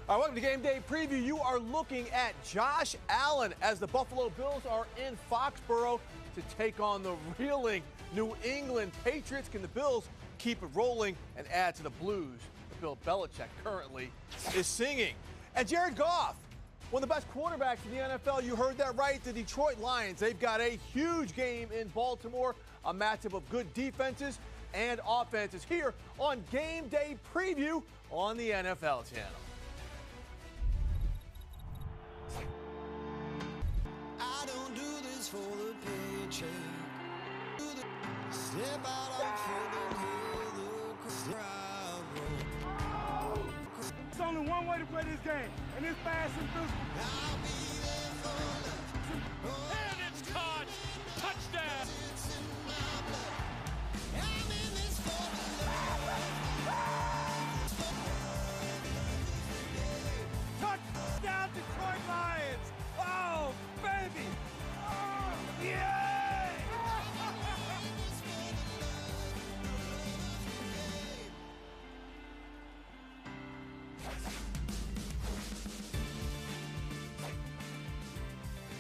All right, welcome to Game Day Preview. You are looking at Josh Allen as the Buffalo Bills are in Foxborough to take on the reeling New England Patriots. Can the Bills keep it rolling and add to the blues that Bill Belichick currently is singing? And Jared Goff, one of the best quarterbacks in the NFL. You heard that right. The Detroit Lions, they've got a huge game in Baltimore, a matchup of good defenses and offenses here on Game Day Preview on the NFL channel. I don't do this for the paycheck. Step out on the crowd. There's only one way to play this game, and it's fast and physical. I'll be there for And it's caught. Touchdown. it's in my blood. I'm in this for Touchdown, Detroit Lions! Oh, baby! Oh, yay!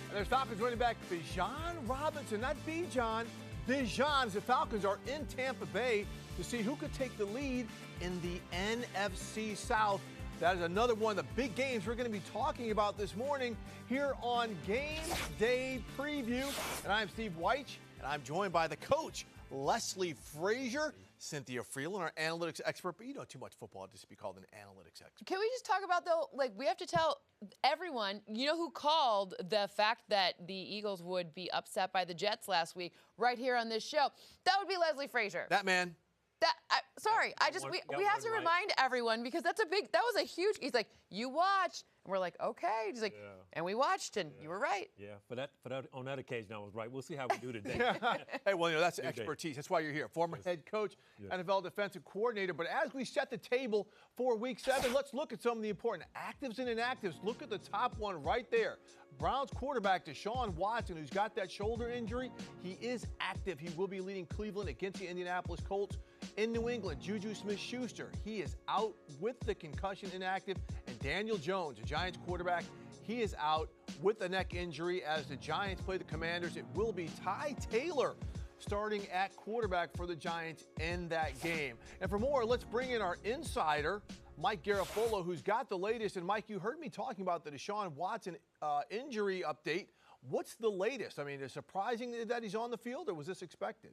And there's Falcons running back Bijan Robinson, not Bijan. Bijan, as the Falcons are in Tampa Bay to see who could take the lead in the NFC South. That is another one of the big games we're going to be talking about this morning here on Game Day Preview. And I'm Steve Weich, and I'm joined by the coach, Leslie Frazier, Cynthia Freeland, our analytics expert. But you know too much football just to be called an analytics expert. Can we just talk about, though, like, we have to tell everyone, you know who called the fact that the Eagles would be upset by the Jets last week right here on this show? That would be Leslie Frazier. That man. We have to remind everyone because that was a huge, he's like, you watched. And we're like, okay. He's like, Yeah. and we watched, and you were right. Yeah, on that occasion, I was right. We'll see how we do today. Hey, well, you know, that's Good day. expertise. That's why you're here. Former head coach, Yes. NFL defensive coordinator. But as we set the table for Week 7, let's look at some of the important actives and inactives. Look at the top one right there. Browns quarterback Deshaun Watson, who's got that shoulder injury. He is active. He will be leading Cleveland against the Indianapolis Colts. In New England, Juju Smith-Schuster, he is out with the concussion inactive. And Daniel Jones, the Giants quarterback, he is out with a neck injury as the Giants play the Commanders. It will be Ty Taylor starting at quarterback for the Giants in that game. And for more, let's bring in our insider, Mike Garafolo, who's got the latest. And Mike, you heard me talking about the Deshaun Watson injury update. What's the latest? I mean, is it surprising that he's on the field, or was this expected?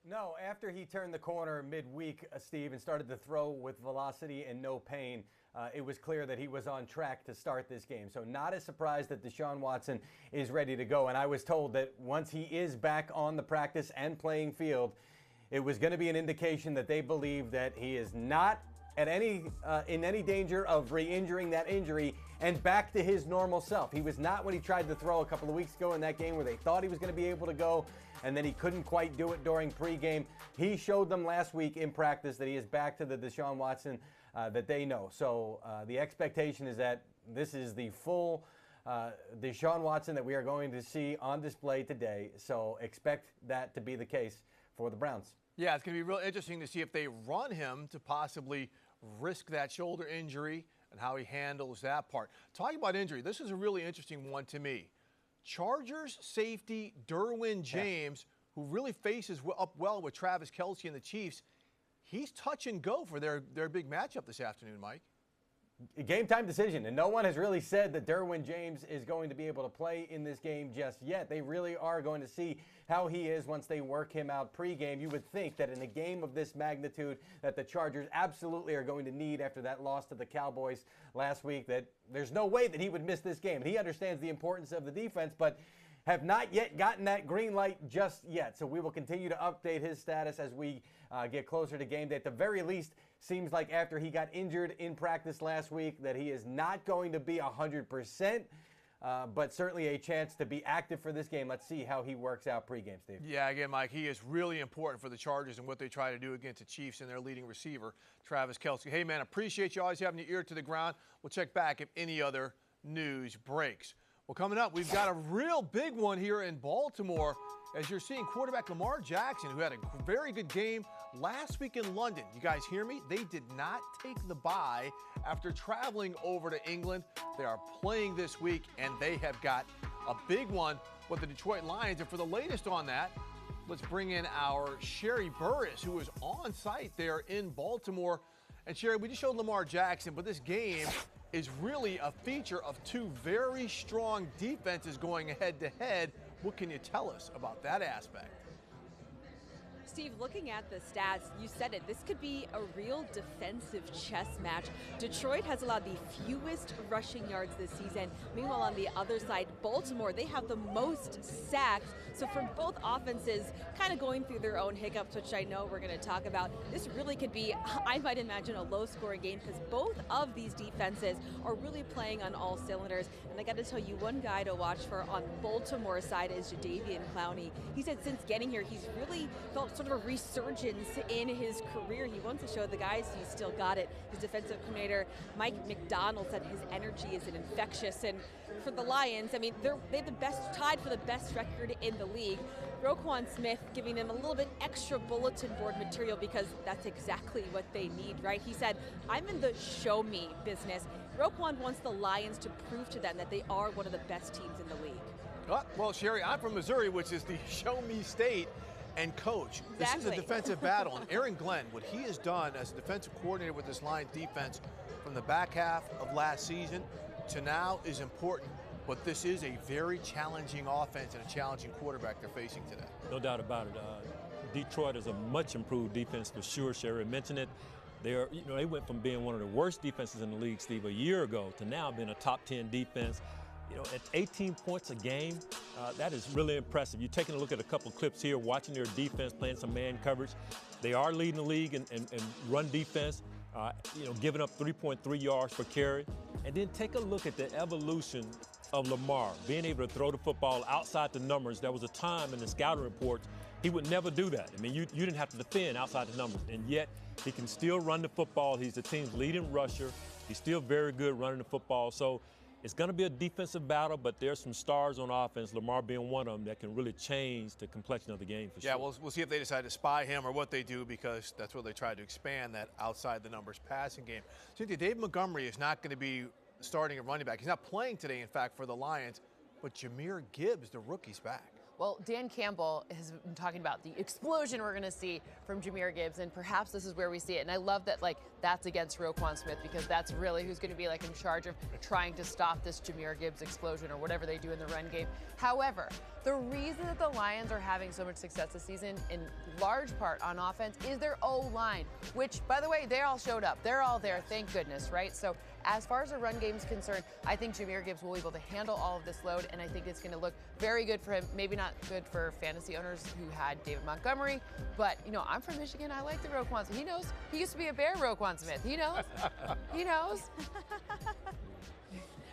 No, after he turned the corner midweek, Steve, and started to throw with velocity and no pain, it was clear that he was on track to start this game. So not a surprise that Deshaun Watson is ready to go. And I was told that once he is back on the practice and playing field, it was going to be an indication that they believe that he is not at in any danger of re-injuring that injury and back to his normal self. He was not when he tried to throw a couple of weeks ago in that game where they thought he was going to be able to go, and then he couldn't quite do it during pregame. He showed them last week in practice that he is back to the Deshaun Watson that they know. So the expectation is that this is the full Deshaun Watson that we are going to see on display today. So expect that to be the case for the Browns. Yeah, it's going to be real interesting to see if they run him to possibly risk that shoulder injury and how he handles that part. Talking about injury, this is a really interesting one to me. Chargers safety Derwin James, who really faces up well with Travis Kelce and the Chiefs, he's touch and go for their big matchup this afternoon, Mike. Game time decision, and no one has really said that Derwin James is going to be able to play in this game just yet. They really are going to see how he is once they work him out pregame. You would think that in a game of this magnitude that the Chargers absolutely are going to need after that loss to the Cowboys last week, that there's no way that he would miss this game. And he understands the importance of the defense, but have not yet gotten that green light just yet. So we will continue to update his status as we get closer to game day. At the very least, seems like after he got injured in practice last week that he is not going to be 100%, but certainly a chance to be active for this game. Let's see how he works out pregame, Steve. Yeah, again, Mike, he is really important for the Chargers and what they try to do against the Chiefs and their leading receiver, Travis Kelce. Hey, man, appreciate you always having your ear to the ground. We'll check back if any other news breaks. Well, coming up, we've got a real big one here in Baltimore as you're seeing quarterback Lamar Jackson, who had a very good game last week in London. You guys hear me? They did not take the bye after traveling over to England. They are playing this week, and they have got a big one with the Detroit Lions. And for the latest on that, let's bring in our Sherry Burris, who is on site there in Baltimore. And Sherry, we just showed Lamar Jackson, but this game is really a feature of two very strong defenses going head-to-head. What can you tell us about that aspect? Steve, looking at the stats, you said it, this could be a real defensive chess match. Detroit has allowed the fewest rushing yards this season. Meanwhile, on the other side, Baltimore, they have the most sacks. So for both offenses, kind of going through their own hiccups, which I know we're going to talk about, this really could be, I might imagine, a low-scoring game because both of these defenses are really playing on all cylinders. And I got to tell you, one guy to watch for on Baltimore's side is Jadeveon Clowney. He said since getting here, he's really felt sort of a resurgence in his career. He wants to show the guys he's still got it. His defensive coordinator, Mike McDonald, said his energy is infectious. And for the Lions, I mean, they have the best, tied for the best record in the league. Roquan Smith giving them a little bit extra bulletin board material because that's exactly what they need, right? He said, I'm in the show me business. Roquan wants the Lions to prove to them that they are one of the best teams in the league. Well, Sherry, I'm from Missouri, which is the show me state. And coach, This is a defensive battle. And Aaron Glenn, what he has done as a defensive coordinator with this Lions defense from the back half of last season to now is important. But this is a very challenging offense and a challenging quarterback they're facing today. No doubt about it. Detroit is a much improved defense for sure. Sherry mentioned it. They went from being one of the worst defenses in the league, Steve, a year ago to now being a top 10 defense. At 18 points a game, that is really impressive. You're taking a look at a couple clips here, watching their defense, playing some man coverage. They are leading the league in run defense, giving up 3.3 yards per carry. And then take a look at the evolution of Lamar, being able to throw the football outside the numbers. There was a time in the scouting reports he would never do that. I mean, you didn't have to defend outside the numbers, and yet he can still run the football. He's the team's leading rusher. He's still very good running the football. So it's going to be a defensive battle, but there's some stars on offense, Lamar being one of them, that can really change the complexion of the game for sure. Yeah, we'll see if they decide to spy him or what they do, because that's where they try to expand that outside the numbers passing game. Cynthia, Dave Montgomery is not going to be starting at running back. He's not playing today, in fact, for the Lions, but Jahmyr Gibbs, the rookie's back. Well, Dan Campbell has been talking about the explosion we're going to see from Jahmyr Gibbs, and perhaps this is where we see it. And I love that, that's against Roquan Smith, because that's really who's going to be, in charge of trying to stop this Jahmyr Gibbs explosion or whatever they do in the run game. However, the reason that the Lions are having so much success this season, in large part on offense, is their O-line, which, by the way, they all showed up. They're all there, thank goodness, right? So as far as the run game is concerned, I think Jahmyr Gibbs will be able to handle all of this load, and I think it's going to look very good for him. Maybe not good for fantasy owners who had David Montgomery, but, I'm from Michigan. I like the Roquan. He knows. He used to be a Bear, Roquan Smith. He knows. He knows.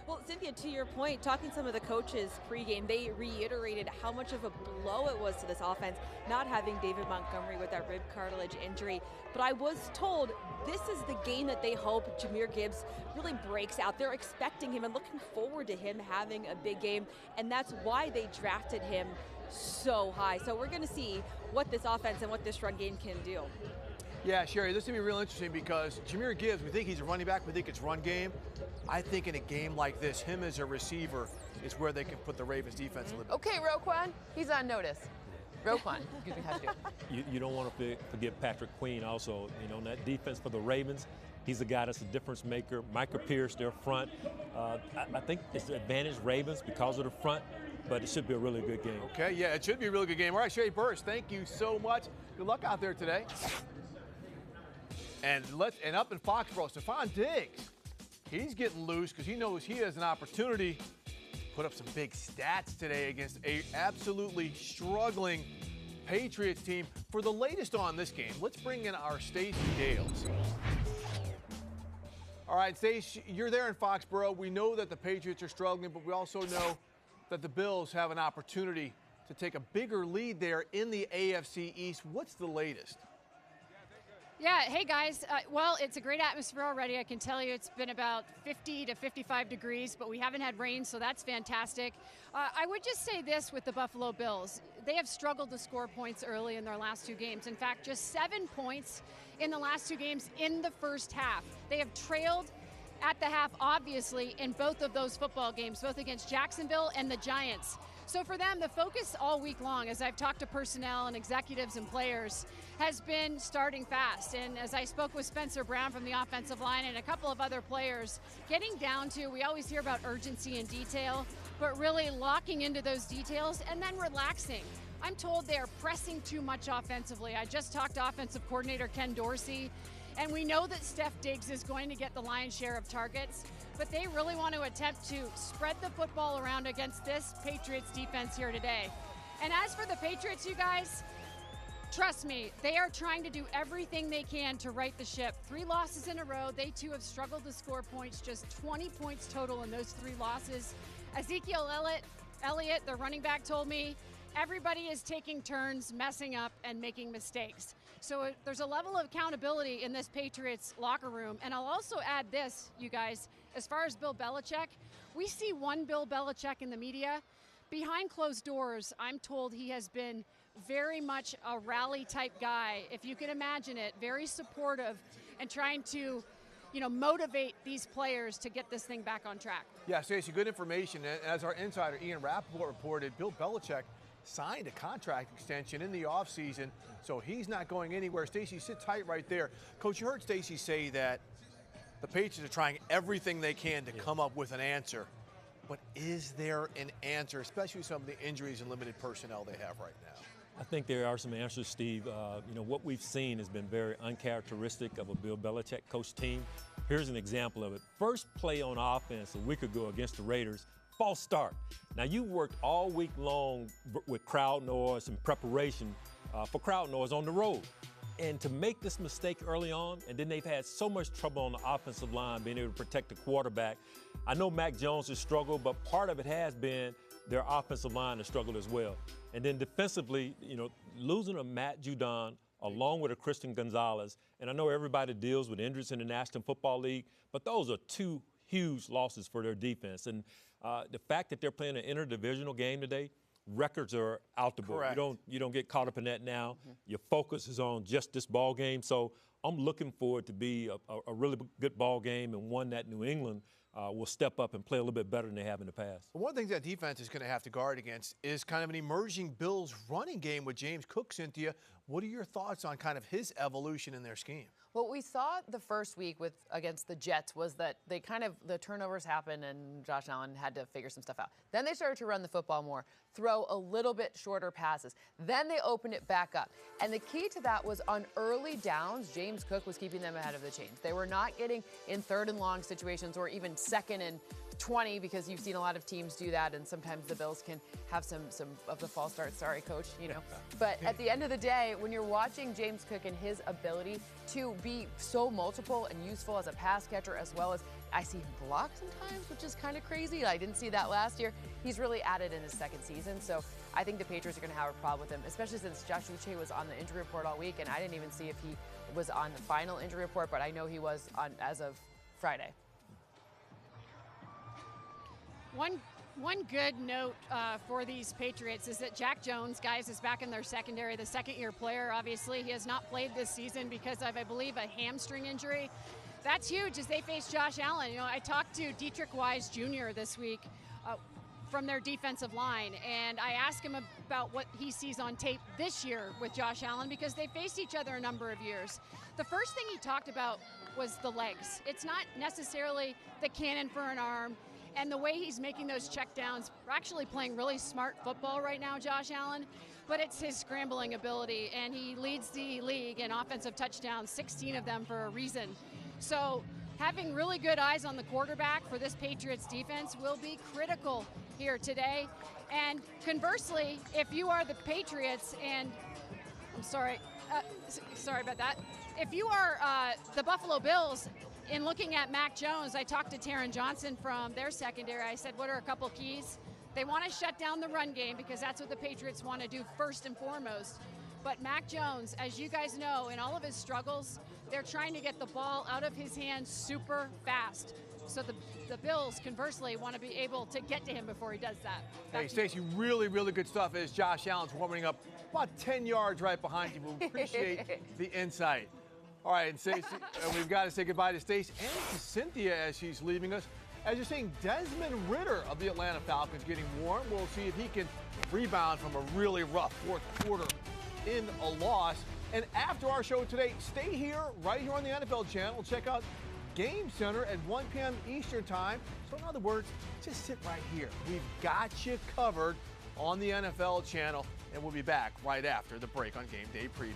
Well, Cynthia, to your point, talking to some of the coaches pregame, they reiterated how much of a blow it was to this offense, not having David Montgomery with that rib cartilage injury. But I was told this is the game that they hope Jahmyr Gibbs really breaks out. They're expecting him and looking forward to him having a big game, and that's why they drafted him so high. So we're going to see what this offense and what this run game can do. Yeah, Sherry, this is going to be real interesting because Jahmyr Gibbs, we think he's a running back, we think it's run game. I think in a game like this, him as a receiver is where they can put the Ravens defense a little bit. Okay, Roquan, he's on notice. Roquan, excuse me, how to do it. You don't want to forget Patrick Queen also, on that defense for the Ravens. He's a guy that's a difference maker. Micah Pierce, their front. I think it's the advantage Ravens because of the front, but it should be a really good game. Okay, yeah, it should be a really good game. All right, Sherry Burris, thank you so much. Good luck out there today. And up in Foxborough, Stephon Diggs, he's getting loose because he knows he has an opportunity to put up some big stats today against a absolutely struggling Patriots team. For the latest on this game, let's bring in our Stacey Dales. All right, Stacey, you're there in Foxborough. We know that the Patriots are struggling, but we also know that the Bills have an opportunity to take a bigger lead there in the AFC East. What's the latest? Yeah, hey guys. Well, it's a great atmosphere already. I can tell you it's been about 50 to 55 degrees, but we haven't had rain, so that's fantastic. I would just say this with the Buffalo Bills. They have struggled to score points early in their last 2 games. In fact, just 7 points in the last 2 games in the first half. They have trailed at the half, obviously, in both of those football games, both against Jacksonville and the Giants. So for them, the focus all week long, as I've talked to personnel and executives and players, has been starting fast. And as I spoke with Spencer Brown from the offensive line and a couple of other players, getting down to, we always hear about urgency and detail, but really locking into those details and then relaxing. I'm told they are pressing too much offensively. I just talked to offensive coordinator Ken Dorsey, and we know that Steph Diggs is going to get the lion's share of targets, but they really want to attempt to spread the football around against this Patriots defense here today. And as for the Patriots, you guys, trust me, they are trying to do everything they can to right the ship. 3 losses in a row. They too have struggled to score points, just 20 points total in those 3 losses. Ezekiel Elliott, the running back, told me everybody is taking turns messing up and making mistakes. So there's a level of accountability in this Patriots locker room. And I'll also add this, you guys, as far as Bill Belichick, we see one Bill Belichick in the media. Behind closed doors, I'm told he has been very much a rally type guy, if you can imagine it, very supportive and trying to, motivate these players to get this thing back on track. Yeah, Stacey, good information. As our insider Ian Rappaport reported, Bill Belichick signed a contract extension in the offseason, so he's not going anywhere. Stacey, sit tight right there. Coach, you heard Stacey say that the Patriots are trying everything they can to come up with an answer. But is there an answer, especially with some of the injuries and limited personnel they have right now? I think there are some answers, Steve. What we've seen has been very uncharacteristic of a Bill Belichick coach team. Here's an example of it. First play on offense a week ago against the Raiders, false start. Now, you worked all week long with crowd noise and preparation for crowd noise on the road. And to make this mistake early on, and then they've had so much trouble on the offensive line being able to protect the quarterback. I know Mac Jones has struggled, but part of it has been their offensive line has struggled as well. And then defensively, losing a Matt Judon along with a Christian Gonzalez, and I know everybody deals with injuries in the National Football League, but those are 2 huge losses for their defense. And the fact that they're playing an interdivisional game today, records are out the board. You don't get caught up in that now. Your focus is on just this ball game. So I'm looking for it to be a really good ball game and one that New England will step up and play a little bit better than they have in the past. Well, one thing that defense is going to have to guard against is kind of an emerging Bills running game with James Cook, Cynthia. What are your thoughts on kind of his evolution in their scheme? What we saw the first week against the Jets was that the turnovers happened and Josh Allen had to figure some stuff out. Then they started to run the football more, throw a little bit shorter passes. Then they opened it back up. And the key to that was on early downs, James Cook was keeping them ahead of the chains. They were not getting in 3rd and long situations or even 2nd and 20, because you've seen a lot of teams do that, and sometimes the Bills can have some of the false starts. Sorry, Coach, But at the end of the day, when you're watching James Cook and his ability to be so multiple and useful as a pass catcher, as well as I see him block sometimes, which is kind of crazy. I didn't see that last year. He's really added in his 2nd season, so I think the Patriots are going to have a problem with him, especially since Josh Uche was on the injury report all week, and I didn't even see if he was on the final injury report, but I know he was on as of Friday. One good note for these Patriots is that Jack Jones, guys, is back in their secondary, the 2nd-year player. Obviously, he has not played this season because of, I believe, a hamstring injury. That's huge as they face Josh Allen. I talked to Dietrich Wise Jr. this week from their defensive line, and I asked him about what he sees on tape this year with Josh Allen, because they faced each other a number of years. The first thing he talked about was the legs. It's not necessarily the cannon for an arm. And the way he's making those checkdowns, we're actually playing really smart football right now, Josh Allen, but it's his scrambling ability, and he leads the league in offensive touchdowns, 16 of them for a reason. So having really good eyes on the quarterback for this Patriots defense will be critical here today. And conversely, if you are the Patriots, and I'm sorry about that. If you are the Buffalo Bills, in looking at Mac Jones, I talked to Taron Johnson from their secondary. I said, what are a couple keys? They want to shut down the run game, because that's what the Patriots want to do first and foremost. But Mac Jones, as you guys know, in all of his struggles, they're trying to get the ball out of his hands super fast. So the Bills, conversely, want to be able to get to him before he does that. Hey, Stacey, really, really good stuff as Josh Allen's warming up about 10 yards right behind you. We appreciate the insight. All right, and Stacey, we've got to say goodbye to Stacey and to Cynthia as she's leaving us. As you're seeing, Desmond Ridder of the Atlanta Falcons getting warm. We'll see if he can rebound from a really rough fourth quarter in a loss. And after our show today, stay here, right here on the NFL channel. Check out Game Center at 1 p.m. Eastern Time. So in other words, just sit right here. We've got you covered on the NFL channel, and we'll be back right after the break on Game Day Preview.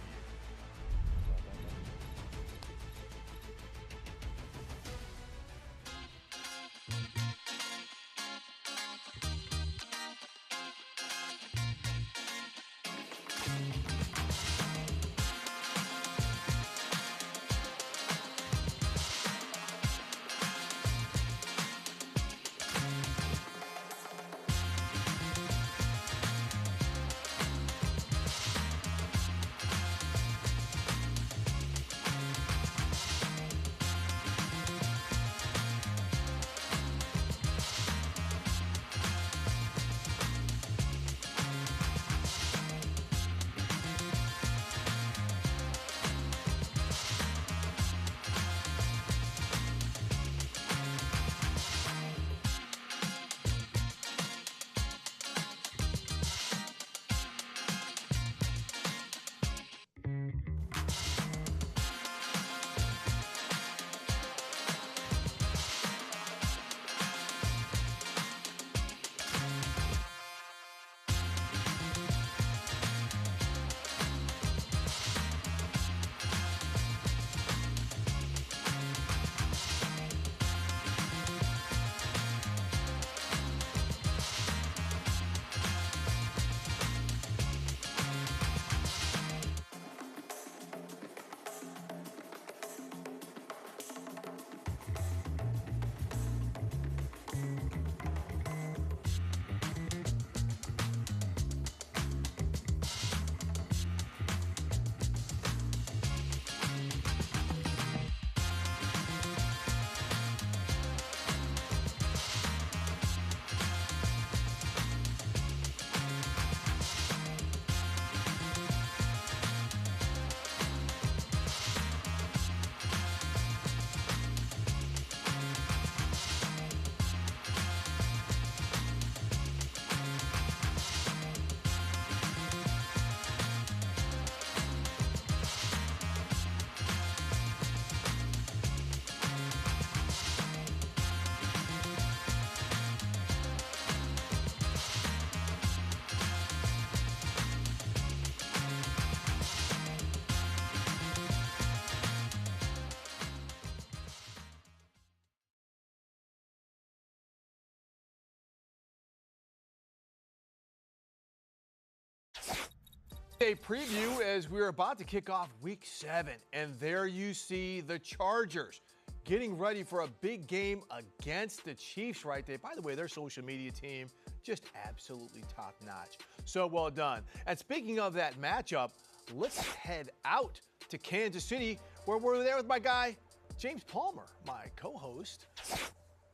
A preview as we're about to kick off Week 7, and there you see the Chargers getting ready for a big game against the Chiefs right there. By the way, their social media team just absolutely top-notch. So well done. And speaking of that matchup, let's head out to Kansas City, where we're there with my guy, James Palmer, my co-host.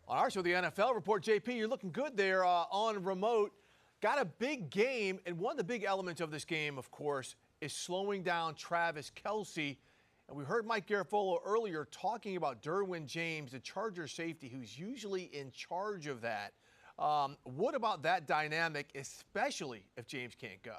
On our show, the NFL Report. JP, you're looking good there on remote. Got a big game, and one of the big elements of this game, of course, is slowing down Travis Kelce. And we heard Mike Garafolo earlier talking about Derwin James, the Charger safety, who's usually in charge of that. What about that dynamic, especially if James can't go?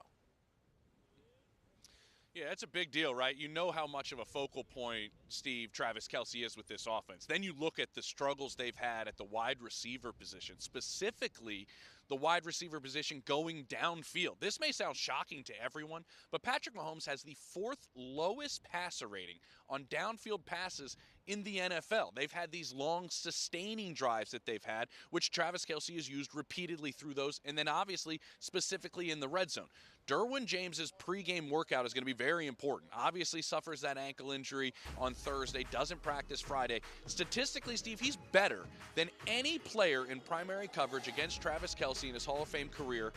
Yeah, it's a big deal, right? You know how much of a focal point, Steve, Travis Kelce is with this offense. Then you look at the struggles they've had at the wide receiver position, specifically the wide receiver position going downfield. This may sound shocking to everyone, but Patrick Mahomes has the 4th lowest passer rating on downfield passes in the NFL. They've had these long, sustaining drives that they've had, which Travis Kelce has used repeatedly through those, and then obviously specifically in the red zone. Derwin James's pregame workout is going to be very important. Obviously suffers that ankle injury on Thursday, doesn't practice Friday. Statistically, Steve, he's better than any player in primary coverage against Travis Kelce in his Hall of Fame career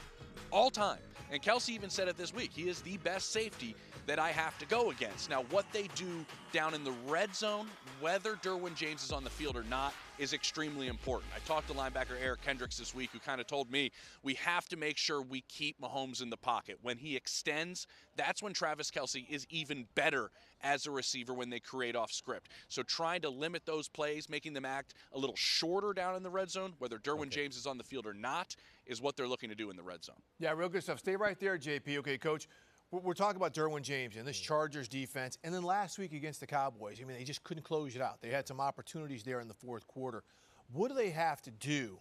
all time. And Kelce even said it this week. He is the best safety that I have to go against. Now, what they do down in the red zone, whether Derwin James is on the field or not, is extremely important. I talked to linebacker Eric Kendricks this week, who kind of told me we have to make sure we keep Mahomes in the pocket. When he extends, that's when Travis Kelce is even better as a receiver when they create off script. So trying to limit those plays, making them act a little shorter down in the red zone, whether Derwin James is on the field or not, is what they're looking to do in the red zone. Yeah, real good stuff. Stay right there, JP. Okay, Coach. We're talking about Derwin James and this Chargers defense. And then last week against the Cowboys, I mean, they just couldn't close it out. They had some opportunities there in the fourth quarter. What do they have to do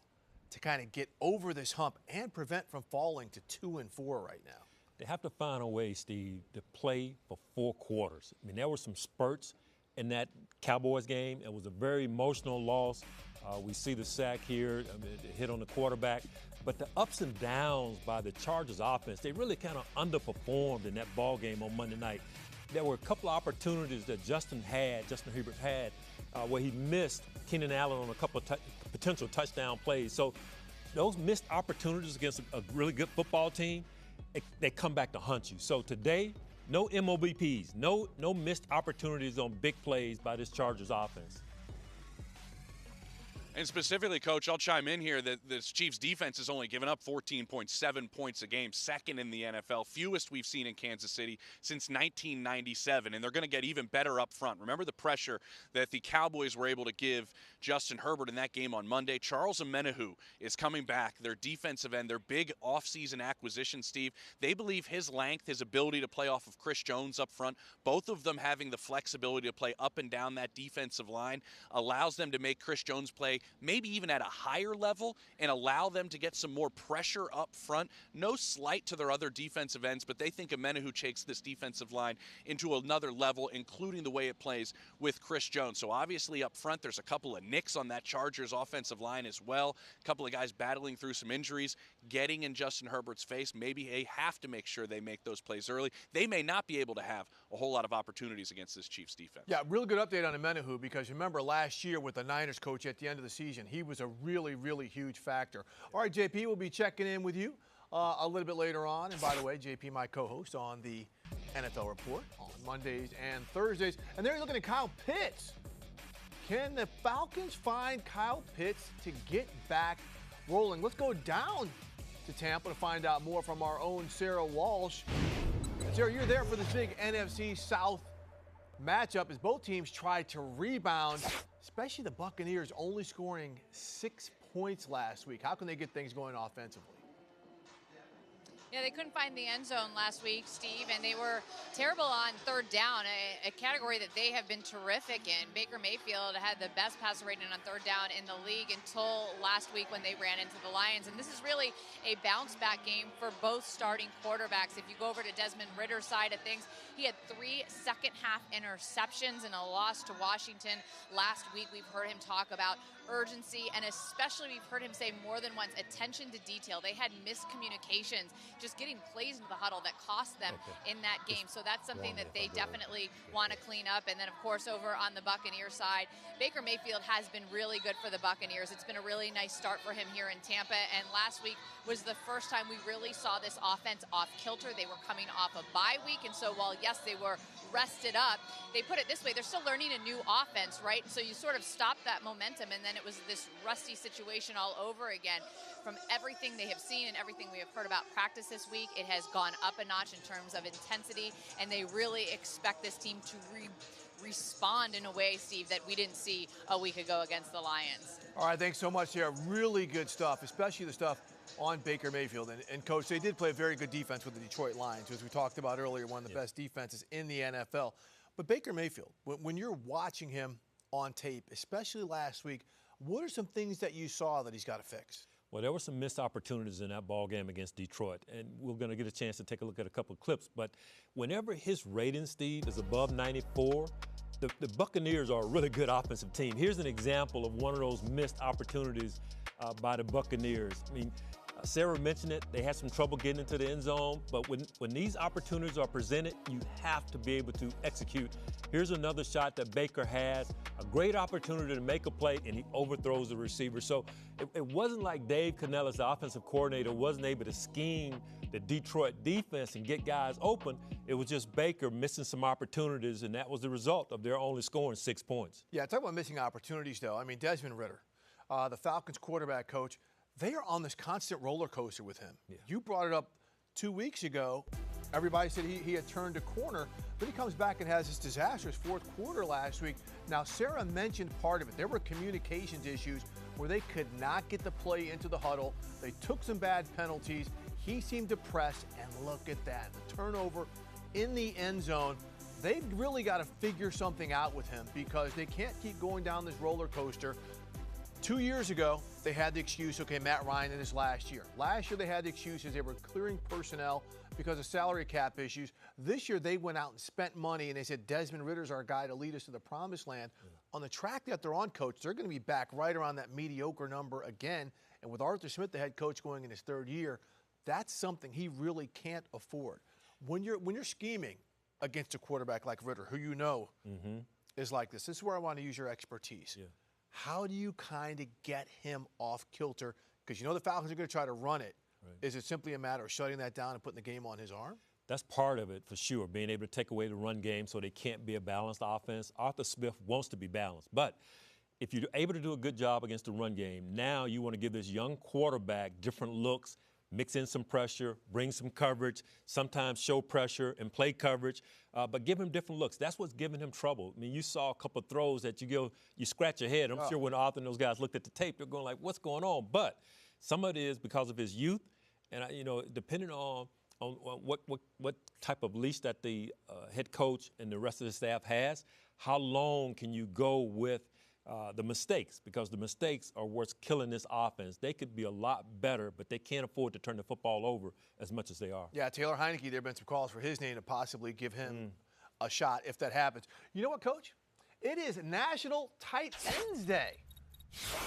to kind of get over this hump and prevent from falling to 2-4 right now? They have to find a way, Steve, to play for 4 quarters. I mean, there were some spurts in that Cowboys game. It was a very emotional loss. We see the sack here, the hit on the quarterback. But the ups and downs by the Chargers offense, they really kind of underperformed in that ball game on Monday night. There were a couple of opportunities that Justin Herbert had, where he missed Keenan Allen on a couple of potential touchdown plays. So those missed opportunities against a really good football team, they come back to haunt you. So today, no MOBPs, no missed opportunities on big plays by this Chargers offense. And specifically, Coach, I'll chime in here that this Chiefs defense has only given up 14.7 points a game, second in the NFL, fewest we've seen in Kansas City since 1997, and they're going to get even better up front. Remember the pressure that the Cowboys were able to give Justin Herbert in that game on Monday. Charles Omenihu is coming back, their defensive end, their big offseason acquisition, Steve. They believe his length, his ability to play off of Chris Jones up front, both of them having the flexibility to play up and down that defensive line, allows them to make Chris Jones play maybe even at a higher level and allow them to get some more pressure up front. No slight to their other defensive ends, but they think Omenihu takes this defensive line into another level, including the way it plays with Chris Jones. So obviously up front, there's a couple of nicks on that Chargers offensive line as well. A couple of guys battling through some injuries, getting in Justin Herbert's face. Maybe they have to make sure they make those plays early. They may not be able to have a whole lot of opportunities against this Chiefs defense. Yeah, real good update on Omenihu, because remember last year with the Niners coach at the end of the season, he was a really, really huge factor. All right, JP, we'll be checking in with you a little bit later on. And by the way, JP, my co-host on the NFL Report on Mondays and Thursdays. And they're looking at Kyle Pitts. Can the Falcons find Kyle Pitts to get back rolling? Let's go down to Tampa to find out more from our own Sarah Walsh. Sarah, you're there for this big NFC South matchup as both teams tried to rebound, especially the Buccaneers only scoring 6 points last week. How can they get things going offensively? Yeah, they couldn't find the end zone last week, Steve, and they were terrible on third down, a category that they have been terrific in. Baker Mayfield had the best passer rating on third down in the league until last week when they ran into the Lions. And this is really a bounce-back game for both starting quarterbacks. If you go over to Desmond Ritter's side of things, he had 3 second-half interceptions in a loss to Washington last week. We've heard him talk about urgency, and especially we've heard him say more than once, attention to detail. They had miscommunications, just getting plays into the huddle that cost them in that game. So that's something that they definitely want to clean up. And then, of course, over on the Buccaneers side, Baker Mayfield has been really good for the Buccaneers. It's been a really nice start for him here in Tampa. And last week was the first time we really saw this offense off kilter. They were coming off a bye week. And so while, yes, they were rested up, they put it this way, they're still learning a new offense, right? So you sort of stop that momentum, and then it was this rusty situation all over again. From everything they have seen and everything we have heard about practice this week, it has gone up a notch in terms of intensity, and they really expect this team to respond in a way, Steve, that we didn't see a week ago against the Lions. All right, thanks so much, Sarah. Really good stuff, especially the stuff on Baker Mayfield. And Coach, they did play a very good defense with the Detroit Lions, as we talked about earlier, one of the best defenses in the NFL. But Baker Mayfield, when you're watching him on tape, especially last week, what are some things that you saw that he's got to fix? Well, there were some missed opportunities in that ball game against Detroit, and we're going to get a chance to take a look at a couple of clips. But whenever his rating, Steve, is above 94, the Buccaneers are a really good offensive team. Here's an example of one of those missed opportunities by the Buccaneers. I mean, Sarah mentioned it. They had some trouble getting into the end zone, but when these opportunities are presented, you have to be able to execute. Here's another shot that Baker has, a great opportunity to make a play, and he overthrows the receiver. So it wasn't like Dave Canellis, the offensive coordinator, wasn't able to scheme the Detroit defense and get guys open. It was just Baker missing some opportunities, and that was the result of their only scoring 6 points. Yeah, talk about missing opportunities, though. I mean, Desmond Ridder, the Falcons quarterback coach, they are on this constant roller coaster with him. Yeah. You brought it up 2 weeks ago. Everybody said he had turned a corner, but he comes back and has this disastrous fourth quarter last week. Now, Sarah mentioned part of it. There were communications issues where they could not get the play into the huddle. They took some bad penalties. He seemed depressed, and look at that. The turnover in the end zone. They've really got to figure something out with him because they can't keep going down this roller coaster. 2 years ago, they had the excuse, okay, Matt Ryan in his last year. Last year, they had the excuses they were clearing personnel because of salary cap issues. This year, they went out and spent money, and they said, Desmond Ridder's our guy to lead us to the promised land. Yeah. On the track that they're on, Coach, they're going to be back right around that mediocre number again. And with Arthur Smith, the head coach, going in his third year, that's something he really can't afford. When you're scheming against a quarterback like Ridder, who you know is like this is where I want to use your expertise. Yeah. How do you kind of get him off kilter? Because you know the Falcons are going to try to run it. Right. Is it simply a matter of shutting that down and putting the game on his arm? That's part of it for sure, being able to take away the run game so they can't be a balanced offense. Arthur Smith wants to be balanced. But if you're able to do a good job against the run game, now you want to give this young quarterback different looks, mix in some pressure, bring some coverage, sometimes show pressure and play coverage, but give him different looks. That's what's giving him trouble. I mean, you saw a couple of throws that you scratch your head. I'm sure when Arthur and those guys looked at the tape, they're going like, what's going on? But some of it is because of his youth, and depending on what type of leash that the head coach and the rest of the staff has, how long can you go with the mistakes, because the mistakes are what's killing this offense. They could be a lot better, but they can't afford to turn the football over as much as they are. Yeah, Taylor Heineke, there have been some calls for his name to possibly give him a shot if that happens. You know what, Coach? It is National Tight Ends Day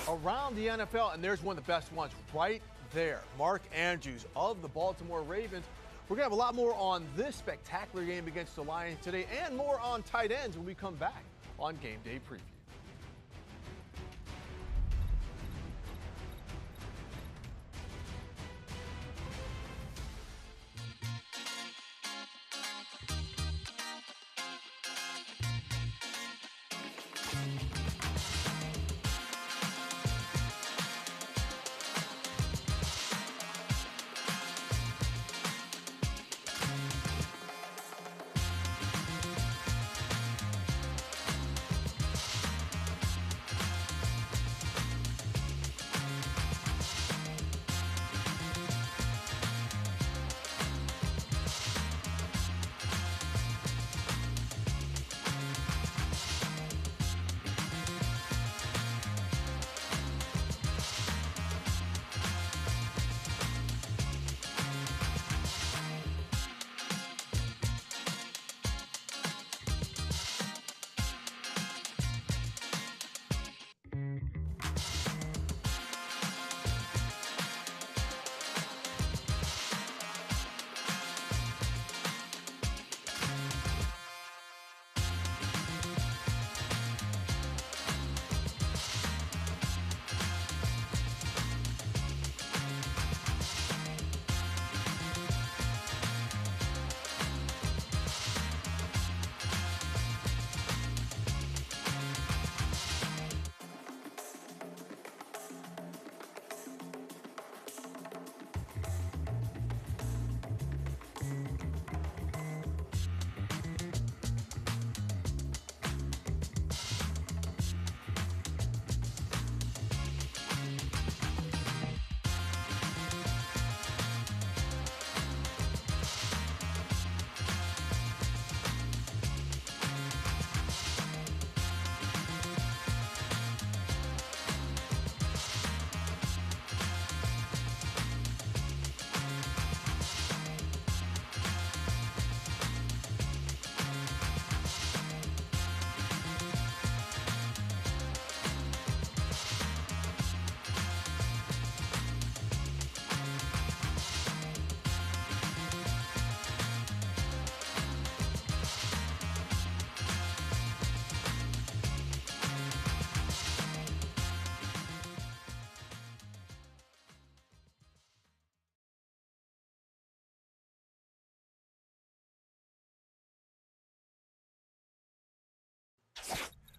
around the NFL, and there's one of the best ones right there. Mark Andrews of the Baltimore Ravens. We're going to have a lot more on this spectacular game against the Lions today and more on tight ends when we come back on Game Day Preview.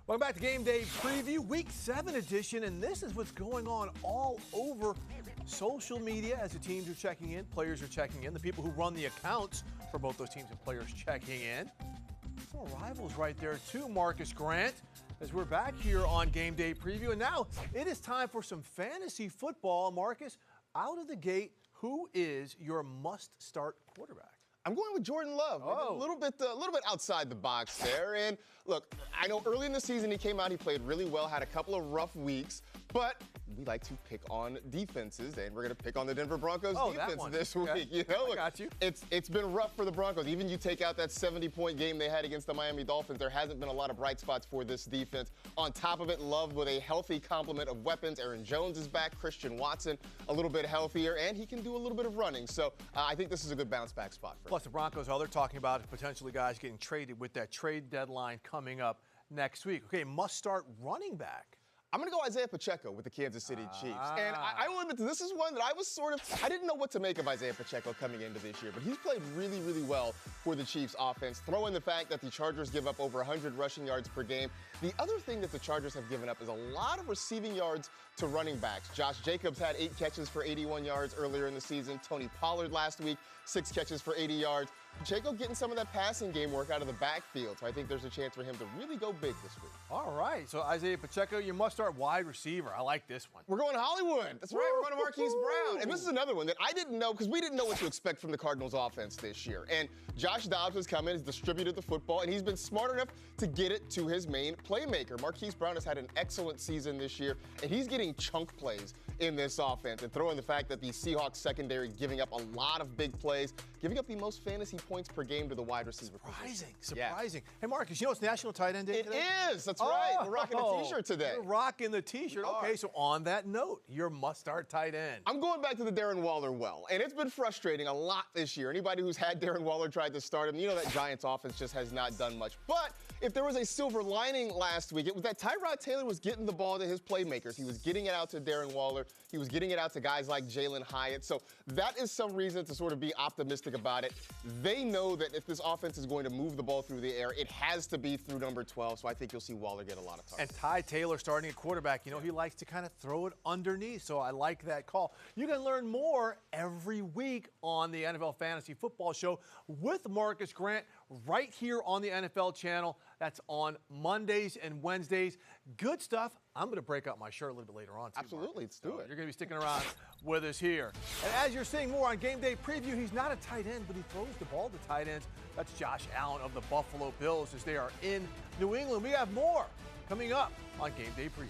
Welcome back to Game Day Preview, Week 7 edition, and this is what's going on all over social media as the teams are checking in, players are checking in, the people who run the accounts for both those teams and players checking in. Some rivals right there too, Marcus Grant, as we're back here on Game Day Preview. And now it is time for some fantasy football. Marcus, out of the gate, who is your must-start quarterback? I'm going with Jordan Love. Oh. A little bit outside the box there. And look, I know early in the season he came out, he played really well, had a couple of rough weeks, but we like to pick on defenses, and we're going to pick on the Denver Broncos defense this week. You know, I got you. It's been rough for the Broncos. Even you take out that 70-point game they had against the Miami Dolphins, there hasn't been a lot of bright spots for this defense. On top of it, Love with a healthy complement of weapons. Aaron Jones is back, Christian Watson a little bit healthier, and he can do a little bit of running. So I think this is a good bounce-back spot for him. Plus the Broncos, all they're talking about is potentially guys getting traded with that trade deadline coming up next week. Okay, must-start running back. I'm going to go Isaiah Pacheco with the Kansas City Chiefs. And I will admit, this is one that I didn't know what to make of Isaiah Pacheco coming into this year, but he's played really, really well for the Chiefs offense. Throw in the fact that the Chargers give up over 100 rushing yards per game. The other thing that the Chargers have given up is a lot of receiving yards to running backs. Josh Jacobs had 8 catches for 81 yards earlier in the season. Tony Pollard last week, 6 catches for 80 yards. Pacheco getting some of that passing game work out of the backfield, so I think there's a chance for him to really go big this week. All right, so Isaiah Pacheco, you must start wide receiver. I like this one. We're going Hollywood. That's right, we're going to Marquise Brown. And this is another one that I didn't know, because we didn't know what to expect from the Cardinals offense this year. And Josh Dobbs has come in, has distributed the football, and he's been smart enough to get it to his main playmaker. Marquise Brown has had an excellent season this year, and he's getting chunk plays in this offense. And throw in the fact that the Seahawks secondary giving up a lot of big plays, giving up the most fantasy points per game to the wide receiver position. Surprising. Hey, Marcus, you know it's National Tight End Day today? It is. That's right. We're rocking a T-shirt today. You're rocking the T-shirt. Okay, so on that note, your must-start tight end. I'm going back to the Darren Waller well, and it's been frustrating a lot this year. Anybody who's had Darren Waller tried to start him, you know that Giants offense just has not done much. But if there was a silver lining last week, it was that Tyrod Taylor was getting the ball to his playmakers. He was getting it out to Darren Waller. He was getting it out to guys like Jalen Hyatt. So that is some reason to sort of be optimistic about it. They know that if this offense is going to move the ball through the air, it has to be through number 12. So I think you'll see Waller get a lot of targets. And Ty Taylor starting at quarterback, you know, he likes to kind of throw it underneath. So I like that call. You can learn more every week on the NFL Fantasy Football Show with Marcus Grant right here on the NFL channel. That's on Mondays and Wednesdays. Good stuff. I'm going to break out my shirt a little bit later on, too, Absolutely. Let's do it. You're going to be sticking around with us here. And as you're seeing more on Game Day Preview, he's not a tight end, but he throws the ball to tight ends. That's Josh Allen of the Buffalo Bills as they are in New England. We have more coming up on Game Day Preview.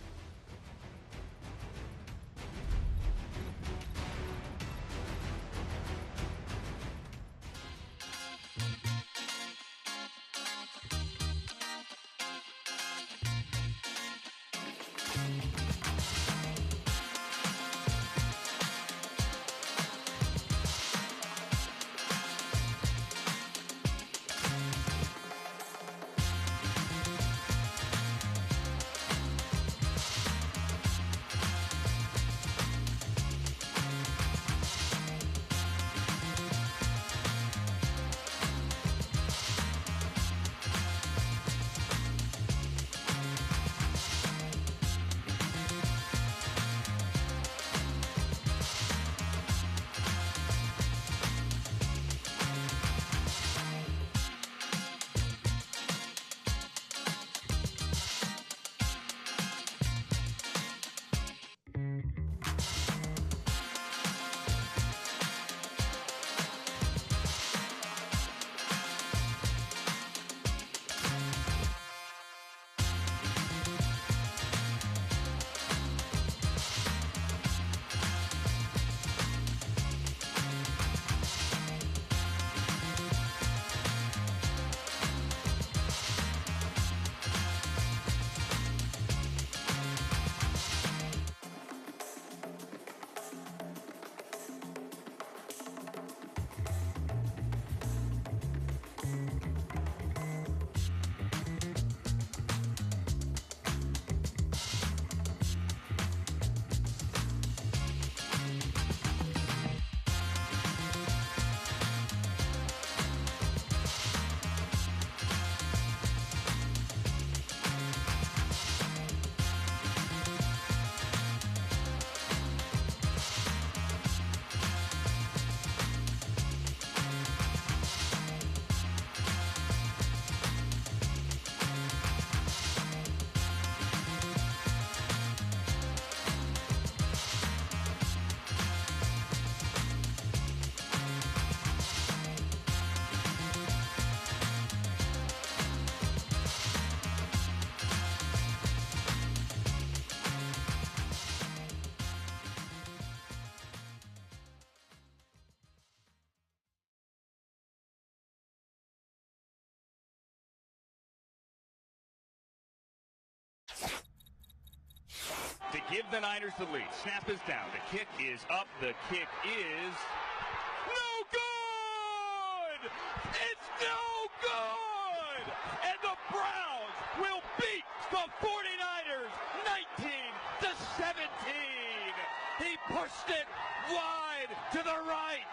to give the Niners the lead. Snap is down. The kick is up. The kick is no good! It's no good! And the Browns will beat the 49ers 19-17. He pushed it wide to the right.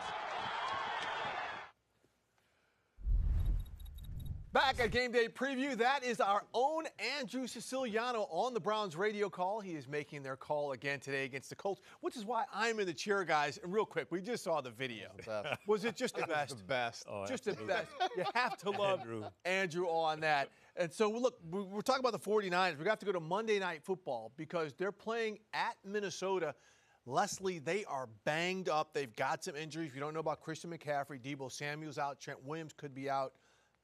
Back at Game Day Preview, that is our own Andrew Siciliano on the Browns radio call. He is making their call again today against the Colts, which is why I'm in the chair, guys. And real quick, we just saw the video. Was it just the best? The best. Oh, just the best. You have to love Andrew on that. And so, look, we're talking about the 49ers. We have to go to Monday Night Football because they're playing at Minnesota. Leslie, they are banged up. They've got some injuries. We don't know about Christian McCaffrey. Deebo Samuel's out. Trent Williams could be out.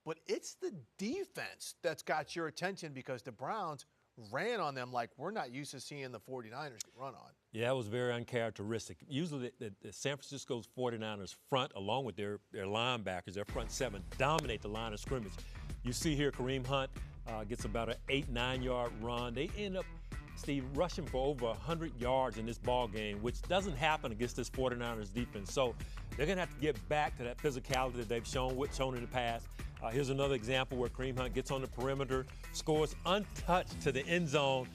But it's the defense that's got your attention because the Browns ran on them like we're not used to seeing the 49ers run on. Yeah, it was very uncharacteristic. Usually the San Francisco's 49ers front, along with their linebackers, their front seven, dominate the line of scrimmage. You see here Kareem Hunt gets about an 8-9 yard run. They end up, Steve, rushing for over 100 yards in this ball game, which doesn't happen against this 49ers defense. So they're going to have to get back to that physicality that they've shown in the past. Here's another example where Kareem Hunt gets on the perimeter, scores untouched to the end zone.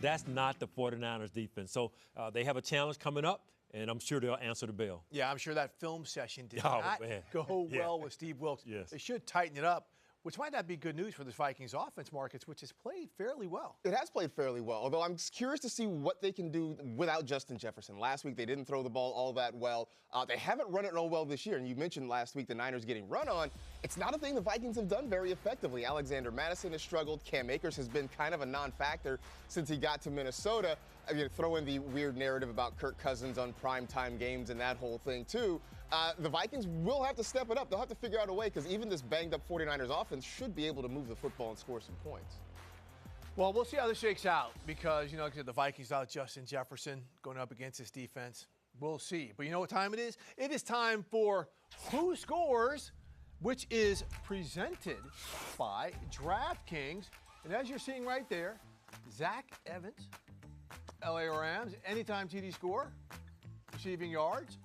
That's not the 49ers defense. So they have a challenge coming up, and I'm sure they'll answer the bell. Yeah, I'm sure that film session did not go well with Steve Wilks. Yes. They should tighten it up, which might not be good news for the Vikings offense, Marcus, which has played fairly well. It has played fairly well, although I'm curious to see what they can do without Justin Jefferson. Last week, they didn't throw the ball all that well. They haven't run it all well this year, and you mentioned last week the Niners getting run on. It's not a thing the Vikings have done very effectively. Alexander Madison has struggled. Cam Akers has been kind of a non-factor since he got to Minnesota. I mean, throw in the weird narrative about Kirk Cousins on primetime games and that whole thing, too. The Vikings will have to step it up. They'll have to figure out a way because even this banged-up 49ers offense should be able to move the football and score some points. Well, we'll see how this shakes out because, you know, the Vikings without Justin Jefferson going up against this defense. We'll see. But you know what time it is? It is time for Who Scores, which is presented by DraftKings. And as you're seeing right there, Zach Evans, LA Rams, anytime TD score, receiving yards.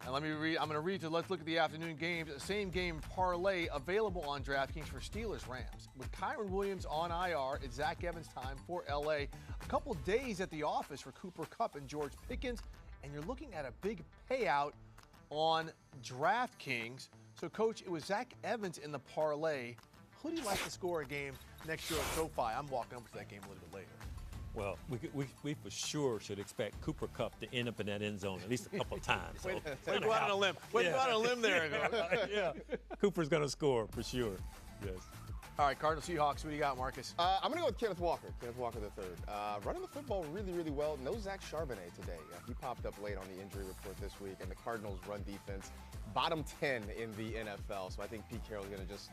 And let me read, I'm going to read to let's look at the afternoon games. Same game parlay available on DraftKings for Steelers-Rams. With Kyron Williams on IR, it's Zach Evans time for LA. A couple days at the office for Cooper Kupp and George Pickens, and you're looking at a big payout on DraftKings. So, Coach, it was Zach Evans in the parlay. Who do you like to score a game next year at SoFi? I'm walking over to that game a little bit later. Well, we for sure should expect Cooper Kupp to end up in that end zone at least a couple of times. Way to go out on a limb. Way to go out on a limb there. Yeah, Cooper's going to score for sure. Yes. All right, Cardinals Seahawks. What do you got, Marcus? I'm going to go with Kenneth Walker the third. Running the football really, really well. No Zach Charbonnet today. He popped up late on the injury report this week, and the Cardinals' run defense, bottom 10 in the NFL. So I think Pete Carroll's going to just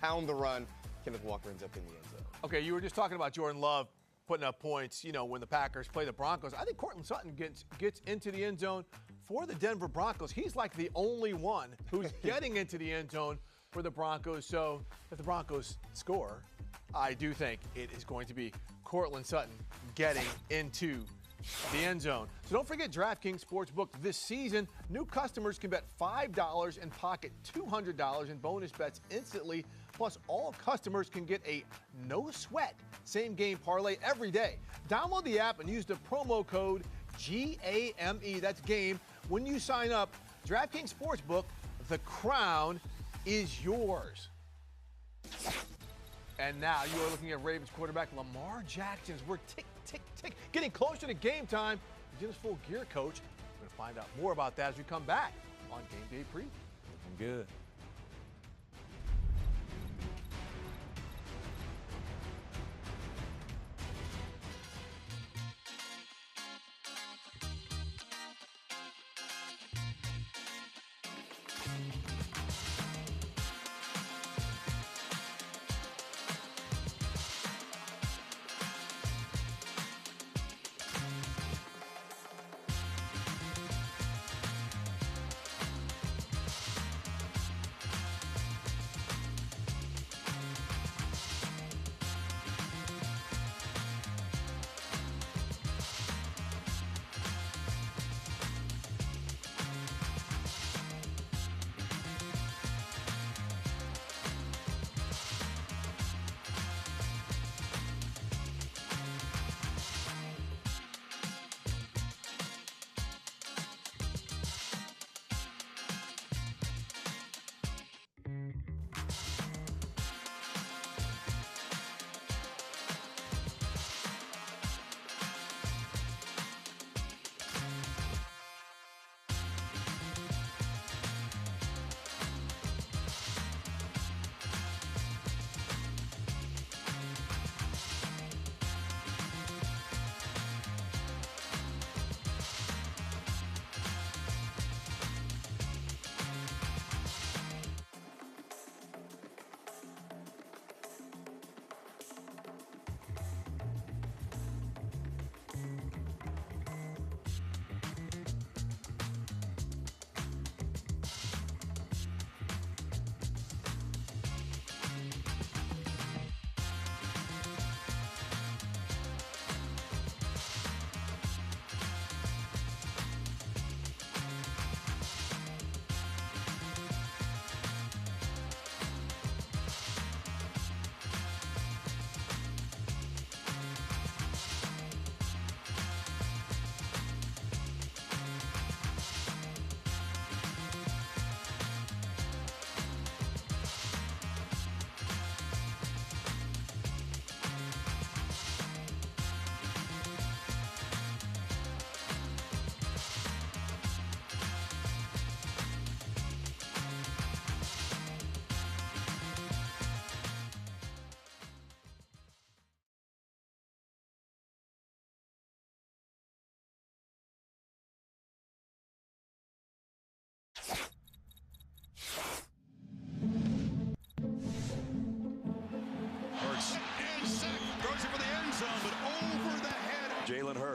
pound the run. Kenneth Walker ends up in the end zone. Okay, you were just talking about Jordan Love putting up points, when the Packers play the Broncos. I think Courtland Sutton gets into the end zone for the Denver Broncos. He's like the only one who's getting into the end zone for the Broncos. So if the Broncos score, I do think it is going to be Courtland Sutton getting into the end zone. So don't forget DraftKings Sportsbook this season. New customers can bet $5 and pocket $200 in bonus bets instantly. Plus, all customers can get a no-sweat same-game parlay every day. Download the app and use the promo code GAME, that's game, when you sign up. DraftKings Sportsbook, the crown is yours. And now you are looking at Ravens quarterback Lamar Jackson. We're tick, tick, tick, getting closer to game time. He's in his full gear, Coach. We're going to find out more about that as we come back on Game Day Preview. Looking good.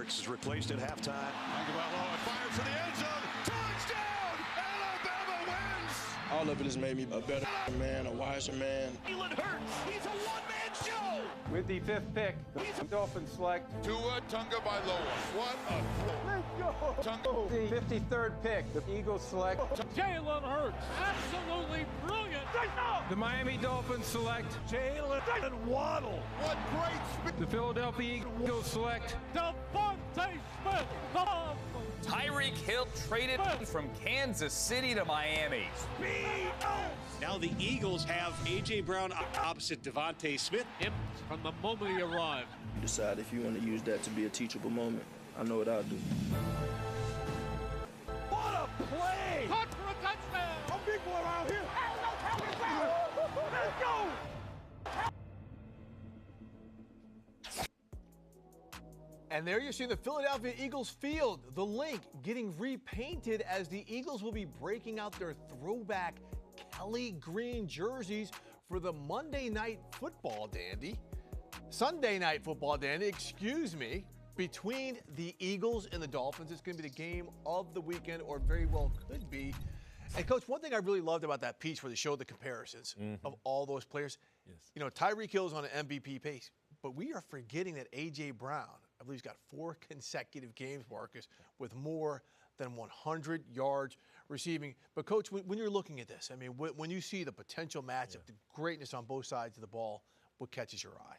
Hurts is replaced at halftime. Tagovailoa fires to the end zone. Touchdown! Alabama wins! All of it has made me a better man, a wiser man. Jalen Hurts, he's a one-man show! With the 5th pick, the Dolphins select Tua Tagovailoa. What a throw. the 53rd pick. The Eagles select Jalen Hurts, absolutely brilliant. The Miami Dolphins select Jalen Waddle. What great the Philadelphia Eagles select Devontae Smith. Tyreek Hill traded from Kansas City to Miami. Now the Eagles have A.J. Brown opposite Devontae Smith. From the moment he arrived. You decide if you want to use that to be a teachable moment. I know what I'll do. What a play! Caught for a touchdown! a big boy around here. Let's go! And there you see the Philadelphia Eagles field, the link getting repainted as the Eagles will be breaking out their throwback Kelly green jerseys for the Monday Night Football dandy. Sunday Night Football dandy, excuse me. Between the Eagles and the Dolphins, it's going to be the game of the weekend, or very well could be. And, Coach, one thing I really loved about that piece where they showed the comparisons of all those players. Yes. You know, Tyreek Hill's on an MVP pace, but we are forgetting that A.J. Brown, I believe he's got 4 consecutive games, Marcus, with more than 100 yards receiving. But, Coach, when you're looking at this, I mean, when you see the potential matchup, the greatness on both sides of the ball, what catches your eye?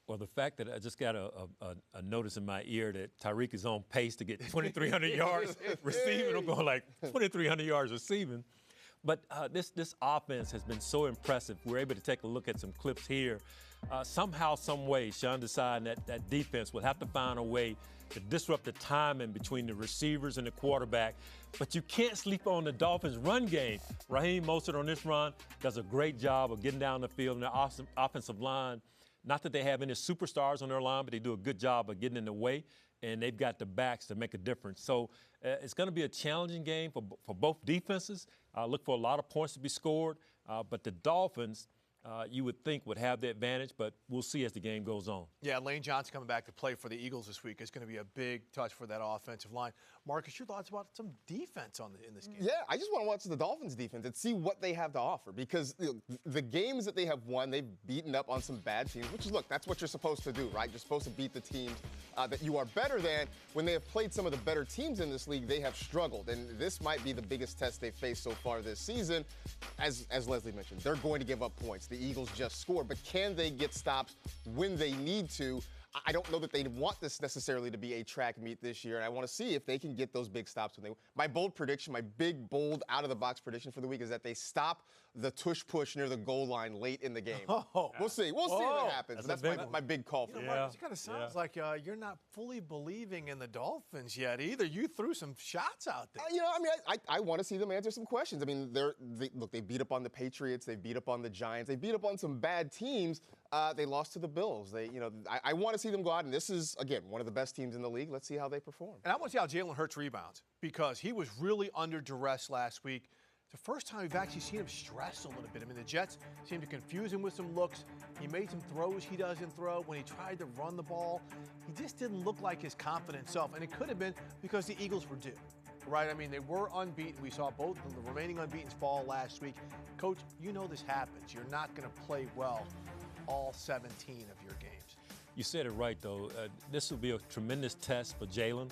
Well, the fact that I just got a notice in my ear that Tyreek is on pace to get 2,300 yards receiving. I'm going like 2,300 yards receiving. But this offense has been so impressive. We're able to take a look at some clips here. Somehow, some way, Sean decided that defense will have to find a way to disrupt the timing between the receivers and the quarterback. But you can't sleep on the Dolphins' run game. Raheem Mostert on this run does a great job of getting down the field in the offensive line. Not that they have any superstars on their line, but they do a good job of getting in the way, and they've got the backs to make a difference. So it's going to be a challenging game for both defenses. Look for a lot of points to be scored, but the Dolphins, you would think, would have the advantage, but we'll see as the game goes on. Yeah, Lane Johnson coming back to play for the Eagles this week is going to be a big touch for that offensive line. Marcus, your thoughts about some defense in this game? Yeah, I just want to watch the Dolphins defense and see what they have to offer, because the games that they have won, they've beaten up on some bad teams, which is, look, that's what you're supposed to do, right? You're supposed to beat the teams that you are better than. When they have played some of the better teams in this league, they have struggled, and this might be the biggest test they've faced so far this season. As Leslie mentioned, they're going to give up points. The Eagles just score, but can they get stops when they need to? I don't know that they want this necessarily to be a track meet this year, and I want to see if they can get those big stops when they. My bold prediction, my big, bold, out-of-the-box prediction for the week is that they stop the tush-push near the goal line late in the game. We'll see. We'll see if it happens. That's my big call for Marcus, it kind of sounds like you're not fully believing in the Dolphins yet either. You threw some shots out there. I want to see them answer some questions. I mean, look, they beat up on the Patriots. They beat up on the Giants. They beat up on some bad teams. They lost to the Bills. I want to see them go out, and this is, again, one of the best teams in the league. Let's see how they perform. And I want to see how Jalen Hurts rebounds, because he was really under duress last week. It's the first time we've actually seen him stress a little bit. I mean, the Jets seemed to confuse him with some looks. He made some throws he doesn't throw. When he tried to run the ball, he just didn't look like his confident self. And it could have been because the Eagles were due, right? I mean, they were unbeaten. We saw both of the remaining unbeatens fall last week. Coach, you know this happens. You're not going to play well all 17 of your games. You said it right, though. This will be a tremendous test for Jalen.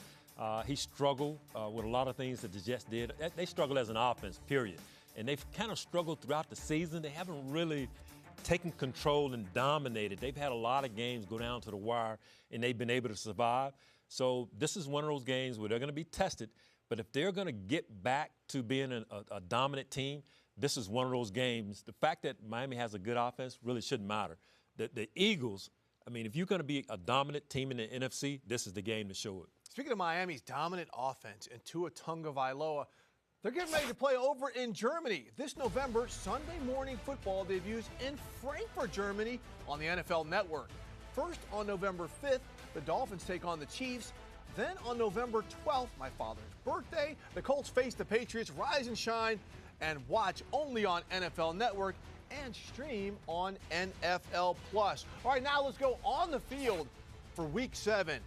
He struggled with a lot of things that the Jets did. They struggled as an offense, period. And they've kind of struggled throughout the season. They haven't really taken control and dominated. They've had a lot of games go down to the wire, and they've been able to survive. So this is one of those games where they're going to be tested. But if they're going to get back to being a dominant team, this is one of those games. The fact that Miami has a good offense really shouldn't matter. The Eagles, I mean, if you're going to be a dominant team in the NFC, this is the game to show it. Speaking of Miami's dominant offense and Tua Tagovailoa, they're getting ready to play over in Germany. This November, Sunday morning football debuts in Frankfurt, Germany on the NFL Network. First, on November 5th, the Dolphins take on the Chiefs. Then on November 12th, my father's birthday, the Colts face the Patriots. Rise and shine and watch only on NFL Network and stream on NFL Plus. All right, now let's go on the field for Week 7.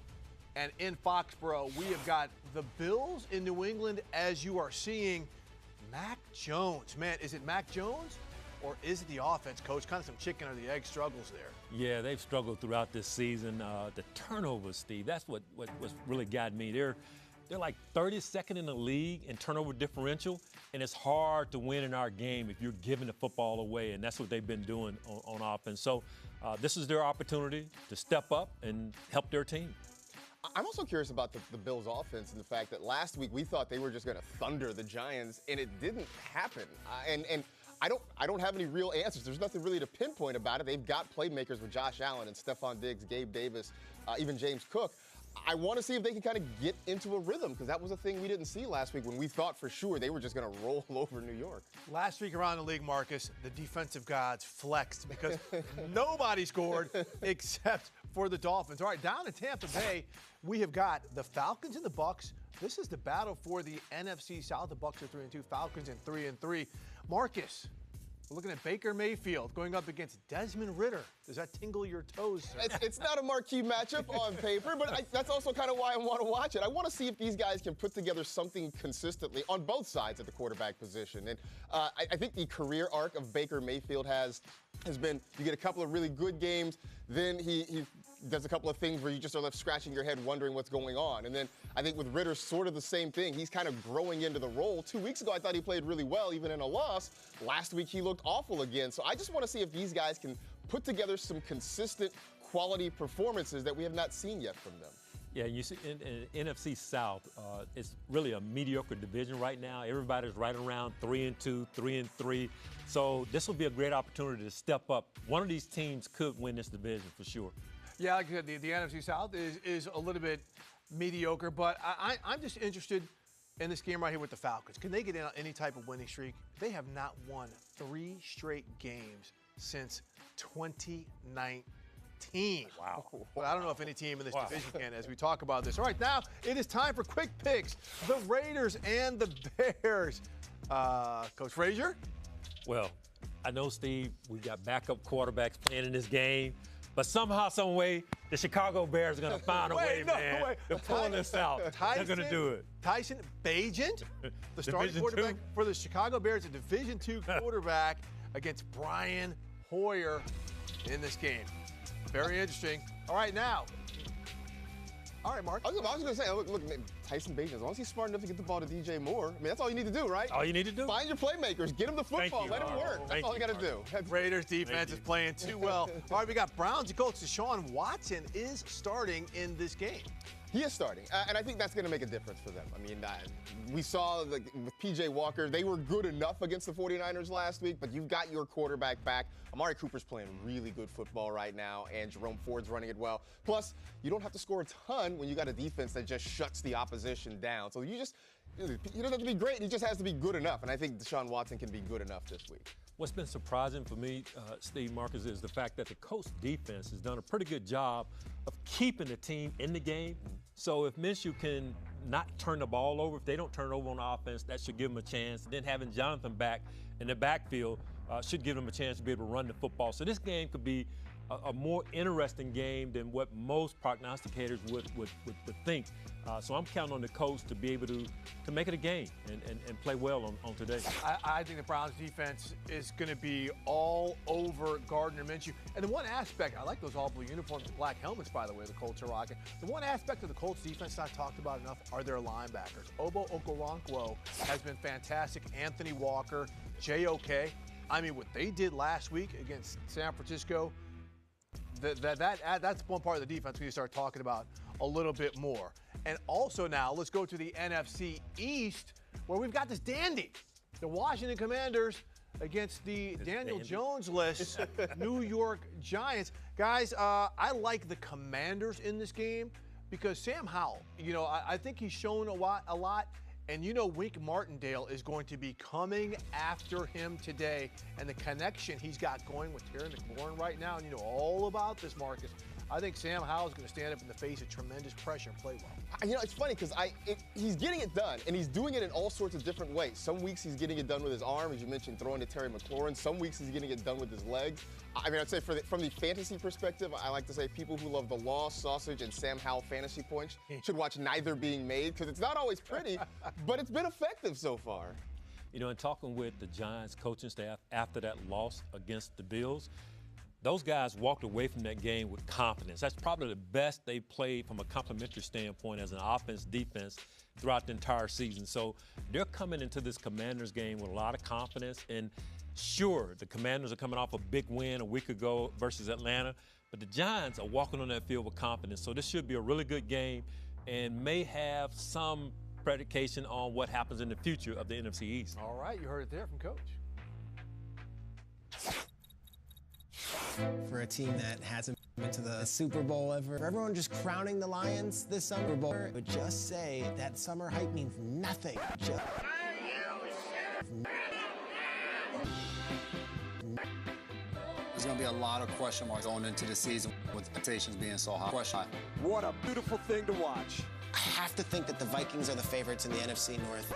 And in Foxborough, we have got the Bills in New England, as you are seeing. Mac Jones. Man, is it Mac Jones or is it the offense, Coach? Kind of some chicken or the egg struggles there. Yeah, they've struggled throughout this season. The turnovers, Steve, that's what's really got me. They're like 32nd in the league in turnover differential, and it's hard to win in our game if you're giving the football away, and that's what they've been doing on offense. So this is their opportunity to step up and help their team. I'm also curious about the Bills' offense and the fact that last week we thought they were just going to thunder the Giants, and it didn't happen. And I don't have any real answers. There's nothing really to pinpoint about it. They've got playmakers with Josh Allen and Stephon Diggs, Gabe Davis, even James Cook. I want to see if they can kind of get into a rhythm, because that was a thing we didn't see last week when we thought for sure they were just going to roll over New York. Last week around the league, Marcus, the defensive gods flexed because nobody scored except for the Dolphins. All right, down in Tampa Bay, we have got the Falcons and the Bucs. This is the battle for the NFC South. The Bucs are 3-2, Falcons are 3-3. Marcus, we're looking at Baker Mayfield going up against Desmond Ridder. Does that tingle your toes? It's not a marquee matchup on paper, but that's also kind of why I want to watch it. I want to see if these guys can put together something consistently on both sides at the quarterback position. And I think the career arc of Baker Mayfield has been, you get a couple of really good games, then he does a couple of things where you just are left scratching your head wondering what's going on. And then I think with Ridder, sort of the same thing. He's kind of growing into the role. 2 weeks ago, I thought he played really well, even in a loss. Last week, he looked awful again. So I just want to see if these guys can put together some consistent quality performances that we have not seen yet from them. Yeah, you see, in NFC South, it's really a mediocre division right now. Everybody's right around 3-2, 3-3. So this will be a great opportunity to step up. One of these teams could win this division for sure. Yeah, like I said, the NFC South is a little bit mediocre, but I'm just interested in this game right here with the Falcons. Can they get in any type of winning streak? They have not won 3 straight games since 2019. Wow. Well, I don't know if any team in this division can as we talk about this. All right, now it is time for quick picks. The Raiders and the Bears. Coach Frazier? Well, I know, Steve, we got backup quarterbacks playing in this game, but somehow, some way, the Chicago Bears are going to find a way, man. They're pulling this out. They're going to do it. Tyson Bagent, the starting quarterback for the Chicago Bears, a Division II quarterback against Brian Hoyer in this game. Very interesting. All right, now. All right, Mark. I was going to say, look, Tyson Bagent, as long as he's smart enough to get the ball to DJ Moore, I mean, that's all you need to do, right? All you need to do. Find your playmakers. Get him the football. Let him work. That's all you got to do. Raiders defense is playing too well. All right, we got Browns and Colts. Deshaun Watson is starting in this game. He is starting, and I think that's going to make a difference for them. I mean, we saw with P.J. Walker, they were good enough against the 49ers last week, but you've got your quarterback back. Amari Cooper's playing really good football right now, and Jerome Ford's running it well. Plus, you don't have to score a ton when you got a defense that just shuts the opposition down. So he doesn't have to be great, he just has to be good enough, and I think Deshaun Watson can be good enough this week. What's been surprising for me, Steve, Marcus, is the fact that the Colts defense has done a pretty good job of keeping the team in the game. So if Minshew can not turn the ball over, if they don't turn over on offense, that should give them a chance. And then having Jonathan back in the backfield should give them a chance to be able to run the football. So this game could be a more interesting game than what most prognosticators would think. So I'm counting on the Colts to be able to make it a game and play well on today. I think the Browns defense is going to be all over Gardner Minshew. And the one aspect, I like those all blue uniforms and black helmets, by the way, the Colts are rocking. The one aspect of the Colts defense not talked about enough are their linebackers. Obo Okoronkwo has been fantastic. Anthony Walker, J.O.K. I mean, what they did last week against San Francisco, that's one part of the defense we need to start talking about a little bit more. And also now, let's go to the NFC East, where we've got this dandy. The Washington Commanders against the Daniel Jones-less New York Giants. Guys, I like the Commanders in this game because Sam Howell, I think he's shown a lot. And Wink Martindale is going to be coming after him today. And the connection he's got going with Terry McLaurin right now, and you know all about this, Marcus. I think Sam Howell's going to stand up in the face of tremendous pressure and play well. You know, it's funny because he's getting it done, and he's doing it in all sorts of different ways. Some weeks he's getting it done with his arm, as you mentioned, throwing to Terry McLaurin. Some weeks he's getting it done with his legs. I mean, I'd say from the fantasy perspective, I like to say people who love the Law, Sausage, and Sam Howell fantasy points should watch neither being made because it's not always pretty, but it's been effective so far. You know, in talking with the Giants coaching staff after that loss against the Bills, those guys walked away from that game with confidence. That's probably the best they played from a complementary standpoint as an offense, defense throughout the entire season. So they're coming into this Commanders game with a lot of confidence. And sure, the Commanders are coming off a big win a week ago versus Atlanta, but the Giants are walking on that field with confidence. So this should be a really good game and may have some predication on what happens in the future of the NFC East. All right, you heard it there from Coach. For a team that hasn't been to the Super Bowl ever, for everyone just crowning the Lions this Super Bowl, I would just say that summer hype means nothing. There's going to be a lot of question marks going into the season with expectations being so high. What a beautiful thing to watch. I have to think that the Vikings are the favorites in the NFC North.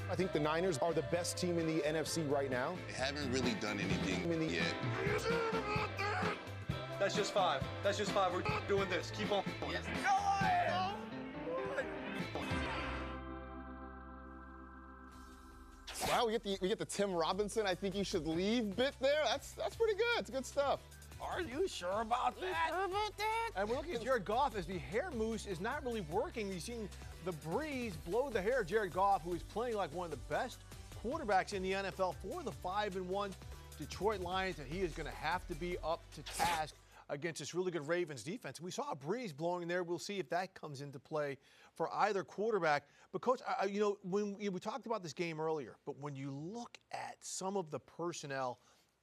I think the Niners are the best team in the NFC right now. They haven't really done anything yet. That's just 5. That's just 5. We're doing this. Keep on. Yes. Wow, we get the Tim Robinson, I think you should leave bit there. That's pretty good. It's good stuff. Are you sure about that? And we're looking at Jared Goff as the hair mousse is not really working. You've seen the breeze blow the hair of Jared Goff, who is playing like one of the best quarterbacks in the NFL for the 5-1 Detroit Lions, and he is going to have to be up to task against this really good Ravens defense. We saw a breeze blowing there. We'll see if that comes into play for either quarterback. But, Coach, you know, we talked about this game earlier, but when you look at some of the personnel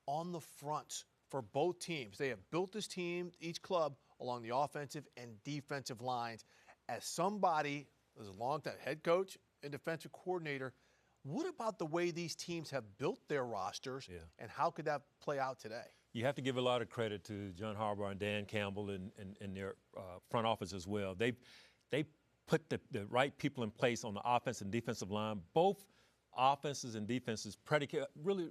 on the fronts for both teams, they have built this team, each club, along the offensive and defensive lines. As somebody, as a long-time head coach and defensive coordinator, what about the way these teams have built their rosters, and how could that play out today? You have to give a lot of credit to John Harbaugh and Dan Campbell and their front office as well. They put the right people in place on the offense and defensive line. Both offenses and defenses really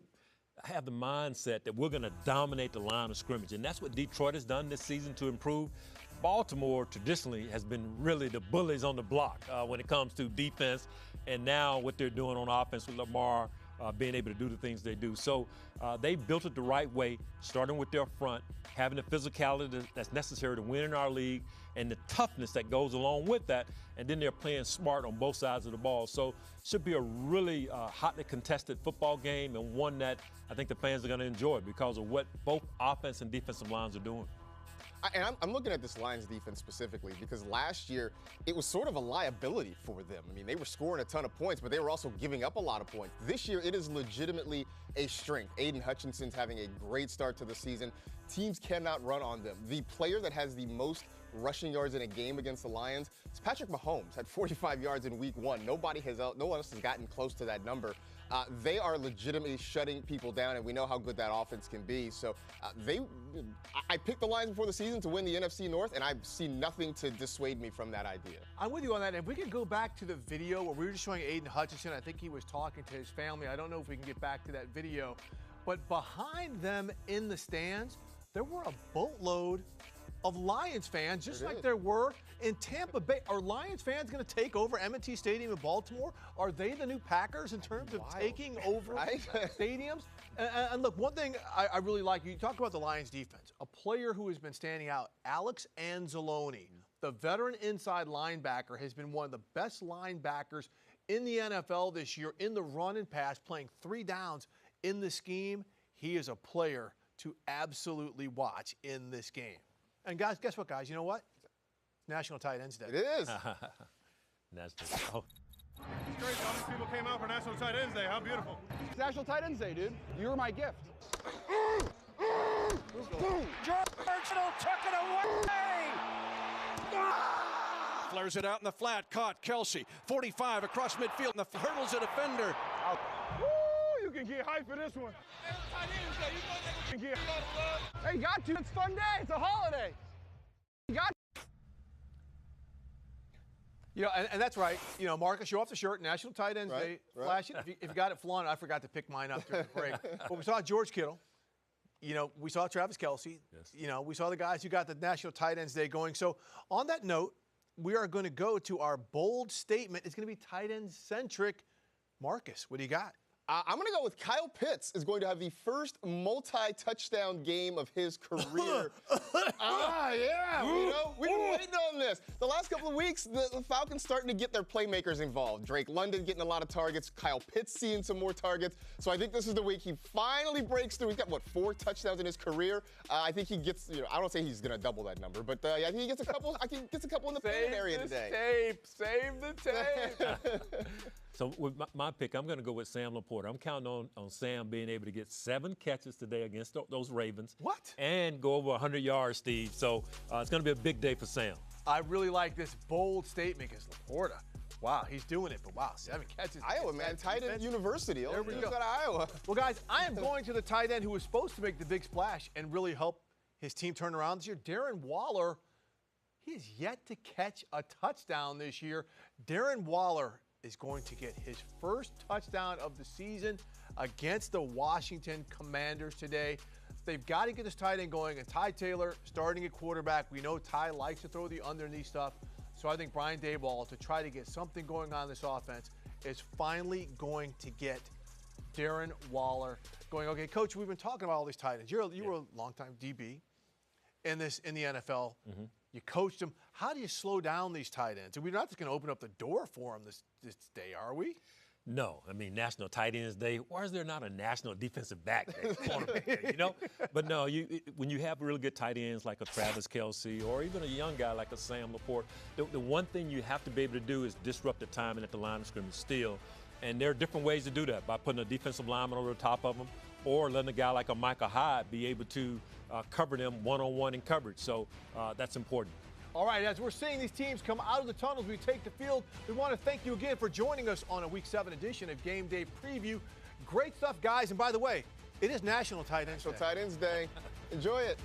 have the mindset that we're going to dominate the line of scrimmage, and that's what Detroit has done this season to improve. Baltimore traditionally has been really the bullies on the block when it comes to defense, and now what they're doing on offense with Lamar being able to do the things they do. So they built it the right way, starting with their front, having the physicality that's necessary to win in our league, and the toughness that goes along with that, and then they're playing smart on both sides of the ball. So should be a really hotly contested football game, and one that I think the fans are going to enjoy because of what both offense and defensive lines are doing. And I'm looking at this Lions defense specifically because last year it was sort of a liability for them. I mean, they were scoring a ton of points, but they were also giving up a lot of points. This year it is legitimately a strength. Aiden Hutchinson's having a great start to the season. Teams cannot run on them. The player that has the most rushing yards in a game against the Lions is Patrick Mahomes at 45 yards in week 1. No one else has gotten close to that number. They are legitimately shutting people down, and we know how good that offense can be. So I picked the Lions before the season to win the NFC North, and I've seen nothing to dissuade me from that idea. I'm with you on that. And if we can go back to the video where we were just showing Aiden Hutchinson, I think he was talking to his family. I don't know if we can get back to that video. But behind them in the stands, there were a boatload of Lions fans, just like there were in Tampa Bay. Are Lions fans going to take over M&T Stadium in Baltimore? Are they the new Packers in terms of taking over stadiums? And look, one thing I really like, you talk about the Lions defense, a player who has been standing out, Alex Anzalone, the veteran inside linebacker, has been one of the best linebackers in the NFL this year in the run and pass, playing 3 downs in the scheme. He is a player to absolutely watch in this game. And guys, guess what, guys? You know what? It's National Tight Ends Day. It is. Great, all these people came out for National Tight Ends Day. How beautiful. It's National Tight Ends Day, dude. You're my gift. George took it away. Flares it out in the flat. Caught Kelsey. 45 across midfield. And the hurdles a defender. Woo, you can get hype for this one. Hey, got to. It's a fun day. It's a holiday. You got to. You know, and that's right. You know, Marcus, show off the shirt. National Tight Ends Day. Flash it. If you got it flaunt, I forgot to pick mine up during the break. But we saw George Kittle. You know, we saw Travis Kelce. Yes. You know, we saw the guys who got the National Tight Ends Day going. So on that note, we are going to go to our bold statement. It's going to be tight end centric. Marcus, what do you got? I'm going to go with Kyle Pitts is going to have the first multi-touchdown game of his career. Yeah. You know, we've been waiting on this. The last couple of weeks, the Falcons starting to get their playmakers involved. Drake London getting a lot of targets. Kyle Pitts seeing some more targets. So I think this is the week he finally breaks through. He's got, 4 touchdowns in his career? I think he gets, I don't say he's going to double that number, but I think he gets a couple. I think he gets a couple in the paint area today. Save the tape. So with my pick, I'm going to go with Sam Laporta. I'm counting on Sam being able to get 7 catches today against those Ravens. What? And go over 100 yards, Steve. So it's going to be a big day for Sam. I really like this bold statement because Laporta, wow, he's doing it. But, wow, 7 catches. Iowa, man. Tight end university. There we go. Out of Iowa. Well, guys, I am going to the tight end who was supposed to make the big splash and really help his team turn around this year. Darren Waller, he has yet to catch a touchdown this year. Darren Waller is going to get his first touchdown of the season against the Washington Commanders today. They've got to get this tight end going, and Ty Taylor starting at quarterback. We know Ty likes to throw the underneath stuff, so I think Brian Daboll, to try to get something going on in this offense, is finally going to get Darren Waller going. Okay, Coach, we've been talking about all these tight ends. You were a longtime DB in the NFL. Mm-hmm. You coached them. How do you slow down these tight ends? And we're not just going to open up the door for them this day, are we? No. I mean, National Tight Ends Day. Why is there not a National Defensive Back Day? Cornerback Day, you know? But no, when you have really good tight ends like a Travis Kelce or even a young guy like a Sam Laporte, the one thing you have to be able to do is disrupt the timing at the line of scrimmage still. And there are different ways to do that, by putting a defensive lineman over the top of them or letting a guy like a Micah Hyde be able to cover them one-on-one in coverage. So that's important. All right, as we're seeing these teams come out of the tunnels, we take the field. We want to thank you again for joining us on a Week 7 edition of Game Day Preview. Great stuff, guys. And by the way, it is National Tight Ends Day. National Tight Ends Day. Enjoy it.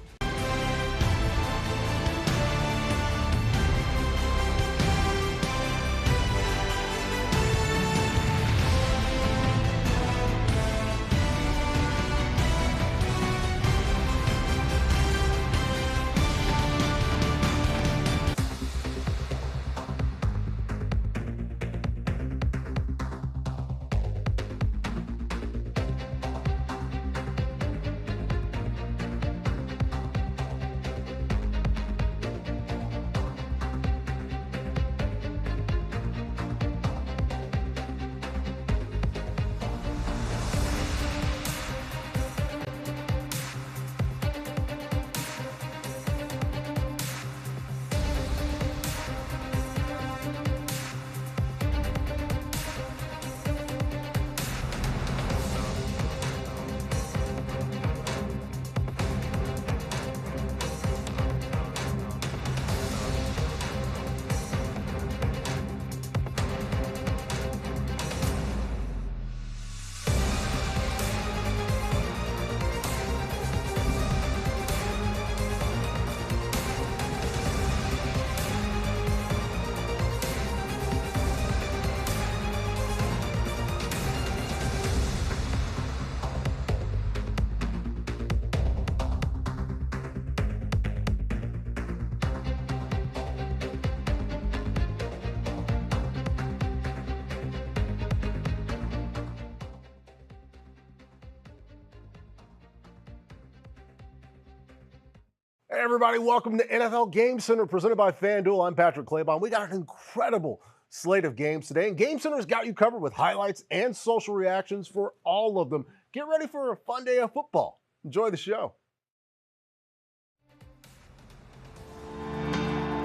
Hey everybody, welcome to NFL Game Center presented by FanDuel. I'm Patrick Claybon. We got an incredible slate of games today, and Game Center's got you covered with highlights and social reactions for all of them. Get ready for a fun day of football. Enjoy the show.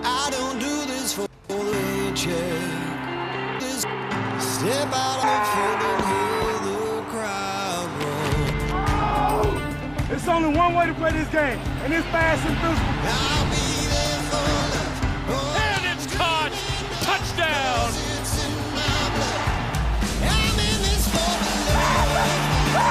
I don't do this for the check. This step out on the field and hear the crowd roar. It's only one way to play this game, and it's fast and physical. I'll be there for love. And it's caught. Touchdown. It's in my blood. I'm in this for love.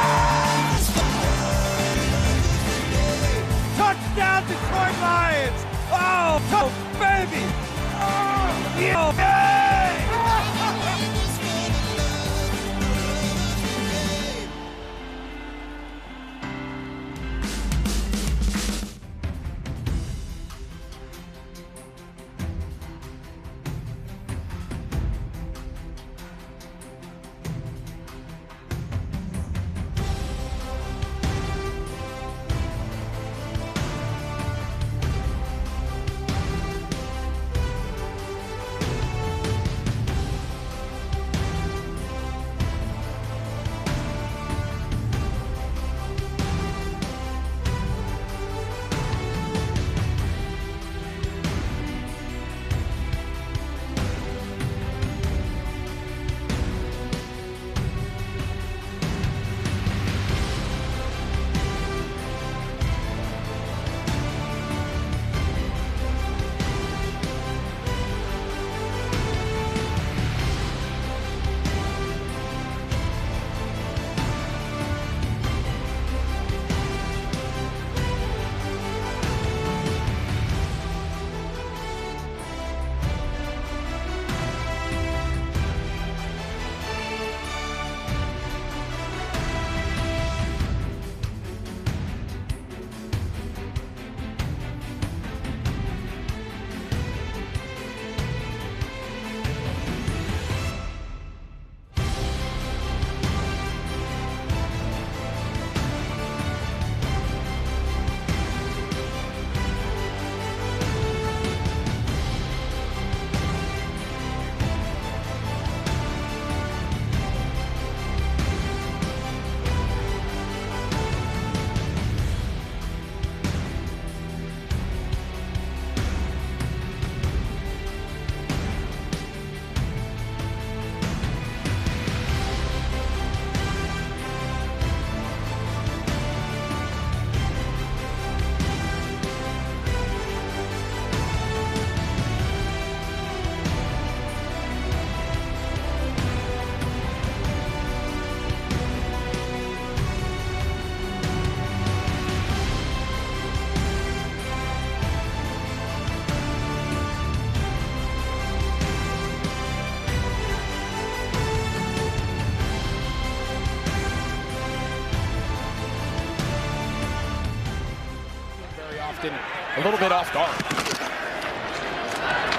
catched and a little bit off guard.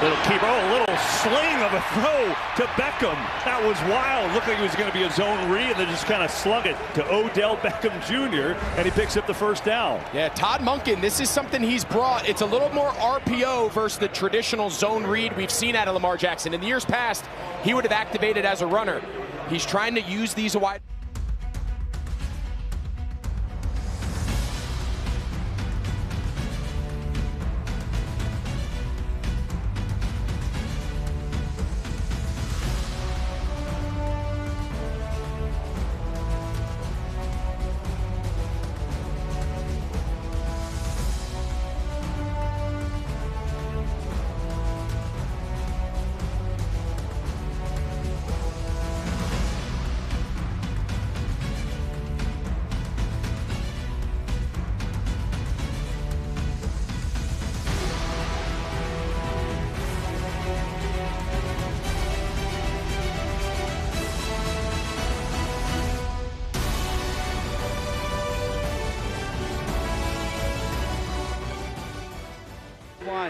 Little keeper, a little sling of a throw to Beckham. That was wild. Looked like it was going to be a zone read, and then just kind of slung it to Odell Beckham Jr., and he picks up the first down. Yeah, Todd Monken, this is something he's brought. It's a little more RPO versus the traditional zone read we've seen out of Lamar Jackson. In the years past, he would have activated as a runner. He's trying to use these wide.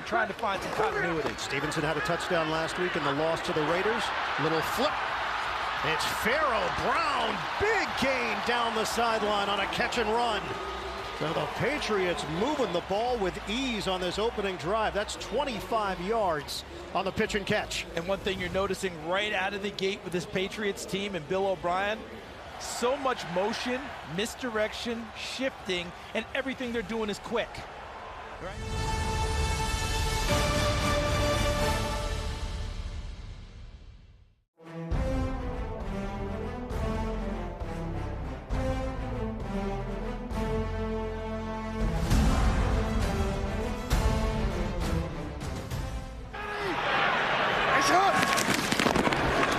Trying to find some continuity. Stevenson had a touchdown last week in the loss to the Raiders. Little flip. It's Pharaoh Brown. Big gain down the sideline on a catch and run. So the Patriots moving the ball with ease on this opening drive. That's 25 yards on the pitch and catch. And one thing you're noticing right out of the gate with this Patriots team and Bill O'Brien, so much motion, misdirection, shifting, and everything they're doing is quick. Right?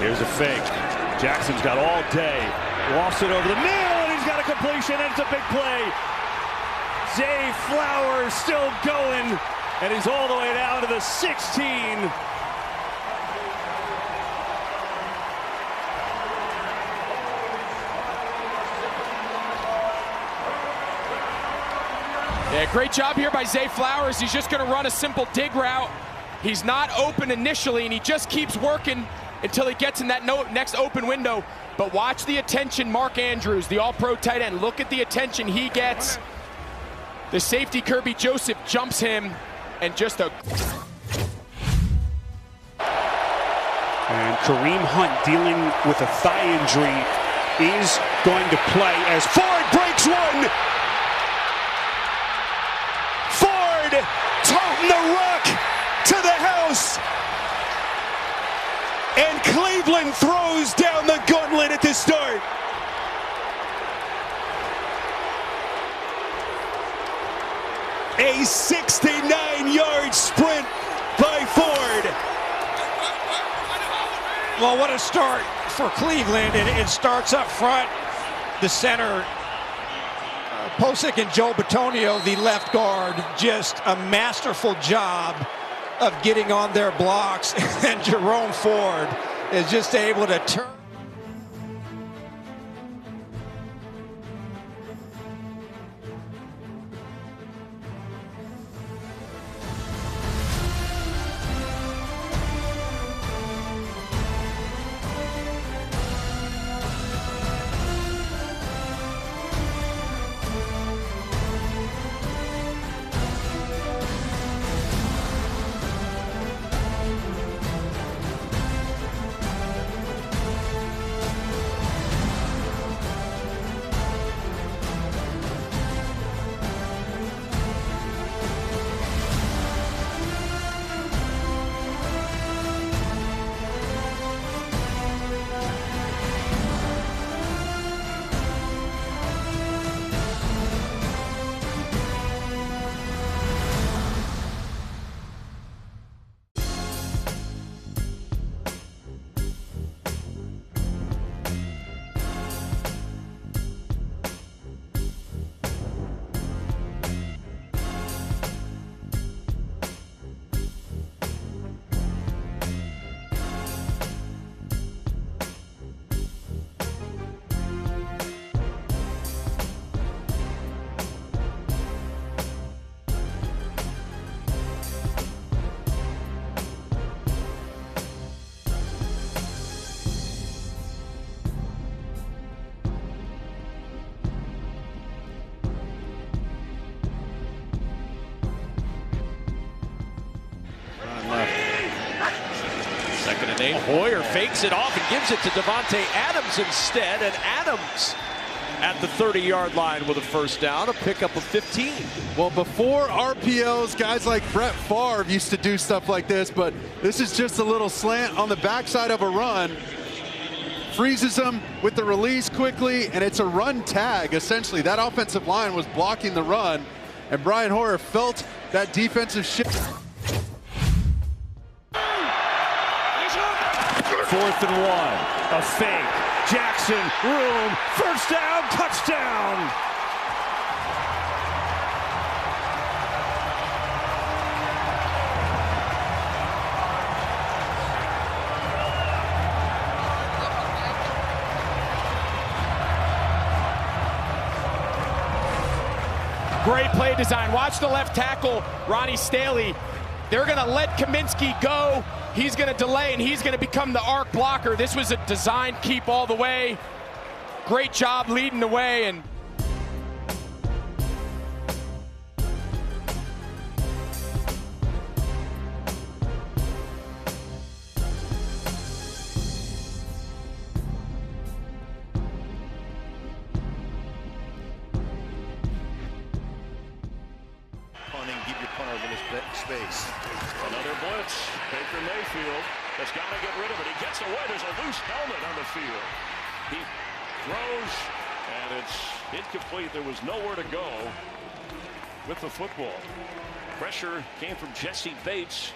Here's a fake. Jackson's got all day. Lofts it over the middle, and he's got a completion, and it's a big play. Zay Flowers still going, and he's all the way down to the 16. Yeah, great job here by Zay Flowers. He's just going to run a simple dig route. He's not open initially, and he just keeps working until he gets in that next open window. But watch the attention, Mark Andrews, the all-pro tight end. Look at the attention he gets. The safety, Kirby Joseph, jumps him, and just a... And Kareem Hunt, dealing with a thigh injury, is going to play as Ford breaks one. Ford toting the rock to the house. And Cleveland throws down the gauntlet at the start. A 69-yard sprint by Ford. Well, what a start for Cleveland, and it starts up front. The center, Posick and Joe Bitonio, the left guard, just a masterful job of getting on their blocks, and Jerome Ford is just able to turn. Nate Hoyer fakes it off and gives it to Devontae Adams instead, and Adams at the 30-yard line with a first down, a pickup of 15. Well, before RPOs, guys like Brett Favre used to do stuff like this, but this is just a little slant on the backside of a run. Freezes them with the release quickly, and it's a run tag, essentially. That offensive line was blocking the run, and Brian Hoyer felt that defensive shift. 4th and 1, a fake. Jackson, room, first down, touchdown. Great play design. Watch the left tackle, Ronnie Staley. They're going to let Kaminsky go. He's going to delay, and he's going to become the arc blocker. This was a design keep all the way. Great job leading the way. And Punting, give your punter a little space. Another blitz. Baker Mayfield has got to get rid of it. He gets away. There's a loose helmet on the field. He throws, and it's incomplete. There was nowhere to go with the football. Pressure came from Jesse Bates.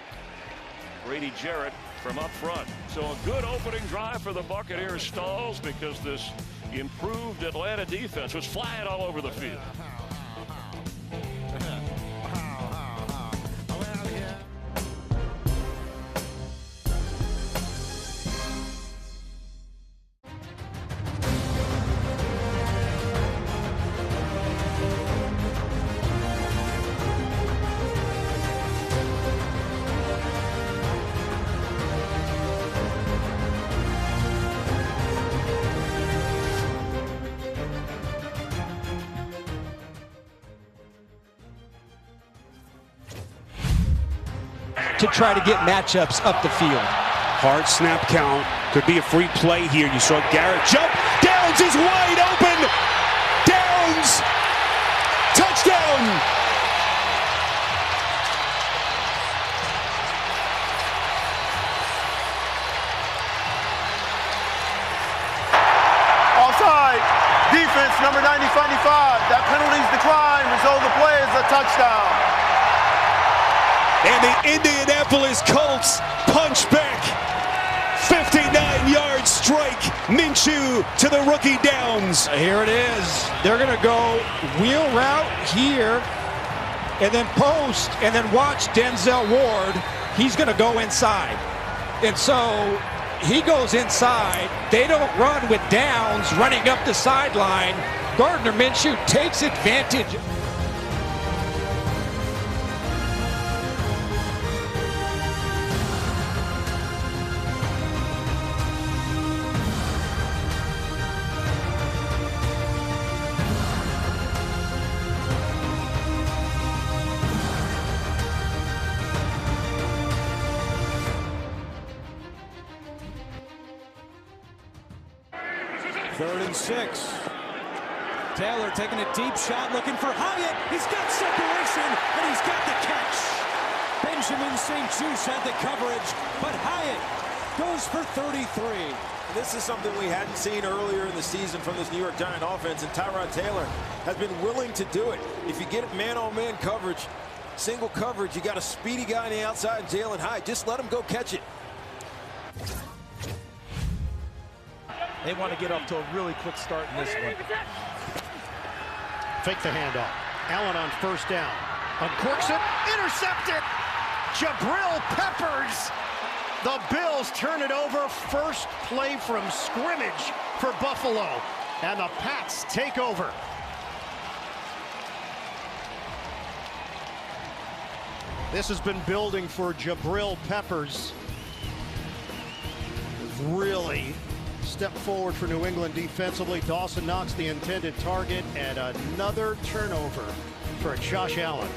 Brady Jarrett from up front. So a good opening drive for the Buccaneers stalls because this improved Atlanta defense was flying all over the field. To try to get matchups up the field. Hard snap count. Could be a free play here. You saw Garrett jump. Downs is wide open. Downs. Touchdown. Offside. Defense, number 95. That penalty's declined. Result of the play is a touchdown. And the Indianapolis Colts punch back. 59-yard strike. Minshew to the rookie Downs. Here it is. They're going to go wheel route here and then post and then watch Denzel Ward. He's going to go inside. And so he goes inside. They don't run with Downs running up the sideline. Gardner Minshew takes advantage. Third and 6. Taylor taking a deep shot, looking for Hyatt. He's got separation, and he's got the catch. Benjamin St. Juste had the coverage, but Hyatt goes for 33. This is something we hadn't seen earlier in the season from this New York Giant offense, and Tyrod Taylor has been willing to do it. If you get man-on-man coverage, single coverage, you got a speedy guy on the outside, Jalen Hyatt. Just let him go catch it. They want to get off to a really quick start in this one. Fake the handoff. Allen on first down. Uncorks it. Intercepted. Jabril Peppers. The Bills turn it over. First play from scrimmage for Buffalo. And the Pats take over. This has been building for Jabril Peppers. Really step forward for New England defensively. Dawson knocks the intended target, and another turnover for Josh Allen.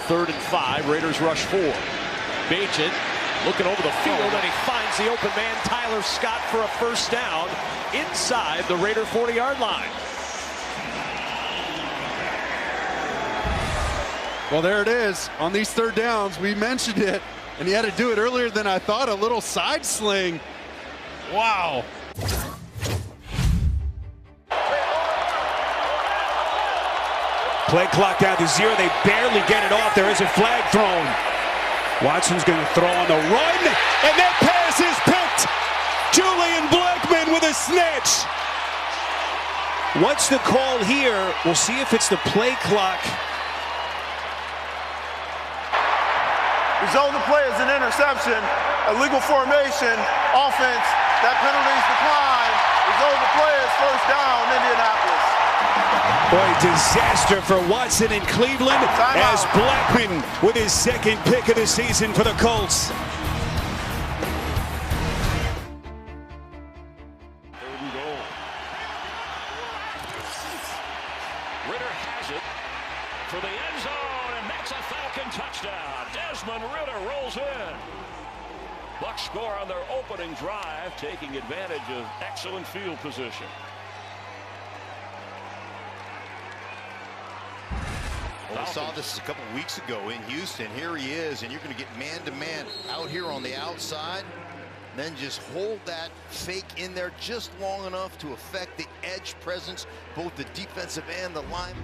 3rd and 5. Raiders rush 4. Bagent looking over the field, and he finds the open man, Tyler Scott, for a first down inside the Raider 40-yard line. Well, there it is on these 3rd downs. We mentioned it, and he had to do it earlier than I thought. A little side sling. Wow. Play clock down to 0. They barely get it off. There is a flag thrown. Watson's going to throw on the run, and that pass is picked. Julian Blackman with a snatch. What's the call here? We'll see if it's the play clock. Result of the play is an interception, illegal formation, offense. That penalty's declined. Result of the play is first down, Indianapolis. Boy, disaster for Watson in Cleveland as Blackman with his 2nd pick of the season for the Colts. 3rd and goal. Ritter has it for the end zone, and that's a Falcon touchdown. Desmond Ritter rolls in. Bucs score on their opening drive, taking advantage of excellent field position. Well, we saw this a couple weeks ago in Houston. Here he is, and you're going to get man-to-man out here on the outside. Then just hold that fake in there just long enough to affect the edge presence, both the defensive and the line.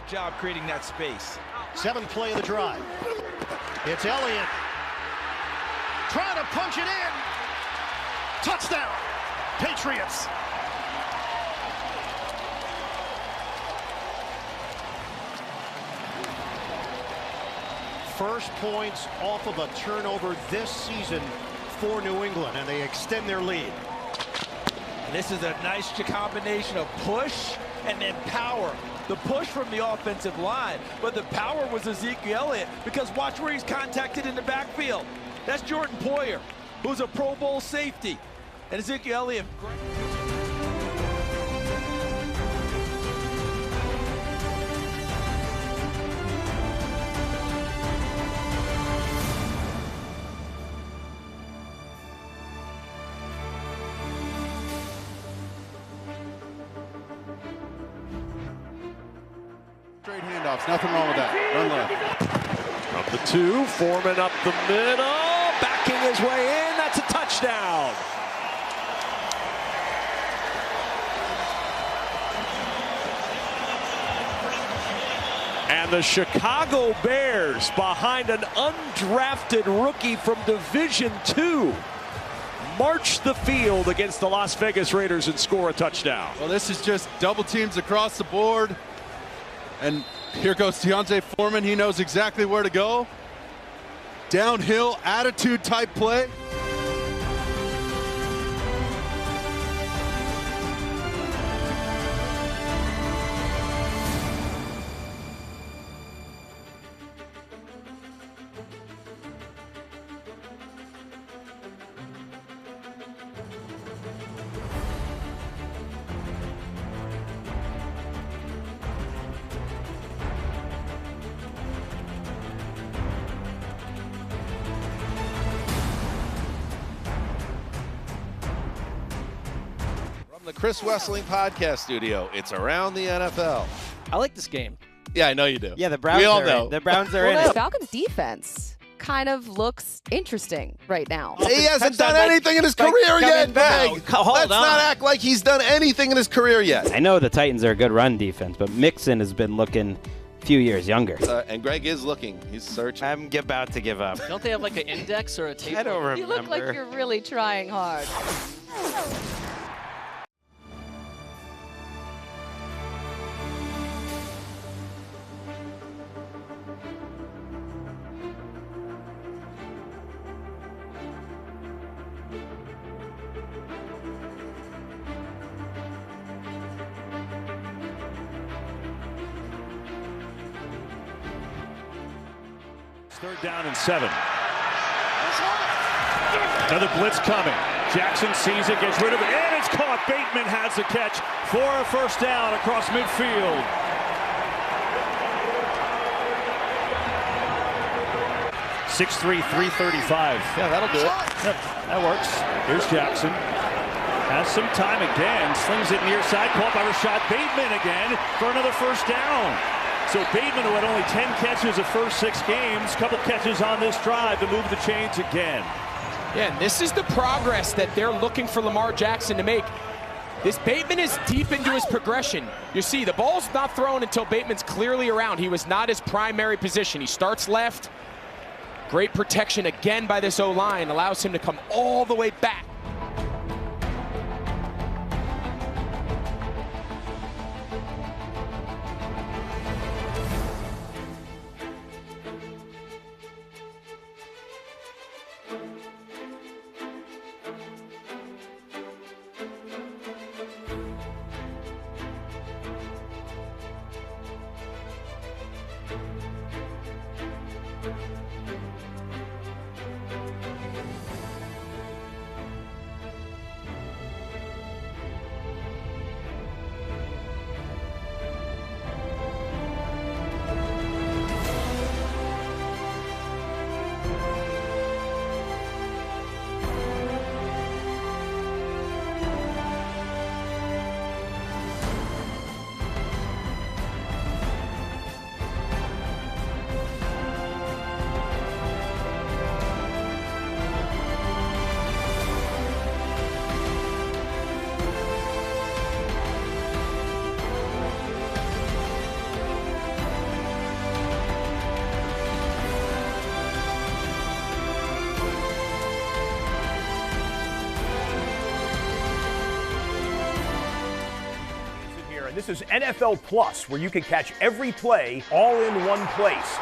Job creating that space. 7th play of the drive. It's Elliott trying to punch it in. Touchdown, Patriots. First points off of a turnover this season for New England, and they extend their lead. And this is a nice combination of push and then power. The push from the offensive line, but the power was Ezekiel Elliott, because watch where he's contacted in the backfield. That's Jordan Poyer, who's a Pro Bowl safety. And Ezekiel Elliott. Straight handoffs, nothing wrong with that. Run left. From the 2, Foreman up the middle, backing his way in. That's a touchdown. And the Chicago Bears, behind an undrafted rookie from Division II, march the field against the Las Vegas Raiders and score a touchdown. Well, this is just double teams across the board. And here goes Deontay Foreman. He knows exactly where to go. Downhill, attitude type play. The Chris Wessling podcast studio. It's around the NFL. I like this game. Yeah, I know you do. Yeah, the Browns. We all are know. In. The Browns are in it. Falcons defense kind of looks interesting right now. He hasn't done anything in his career yet, Meg. Let's not act like he's done anything in his career yet. I know the Titans are a good run defense, but Mixon has been looking a few years younger. And Greg is looking. He's searching. I'm about to give up. Don't they have like an index or a table? I don't remember. You look like you're really trying hard. Third down and 7. Another blitz coming. Jackson sees it, gets rid of it, and it's caught. Bateman has the catch for a first down across midfield. .6'3", 335. Yeah, that'll do it. Yep, that works. Here's Jackson. Has some time again. Slings it near side. Caught by Rashad Bateman again for another first down. So Bateman, who had only 10 catches the first 6 games, couple catches on this drive to move the chains again. Yeah, and this is the progress that they're looking for Lamar Jackson to make. This Bateman is deep into his progression. You see, the ball's not thrown until Bateman's clearly around. He was not his primary position. He starts left. Great protection again by this O-line. Allows him to come all the way back. This is NFL Plus, where you can catch every play all in one place.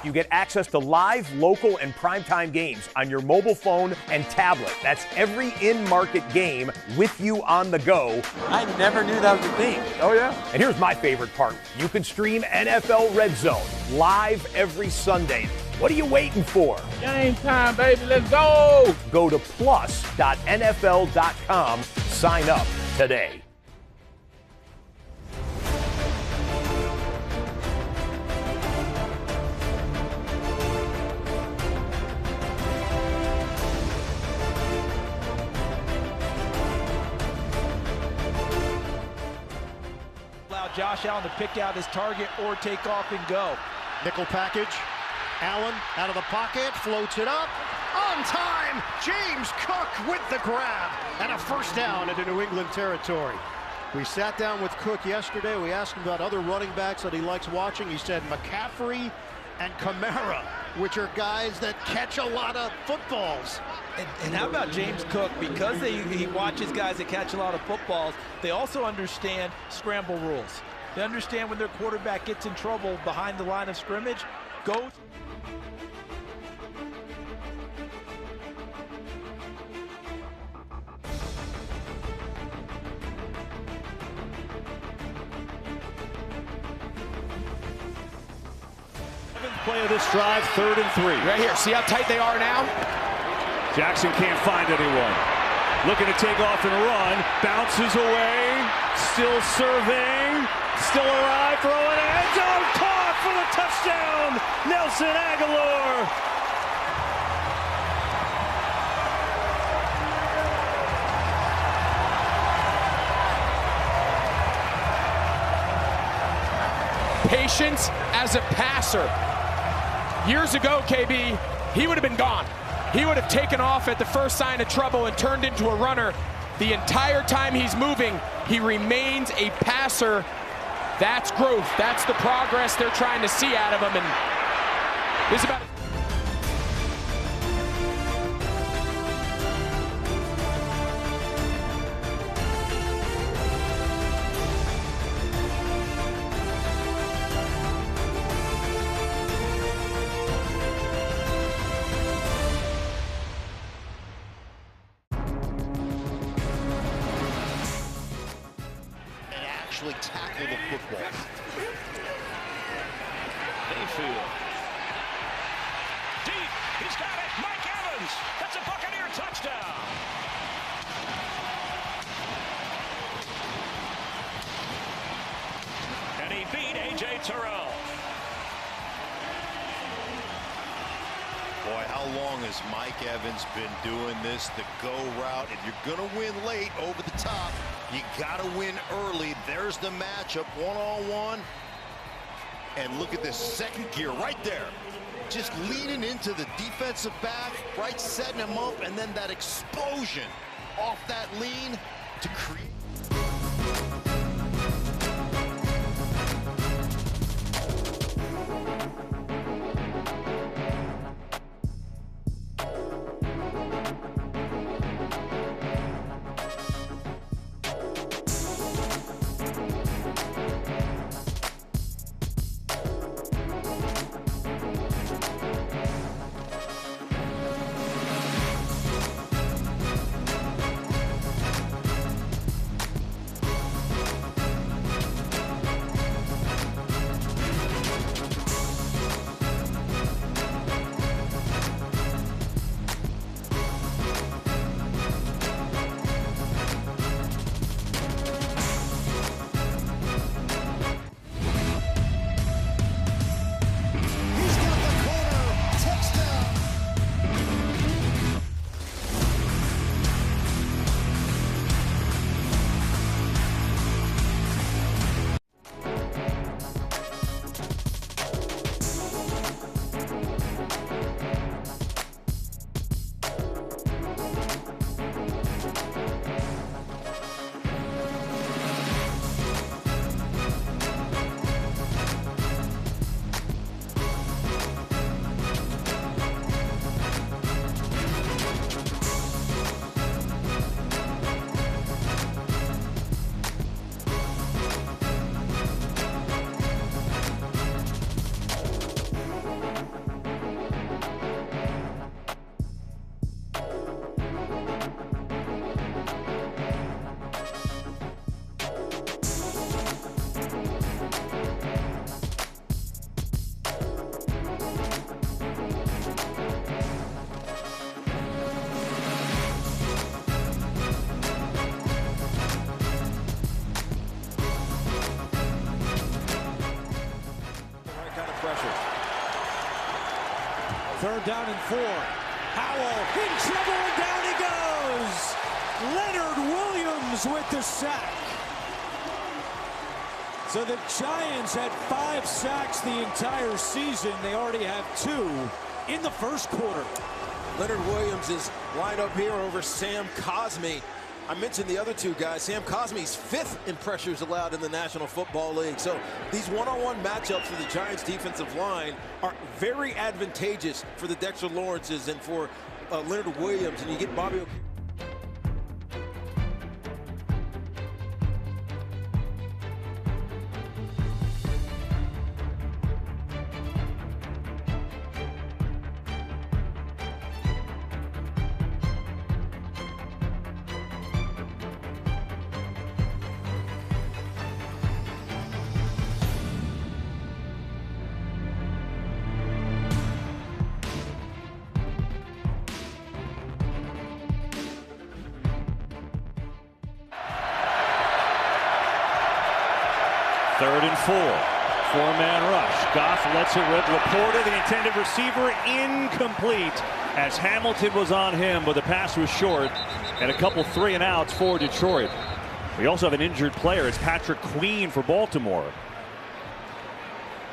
You get access to live, local, and primetime games on your mobile phone and tablet. That's every in-market game with you on the go. I never knew that was a thing. Oh, yeah? And here's my favorite part. You can stream NFL Red Zone live every Sunday. What are you waiting for? Game time, baby. Let's go. Go to plus.nfl.com. Sign up today. Josh Allen to pick out his target or take off and go. Nickel package. Allen out of the pocket, floats it up. On time, James Cook with the grab. And a first down into New England territory. We sat down with Cook yesterday. We asked him about other running backs that he likes watching. He said McCaffrey and Kamara, which are guys that catch a lot of footballs. And how about James Cook? Because he watches guys that catch a lot of footballs, they also understand scramble rules. They understand when their quarterback gets in trouble behind the line of scrimmage, go. Play of this drive, 3rd and 3. Right here, see how tight they are now? Jackson can't find anyone. Looking to take off and run. Bounces away. Still serving. Still alive. Throwing it. End zone. Caught for the touchdown. Nelson Aguilar. Patience as a passer. Years ago, KB, he would have been gone. He would have taken off at the first sign of trouble and turned into a runner. The entire time he's moving, he remains a passer. That's growth. That's the progress they're trying to see out of him. And this is about actually tackle the football. Mayfield. Deep. He's got it. Mike Evans. That's a Buccaneer touchdown. And he beat A.J. Terrell. Boy, how long has Mike Evans been doing this, the go route? If you're going to win late over the top, you got to win early. There's the matchup, one-on-one. And look at this second gear right there. Just leaning into the defensive back, right, setting him up, and then that explosion off that lean to create. Third down and 4. Howell in trouble, and down he goes. Leonard Williams with the sack. So the Giants had 5 sacks the entire season. They already have 2 in the first quarter. Leonard Williams is lined up here over Sam Cosmi. I mentioned the other 2 guys. Sam Cosmi's 5th in pressures allowed in the National Football League. So these one-on-one matchups for the Giants defensive line are very advantageous for the Dexter Lawrences and for Leonard Williams. And you get Bobby O'Keefe. Third and 4. 4-man rush. Goff lets it rip. Laporta, the intended receiver, incomplete as Hamilton was on him, but the pass was short. And a couple 3-and-outs for Detroit. We also have an injured player. It's Patrick Queen for Baltimore.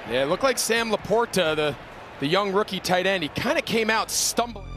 Yeah, it looked like Sam Laporta, the the young rookie tight end. He kind of came out stumbling.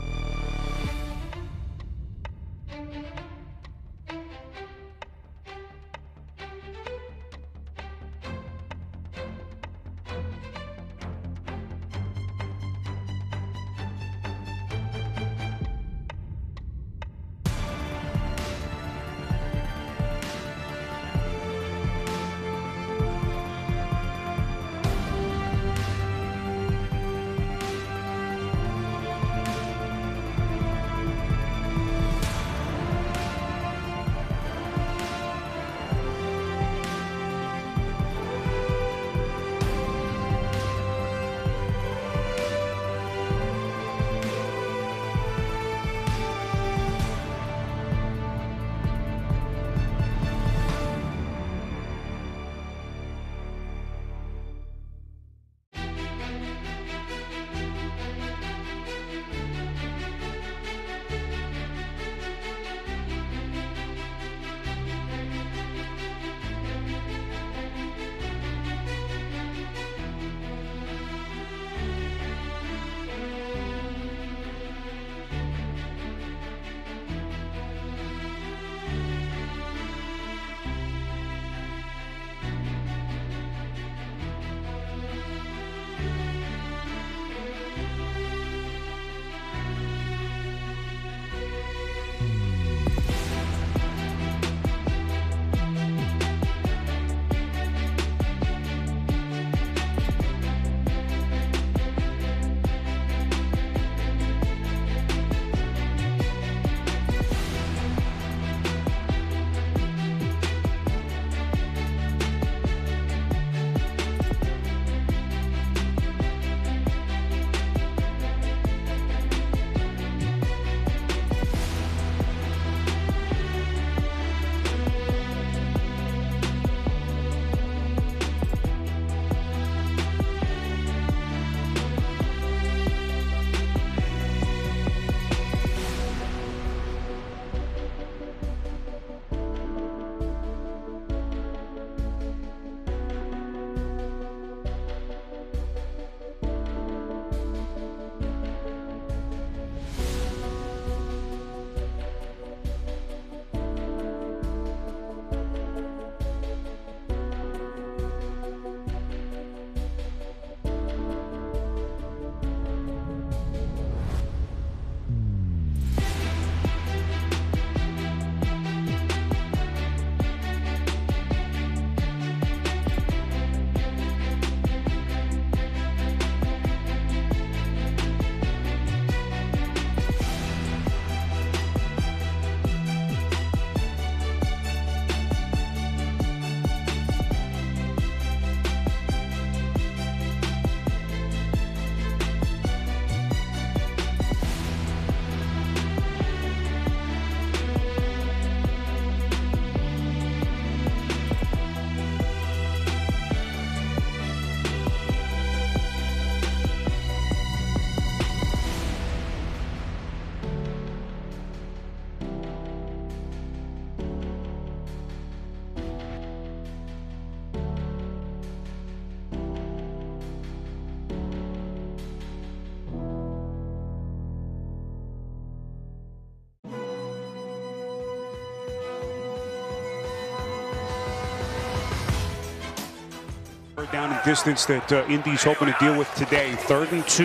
Down in distance that Indy's hoping to deal with today. 3rd and 2.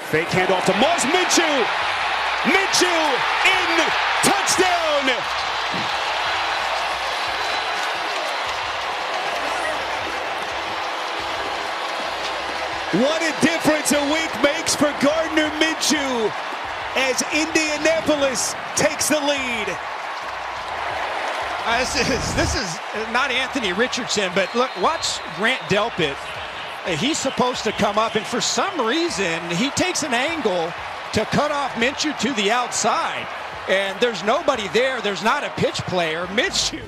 Fake handoff to Moss. Minshew! Minshew in! Touchdown! What a difference a week makes for Gardner Minshew as Indianapolis takes the lead. This is not Anthony Richardson, but look, watch Grant Delpit. He's supposed to come up, and for some reason, he takes an angle to cut off Minshew to the outside. And there's nobody there. There's not a pitch player. Minshew.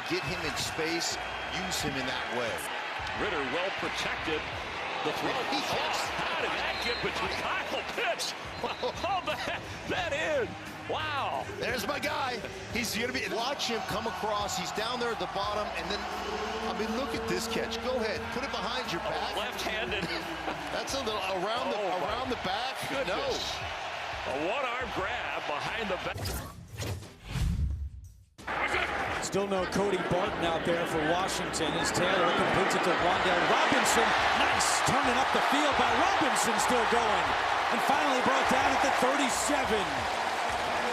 Get him in space, use him in that way. Ritter well protected. The throw. How did that get between Kyle Pitts? Oh, that in. Wow. There's my guy. He's going to be. Watch him come across. He's down there at the bottom. And then, I mean, look at this catch. Go ahead. Put it behind your back. Left-handed. That's a little around the back. Goodness. No. A one-arm grab behind the back. Still no Cody Barton out there for Washington as Taylor completes it to Wan'Dale Robinson. Nice turning up the field by Robinson, still going. And finally brought down at the 37.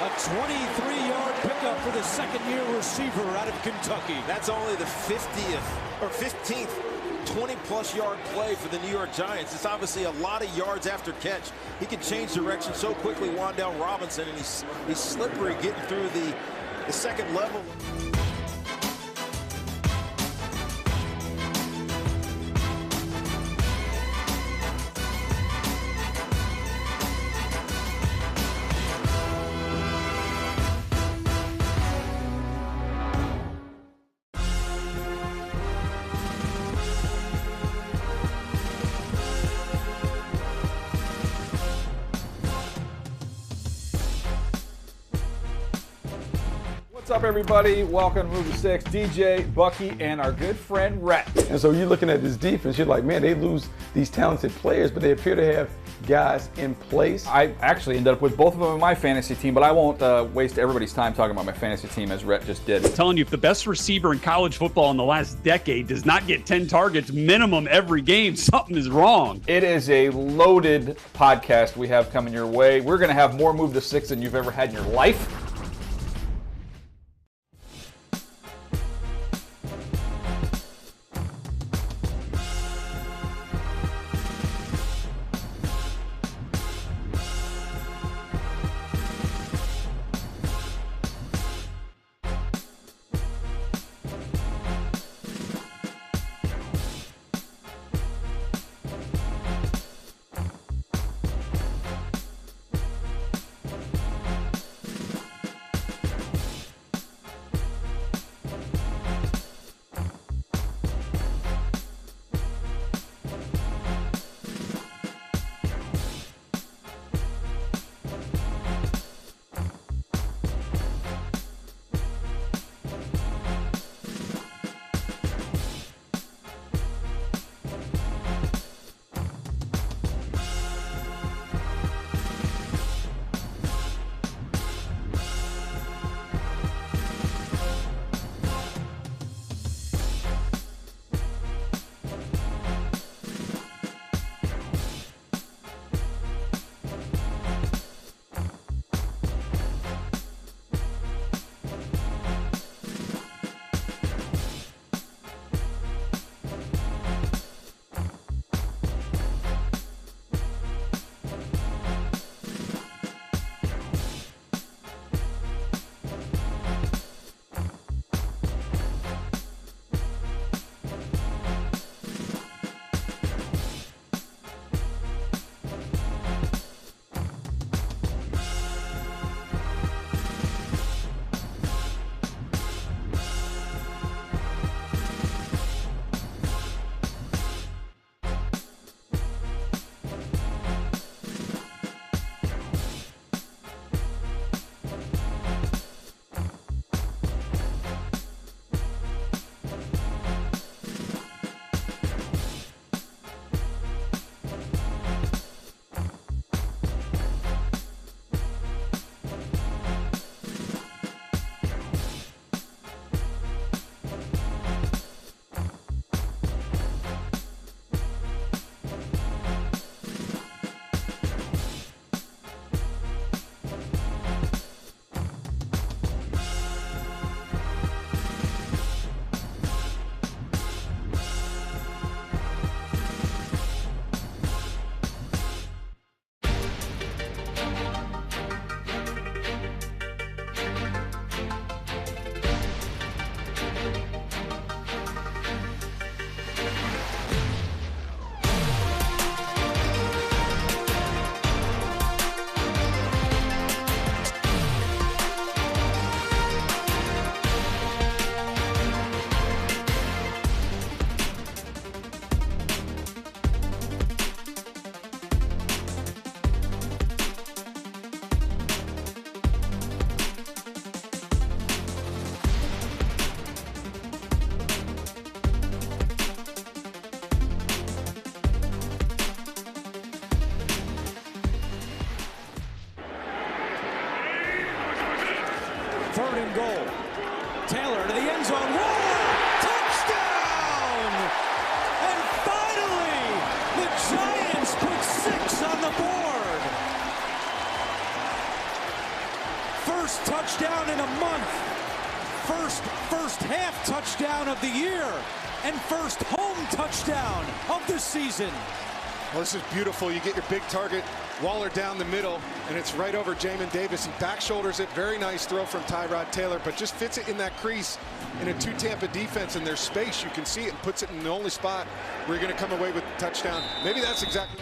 A 23-yard pickup for the second-year receiver out of Kentucky. That's only the 50th or 15th 20-plus yard play for the New York Giants. It's obviously a lot of yards after catch. He can change direction so quickly, Wan'Dale Robinson, and he's slippery getting through the second level. What's up, everybody? Welcome to Move the Six. DJ, Bucky, and our good friend Rhett. And so you're looking at this defense, you're like, man, they lose these talented players, but they appear to have guys in place. I actually ended up with both of them in my fantasy team, but I won't waste everybody's time talking about my fantasy team as Rhett just did. I'm telling you, if the best receiver in college football in the last decade does not get 10 targets minimum every game, something is wrong. It is a loaded podcast we have coming your way. We're going to have more Move the Six than you've ever had in your life. Third and goal. Taylor to the end zone. Whoa! Touchdown! And finally, the Giants put 6 on the board. First touchdown in a month. First half touchdown of the year. And first home touchdown of the season. Well, this is beautiful. You get your big target, Waller down the middle, and it's right over Jamin Davis. He back shoulders it. Very nice throw from Tyrod Taylor, but just fits it in that crease in a 2 Tampa defense, and there's space. You can see it and puts it in the only spot where you're going to come away with the touchdown. Maybe that's exactly...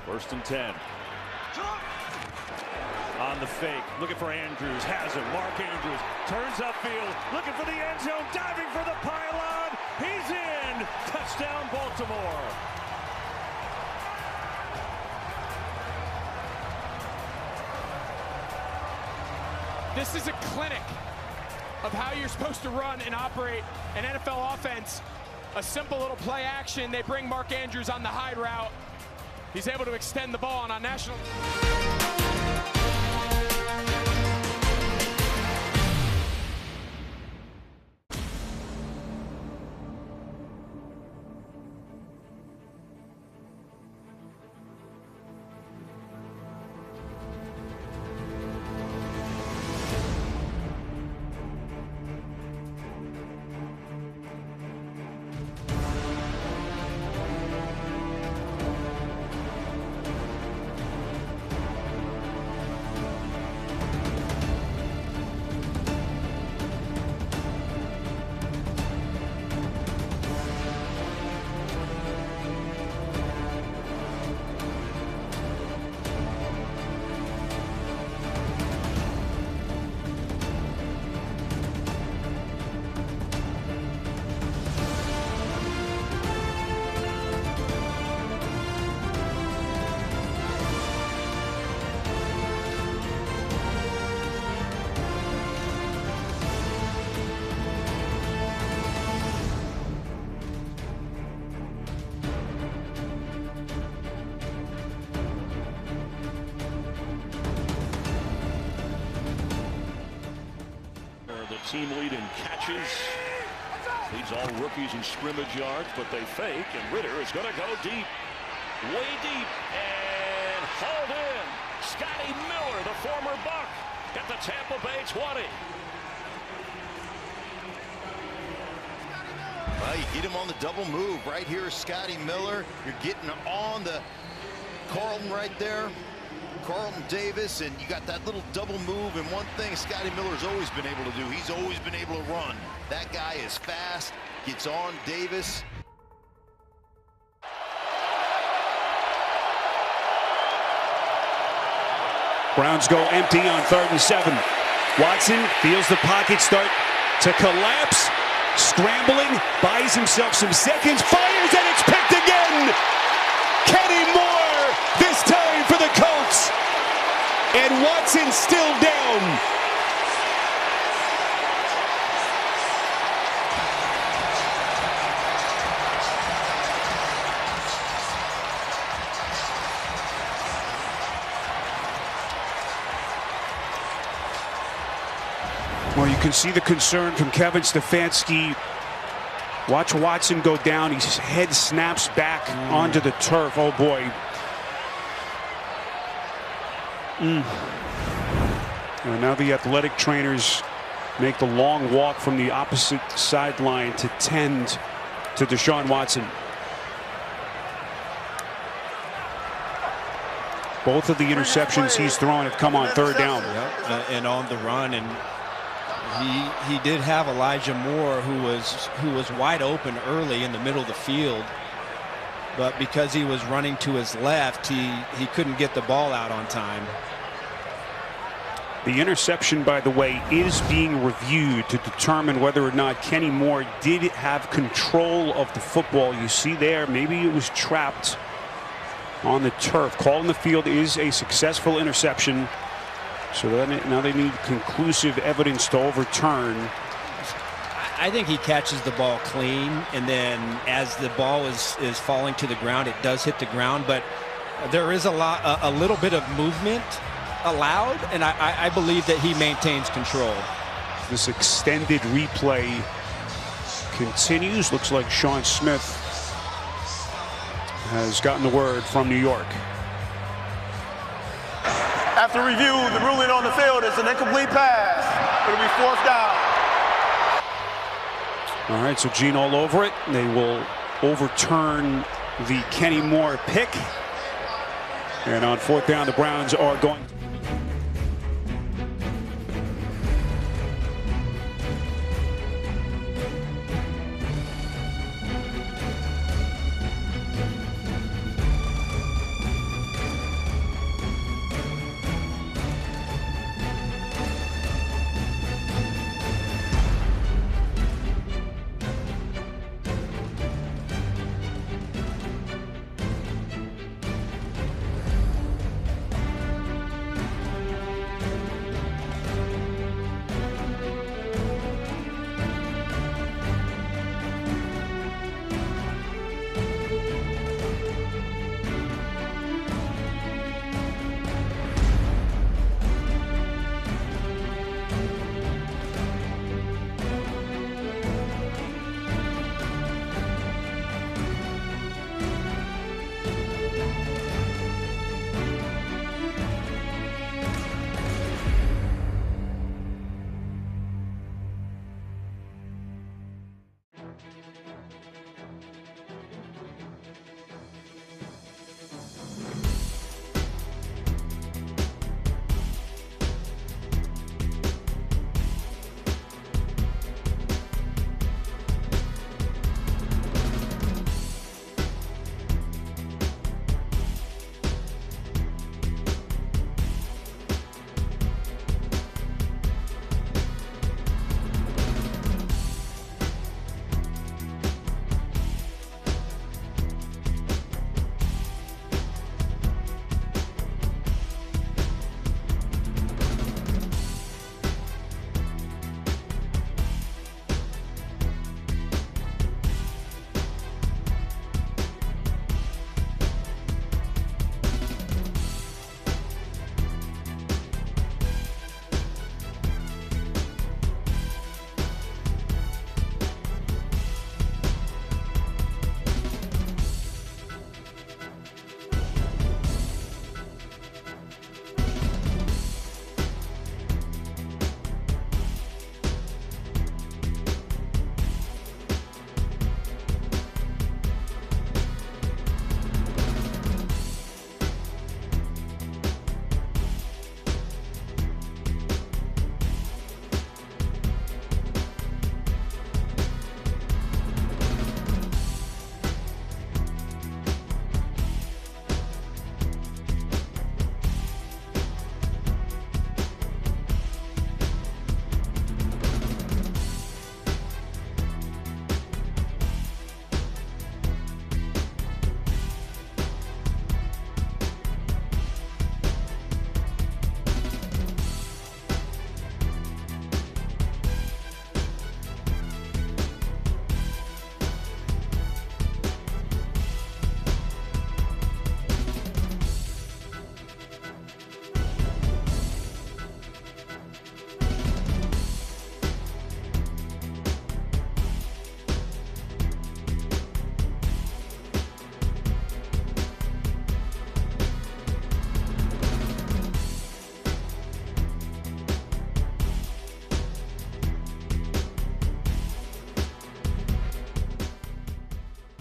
First and 10. On the fake, looking for Andrews, has it. Mark Andrews turns upfield, looking for the end zone, diving for the pylon. He's in. Touchdown, Baltimore. This is a clinic of how you're supposed to run and operate an NFL offense. A simple little play action. They bring Mark Andrews on the hide route. He's able to extend the ball on national. Team lead in catches. Leads all rookies in scrimmage yards, but they fake, and Ritter is going to go deep. Way deep, and hauled in. Scotty Miller, the former Buck, at the Tampa Bay 20. Well, you get him on the double move. Right here is Scotty Miller. You're getting on the Carlton right there. Carlton Davis, and you got that little double move. And one thing Scotty Miller's always been able to do, he's always been able to run. That guy is fast. gets on Davis. Browns go empty on 3rd and 7. Watson feels the pocket start to collapse. Scrambling, buys himself some seconds, fires, and it's picked again! Kenny Moore, this time for the Colts. And Watson still down. Well, you can see the concern from Kevin Stefanski. Watch Watson go down. His head snaps back onto the turf. Oh, boy. And now the athletic trainers make the long walk from the opposite sideline to tend to Deshaun Watson. Both of the interceptions he's thrown have come on 3rd down. Yep. And on the run, and he did have Elijah Moore, who was wide open early in the middle of the field, but because he was running to his left, he couldn't get the ball out on time. The interception, by the way, is being reviewed to determine whether or not Kenny Moore did have control of the football. You see there, maybe it was trapped on the turf. Call in the field is a successful interception. So now they need conclusive evidence to overturn. I think he catches the ball clean, and then as the ball is falling to the ground, it does hit the ground, but there is a little bit of movement allowed, and I believe that he maintains control. This extended replay continues. Looks like Sean Smith has gotten the word from New York. After review, the ruling on the field is an incomplete pass. It'll be 4th down. All right, so Gene all over it. They will overturn the Kenny Moore pick. And on 4th down, the Browns are going.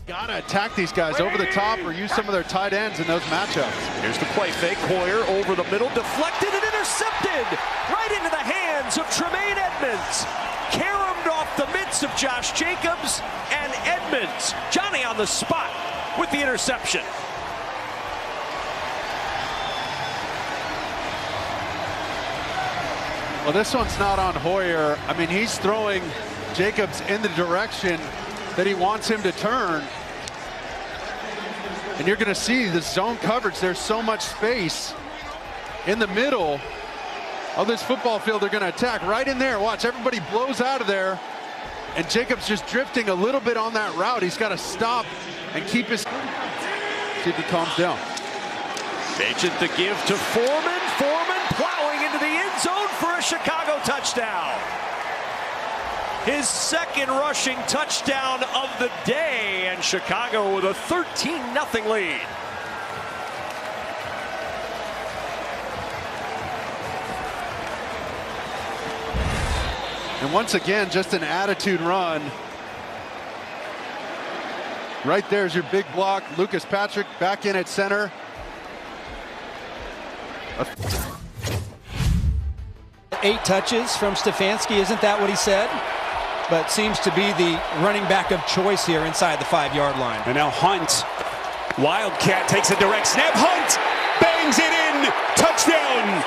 Gotta attack these guys over the top or use some of their tight ends in those matchups. Here's the play fake. Hoyer over the middle, deflected and intercepted right into the hands of Tremaine Edmonds. Caromed off the midst of Josh Jacobs and Edmonds. Johnny on the spot with the interception. Well, this one's not on Hoyer. I mean, he's throwing Jacobs in the direction that he wants him to turn. And you're going to see the zone coverage. There's so much space in the middle of this football field. They're going to attack right in there. Watch, everybody blows out of there. And Jacobs just drifting a little bit on that route. He's got to stop and keep his... See if he calms down. Agent the give to Foreman. Foreman plowing into the end zone for a Chicago touchdown. His second rushing touchdown of the day, and Chicago with a 13-0 lead. And once again, just an attitude run. Right there's your big block. Lucas Patrick back in at center. 8 touches from Stefanski. Isn't that what he said? But seems to be the running back of choice here inside the 5-yard line. And now Hunt, Wildcat takes a direct snap. Hunt bangs it in. Touchdown.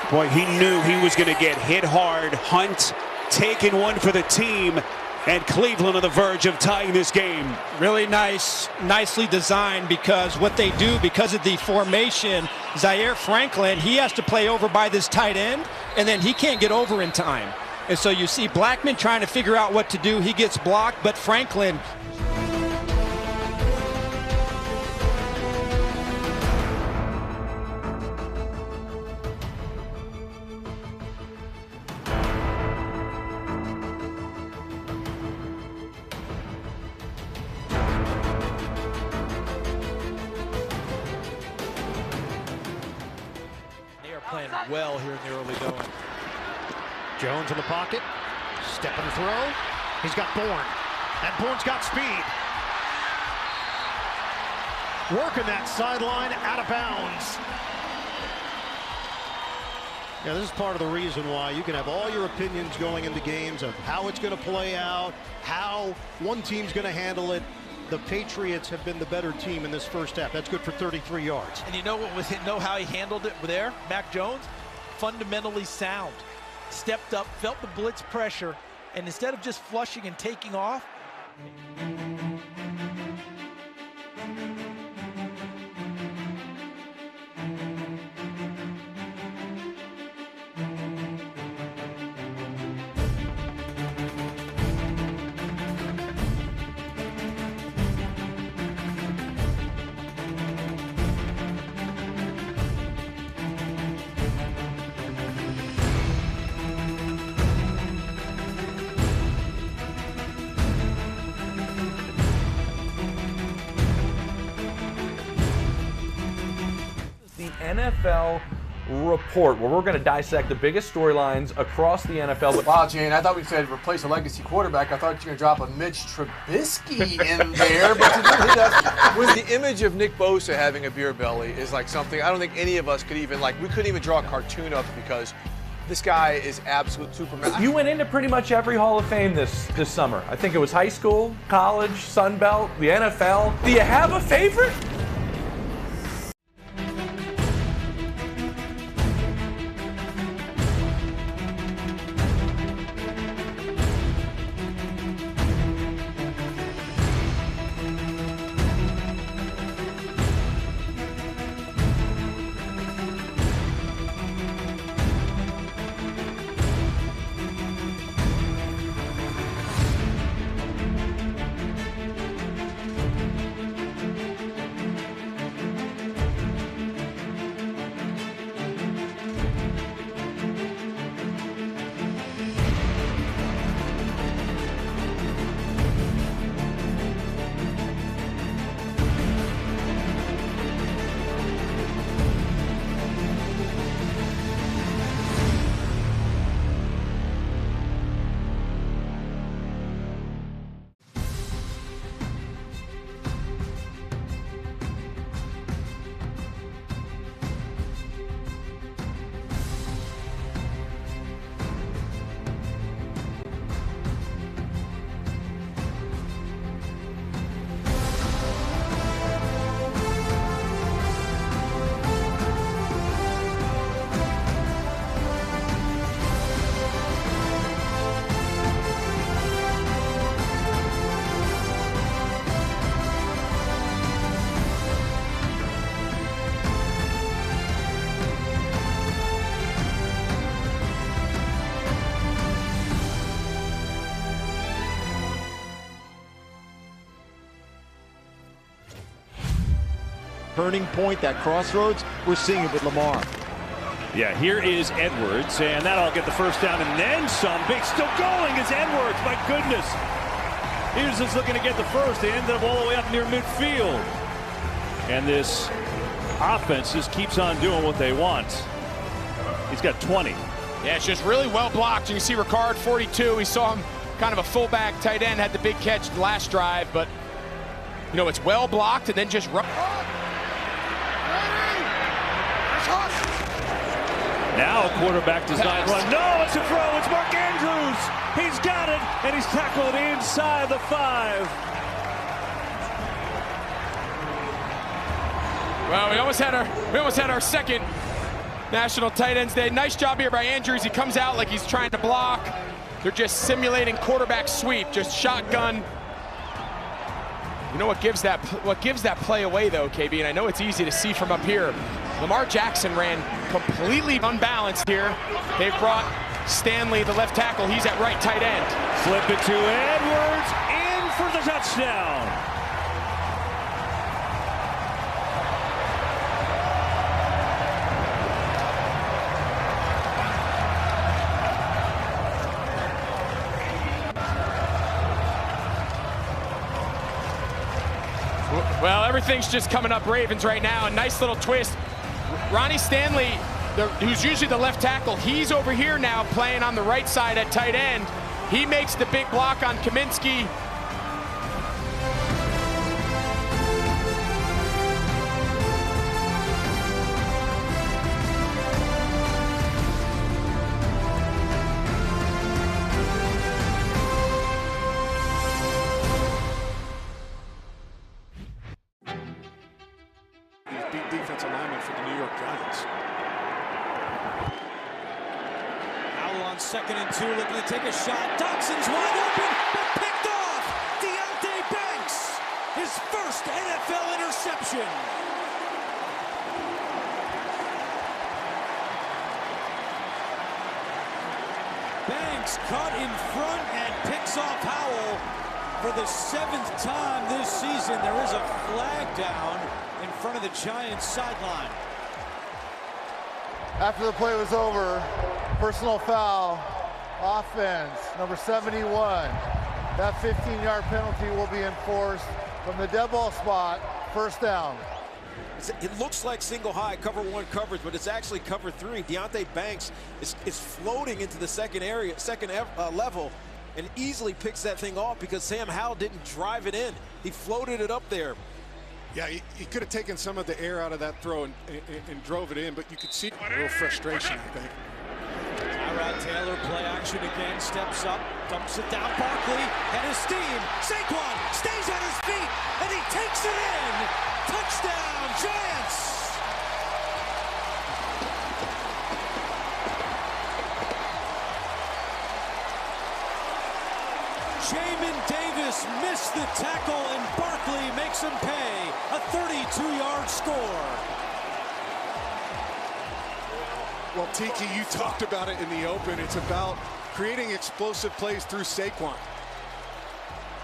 Boy, he knew he was going to get hit hard. Hunt taking one for the team. And Cleveland on the verge of tying this game. Really nicely designed, because what they do, because of the formation, Zaire Franklin, he has to play over by this tight end, and then he can't get over in time. And so you see Blackman trying to figure out what to do. He gets blocked, but Franklin... Playing well here in the early going. Jones in the pocket, step and throw. He's got Bourne, and Bourne's got speed. Working that sideline out of bounds. Yeah, this is part of the reason why you can have all your opinions going into games of how it's going to play out, how one team's going to handle it. The Patriots have been the better team in this first half. That's good for 33 yards. And you know what was know how he handled it there? Mac Jones, fundamentally sound. Stepped up, felt the blitz pressure, and instead of just flushing and taking off, NFL Report, where we're going to dissect the biggest storylines across the NFL. Wow, Jane, I thought we said replace a legacy quarterback. I thought you were going to drop a Mitch Trubisky in there, but you didn't hit that. With the image of Nick Bosa having a beer belly is like something I don't think any of us could even, we couldn't even draw a cartoon of, because this guy is absolute Superman. You went into pretty much every Hall of Fame this summer. I think it was high school, college, Sun Belt, the NFL. Do you have a favorite? turning point, that crossroads, we're seeing it with Lamar. Yeah, here is Edwards, and that'll get the first down and then some. Big still going is Edwards, my goodness. He was just looking to get the first. They ended up all the way up near midfield. And this offense just keeps on doing what they want. He's got 20. Yeah, it's just really well blocked. You can see Ricard, 42. We saw him kind of a fullback tight end, had the big catch the last drive, but you know, it's well blocked and then just run. Now quarterback design run. No, it's a throw. It's Mark Andrews. He's got it, and he's tackled inside the 5. Well, we almost had our second National Tight Ends Day. Nice job here by Andrews. He comes out like he's trying to block. They're just simulating quarterback sweep, just shotgun. You know what gives that play away though, KB, and I know it's easy to see from up here. Lamar Jackson ran completely unbalanced here. They've brought Stanley, the left tackle. He's at right tight end. Flip it to Edwards, in for the touchdown. Well, everything's just coming up Ravens right now. A nice little twist. Ronnie Stanley, who's usually the left tackle, he's over here now playing on the right side at tight end. He makes the big block on Kaminsky. Defensive lineman for the New York Giants. Howell on 2nd and 2, looking to take a shot. Dotson's wide open, but picked off. Deontay Banks, his first NFL interception. Banks caught in front and picks off Howell. For the 7th time this season, there is a flag down in front of the Giants sideline. After the play was over, personal foul, offense, number 71. That 15-yard penalty will be enforced from the dead ball spot, first down. It looks like single high, cover 1 coverage, but it's actually cover 3. Deontay Banks is floating into the second level, and easily picks that thing off because Sam Howell didn't drive it in. He floated it up there. Yeah, he could have taken some of the air out of that throw and drove it in, but you could see a little frustration, I think. Tyrod Taylor, play action again, steps up, dumps it down. Barkley, head of steam. Saquon stays on his feet, and he takes it in. Touchdown, Giants! Jamin Davis missed the tackle, and Barkley makes him pay. A 32-yard score. Well, Tiki, you talked about it in the open. It's about creating explosive plays through Saquon.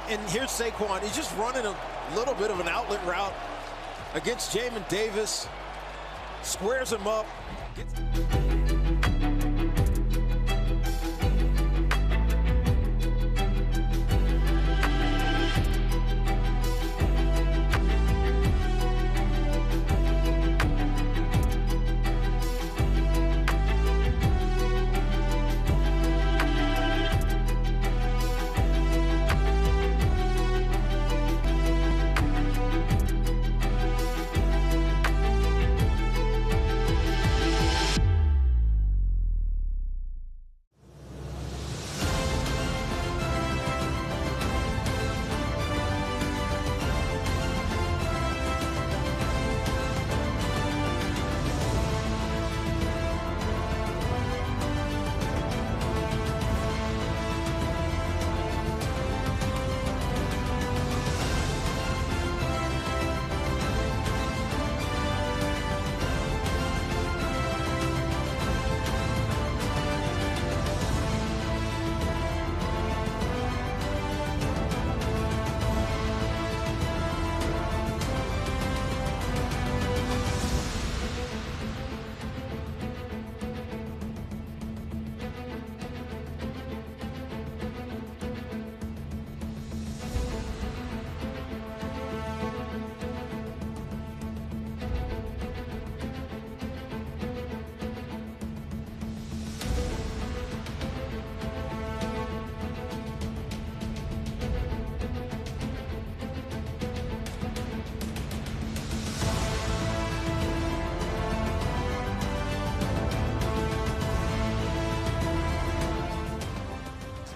And here's Saquon. He's just running a little bit of an outlet route against Jamin Davis. Squares him up.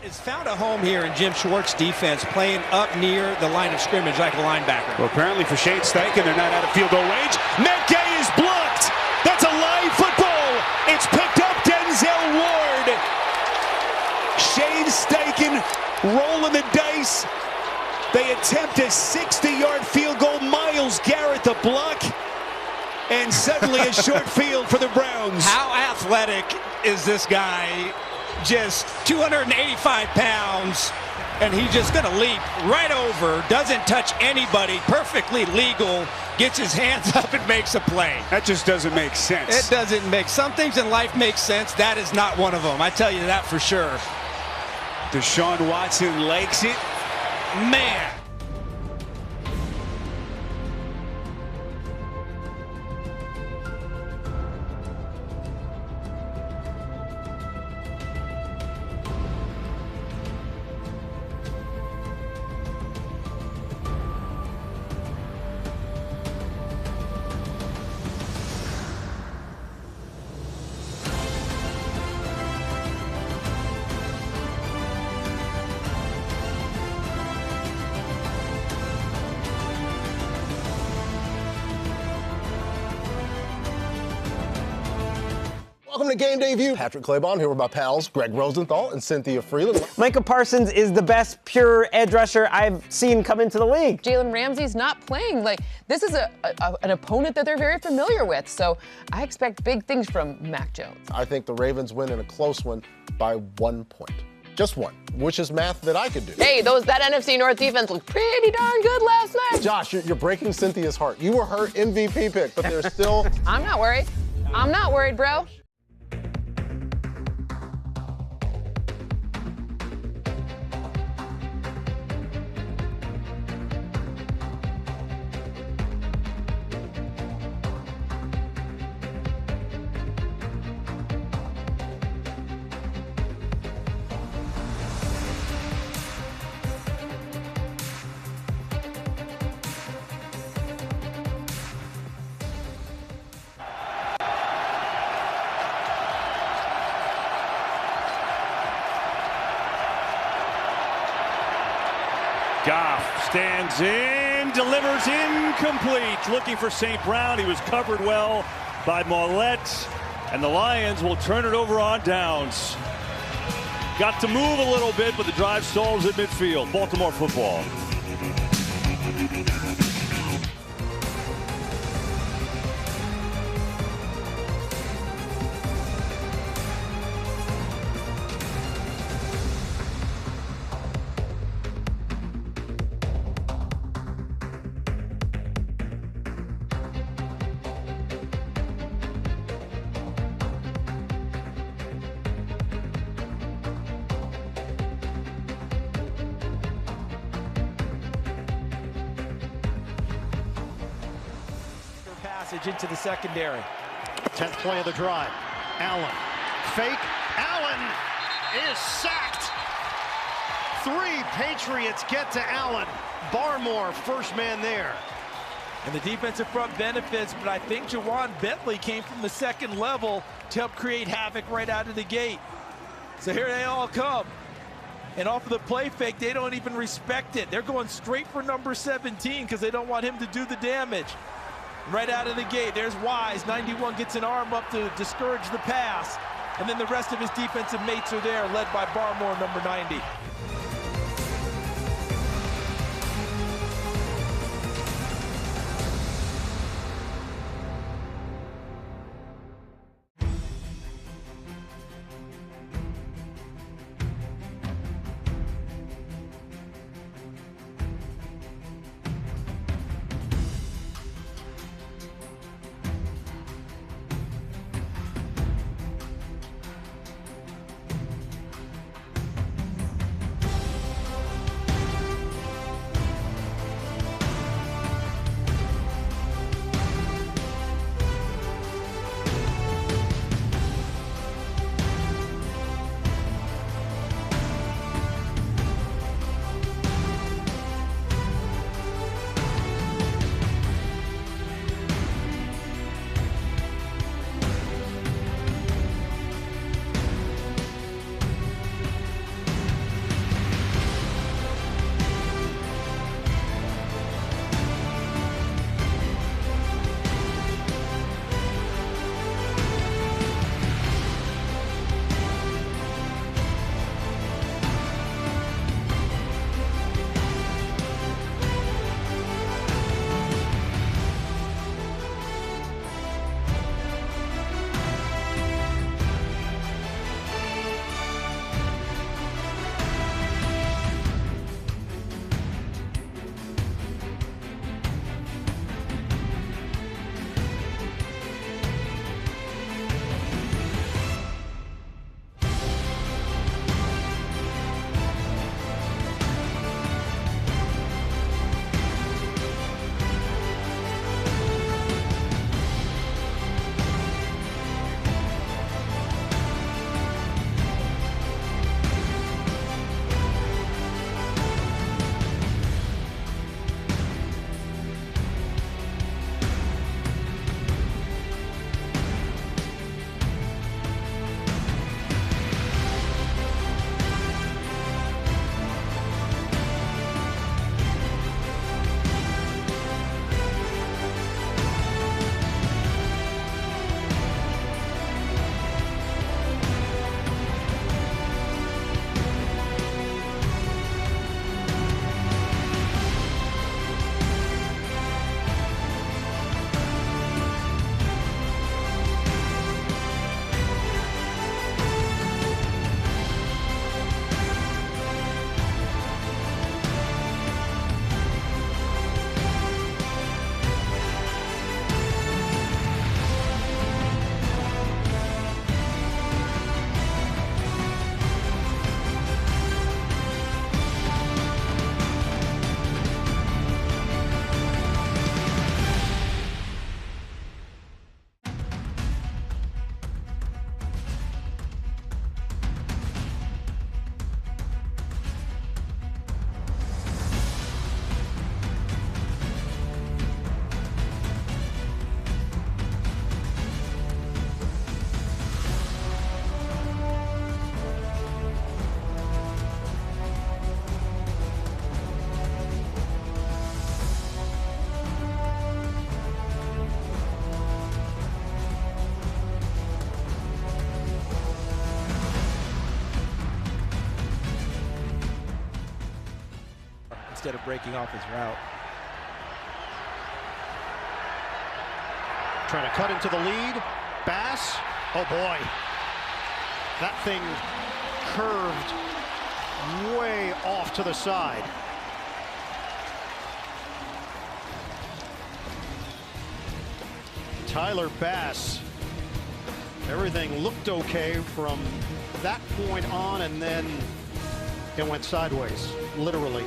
It's found a home here in Jim Schwartz's defense, playing up near the line of scrimmage like a linebacker. Well, apparently for Shane Steichen, they're not out of field goal range. Matt Gay is blocked. That's a live football. It's picked up Denzel Ward. Shane Steichen rolling the dice. They attempt a 60-yard field goal. Myles Garrett the block. And suddenly a short field for the Browns. How athletic is this guy? Just 285 pounds, and he's just going to leap right over, doesn't touch anybody, perfectly legal, gets his hands up and makes a play. That just doesn't make sense. It doesn't make, some things in life make sense. That is not one of them. I tell you that for sure. Deshaun Watson likes it. Man. Welcome to Game Day View. Patrick Claybon here with my pals Greg Rosenthal and Cynthia Freeland. Micah Parsons is the best pure edge rusher I've seen come into the league. Jalen Ramsey's not playing. This is an opponent that they're very familiar with. So I expect big things from Mac Jones. I think the Ravens win in a close one by 1 point. Just one, which is math that I could do. Hey, that NFC North defense looked pretty darn good last night. Josh, you're breaking Cynthia's heart. You were her MVP pick, but there's still... I'm not worried. I'm not worried, bro. Goff stands in, delivers incomplete. Looking for St. Brown. He was covered well by Mollett. And the Lions will turn it over on downs. Got to move a little bit, but the drive stalls at midfield. Baltimore football. Into the secondary. 10th play of the drive. Allen. Fake. Allen is sacked. 3 Patriots get to Allen. Barmore, first man there. And the defensive front benefits, but I think Jawan Bentley came from the second level to help create havoc right out of the gate. So here they all come. And off of the play fake, they don't even respect it. They're going straight for number 17 because they don't want him to do the damage. Right out of the gate, there's Wise. 91 gets an arm up to discourage the pass. And then the rest of his defensive mates are there, led by Barmore, number 90. instead of breaking off his route. Trying to cut into the lead. Bass. Oh boy. That thing curved way off to the side. Tyler Bass. Everything looked okay from that point on, and then it went sideways, literally.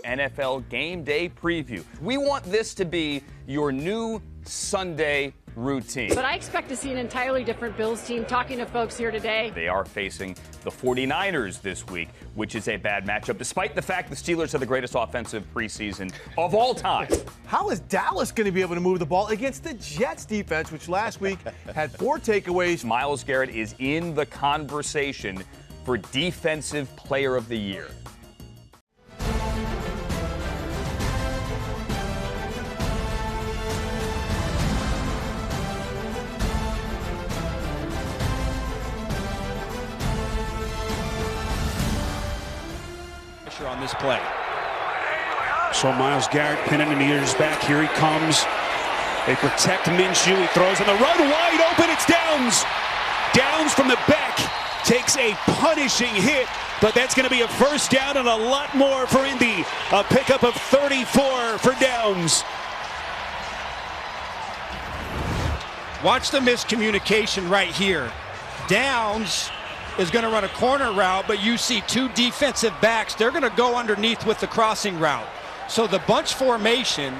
NFL Game Day Preview. We want this to be your new Sunday routine. But I expect to see an entirely different Bills team. Talking to folks here today, They are facing the 49ers this week, which is a bad matchup, despite the fact the Steelers are the greatest offensive preseason of all time. How is Dallas going to be able to move the ball against the Jets defense, which last week had 4 takeaways? Myles Garrett is in the conversation for Defensive Player of the Year. On this play. So Myles Garrett pinning in the ears back. Here he comes. They protect Minshew. He throws on the run. Wide open. It's Downs. Downs from the back takes a punishing hit, but that's going to be a first down and a lot more for Indy. A pickup of 34 for Downs. Watch the miscommunication right here. Downs is going to run a corner route, but you see 2 defensive backs. They're going to go underneath with the crossing route. So the bunch formation,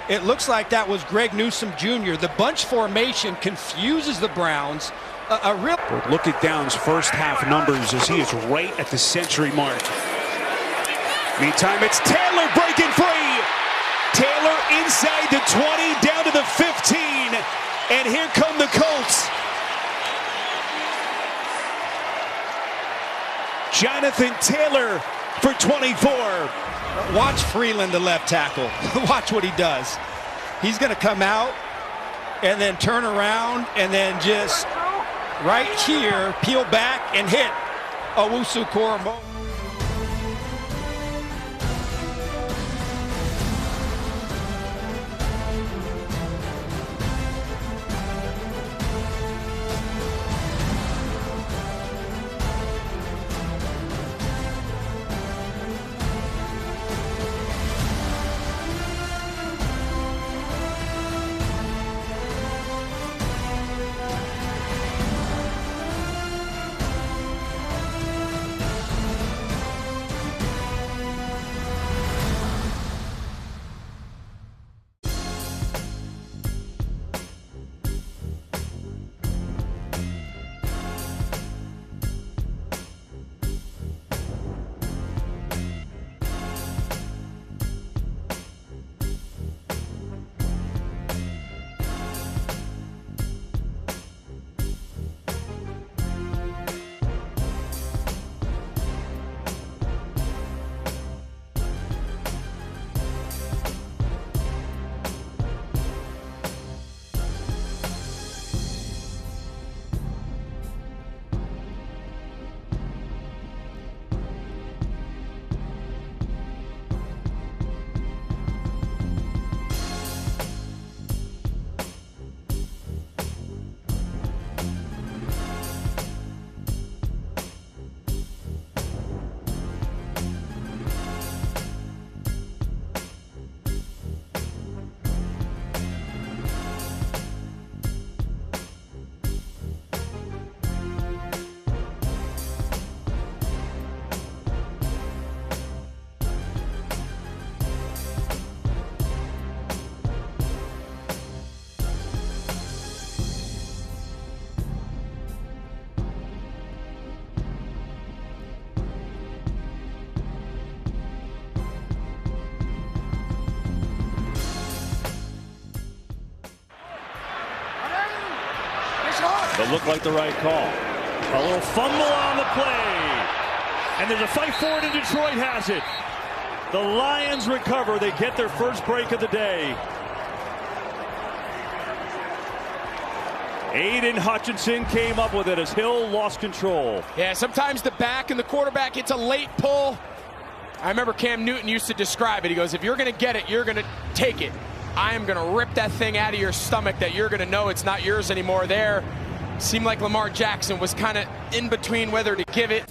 it looks like that was Greg Newsome Jr. The bunch formation confuses the Browns. But look at Downs' first half numbers as he is right at the century mark. Meantime, it's Taylor breaking free. Taylor inside the 20, down to the 15, and here come the Colts. Jonathan Taylor for 24. Watch Freeland, the left tackle. Watch what he does. He's going to come out and then turn around and then just right here, peel back and hit Owusu-Koramoah. looked like the right call. A little fumble on the play. And there's a fight for it, and Detroit has it. The Lions recover. They get their first break of the day. Aiden Hutchinson came up with it as Hill lost control. Yeah, sometimes the back and the quarterback, it's a late pull. I remember Cam Newton used to describe it. He goes, if you're going to get it, you're going to take it. I am going to rip that thing out of your stomach that you're going to know it's not yours anymore. There, seemed like Lamar Jackson was kind of in between whether to give it.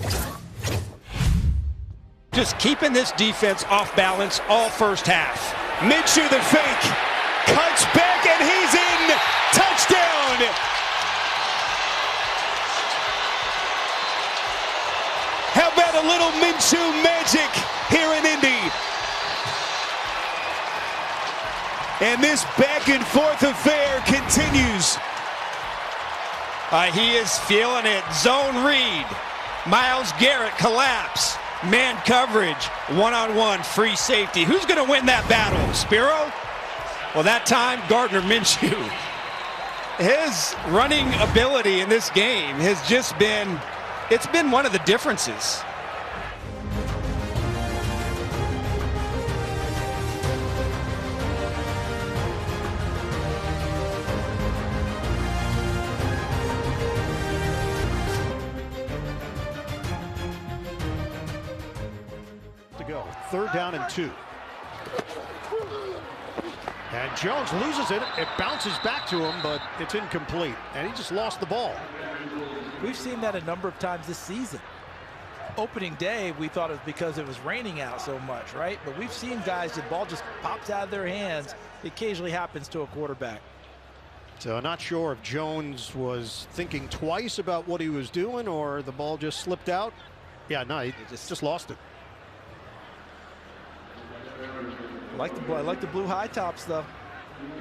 Just keeping this defense off balance all first half. Minshew the fake, cuts back, and he's in. Touchdown! How about a little Minshew magic here in Indy? And this back and forth affair continues. He is feeling it. Zone read. Myles Garrett collapse. Man coverage. One-on-one free safety. Who's going to win that battle? Spiro? Well, that time, Gardner Minshew. His running ability in this game has just been, it's been one of the differences. To go. 3rd down and 2. And Jones loses it. It bounces back to him, but it's incomplete. And he just lost the ball. We've seen that a number of times this season. Opening day, we thought it was because it was raining out so much, right? But we've seen guys, the ball just pops out of their hands. It occasionally happens to a quarterback. So not sure if Jones was thinking twice about what he was doing or the ball just slipped out. Yeah, no, he just lost it. I like the blue high tops, though.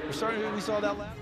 We saw that last.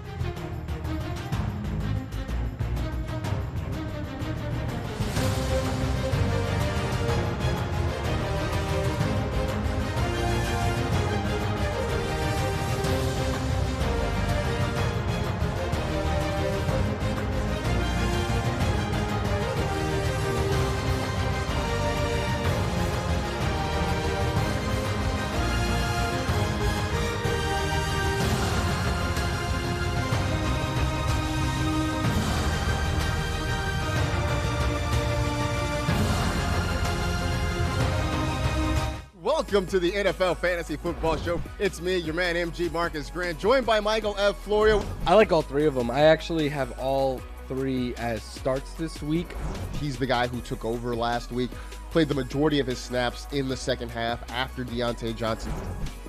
Welcome to the NFL Fantasy Football Show. It's me, your man MG Marcus Grant, joined by Michael F. Florio. I like all three of them. I actually have all three as starts this week. He's the guy who took over last week, played the majority of his snaps in the second half after Deontay Johnson.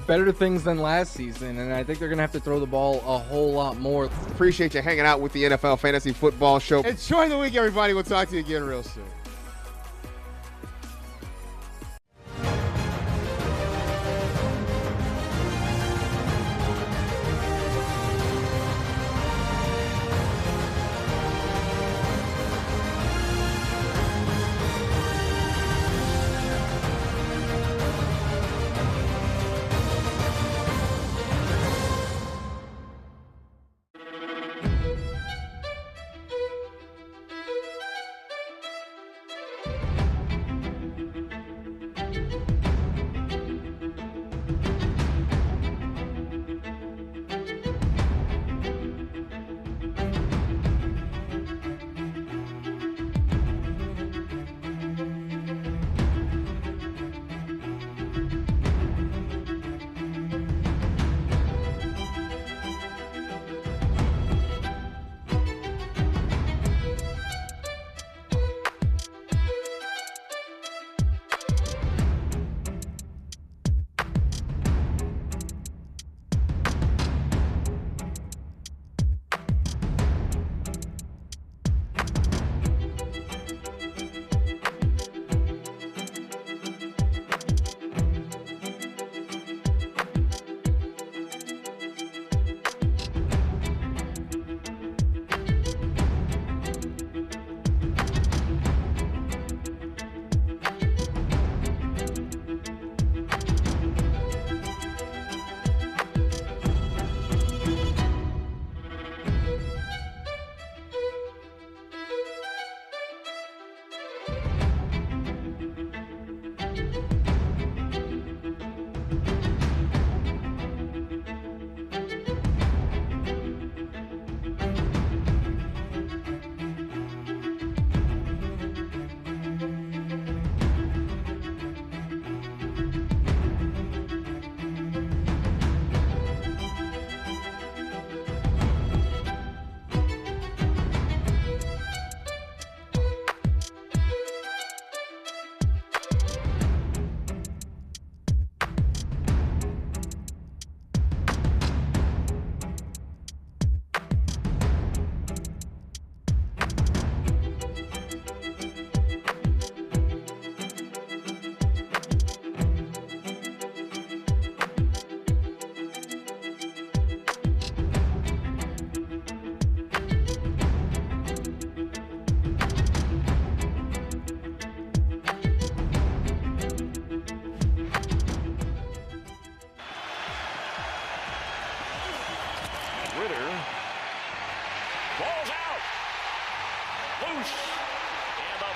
Better things than last season, and I think they're going to have to throw the ball a whole lot more. Appreciate you hanging out with the NFL Fantasy Football Show. Enjoy the week, everybody. We'll talk to you again real soon.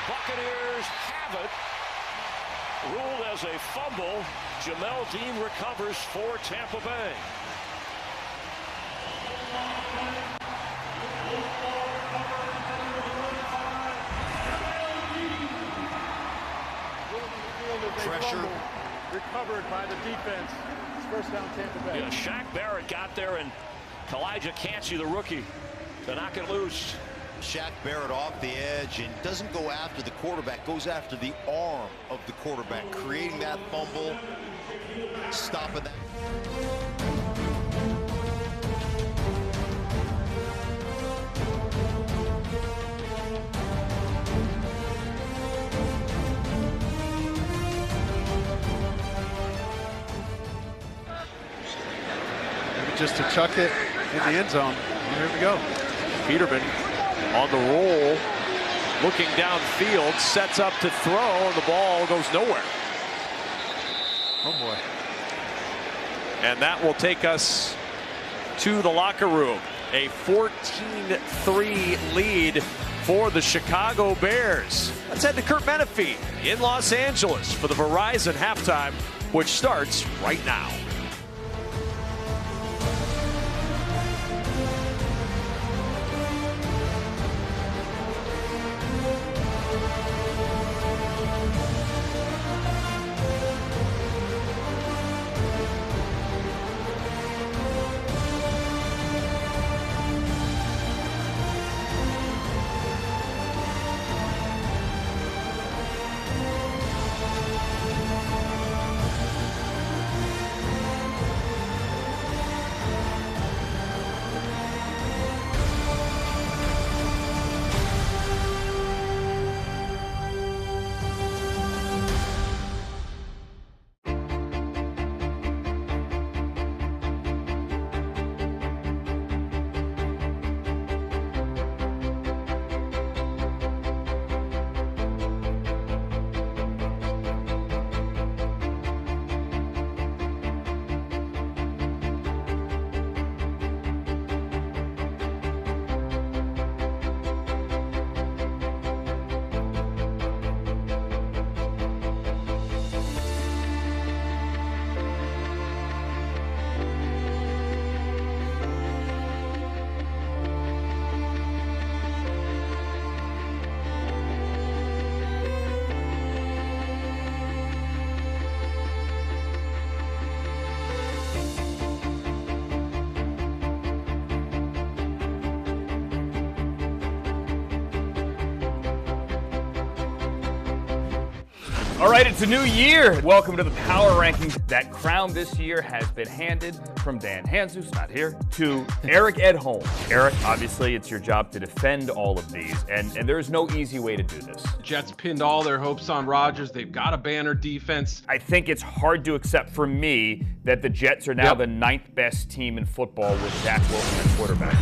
Buccaneers have it. Ruled as a fumble. Jamel Dean recovers for Tampa Bay. Pressure recovered by the defense. It's first down Tampa Bay. Yeah, Shaq Barrett got there, and Kalijah Cansey, the rookie, to knock it loose. Shaq Barrett off the edge and doesn't go after the quarterback, goes after the arm of the quarterback, creating that fumble, stopping that. Just to chuck it in the end zone. Here we go. Peterman on the roll, looking downfield, sets up to throw, and the ball goes nowhere. Oh boy. And that will take us to the locker room. A 14-3 lead for the Chicago Bears. Let's head to Kurt Menefee in Los Angeles for the Verizon halftime, which starts right now. All right, it's a new year. Welcome to the Power Rankings. That crown this year has been handed from Dan Hans, who's not here, to Eric Edholm. Eric, obviously, it's your job to defend all of these, and there's no easy way to do this. Jets pinned all their hopes on Rodgers. They've got a banner defense. I think it's hard to accept for me that the Jets are now the 9th best team in football with Zach Wilson at quarterback.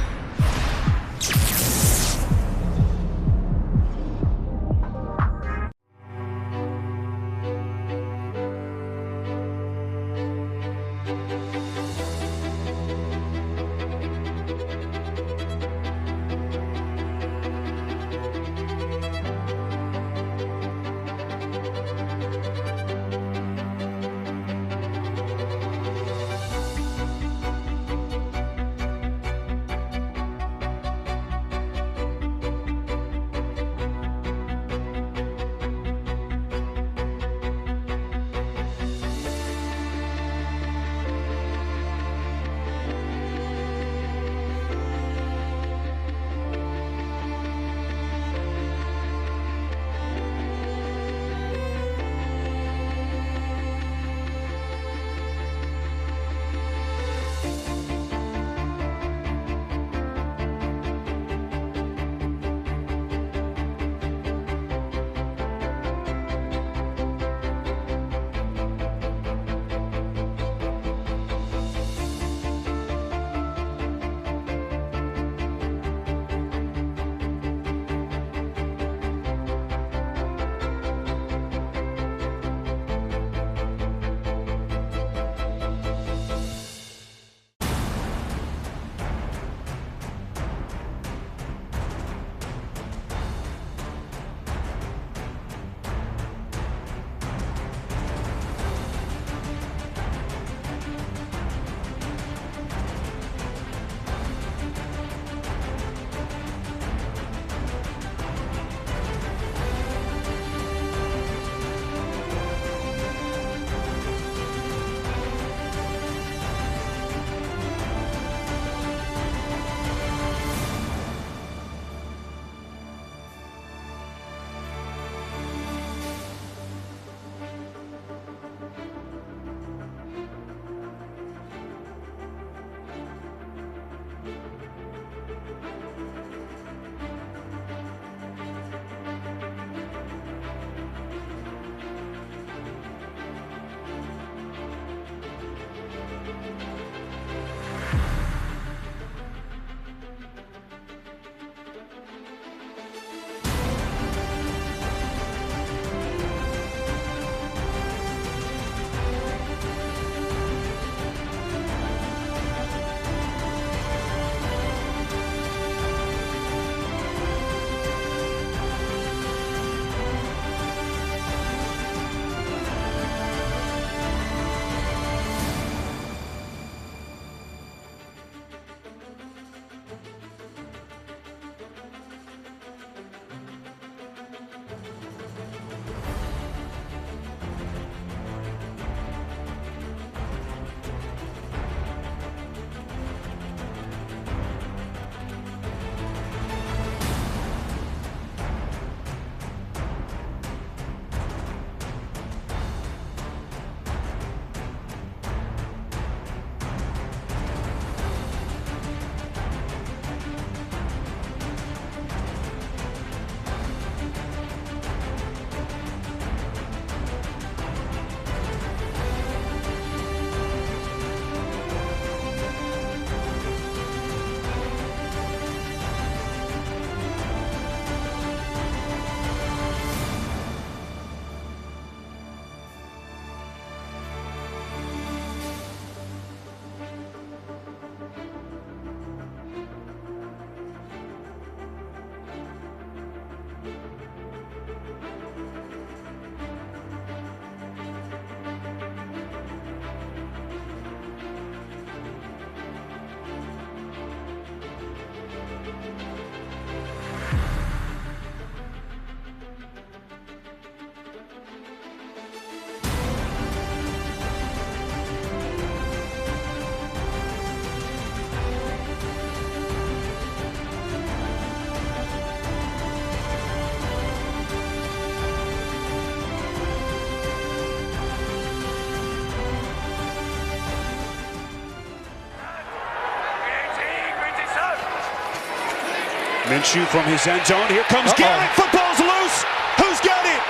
Minshew from his end zone. Here comes Garrett. Football's loose. Who's got it?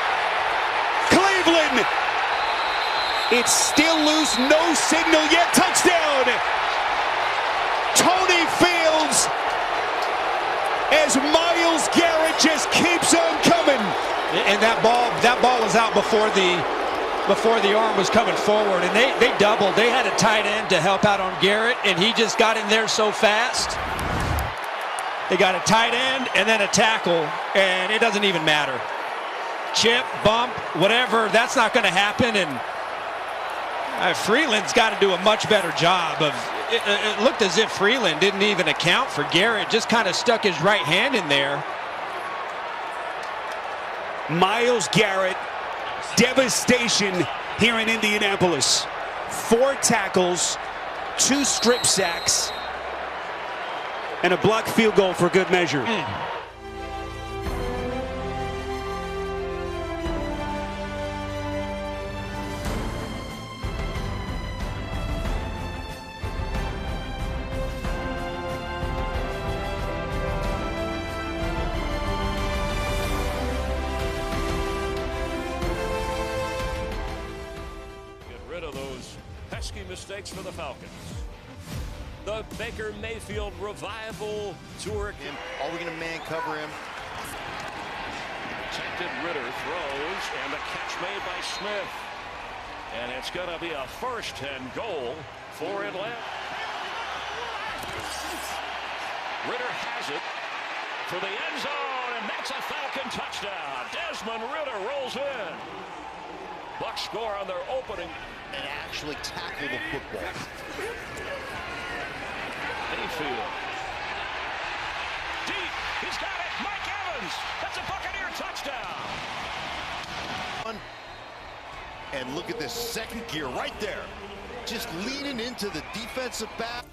Cleveland. It's still loose. No signal yet. Touchdown. Tony Fields as Myles Garrett just keeps on coming. And that ball was out before the arm was coming forward, and they doubled. They had a tight end to help out on Garrett, and he just got in there so fast. They got a tight end and then a tackle, and it doesn't even matter. Chip, bump, whatever, that's not going to happen. And Freeland's got to do a much better job of. It looked as if Freeland didn't even account for Garrett, just kind of stuck his right hand in there. Myles Garrett, devastation here in Indianapolis. 4 tackles, 2 strip sacks, and a blocked field goal for good measure. Pesky mistakes for the Falcons. The Baker Mayfield revival tour. Are we going to man cover him? Protected Ritter throws, and the catch made by Smith. And it's going to be a 1st and goal for Atlanta. Ritter has it for the end zone, and that's a Falcon touchdown. Desmond Ritter rolls in. Bucs score on their opening. And actually tackle the football. Mayfield. Deep. He's got it. Mike Evans. That's a Buccaneer touchdown. And look at this second gear right there. Just leaning into the defensive back.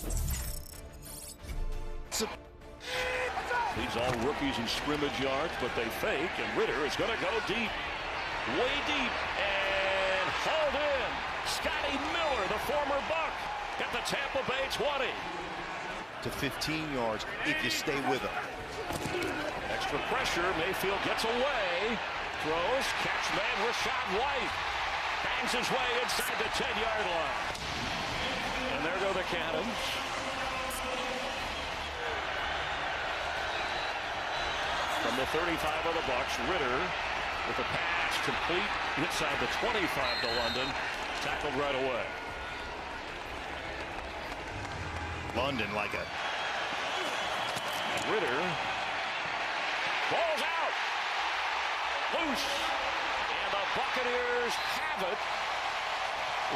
These all rookies in scrimmage yards, but they fake, and Ritter is going to go deep. Way deep. And hauled in. Scotty Miller, the former Buck, at the Tampa Bay 20. To 15 yards if you stay with him. Extra pressure. Mayfield gets away. Throws. Catch man Rashad White. Bangs his way inside the 10-yard line. And there go the Cannons. From the 35 of the Bucs, Ritter with a pass complete inside the 25 to London. Tackled right away. London like a. And Ritter. Ball's out. Loose. And the Buccaneers have it.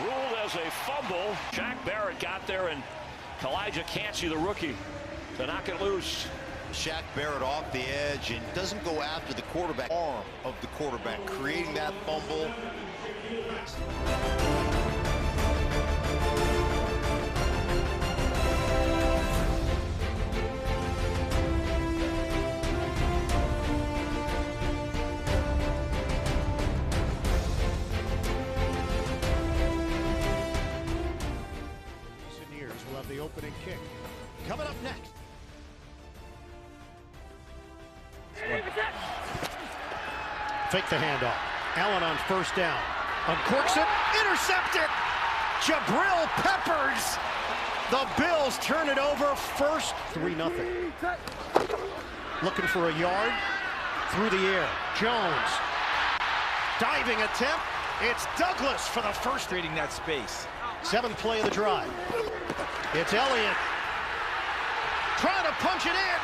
Ruled as a fumble. Shaq Barrett got there, and Kalijah Cansey, the rookie, to knock it loose. Shaq Barrett off the edge and doesn't go after the quarterback. Arm of the quarterback, creating that fumble. Buccaneers will have the opening kick. Coming up next. Fake the handoff. Allen on 1st down. Uncorks it. Intercepted. Jabril Peppers. The Bills turn it over. First 3-0. Looking for a yard. Through the air. Jones. Diving attempt. It's Douglas for the first. Creating that space. 7th play of the drive. It's Elliott. Trying to punch it in.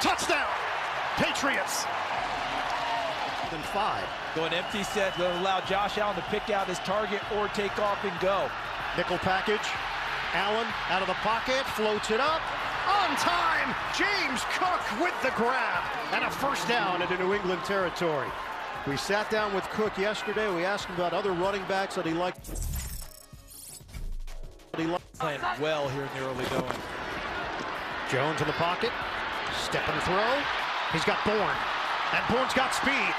Touchdown. Patriots. 5. Going empty set, going to allow Josh Allen to pick out his target or take off and go. Nickel package. Allen out of the pocket, floats it up. On time, James Cook with the grab. And a 1st down into New England territory. We sat down with Cook yesterday. We asked him about other running backs that he liked. Playing well here in the early going. Jones in the pocket. Step and throw. He's got Bourne. And Bourne's got speed.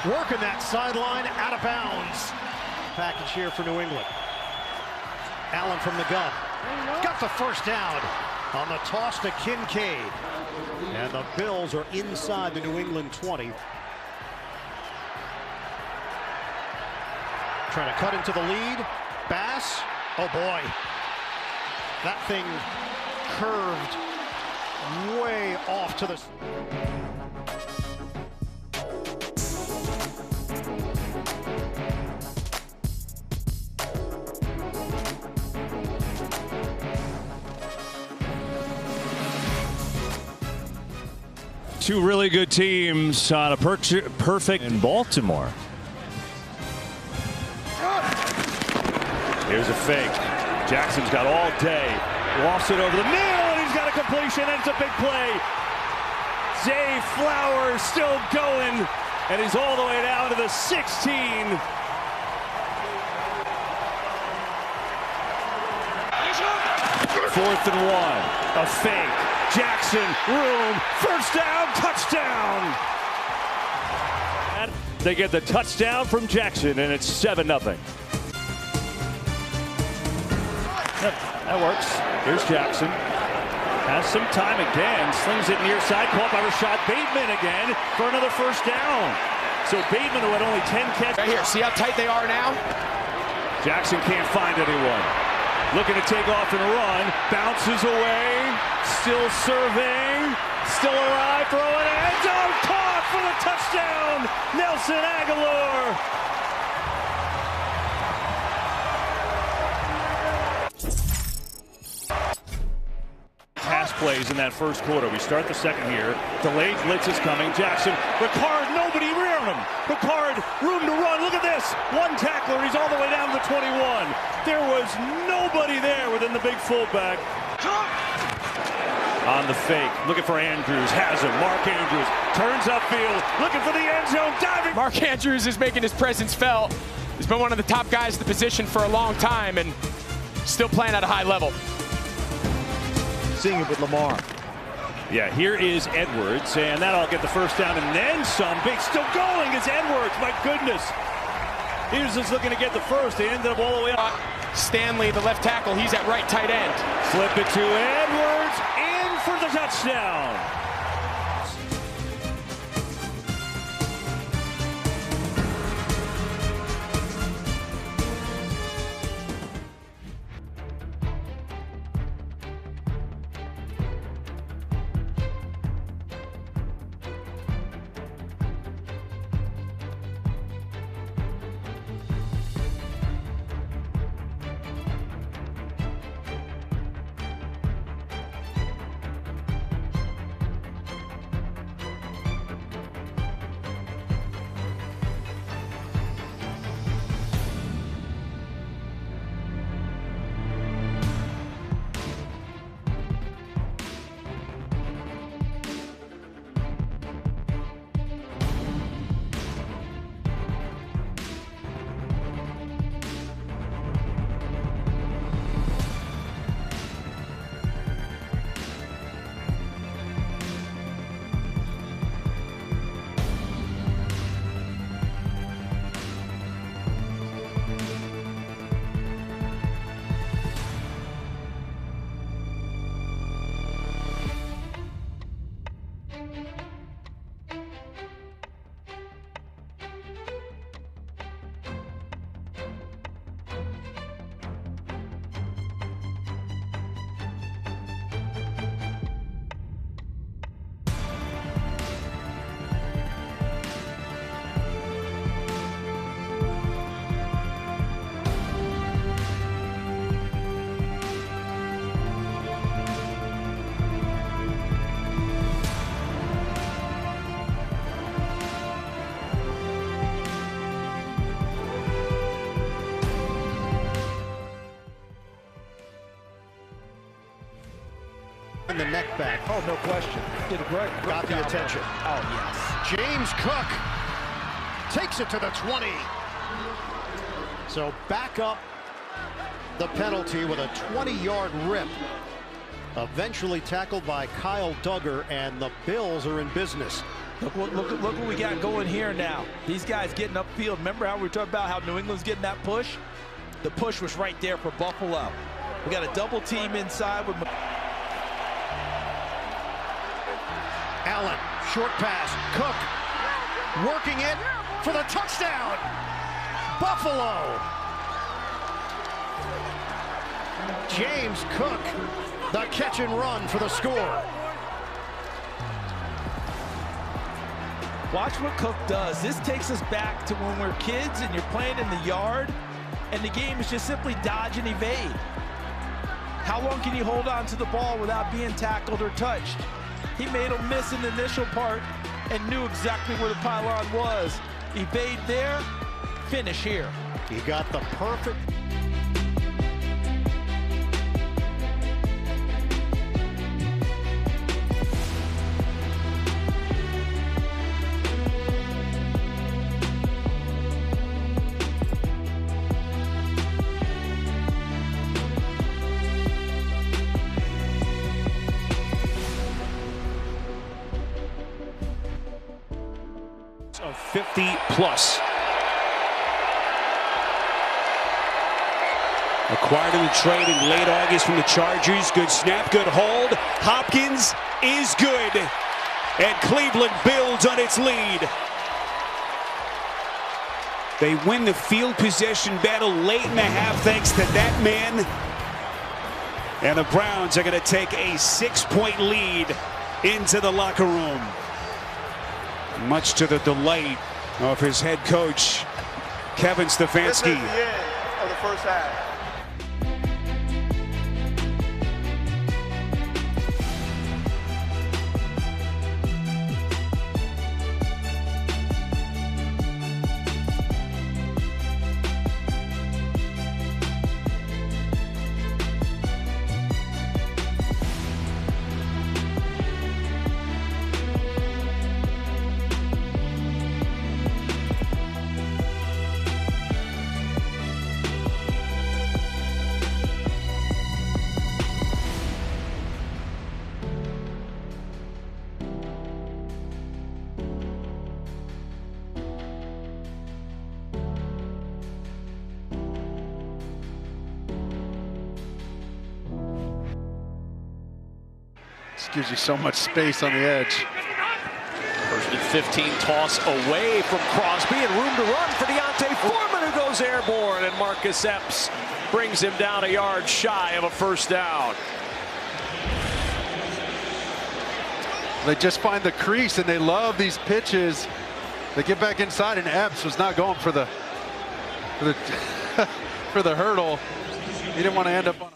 Working that sideline out of bounds. Package here for New England. Allen from the gun. Got the 1st down. On the toss to Kincaid. And the Bills are inside the New England 20. Trying to cut into the lead. Bass. Oh boy. That thing curved way off to the... Two really good teams on a perfect in Baltimore. Here's a fake. Jackson's got all day. Lost it over the middle, and he's got a completion, and it's a big play. Zay Flowers still going, and he's all the way down to the 16. Fourth and 1. A fake. Jackson, room, first down, touchdown. And they get the touchdown from Jackson, and it's 7-0. That works. Here's Jackson. Has some time again. Slings it near side. Caught by Rashad Bateman again for another first down. So Bateman, who had only 10 catches. Right here. See how tight they are now? Jackson can't find anyone. Looking to take off and run. Bounces away. Still serving. Still alive. Throwing it. End zone. Caught for the touchdown. Nelson Aguilar. Pass plays in that first quarter. We start the second here. Delayed blitz is coming. Jackson. Ricard. Nobody near him. Ricard. Room to run. Look at this. One tackler. He's all the way down to the 21. There was nobody there within the big fullback. On the fake, looking for Andrews, has him. Mark Andrews turns upfield, looking for the end zone, diving. Mark Andrews is making his presence felt. He's been one of the top guys at the position for a long time and still playing at a high level. Seeing it with Lamar. Yeah, here is Edwards, and that'll get the first down and then some. Big still going is Edwards, my goodness. He was just looking to get the first. They ended up all the way up. Stanley, the left tackle, he's at right tight end. Flip it to Edwards, in for the touchdown. The neck back. Oh, no question. Did a great Got the job. attention. Oh, yes. James Cook takes it to the 20. So back up the penalty with a 20-yard rip. Eventually tackled by Kyle Duggar, and the Bills are in business. Look what we got going here now. These guys getting upfield. Remember how we were talking about how New England's getting that push? The push was right there for Buffalo. We got a double team inside with... Allen, short pass. Cook working it for the touchdown. Buffalo. James Cook, the catch and run for the score. Watch what Cook does. This takes us back to when we're kids and you're playing in the yard, and the game is just simply dodge and evade. How long can you hold on to the ball without being tackled or touched? He made him miss in the initial part and knew exactly where the pylon was. Evade there, finish here. He got the perfect. Of 50+. Acquired in the trade in late August from the Chargers. Good snap, good hold. Hopkins is good. And Cleveland builds on its lead. They win the field possession battle late in the half thanks to that man. And the Browns are going to take a 6-point lead into the locker room. Much to the delight of his head coach, Kevin Stefanski. This is the end of the first half. This gives you so much space on the edge. First and 15, toss away from Crosby and room to run for Deontay Foreman, who goes airborne, and Marcus Epps brings him down a yard shy of a first down. They just find the crease and they love these pitches. They get back inside and Epps was not going for the for the hurdle. He didn't want to end up on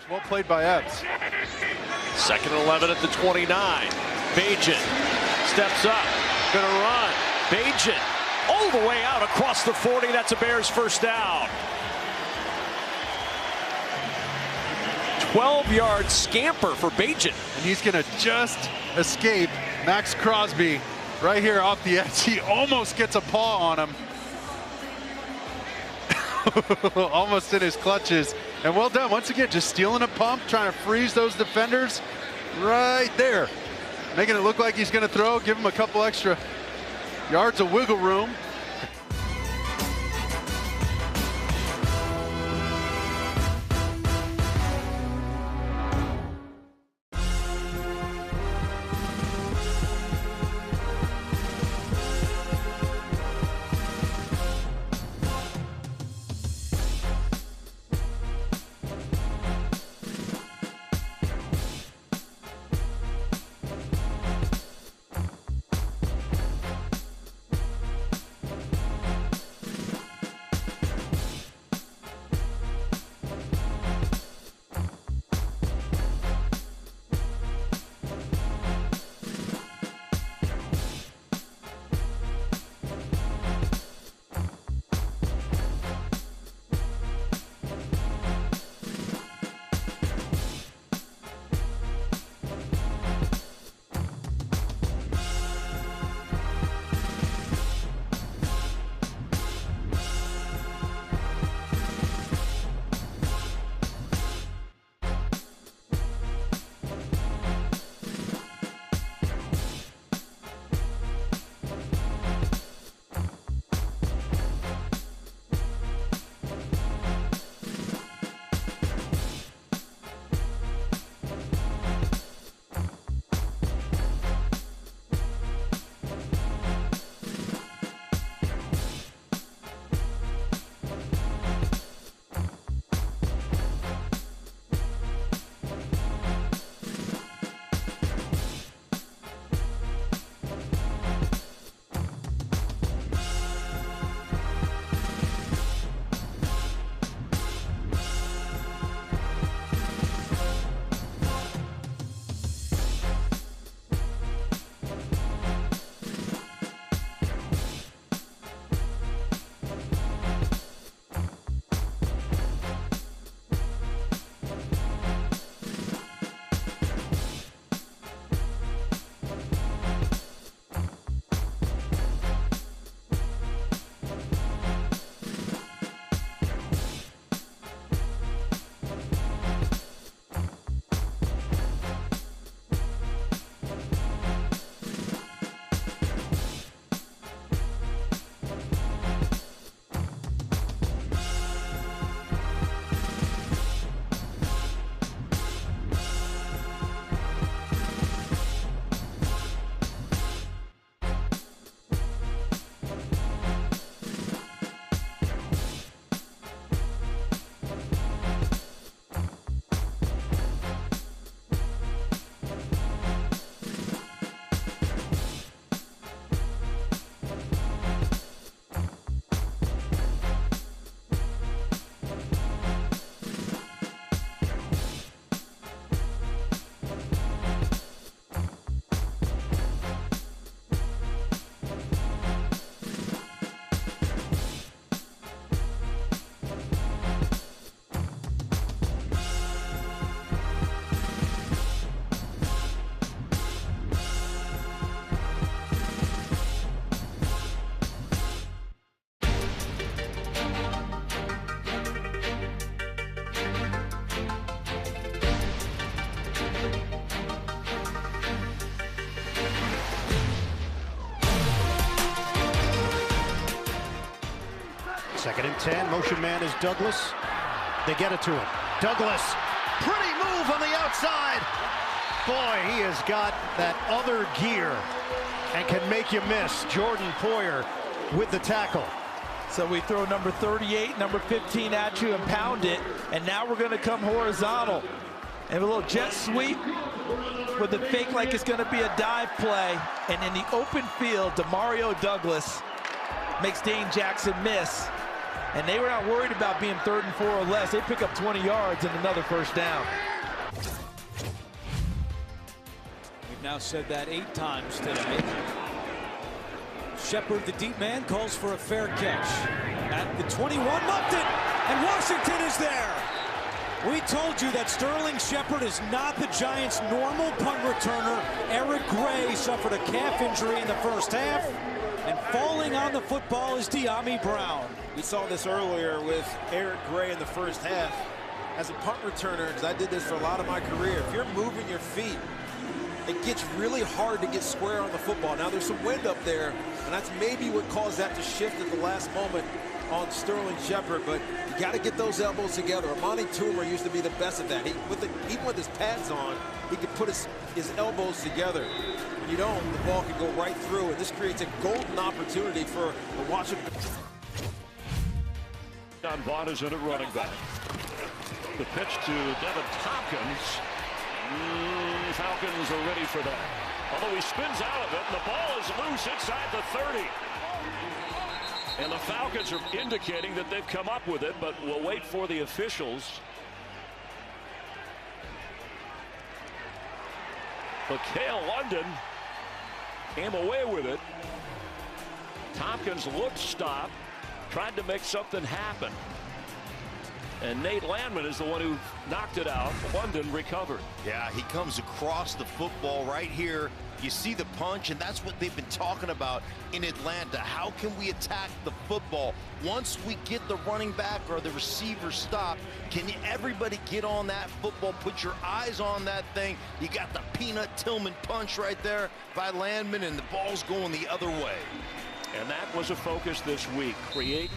well played by Epps. Second and 11 at the 29. Bagent steps up, gonna run. Bagent all the way out across the 40. That's a Bears first down. 12-yard scamper for Bagent. And he's gonna just escape Max Crosby right here off the edge. He almost gets a paw on him. Almost in his clutches. And well done. Once again, just stealing a pump, trying to freeze those defenders right there. Making it look like he's going to throw, give him a couple extra yards of wiggle room. 2nd and 10. Motion man is Douglas. They get it to him. Douglas, pretty move on the outside. Boy, he has got that other gear and can make you miss. Jordan Poyer with the tackle. So we throw number 38, number 15 at you and pound it. And now we're going to come horizontal. And a little jet sweep with the fake like it's going to be a dive play. And in the open field, Demario Douglas makes Dane Jackson miss. And they were not worried about being 3rd and 4 or less. They pick up 20 yards and another first down. We've now said that 8 times today. Shepard, the deep man, calls for a fair catch. At the 21, muffed it, and Washington is there. We told you that Sterling Shepard is not the Giants' normal punt returner. Eric Gray suffered a calf injury in the first half, and falling on the football is De'Ami Brown. We saw this earlier with Eric Gray in the first half. As a punt returner, because I did this for a lot of my career, if you're moving your feet, it gets really hard to get square on the football. Now there's some wind up there, and that's maybe what caused that to shift at the last moment on Sterling Shepard, but you got to get those elbows together. Amani Toomer used to be the best at that. Even with his pads on, he could put his elbows together. When you don't, the ball can go right through, and this creates a golden opportunity for the Washington. John Vaughn is in at running back. The pitch to Devin Tompkins. Falcons are ready for that. Although he spins out of it, and the ball is loose inside the 30. And the Falcons are indicating that they've come up with it, but we'll wait for the officials. But Cale London came away with it. Tompkins looked stopped, tried to make something happen. And Nate Landman is the one who knocked it out. London recovered. Yeah, he comes across the football right here. You see the punch, and that's what they've been talking about in Atlanta. How can we attack the football? Once we get the running back or the receiver stopped, can everybody get on that football? Put your eyes on that thing. You got the Peanut Tillman punch right there by Landman, and the ball's going the other way. And that was a focus this week. Create.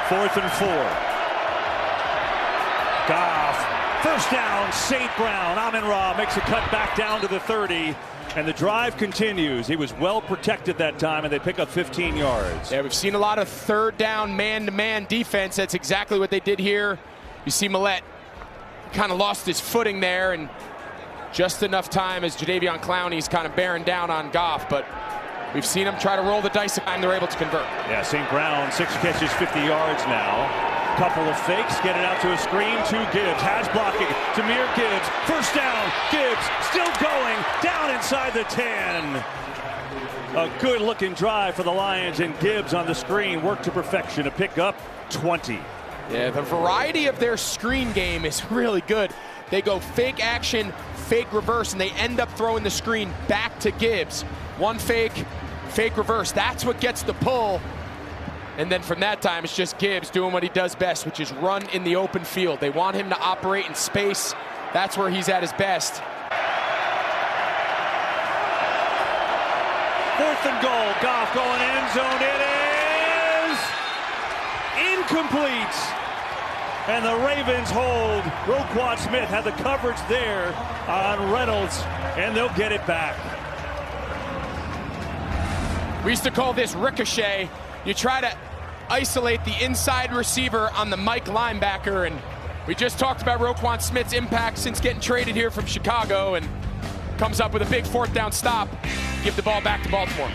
Fourth and 4. Goff, first down, St. Brown. Amon-Ra makes a cut back down to the 30, and the drive continues. He was well protected that time, and they pick up 15 yards. Yeah, we've seen a lot of 3rd down man-to-man defense. That's exactly what they did here. You see Millette kind of lost his footing there, and just enough time as Jadeveon Clowney's kind of bearing down on Goff, but we've seen him try to roll the dice and they're able to convert. Yeah, St. Brown, 6 catches, 50 yards now. Couple of fakes, get it out to a screen to Gibbs. Has blocking, Jahmyr Gibbs. First down, Gibbs still going, down inside the 10. A good-looking drive for the Lions, and Gibbs on the screen, worked to perfection, a pickup, 20. Yeah, the variety of their screen game is really good. They go fake action, fake reverse, and they end up throwing the screen back to Gibbs. One fake, fake reverse. That's what gets the pull. And then from that time, it's just Gibbs doing what he does best, which is run in the open field. They want him to operate in space. That's where he's at his best. 4th and goal. Goff going end zone. It is incomplete. And the Ravens hold. Roquan Smith had the coverage there on Reynolds, and they'll get it back. We used to call this ricochet. You try to isolate the inside receiver on the Mike linebacker, and we just talked about Roquan Smith's impact since getting traded here from Chicago, and comes up with a big 4th down stop. Give the ball back to Baltimore.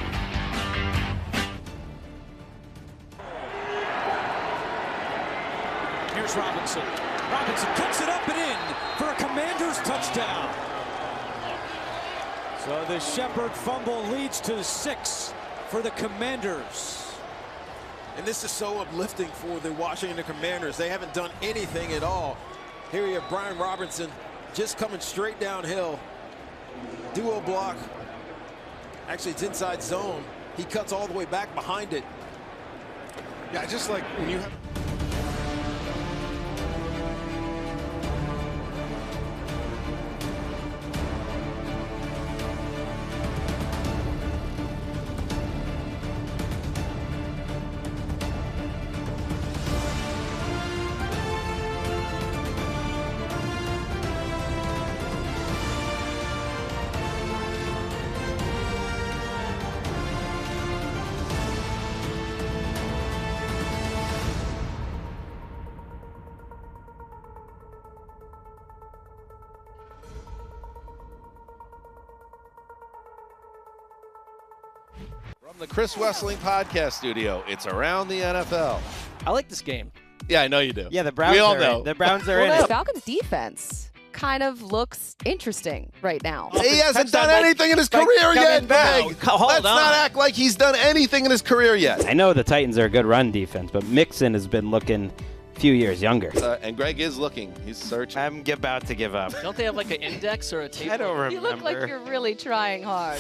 Here's Robinson. Robinson cuts it up and in for a Commanders touchdown. So the Shepard fumble leads to 6 for the Commanders. And this is so uplifting for the Washington Commanders. They haven't done anything at all. Here you have Brian Robinson just coming straight downhill. Duo block. Actually, it's inside zone. He cuts all the way back behind it. Yeah, just like when you have. From the Chris Wessling podcast studio, it's Around the NFL. I like this game. Yeah, I know you do. Yeah, the Browns. We all know. The Browns are in The it. Falcons defense kind of looks interesting right now. He hasn't done anything in his career yet, Meg. Let's not act like he's done anything in his career yet. I know the Titans are a good run defense, but Mixon has been looking a few years younger. And Greg is looking. He's searching. I'm about to give up. Don't they have like an index or a table? I don't remember. You look like you're really trying hard.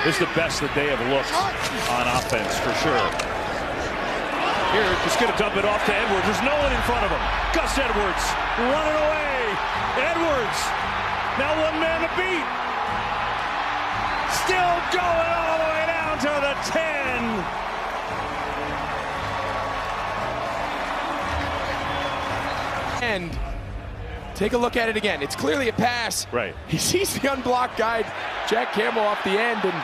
This is the best that they have looked on offense, for sure. Here, just going to dump it off to Edwards. There's no one in front of him. Gus Edwards running away. Edwards, now one man to beat. Still going all the way down to the 10. And take a look at it again. It's clearly a pass. Right. He sees the unblocked guy, Jack Campbell, off the end, and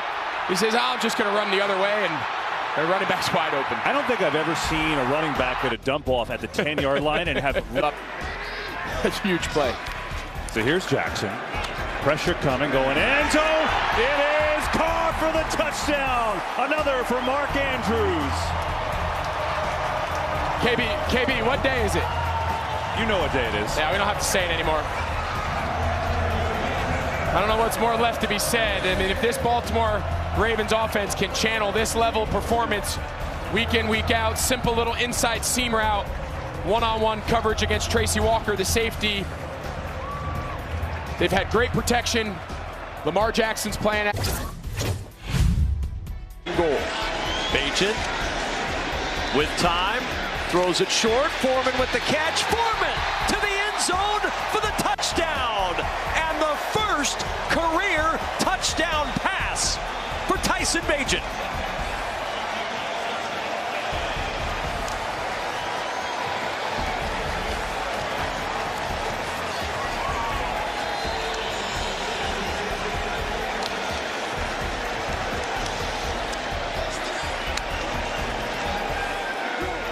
he says, I'm just going to run the other way, and the running back's wide open. I don't think I've ever seen a running back get a dump off at the 10-yard line and have it up. That's a huge play. So here's Jackson. Pressure coming, going end zone. It is caught for the touchdown. Another for Mark Andrews. KB, what day is it? You know what day it is. Yeah, we don't have to say it anymore. I don't know what's more left to be said. I mean, if this Baltimore Ravens offense can channel this level of performance week in, week out, simple little inside seam route, one-on-one coverage against Tracy Walker, the safety. They've had great protection. Lamar Jackson's playing. Goal. Bacon with time. Throws it short. Foreman with the catch. Foreman to the end zone for the touchdown. And the first first career touchdown pass for Tyson Bagent.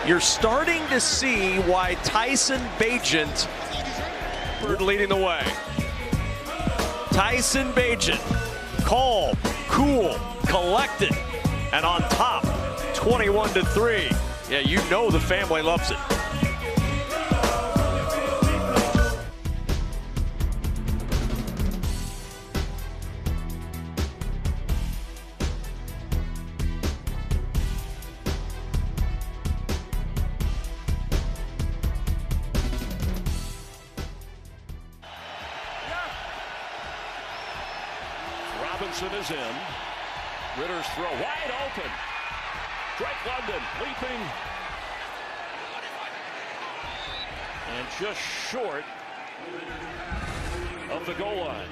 You're starting to see why Tyson Bagent leading the way. Tyson Bagent, calm, cool, collected, and on top, 21-3. Yeah, you know the family loves it. Robinson is in. Ritter's throw wide open. Drake London leaping. And just short of the goal line.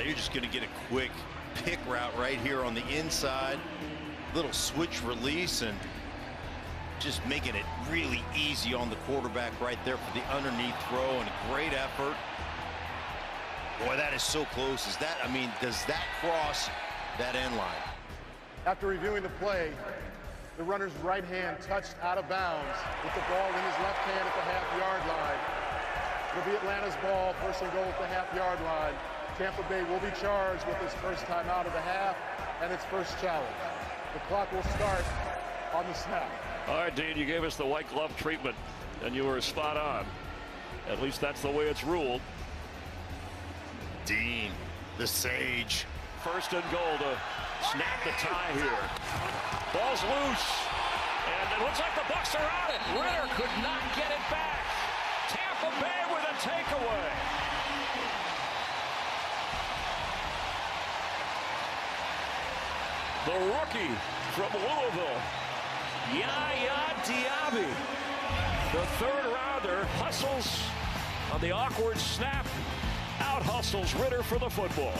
You're just going to get a quick pick route right here on the inside. Little switch release and just making it really easy on the quarterback right there for the underneath throw, and a great effort. Boy, that is so close. Is that, I mean, does that cross that end line? After reviewing the play, the runner's right hand touched out of bounds with the ball in his left hand at the half-yard line. It'll be Atlanta's ball, first and goal at the half-yard line. Tampa Bay will be charged with its first time out of the half and its first challenge. The clock will start on the snap. All right, Dean, you gave us the white glove treatment, and you were spot on. At least that's the way it's ruled. Dean, the sage. First and goal to snap the tie here. Ball's loose, and it looks like the Bucs are on it. Ritter could not get it back. Tampa Bay with a takeaway. The rookie from Louisville, Yaya Diaby. The third rounder hustles on the awkward snap. Out hustles Ritter for the football.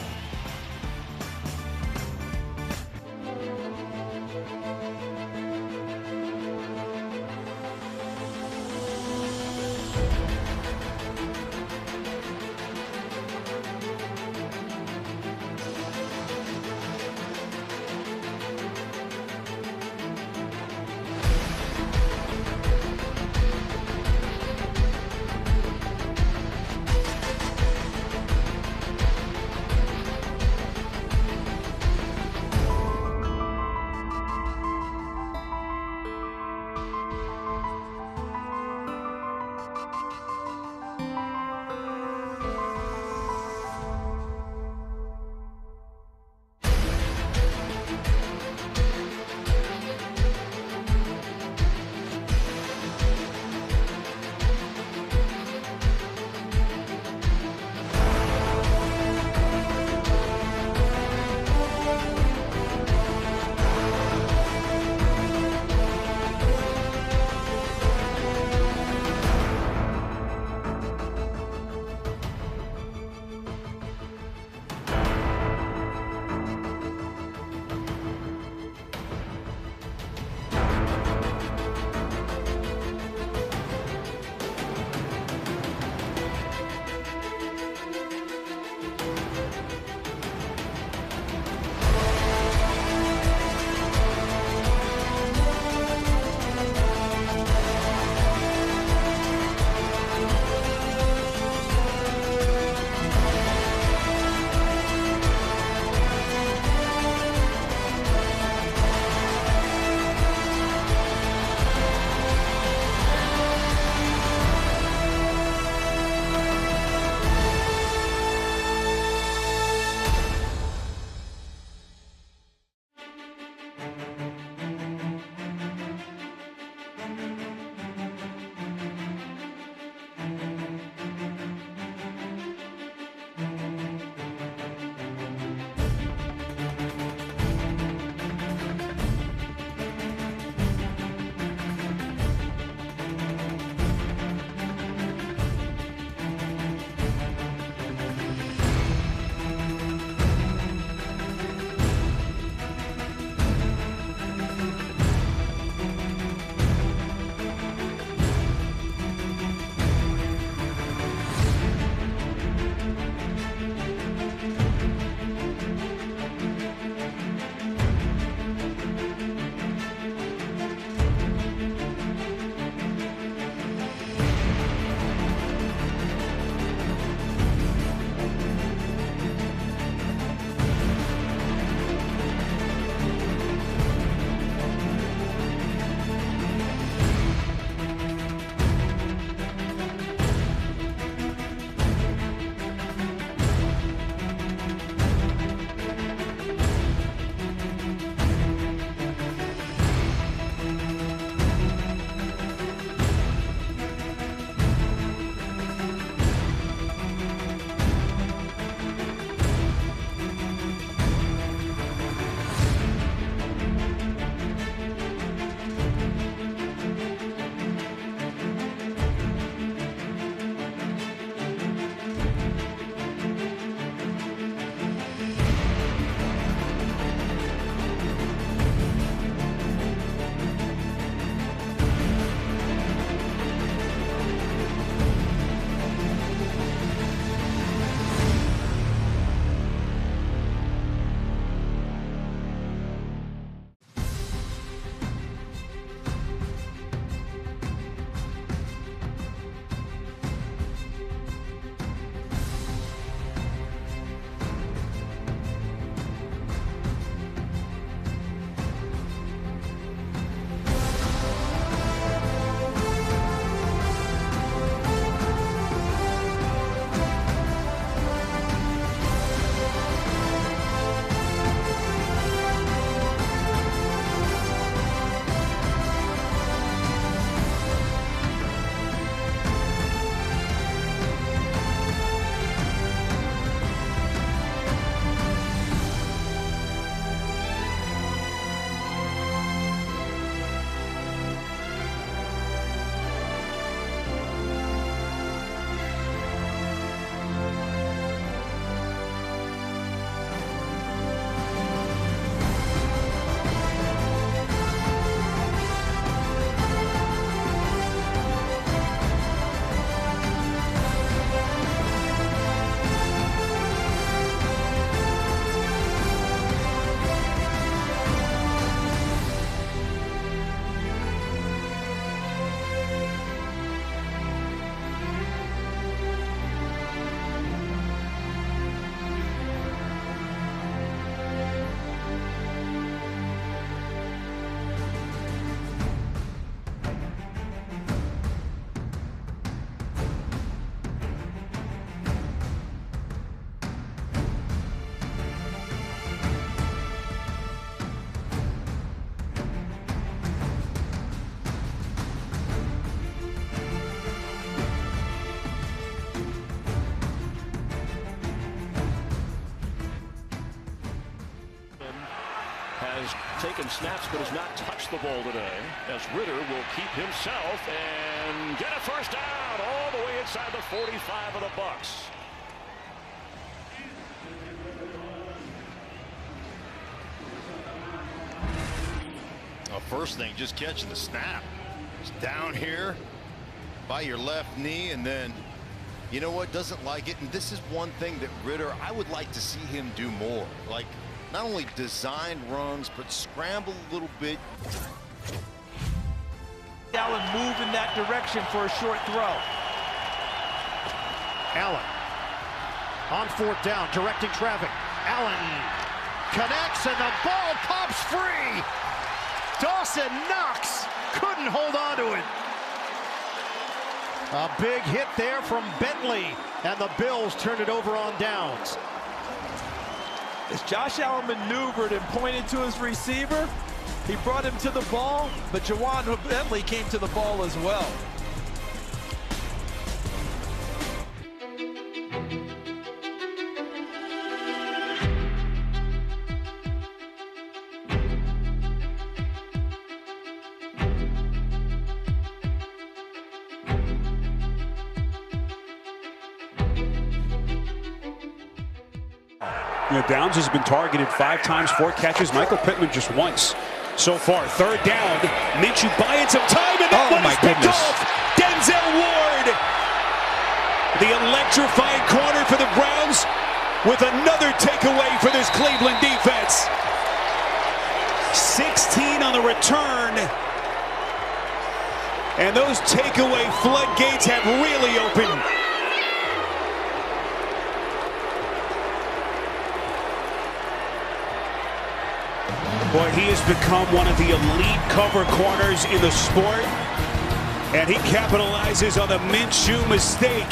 has taken snaps but has not touched the ball today, as Ritter will keep himself and get a first down all the way inside the 45 of the Bucs. First thing, just catching the snap. It's down here by your left knee, and then, you know what, doesn't like it. And this is one thing that Ritter, I would like to see him do more. Like, not only design runs, but scramble a little bit. Allen move in that direction for a short throw. Allen on 4th down, directing traffic. Allen connects, and the ball pops free. Dawson Knox couldn't hold on to it. A big hit there from Bentley, and the Bills turned it over on downs. As Josh Allen maneuvered and pointed to his receiver, he brought him to the ball, but Jawan Bentley came to the ball as well. You know, Downs has been targeted 5 times, 4 catches. Michael Pittman just once so far. 3rd down. Minshew buying some time, and that one is picked off. Denzel Ward, the electrifying corner for the Browns, with another takeaway for this Cleveland defense. 16 on the return, and those takeaway floodgates have really opened. Boy, he has become one of the elite cover corners in the sport, and he capitalizes on the Minshew mistake.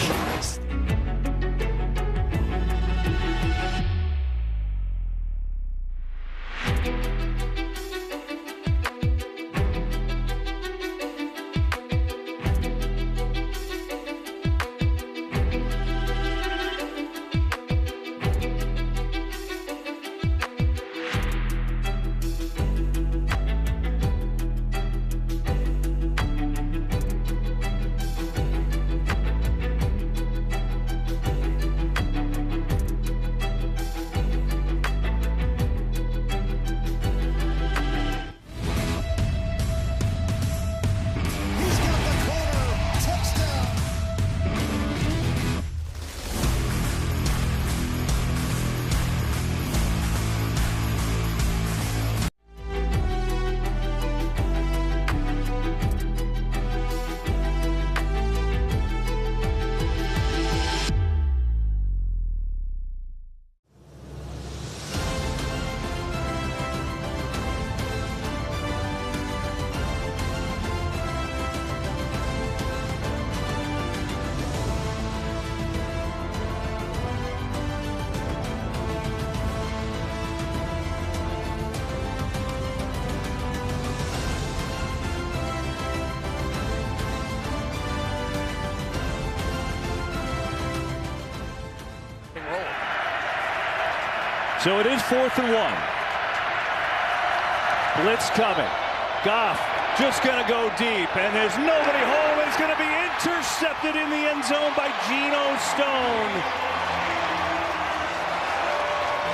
So it is 4th and 1. Blitz coming. Goff just going to go deep, and there's nobody home. It's going to be intercepted in the end zone by Geno Stone.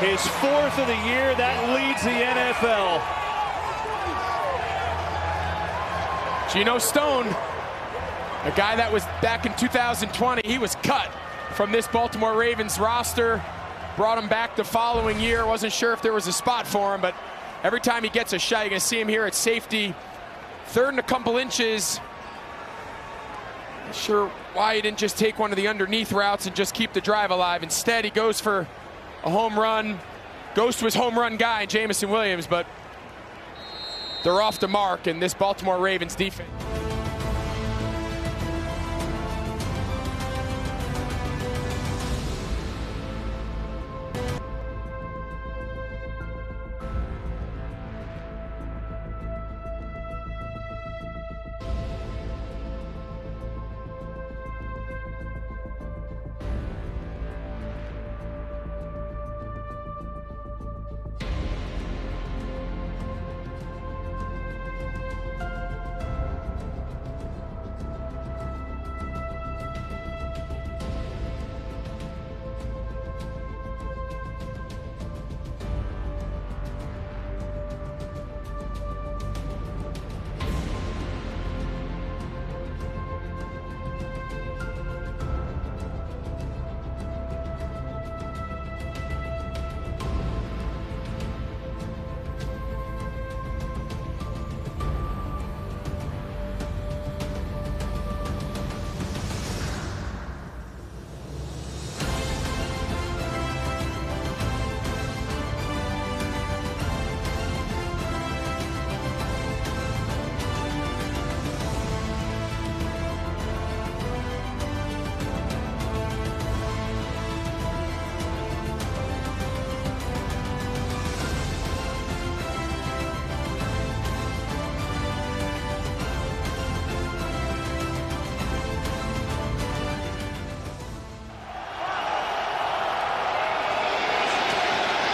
His 4th of the year. That leads the NFL. Geno Stone, a guy that was back in 2020, he was cut from this Baltimore Ravens roster. Brought him back the following year. Wasn't sure if there was a spot for him, but every time he gets a shot, you're going to see him here at safety. 3rd and a couple inches. Not sure why he didn't just take one of the underneath routes and just keep the drive alive. Instead, he goes for a home run. Goes to his home run guy, Jamison Williams, but they're off the mark in this Baltimore Ravens defense.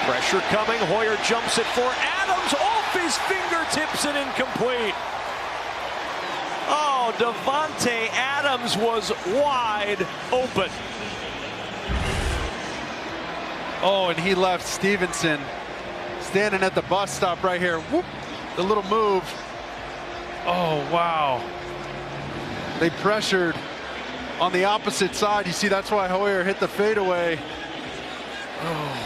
Pressure coming. Hoyer jumps it for Adams off his fingertips and incomplete. Oh, Davante Adams was wide open. Oh, and he left Stevenson standing at the bus stop right here. Whoop, the little move. Oh, wow. They pressured on the opposite side. You see, that's why Hoyer hit the fadeaway. Oh.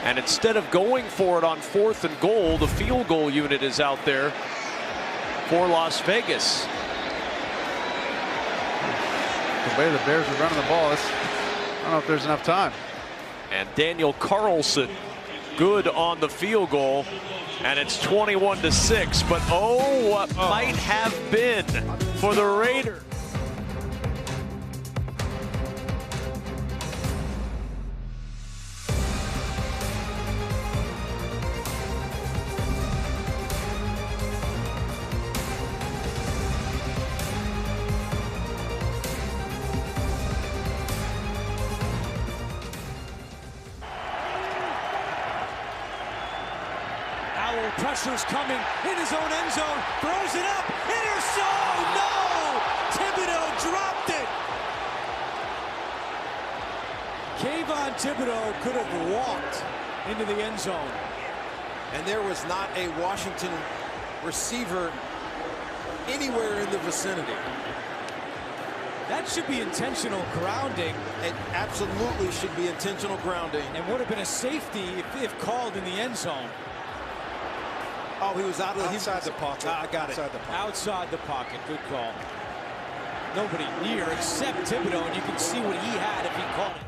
And instead of going for it on 4th and goal, the field goal unit is out there for Las Vegas. The way the Bears are running the ball, I don't know if there's enough time. And Daniel Carlson good on the field goal, and it's 21-6. But oh, what might have been for the Raiders. Pressure's coming in his own end zone, throws it up, intercept, no! Thibodeau dropped it! Kayvon Thibodeau could have walked into the end zone. And there was not a Washington receiver anywhere in the vicinity. That should be intentional grounding. It absolutely should be intentional grounding. And would have been a safety if called in the end zone. Oh, he was outside the pocket. I got it. Outside the pocket. Good call. Nobody near except Thibodeau, and you can see what he had if he caught it.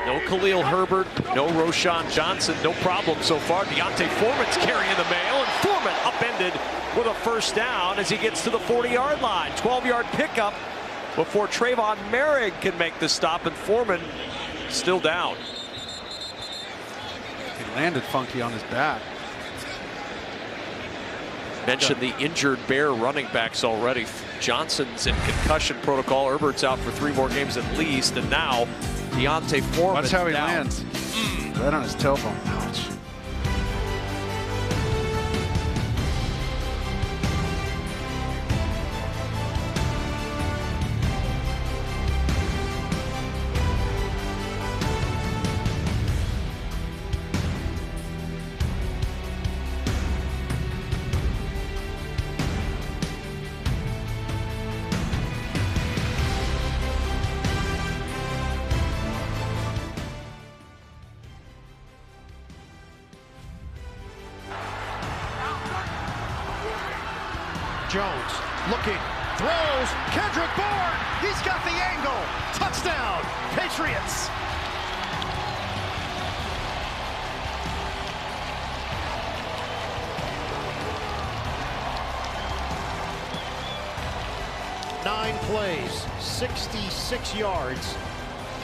No Khalil Herbert, no Roshan Johnson, no problem so far. Deontay Foreman's carrying the mail, and Foreman upended with a first down as he gets to the 40-yard line. 12-yard pickup before Trayvon Merrick can make the stop, and Foreman still down. He landed funky on his back. Mentioned the injured Bear running backs already. Johnson's in concussion protocol. Herbert's out for 3 more games at least, and now Deontay Foreman. Watch how he down. lands. Right on his tailbone. Ouch. Jones looking, throws, Kendrick Bourne, he's got the angle, touchdown, Patriots. plays, 66 yards,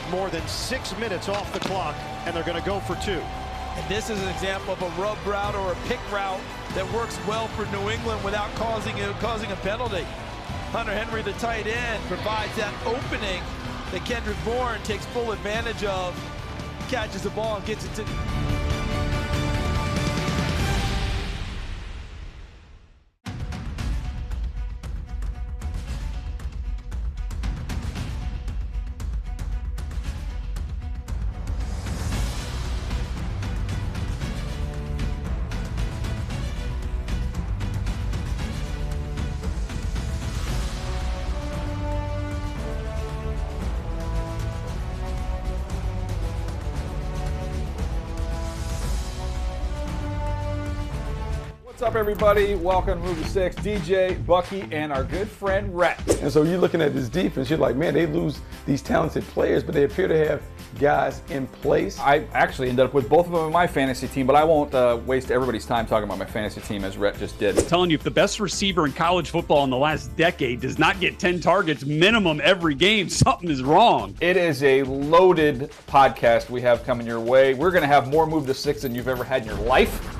more than 6 minutes off the clock, and they're going to go for 2. And this is an example of a rub route or a pick route that works well for New England without causing a penalty. Hunter Henry, the tight end, provides that opening that Kendrick Bourne takes full advantage of, catches the ball and gets it to... What's up, everybody? Welcome to Move to 6. DJ, Bucky, and our good friend Rhett. And so you're looking at this defense, you're like, man, they lose these talented players, but they appear to have guys in place. I actually ended up with both of them in my fantasy team, but I won't waste everybody's time talking about my fantasy team as Rhett just did. I'm telling you, if the best receiver in college football in the last decade does not get 10 targets minimum every game, something is wrong. It is a loaded podcast we have coming your way. We're going to have more Move to 6 than you've ever had in your life.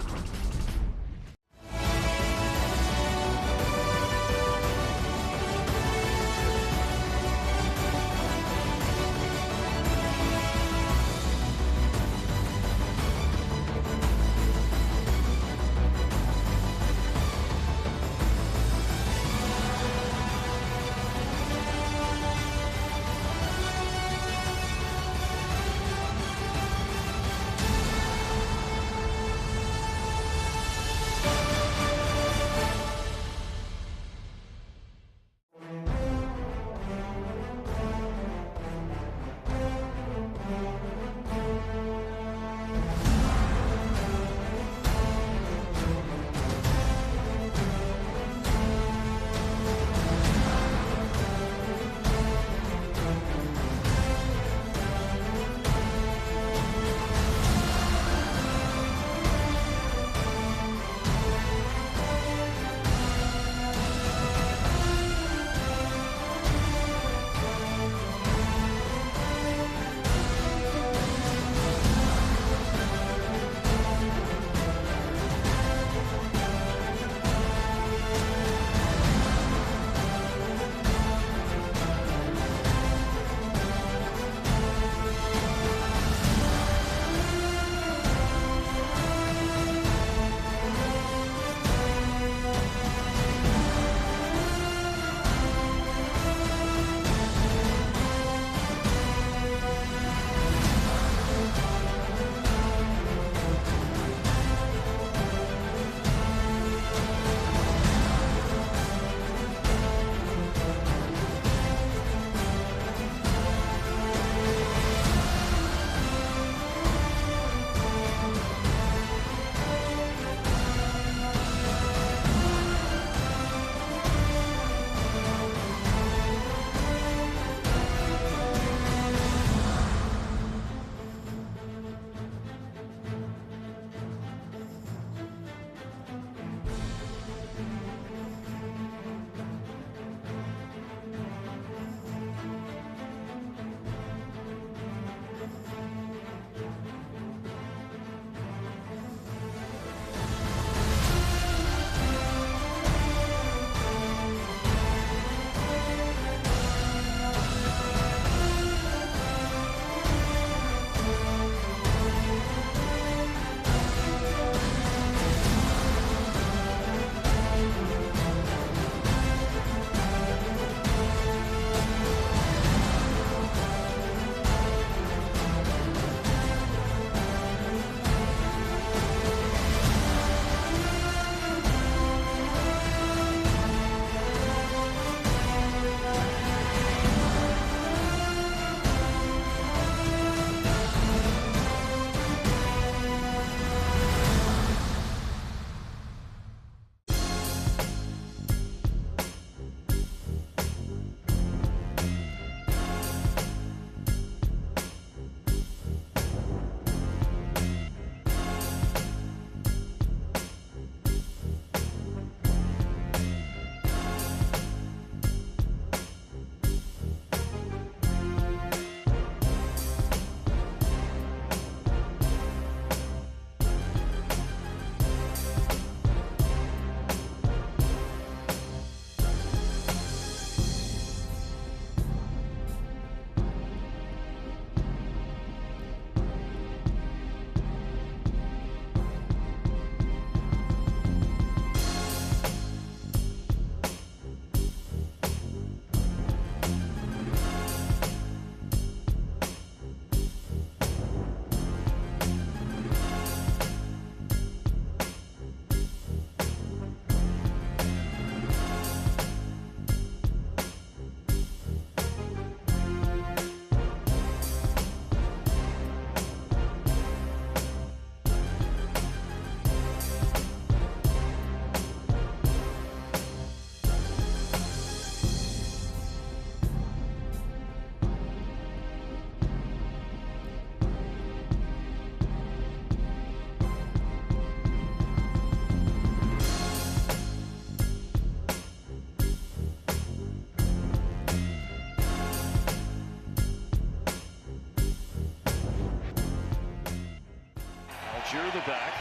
Algier the back.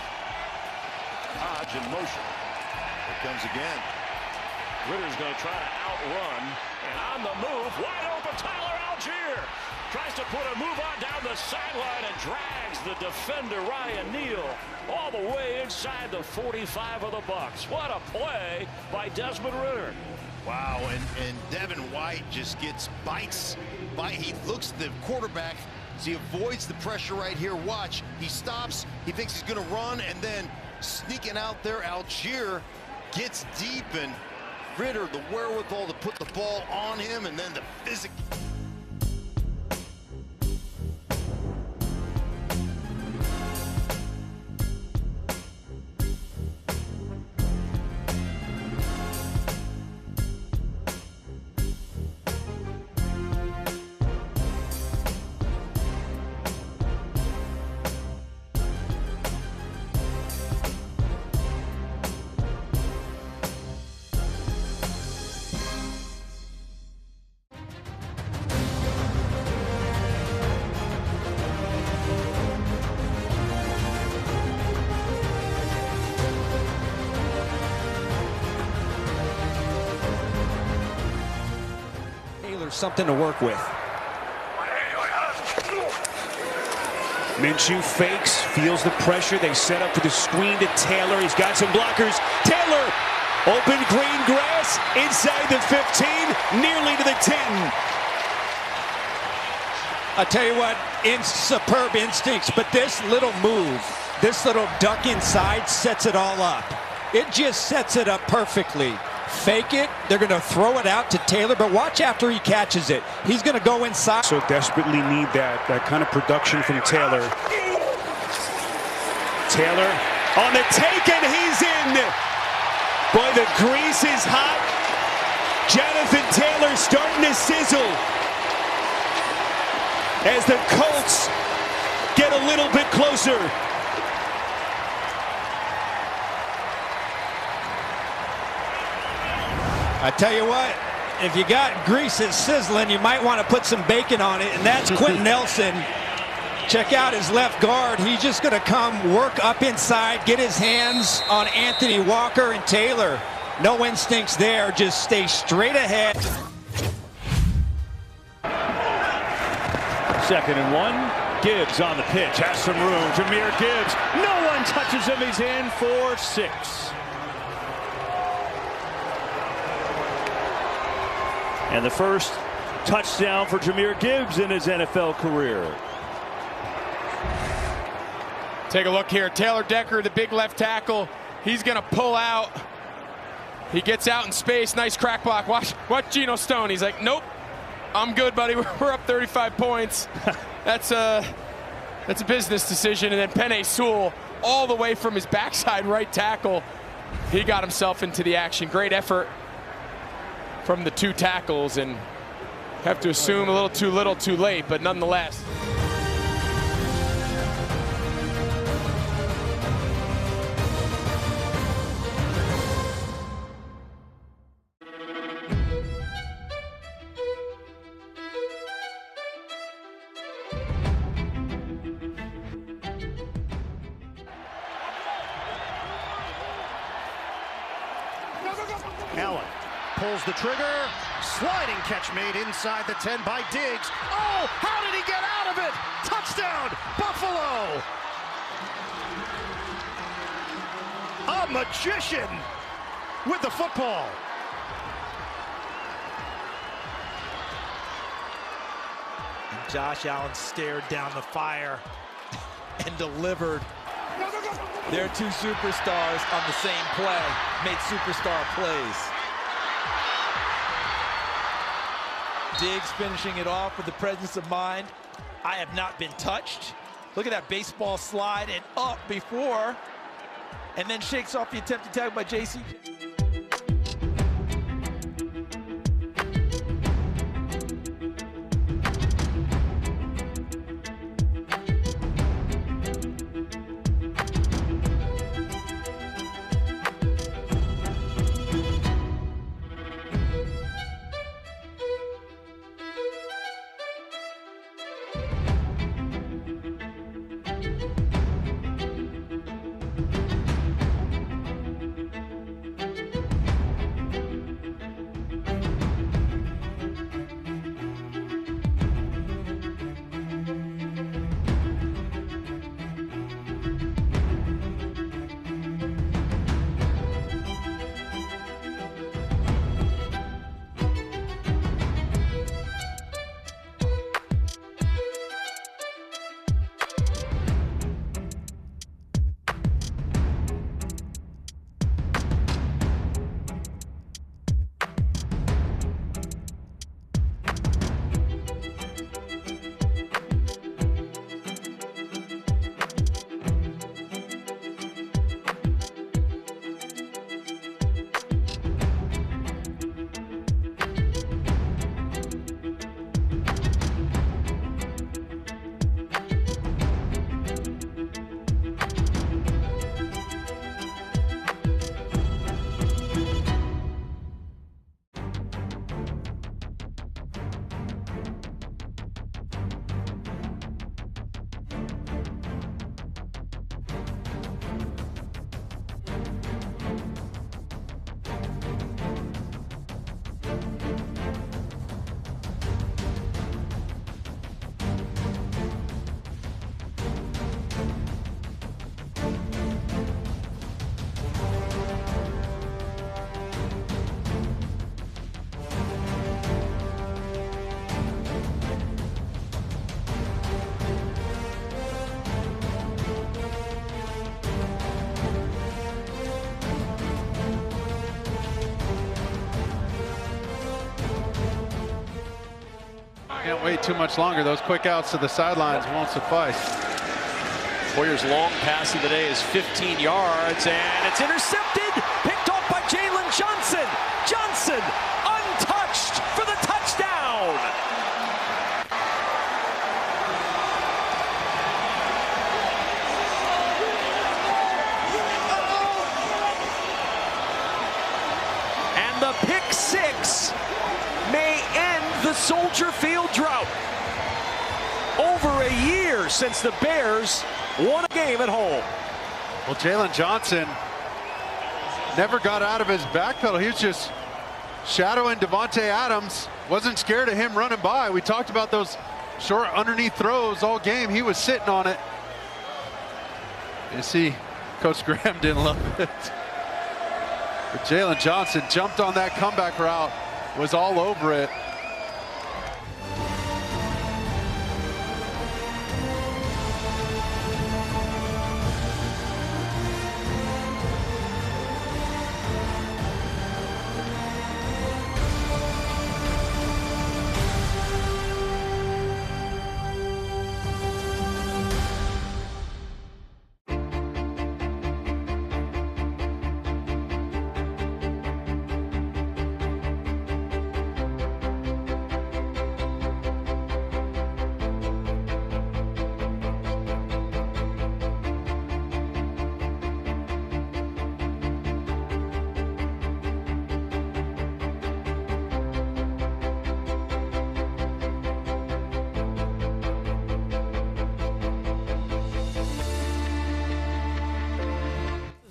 Hodge in motion. Here comes again. Ritter's going to try to outrun. And on the move, wide open, Tyler Algier. Tries to put a move on down the sideline and drags the defender, Ryan Neal, all the way inside the 45 of the Bucs. What a play by Desmond Ridder. Wow, and Devin White just bites. He looks at the quarterback as he avoids the pressure right here. Watch, he stops, he thinks he's going to run, and then sneaking out there, Algier gets deep, and Ridder the wherewithal to put the ball on him, and then the physical. Something to work with. Minshew fakes, feels the pressure. They set up for the screen to Taylor. He's got some blockers. Taylor, open green grass, inside the 15, nearly to the 10. I tell you what, superb instincts, but this little move, this little duck inside sets it all up. It just sets it up perfectly. Fake it, they're going to throw it out to Taylor, but watch after he catches it. He's going to go inside. So desperately need that kind of production from Taylor. Taylor on the take, and he's in. Boy, the grease is hot. Jonathan Taylor starting to sizzle as the Colts get a little bit closer. I tell you what, if you got grease that's sizzling, you might want to put some bacon on it, and that's Quentin Nelson. Check out his left guard. He's just going to come work up inside, get his hands on Anthony Walker and Taylor. No instincts there, just stay straight ahead. 2nd and 1. Gibbs on the pitch, has some room. Jahmyr Gibbs, no one touches him. He's in for 6. And the first touchdown for Jahmyr Gibbs in his NFL career. Take a look here. Taylor Decker, the big left tackle. He's going to pull out. He gets out in space. Nice crack block. Watch Geno Stone. He's like, nope, I'm good, buddy. We're up 35 points. That's a business decision. And then Penei Sewell, all the way from his backside right tackle, he got himself into the action. Great effort from the two tackles, and have to assume a little too little too late, but nonetheless. Allen pulls the trigger, sliding catch made inside the 10 by Diggs. Oh, how did he get out of it? Touchdown, Buffalo! A magician with the football. And Josh Allen stared down the fire and delivered. Their two superstars on the same play made superstar plays. Diggs finishing it off with the presence of mind. I have not been touched. Look at that baseball slide and up before, and then shakes off the attempted tag by JC. wait too much longer. Those quick outs to the sidelines won't suffice. Poyer's long pass of the day is 15 yards, and it's intercepted. Picked off by Jalen Johnson. Johnson untouched for the touchdown. And the pick six may end the Soldier Field drought. Over a year since the Bears won a game at home. Well, Jalen Johnson never got out of his back pedal. He was just shadowing Devontae Adams. Wasn't scared of him running by. We talked about those short underneath throws all game. He was sitting on it. You see, Coach Graham didn't love it. But Jalen Johnson jumped on that comeback route, was all over it.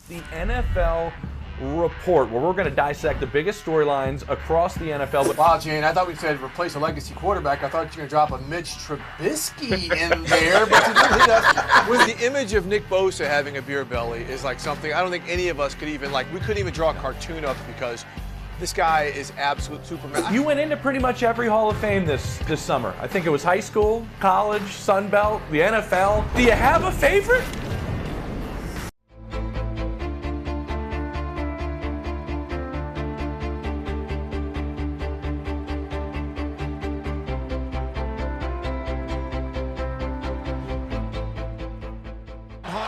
The NFL Report, where we're going to dissect the biggest storylines across the NFL. Wow, Jane, I thought we said replace a legacy quarterback. I thought you were going to drop a Mitch Trubisky in there, but you didn't do that. With the image of Nick Bosa having a beer belly is like something I don't think any of us could even, we couldn't even draw a cartoon of, because this guy is absolute Superman. You went into pretty much every Hall of Fame this summer. I think it was high school, college, Sun Belt, the NFL. Do you have a favorite?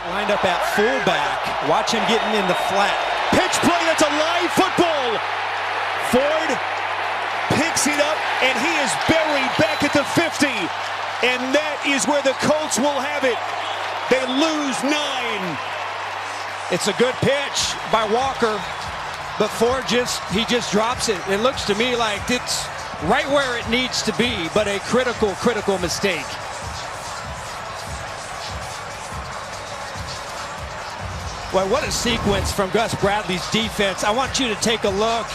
Lined up at fullback. Watch him getting in the flat. Pitch play, that's a live football. Ford picks it up, and he is buried back at the 50. And that is where the Colts will have it. They lose 9. It's a good pitch by Walker, but Ford just drops it. It looks to me like it's right where it needs to be, but a critical mistake. Well, what a sequence from Gus Bradley's defense. I want you to take a look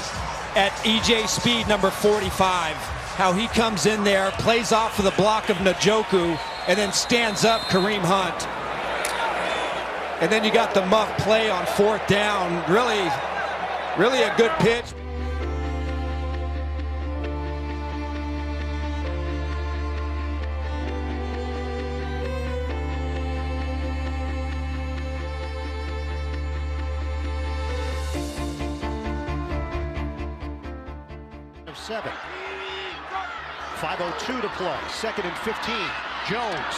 at EJ Speed, number 45. How he comes in there, plays off of the block of Njoku, and then stands up Kareem Hunt. And then you got the muff play on 4th down. Really a good pitch. Of 7. 5:02 to play. 2nd and 15. Jones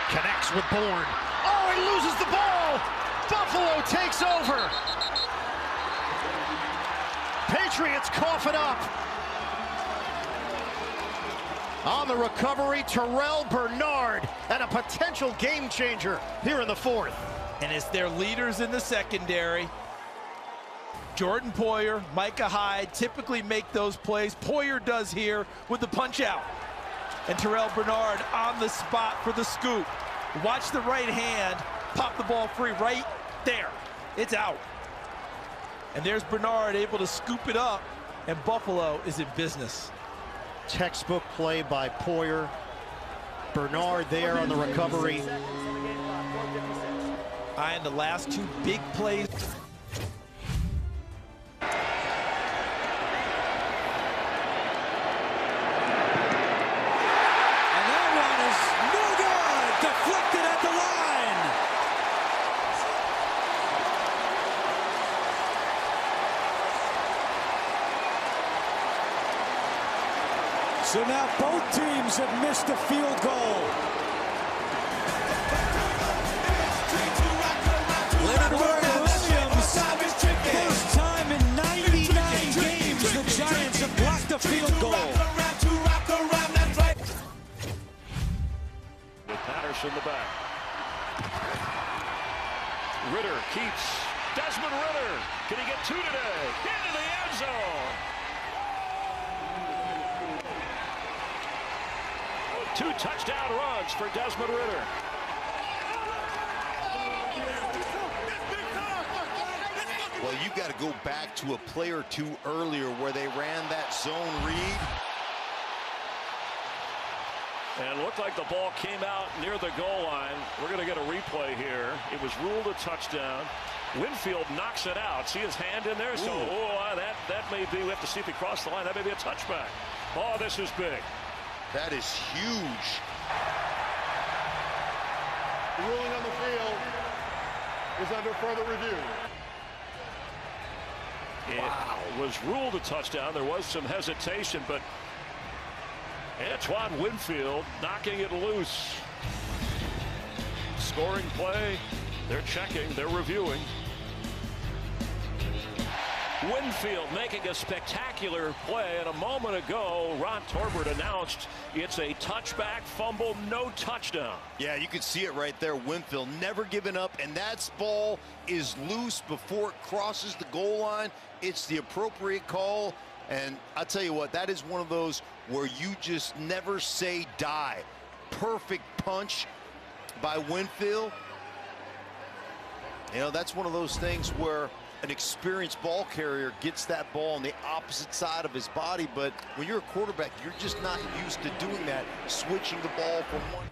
connects with Bourne. Oh, he loses the ball. Buffalo takes over. Patriots cough it up. On the recovery, Terrell Bernard, and a potential game changer here in the 4th. And it's their leaders in the secondary. Jordan Poyer, Micah Hyde typically make those plays. Poyer does here with the punch out. And Terrell Bernard on the spot for the scoop. Watch the right hand, pop the ball free right there. It's out. And there's Bernard able to scoop it up, and Buffalo is in business. Textbook play by Poyer. Bernard there on the recovery. And the last 2 big plays. So now both teams Williams have missed a field goal. Leonard Williams, first time in 99 games the Giants have blocked a field goal. With Patterson in the back. Ritter keeps. Desmond Ritter. Can he get two today? Into the end zone. Two touchdown runs for Desmond Ritter. Well, you got to go back to a play or two earlier where they ran that zone read. And it looked like the ball came out near the goal line. We're going to get a replay here. It was ruled a touchdown. Winfield knocks it out. See his hand in there? So that may be, we have to see if he crossed the line. That may be a touchback. Oh, this is big. That is huge. The ruling on the field is under further review. It was ruled a touchdown. There was some hesitation, but Antoine Winfield knocking it loose. Scoring play. They're checking. They're reviewing. Winfield making a spectacular play, and a moment ago Ron Torbert announced it's a touchback fumble, no touchdown. Yeah, you can see it right there. Winfield never giving up, and that ball is loose before it crosses the goal line. It's the appropriate call, and I'll tell you what, that is one of those where you just never say die. Perfect punch by Winfield. You know, that's one of those things where an experienced ball carrier gets that ball on the opposite side of his body, but when you're a quarterback, you're just not used to doing that, switching the ball from one.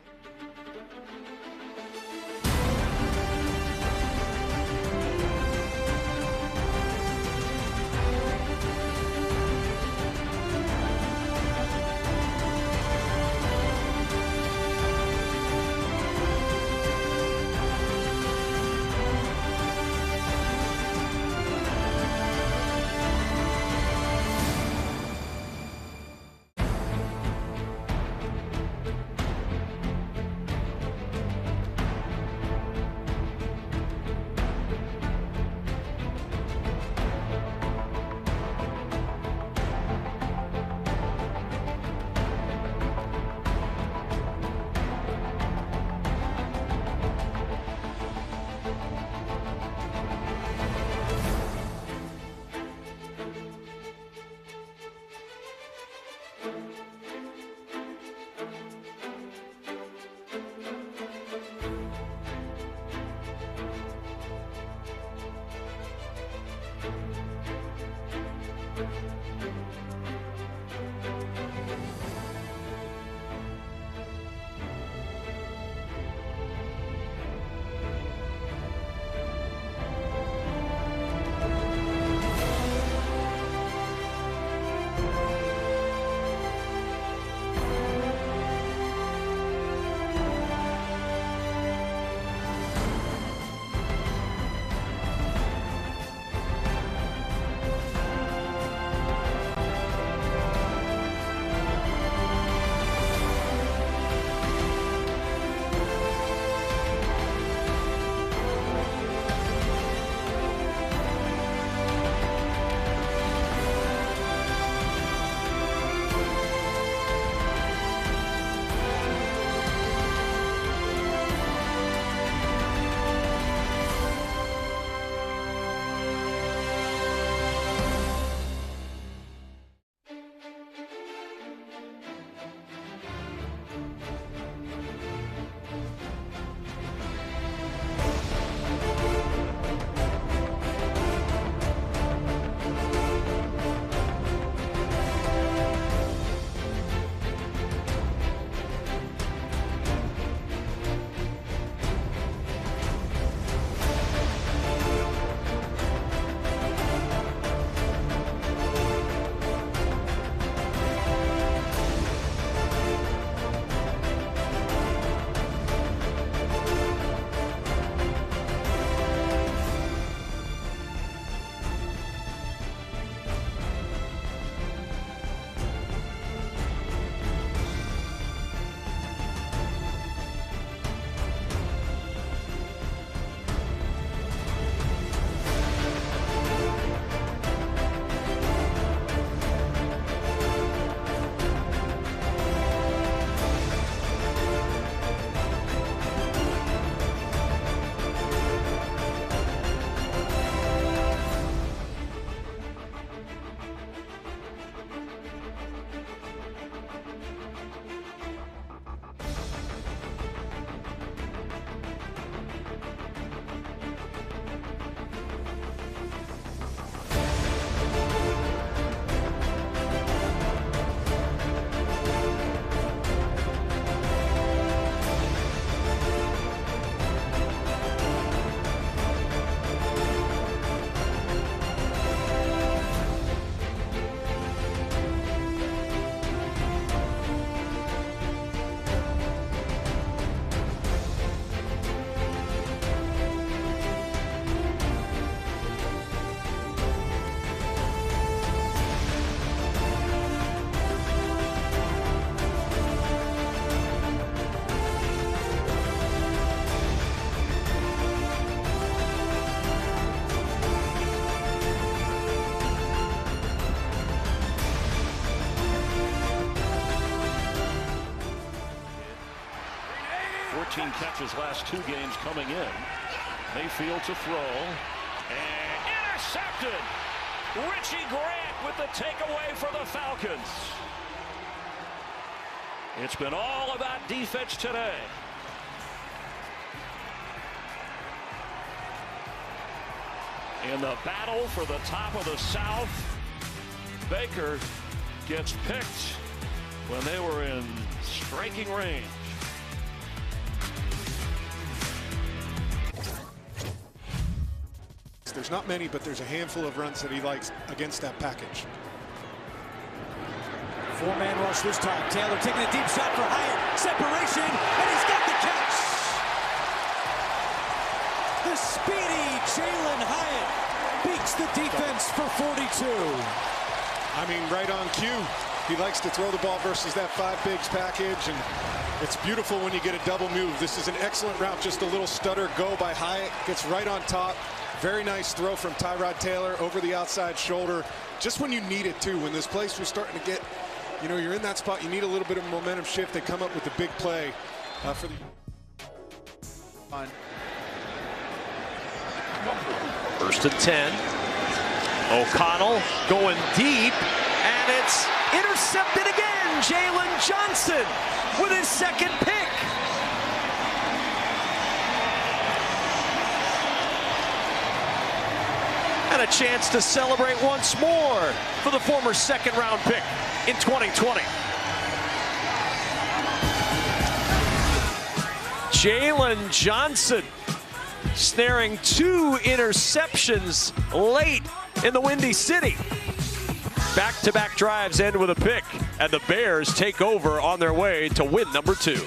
14 catches last 2 games coming in. Mayfield to throw. And intercepted! Richie Grant with the takeaway for the Falcons. It's been all about defense today. In the battle for the top of the South, Baker gets picked when they were in striking range. There's not many, but there's a handful of runs that he likes against that package. 4-man rush this time. Taylor taking a deep shot for Hyatt. Separation, and he's got the catch. The speedy Jalen Hyatt beats the defense for 42. I mean, right on cue. He likes to throw the ball versus that 5 bigs package, and it's beautiful when you get a double move. This is an excellent route, just a little stutter go by Hyatt. Gets right on top. Very nice throw from Tyrod Taylor over the outside shoulder. Just when you need it, too. When this place was starting to get, you know, you're in that spot, you need a little bit of momentum shift. They come up with the big play for the... First and 10. O'Connell going deep, and it's intercepted again. Jalen Johnson with his second pick. And a chance to celebrate once more for the former second-round pick in 2020. Jalen Johnson snaring 2 interceptions late in the Windy City. Back-to-back drives end with a pick, and the Bears take over on their way to win number 2.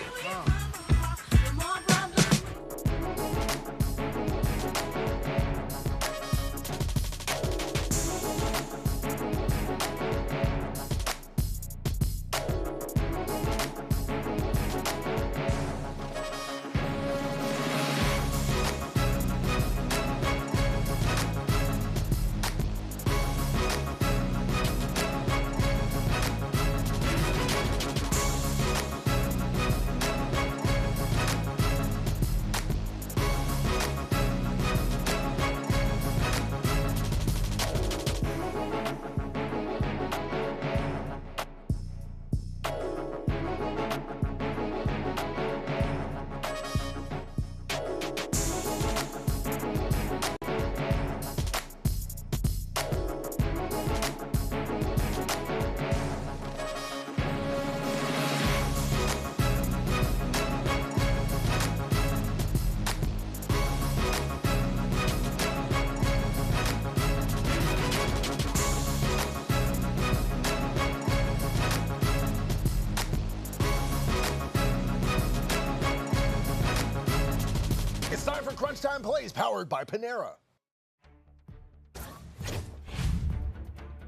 Crunch Time Plays powered by Panera.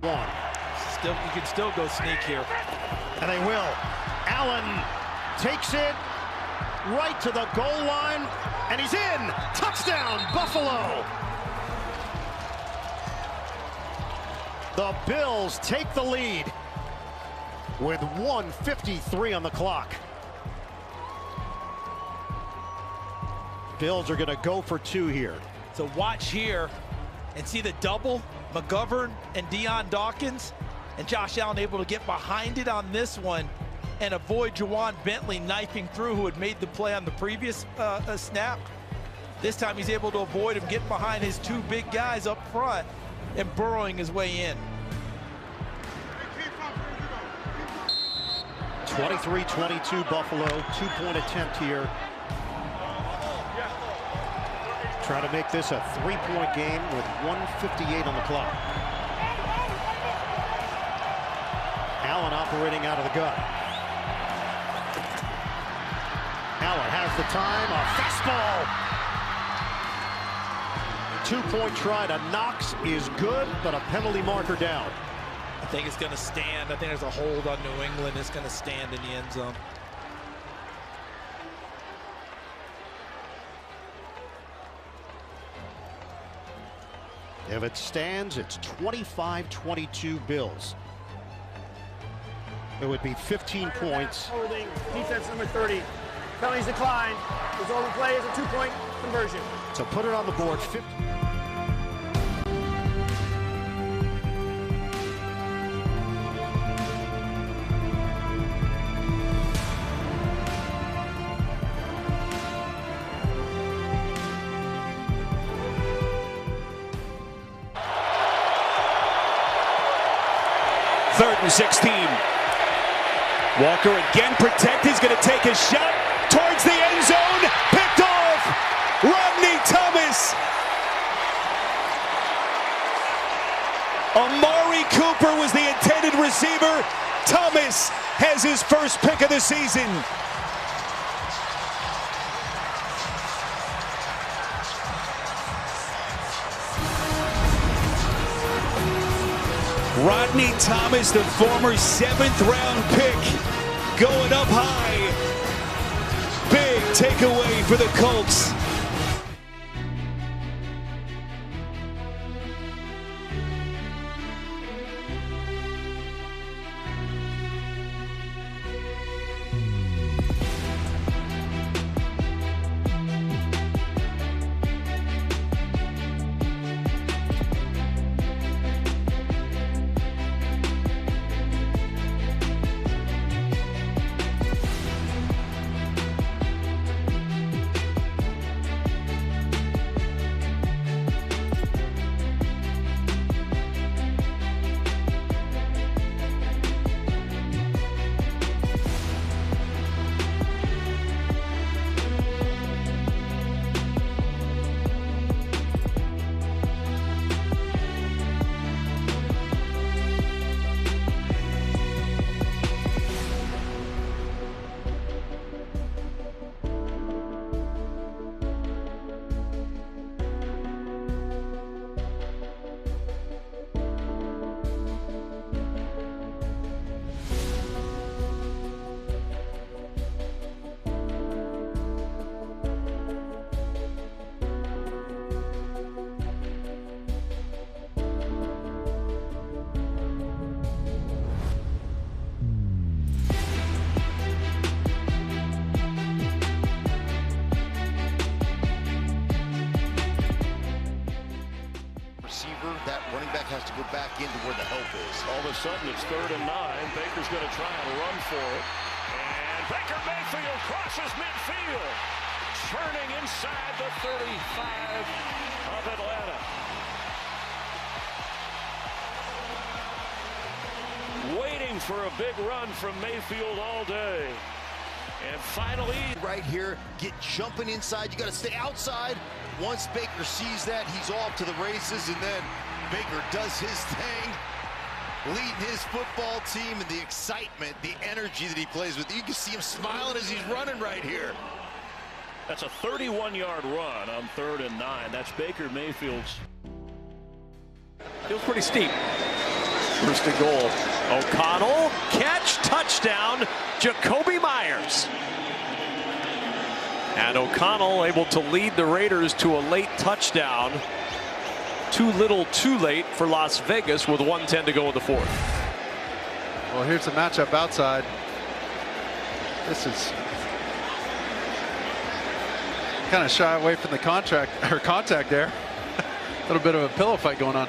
You can still go sneak here. And they will. Allen takes it right to the goal line, and he's in. Touchdown, Buffalo. The Bills take the lead with 1:53 on the clock. Bills are going to go for 2 here. So watch here and see the double. McGovern and Deion Dawkins, and Josh Allen able to get behind it on this one and avoid Juwan Bentley knifing through, who had made the play on the previous snap. This time he's able to avoid him getting behind his 2 big guys up front and burrowing his way in. 23-22 Buffalo, 2-point attempt here. Trying to make this a 3-point game with 1:58 on the clock. Allen operating out of the gun. Allen has the time, a fastball. 2-point try to Knox is good, but a penalty marker down. I think it's going to stand. I think there's a hold on New England. It's going to stand in the end zone. If it stands, it's 25-22 Bills. It would be 15 points. Holding defense number 30. Penalties declined. Result of play is a 2-point conversion. So put it on the board. 3rd and 16. Walker again protected. He's going to take a shot towards the end zone. Picked off. Rodney Thomas. Amari Cooper was the intended receiver. Thomas has his first pick of the season. Rodney Thomas, the former 7th-round pick, going up high. Big takeaway for the Colts. That running back has to go back into where the help is. All of a sudden, it's 3rd and 9. Baker's going to try and run for it. And Baker Mayfield crosses midfield, turning inside the 35 of Atlanta. Waiting for a big run from Mayfield all day. And finally, right here, get jumping inside. You got to stay outside. Once Baker sees that, he's off to the races, and then Baker does his thing, leading his football team, and the excitement, the energy that he plays with. You can see him smiling as he's running right here. That's a 31-yard run on 3rd and 9. That's Baker Mayfield's. Feels pretty steep. 1st and goal. O'Connell, catch, touchdown, Jacoby Myers. And O'Connell able to lead the Raiders to a late touchdown. Too little, too late for Las Vegas with 1:10 to go in the 4th. Well, here's the matchup outside. This is kind of shy away from the contact there. A little bit of a pillow fight going on.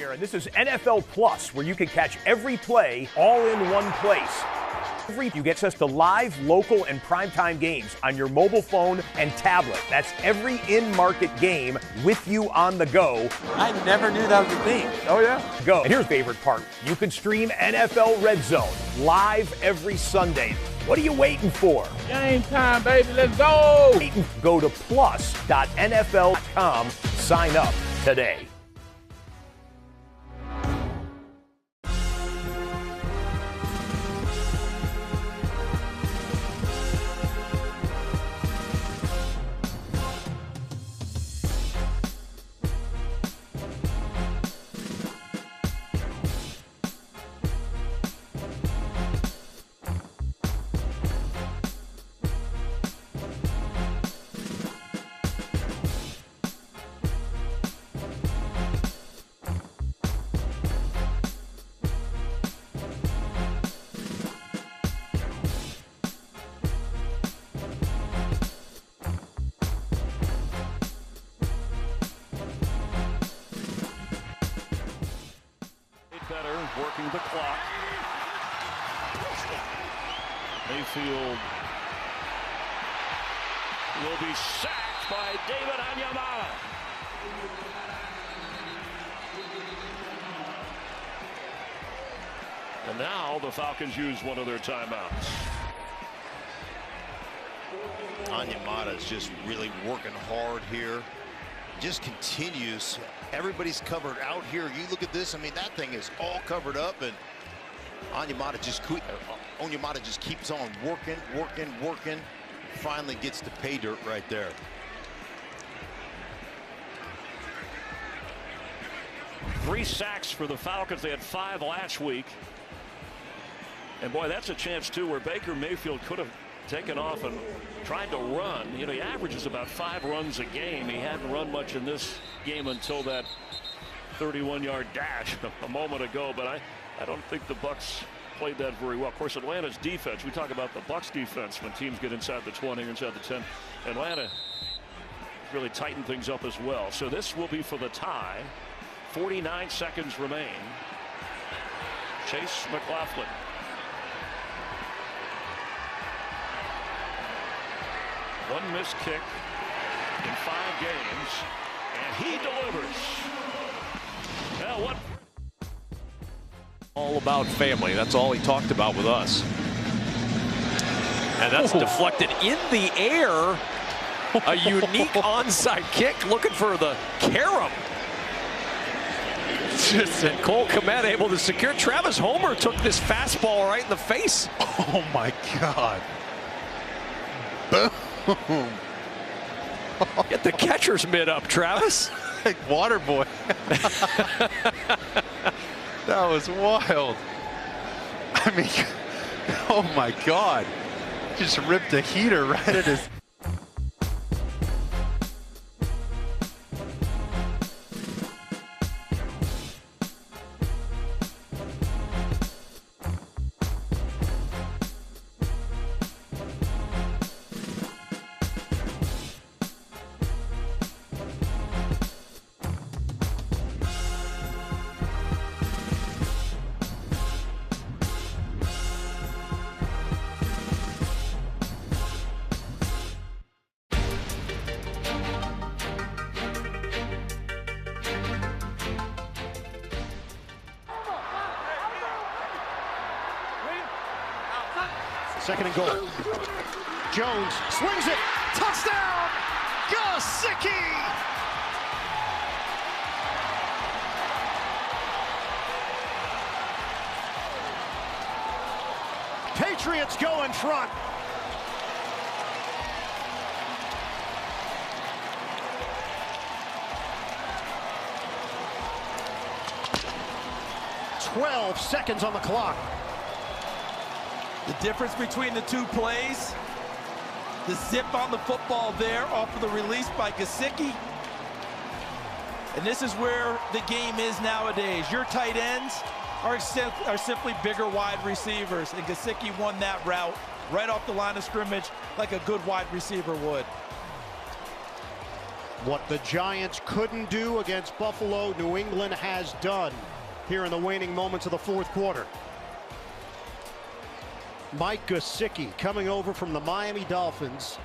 here, and this is NFL Plus, where you can catch every play all in one place. You get access to live, local, and primetime games on your mobile phone and tablet. That's every in-market game with you on the go. I never knew that was a thing. Oh, yeah? Go. And here's the favorite part. You can stream NFL Red Zone live every Sunday. What are you waiting for? Game time, baby. Let's go. Go to plus.nfl.com. Sign up today. Better working the clock. Mayfield will be sacked by David Onyemata. And now the Falcons use one of their timeouts. Onyemata is just really working hard here. Just continues. Everybody's covered out here. You look at this. I mean, that thing is all covered up, and Onyemata just keeps on working. Finally gets the pay dirt right there. Three sacks for the Falcons. They had 5 last week. And boy, that's a chance too where Baker Mayfield could have taken off and tried to run. You know, he averages about 5 runs a game. He hadn't run much in this game until that 31-yard dash a moment ago, but I don't think the Bucs played that very well. Of course, Atlanta's defense, we talk about the Bucs defense when teams get inside the 20 or inside the 10. Atlanta really tightened things up as well. So this will be for the tie. 49 seconds remain. Chase McLaughlin. One missed kick in 5 games, and he delivers. Now what? All about family. That's all he talked about with us. And that's deflected in the air. A unique onside kick, looking for the carom. And Cole Kmet able to secure. Travis Homer took this fastball right in the face. Oh my God. Boom. Get the catcher's mitt up, Travis. Like water boy. That was wild. I mean, oh my God. Just ripped a heater right at his. Second and goal. Jones swings it. Touchdown! Gesicki! Patriots go in front. "12 seconds on the clock." The difference between the two plays, the zip on the football there off of the release by Gesicki. And this is where the game is nowadays. Your tight ends are simply bigger wide receivers, and Gesicki won that route right off the line of scrimmage like a good wide receiver would. What the Giants couldn't do against Buffalo, New England has done here in the waning moments of the fourth quarter. Mike Gesicki coming over from the Miami Dolphins.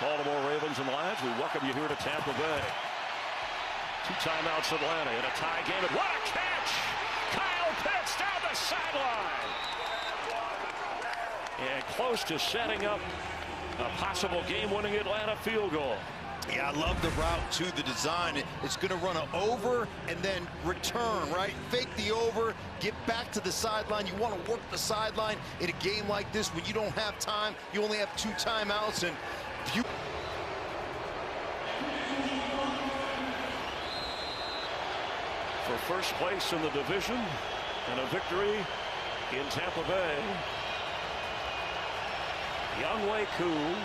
Baltimore Ravens and Lions, we welcome you here to Tampa Bay. 2 timeouts Atlanta in a tie game. And what a catch! Kyle Pitts down the sideline. And close to setting up a possible game-winning Atlanta field goal. Yeah, I love the route to the design. It's going to run an over and then return, right? Fake the over, get back to the sideline. You want to work the sideline in a game like this when you don't have time. You only have 2 timeouts. And for first place in the division and a victory in Tampa Bay, Younghoe Koo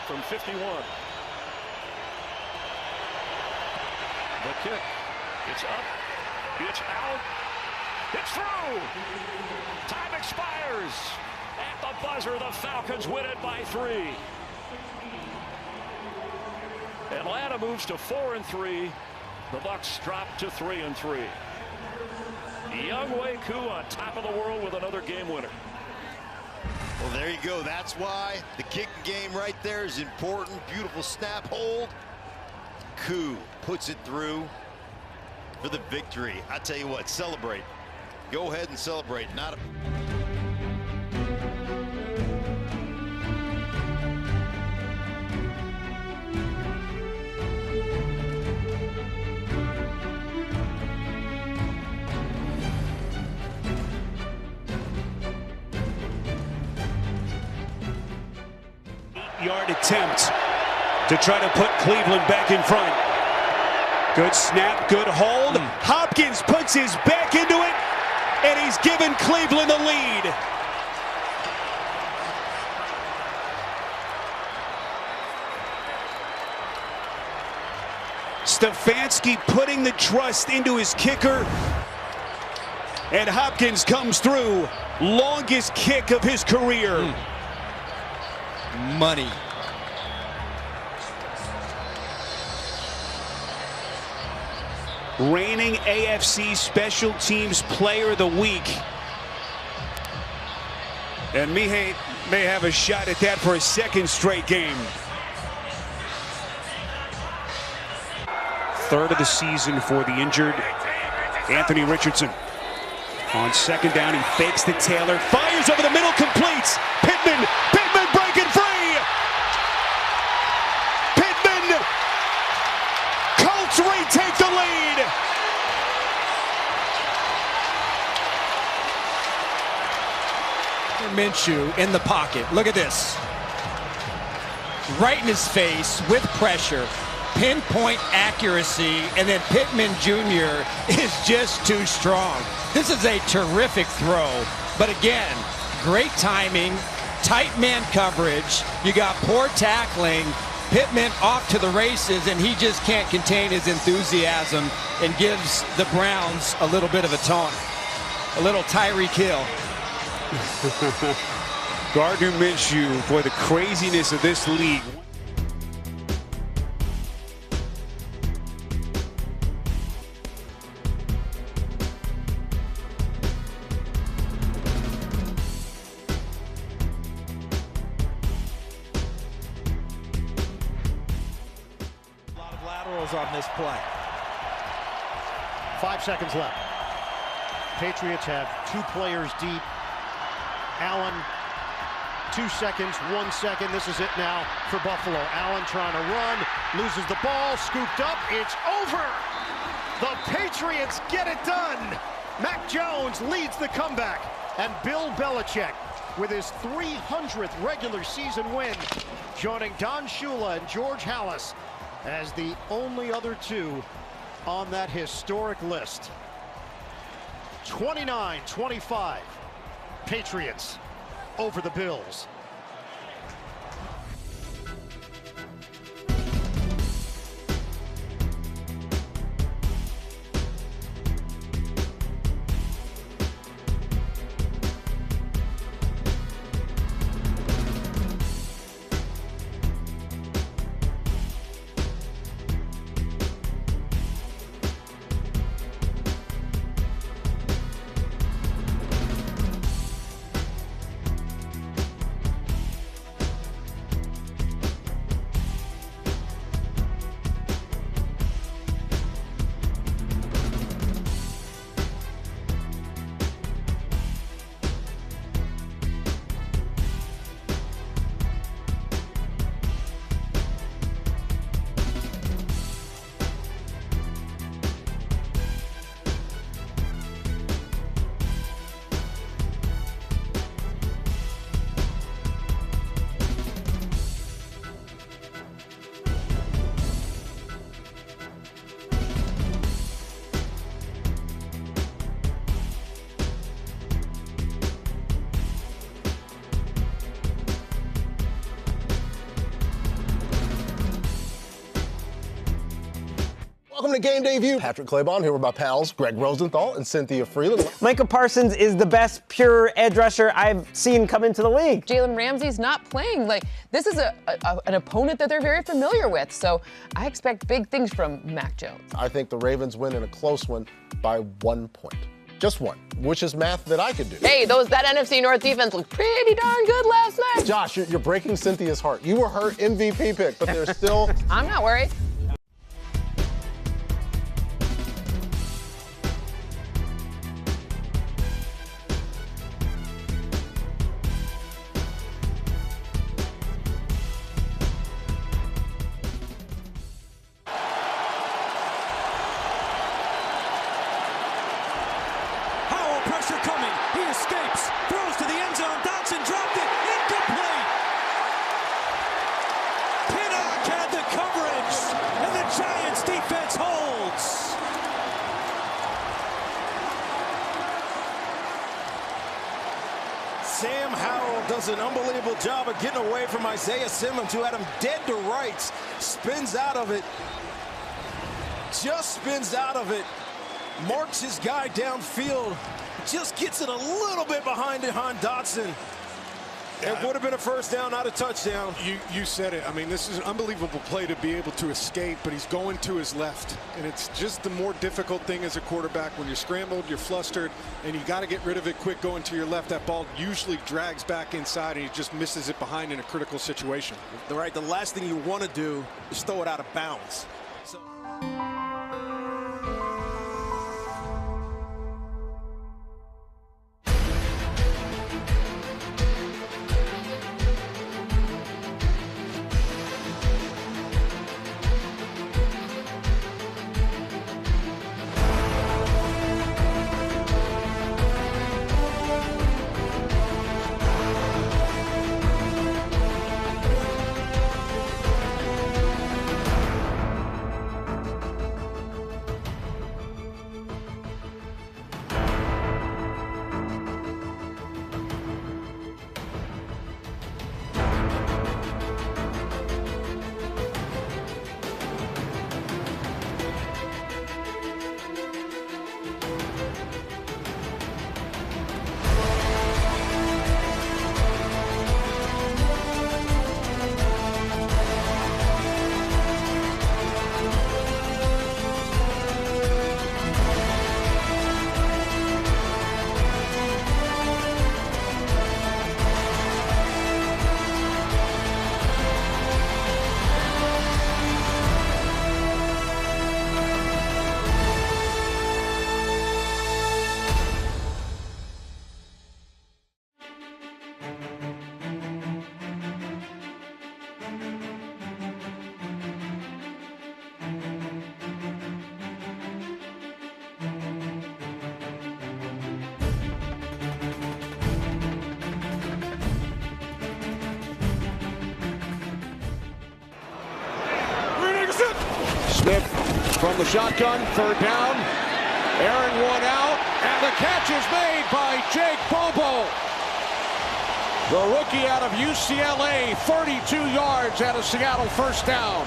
from 51. The kick, it's up, it's out, it's through. Time expires. At the buzzer, the Falcons win it by 3. Atlanta moves to 4-3. The Bucs drop to 3-3. Younghoe Koo on top of the world with another game winner. well, there you go. That's why the kicking game right there is important. Beautiful snap hold. Koo puts it through for the victory. I tell you what, celebrate. Go ahead and celebrate. Not a yard attempt to try to put Cleveland back in front. Good snap, good hold. Hopkins puts his back into it, and he's given Cleveland the lead. Stefanski putting the trust into his kicker, and Hopkins comes through. Longest kick of his career. Money. Reigning AFC Special Teams Player of the Week. And Mihai may have a shot at that for a second straight game. Third of the season for the injured Anthony Richardson. On second down, he fakes to Taylor, fires over the middle, completes. Pittman breaking free. Pittman, Colts retake the lead. Minshew in the pocket. Look at this. Right in his face with pressure. Pinpoint accuracy, and then Pittman Jr. is just too strong. This is a terrific throw, but again, great timing, tight man coverage. You got poor tackling. Pittman off to the races, and he just can't contain his enthusiasm and gives the Browns a little bit of a taunt. A little Tyreek Hill. Gardner Minshew, for the craziness of this league. On this play. 5 seconds left. Patriots have 2 players deep. Allen, 2 seconds, 1 second. This is it now for Buffalo. Allen trying to run, loses the ball, scooped up. It's over. The Patriots get it done. Mac Jones leads the comeback, and Bill Belichick with his 300th regular season win, joining Don Shula and George Halas as the only other 2 on that historic list. 29-25, Patriots over the Bills. Welcome to Game Day View. Patrick Claybon here with my pals Greg Rosenthal and Cynthia Freeland. Micah Parsons is the best pure edge rusher I've seen come into the league. Jalen Ramsey's not playing. This is an opponent that they're very familiar with. So I expect big things from Mac Jones. I think the Ravens win in a close one by 1 point. Just one, which is math that I could do. Hey, that NFC North defense looked pretty darn good last night. Josh, you're breaking Cynthia's heart. You were her MVP pick, but there's still... I'm not worried. Sam Howell does an unbelievable job of getting away from Isaiah Simmons, who had him dead to rights. Spins out of it. Just spins out of it. Marks his guy downfield. Just gets it a little bit behind Jahan Dotson. It would have been a first down, not a touchdown. You said it. I mean, this is an unbelievable play to be able to escape, but he's going to his left. And it's just the more difficult thing as a quarterback. When you're scrambled, you're flustered, and you got to get rid of it quick going to your left. That ball usually drags back inside, and he just misses it behind in a critical situation. The last thing you want to do is throw it out of bounds. Smith from the shotgun, third down. Aaron one out, and the catch is made by Jake Bobo. The rookie out of UCLA, 32 yards out of Seattle, first down.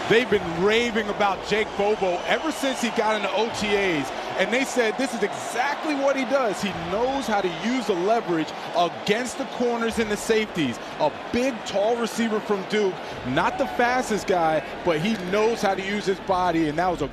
They've been raving about Jake Bobo ever since he got into OTAs. And they said this is exactly what he does. He knows how to use the leverage against the corners and the safeties. A big, tall receiver from Duke. Not the fastest guy, but he knows how to use his body, and that was a...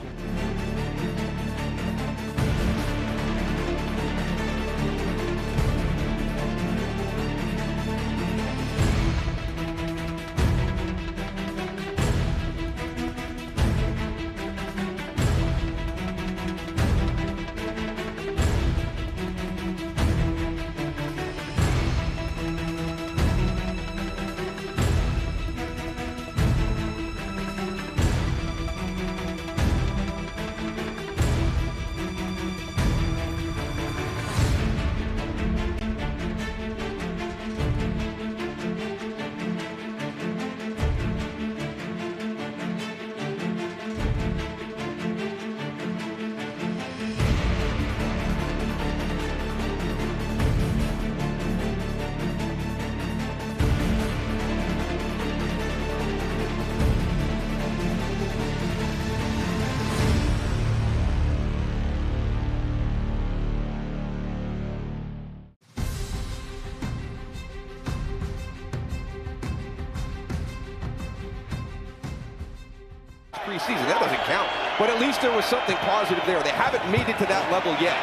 didn't count. But at least there was something positive there. They haven't made it to that level yet.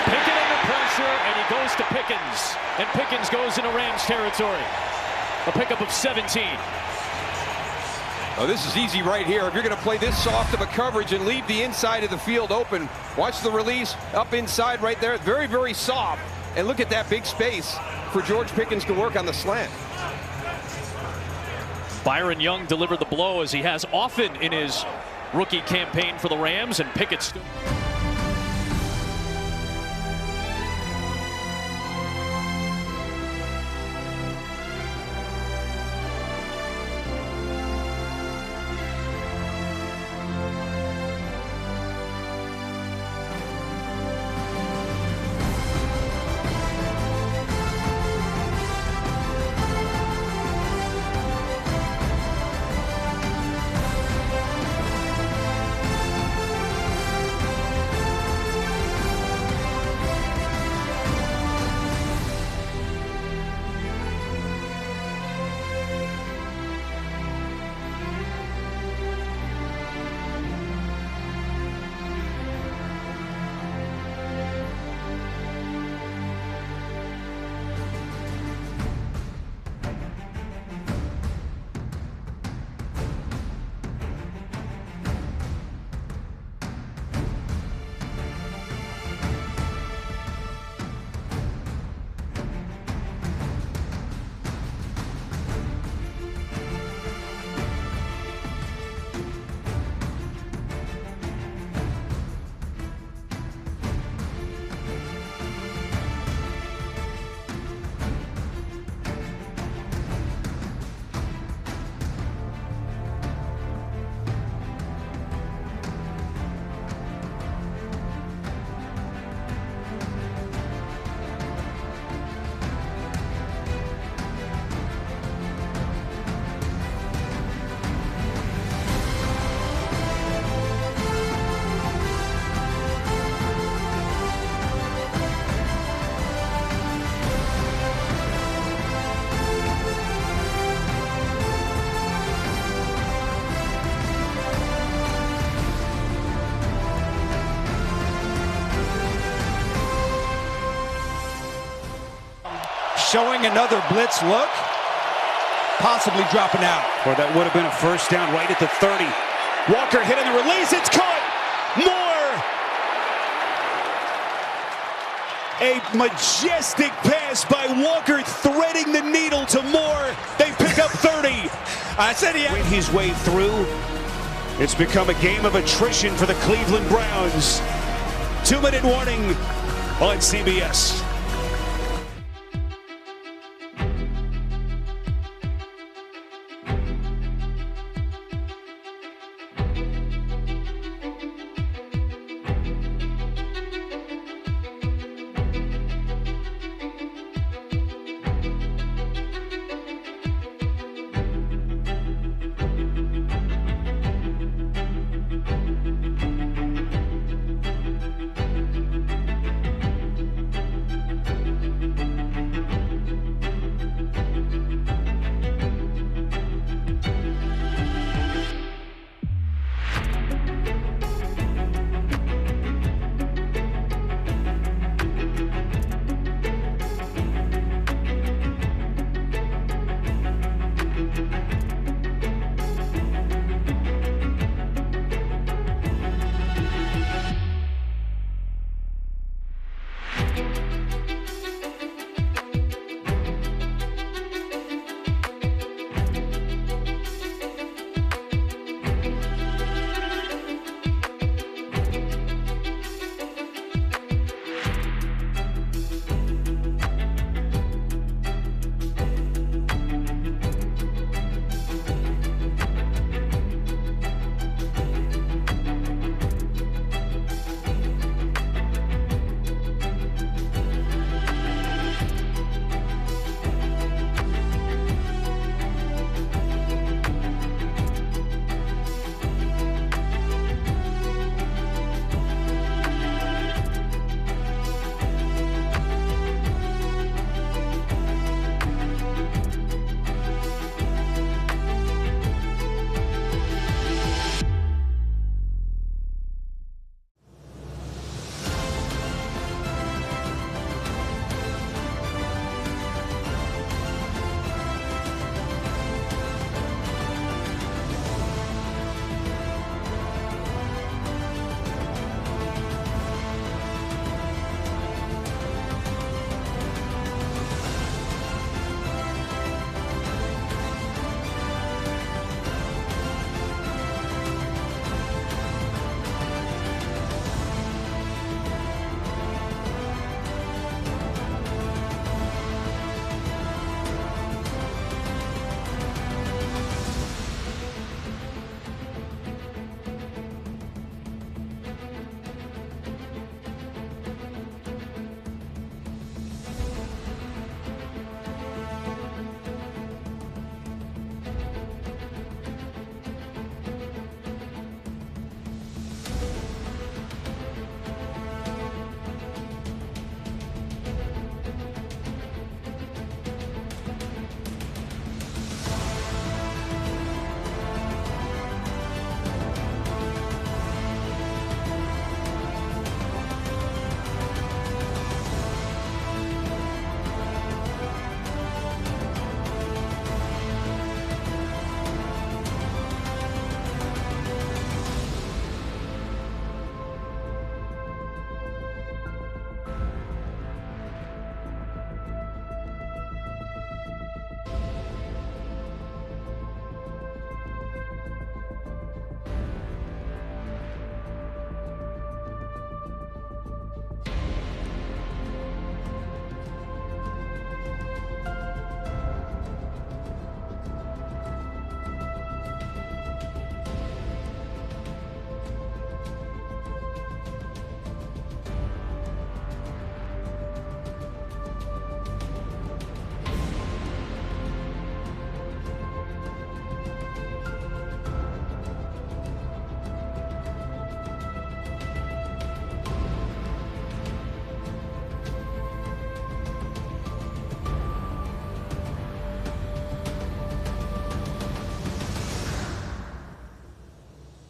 Pickett under pressure, and he goes to Pickens. And Pickens goes into Rams territory. A pickup of 17. Oh, this is easy right here. If you're going to play this soft of a coverage and leave the inside of the field open, watch the release up inside right there. Very, very soft. And look at that big space for George Pickens to work on the slant. Byron Young delivered the blow, as he has often in his rookie campaign for the Rams, and Pickett still. Showing another blitz look, possibly dropping out. Or that would have been a first down right at the 30. Walker hit on the release, it's caught! Moore! A majestic pass by Walker, threading the needle to Moore. They pick up 30. I said he went his way through. It's become a game of attrition for the Cleveland Browns. 2-minute warning on CBS.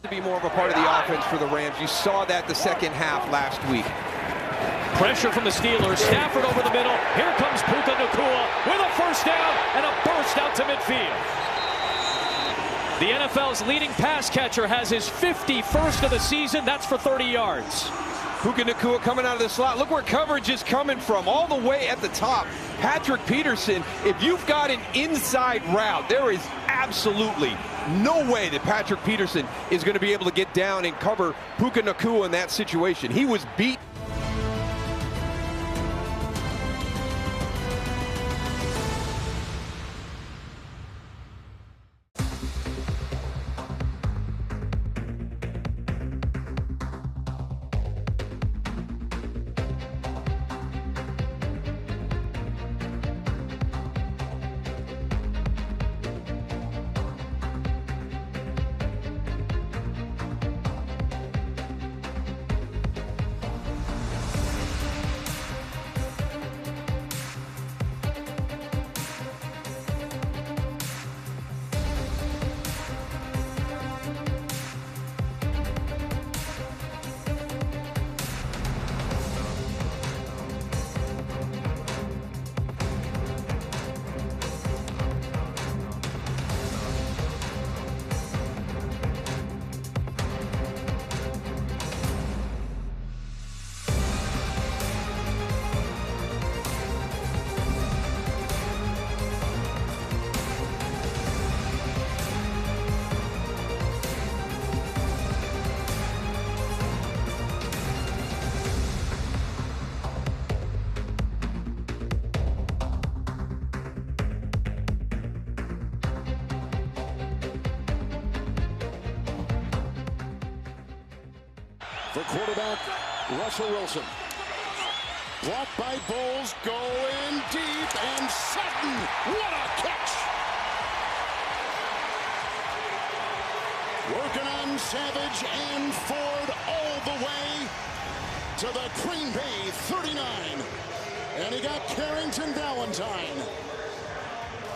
to be more of a part of the offense for the Rams. You saw that the second half last week. Pressure from the Steelers. Stafford over the middle. Here comes Puka Nacua with a first down and a burst out to midfield. The NFL's leading pass catcher has his 51st of the season. That's for 30 yards. Puka Nacua coming out of the slot. Look where coverage is coming from, all the way at the top. Patrick Peterson, if you've got an inside route, there is absolutely no way that Patrick Peterson is going to be able to get down and cover Puka Nacua in that situation. He was beat. For quarterback Russell Wilson. Blocked by Bowles, going deep, and Sutton, what a catch! Working on Savage and Ford all the way to the Green Bay 39. And he got Carrington Valentine.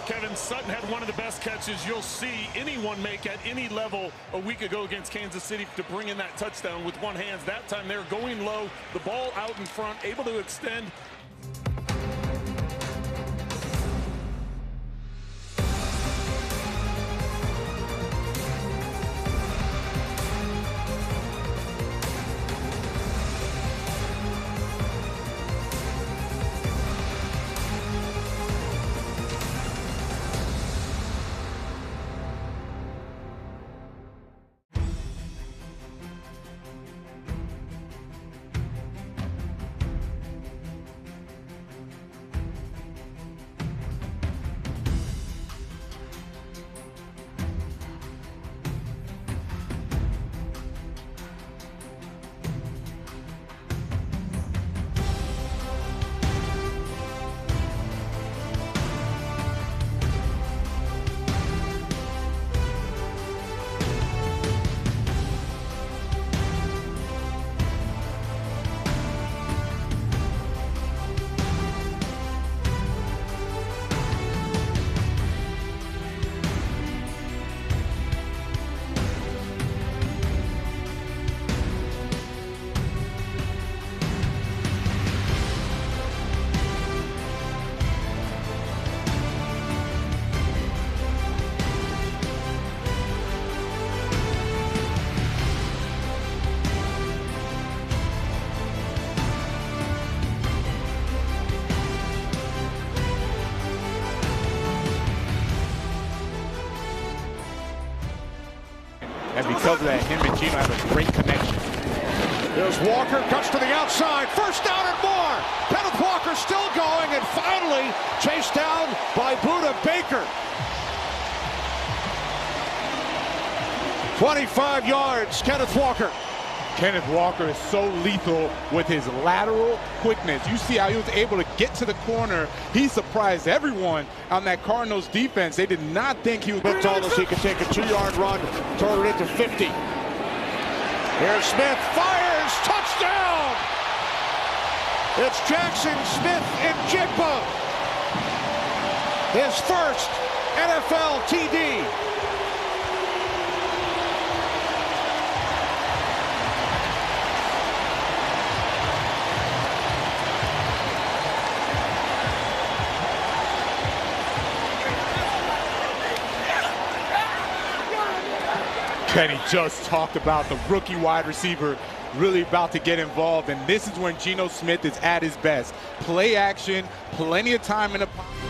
Kevin, Sutton had one of the best catches you'll see anyone make at any level a week ago against Kansas City to bring in that touchdown with one hand. That time they're going low, the ball out in front, able to extend. And because of that, him and Gino have a great connection. There's Walker, cuts to the outside, first down and more. Kenneth Walker still going, and finally chased down by Buda Baker. 25 yards, Kenneth Walker. Kenneth Walker is so lethal with his lateral quickness. You see how he was able to get to the corner. He surprised everyone on that Cardinals defense. They did not think he was Smith told us he could take a 2-yard run, turn it into 50. Here's Smith, fires, touchdown! It's Jackson Smith-Njigba. His first NFL TD. Kenny just talked about the rookie wide receiver really about to get involved, and this is when Geno Smith is at his best. Play action, plenty of time in the pocket.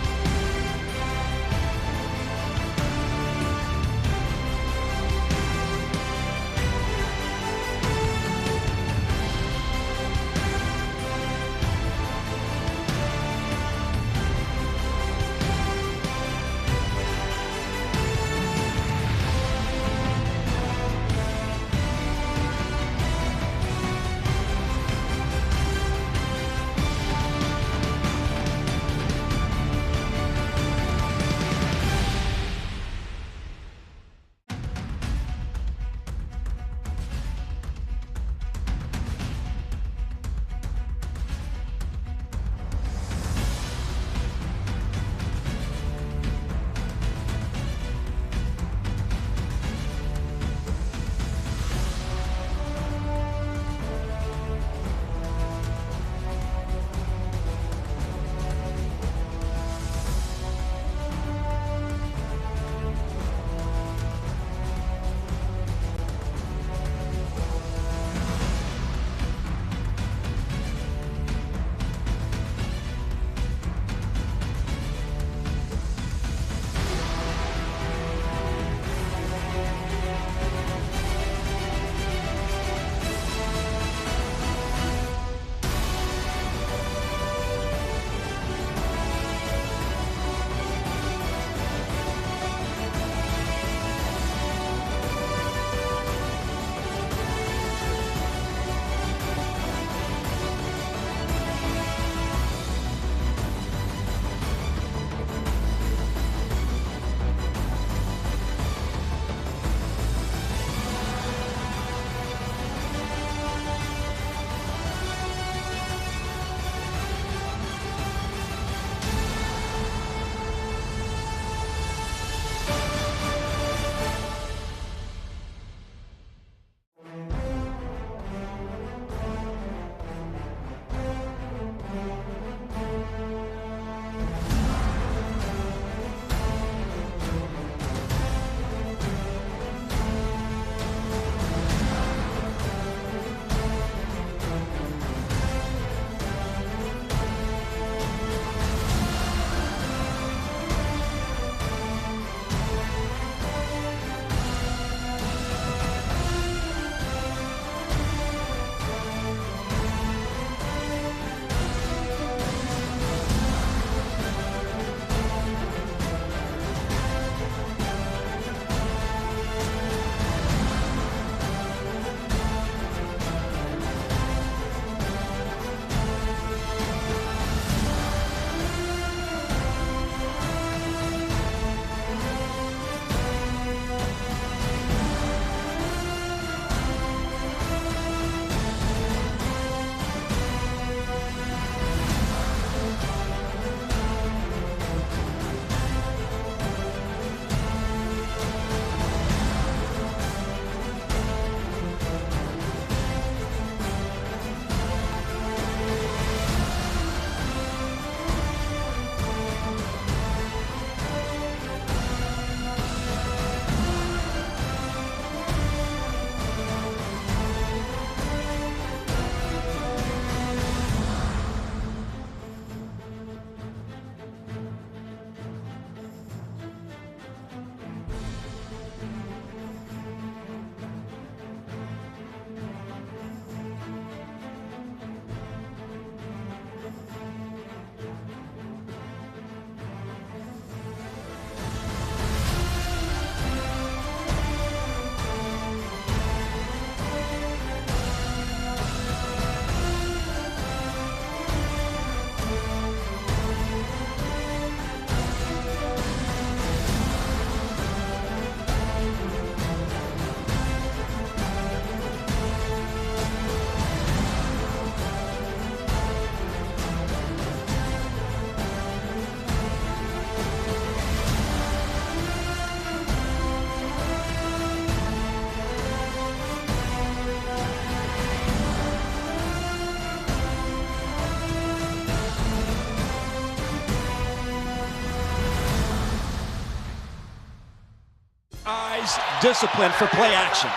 discipline for play action.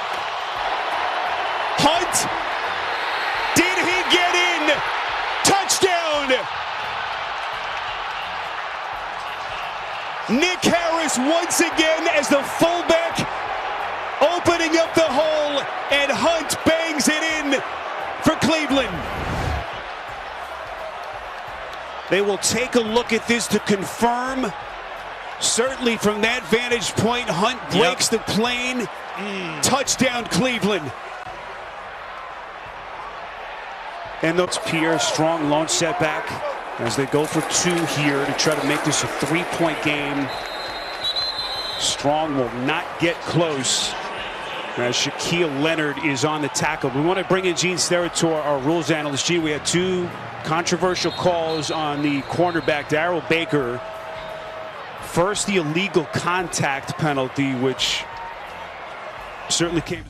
Hunt. Did he get in? Touchdown. Nick Harris once again as the fullback, opening up the hole, and Hunt bangs it in for Cleveland. They will take a look at this to confirm. Certainly from that vantage point, Hunt breaks the plane. Touchdown, Cleveland. And that's Pierre, strong launch setback as they go for 2 here to try to make this a 3-point game. Strong will not get close as Shaquille Leonard is on the tackle. We want to bring in Gene Steratore, our rules analyst. Gene, we had 2 controversial calls on the cornerback, Darrell Baker. First, the illegal contact penalty, which certainly came.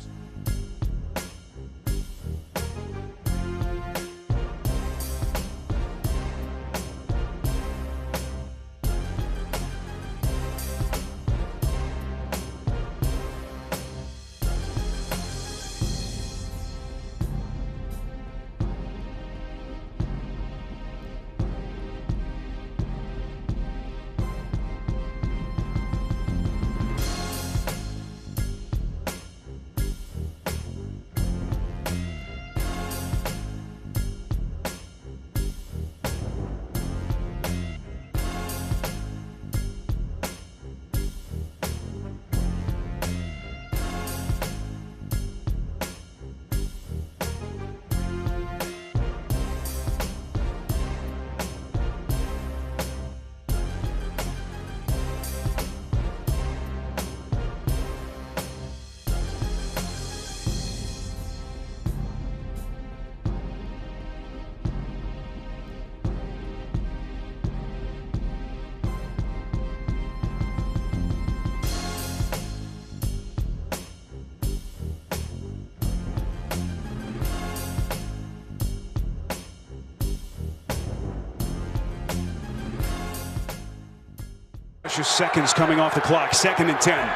Seconds coming off the clock, 2nd and 10.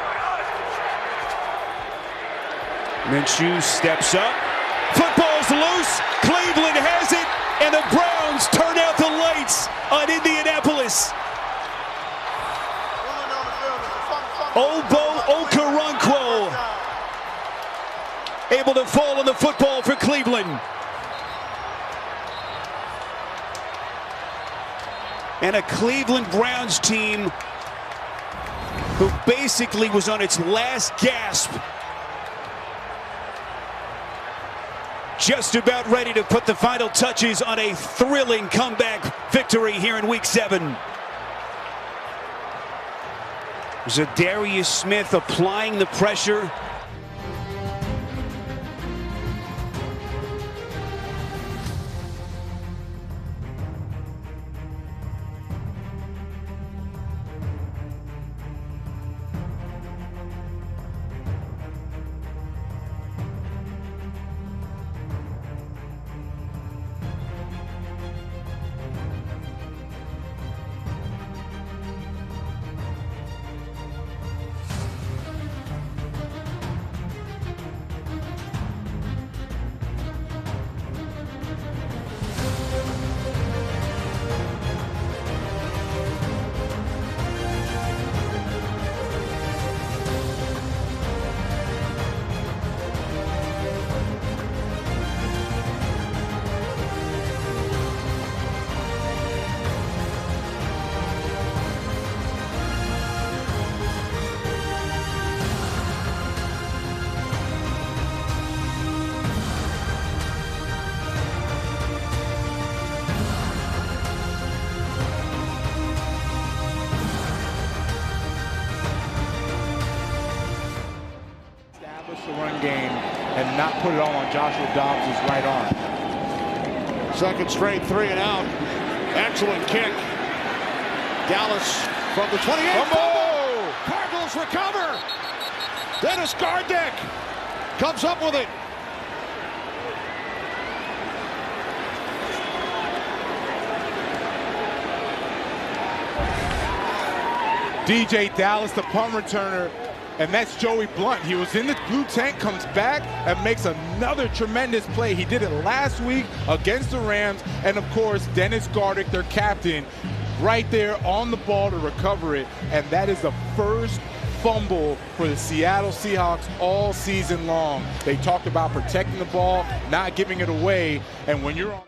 Minshew steps up. Football's loose. Cleveland has it, and the Browns turn out the lights on Indianapolis. Obo Okoronkwo able to fall on the football for Cleveland. And a Cleveland Browns team who basically was on its last gasp. Just about ready to put the final touches on a thrilling comeback victory here in Week 7. Zadarius Smith applying the pressure. The run game and not put it all on Joshua Dobbs' right arm. 2nd straight 3 and out. Excellent kick. Dallas from the 28. Fumble! Cardinals recover. Dennis Gardeck comes up with it. DJ Dallas, the punt returner, and that's Joey Blunt. He was in the blue tank, comes back, and makes another tremendous play. He did it last week against the Rams, and of course, Dennis Gardick, their captain, right there on the ball to recover it, and that is the first fumble for the Seattle Seahawks all season long. They talked about protecting the ball, not giving it away, and when you're on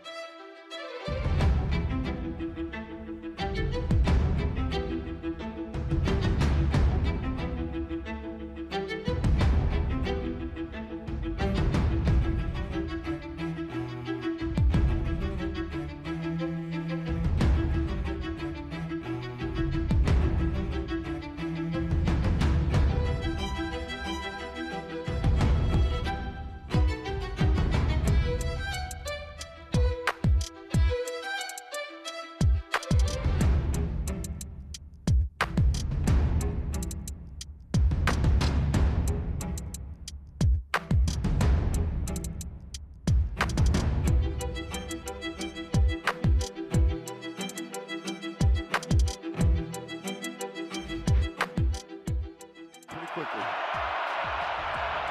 quickly.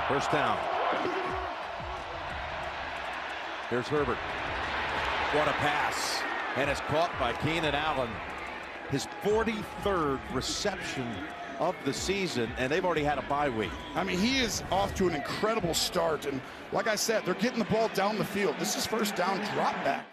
First down. Here's Herbert. What a pass. And it's caught by Keenan Allen. His 43rd reception of the season, and they've already had a bye week. I mean, he is off to an incredible start. And like I said, they're getting the ball down the field. This is first down drop back.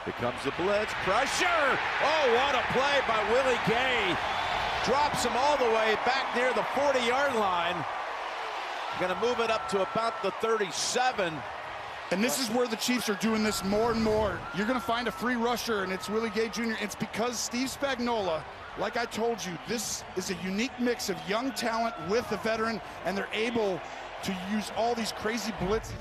Here comes the blitz. Pressure! Oh, what a play by Willie Gay. Drops him all the way back near the 40-yard line. Going to move it up to about the 37. And this is where the Chiefs are doing this more and more. You're going to find a free rusher, and it's Willie Gay Jr. It's because Steve Spagnuolo, like I told you, this is a unique mix of young talent with a veteran, and they're able to use all these crazy blitzes.